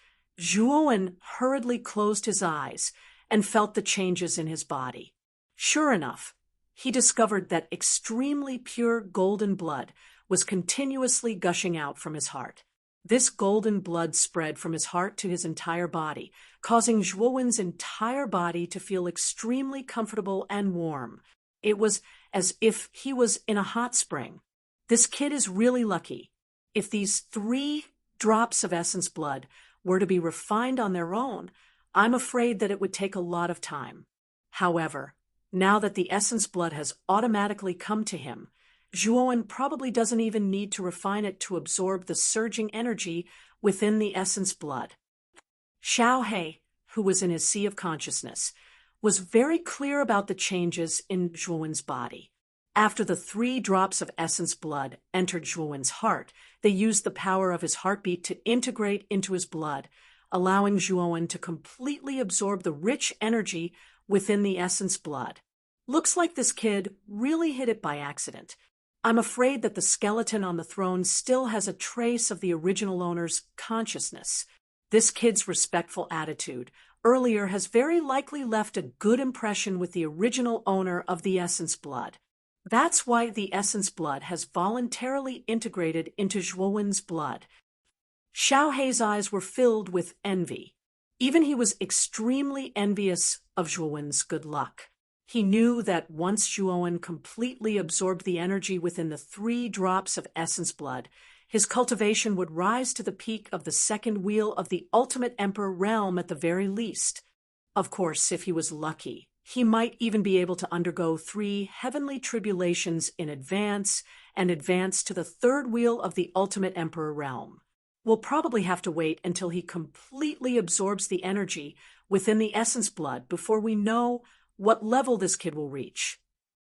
Zhuowen hurriedly closed his eyes and felt the changes in his body. Sure enough, he discovered that extremely pure golden blood was continuously gushing out from his heart. This golden blood spread from his heart to his entire body, causing Zhuowen's entire body to feel extremely comfortable and warm. It was as if he was in a hot spring. This kid is really lucky. If these 3 drops of essence blood were to be refined on their own, I'm afraid that it would take a lot of time. However, now that the essence blood has automatically come to him, Zhuowen probably doesn't even need to refine it to absorb the surging energy within the essence blood. Xiaohei, who was in his sea of consciousness, was very clear about the changes in Zhuowen's body. After the 3 drops of essence blood entered Zhuowen's heart, they used the power of his heartbeat to integrate into his blood, allowing Zhuowen to completely absorb the rich energy within the essence blood. Looks like this kid really hit it by accident. I'm afraid that the skeleton on the throne still has a trace of the original owner's consciousness. This kid's respectful attitude earlier has very likely left a good impression with the original owner of the essence blood. That's why the essence blood has voluntarily integrated into Zhuowen's blood. Xiaohei's eyes were filled with envy. Even he was extremely envious of Zhuowen's good luck. He knew that once Zhuowen completely absorbed the energy within the 3 drops of essence blood, his cultivation would rise to the peak of the second wheel of the ultimate emperor realm at the very least. Of course, if he was lucky, he might even be able to undergo 3 heavenly tribulations in advance and advance to the 3rd wheel of the ultimate emperor realm. We'll probably have to wait until he completely absorbs the energy within the essence blood before we know what level this kid will reach.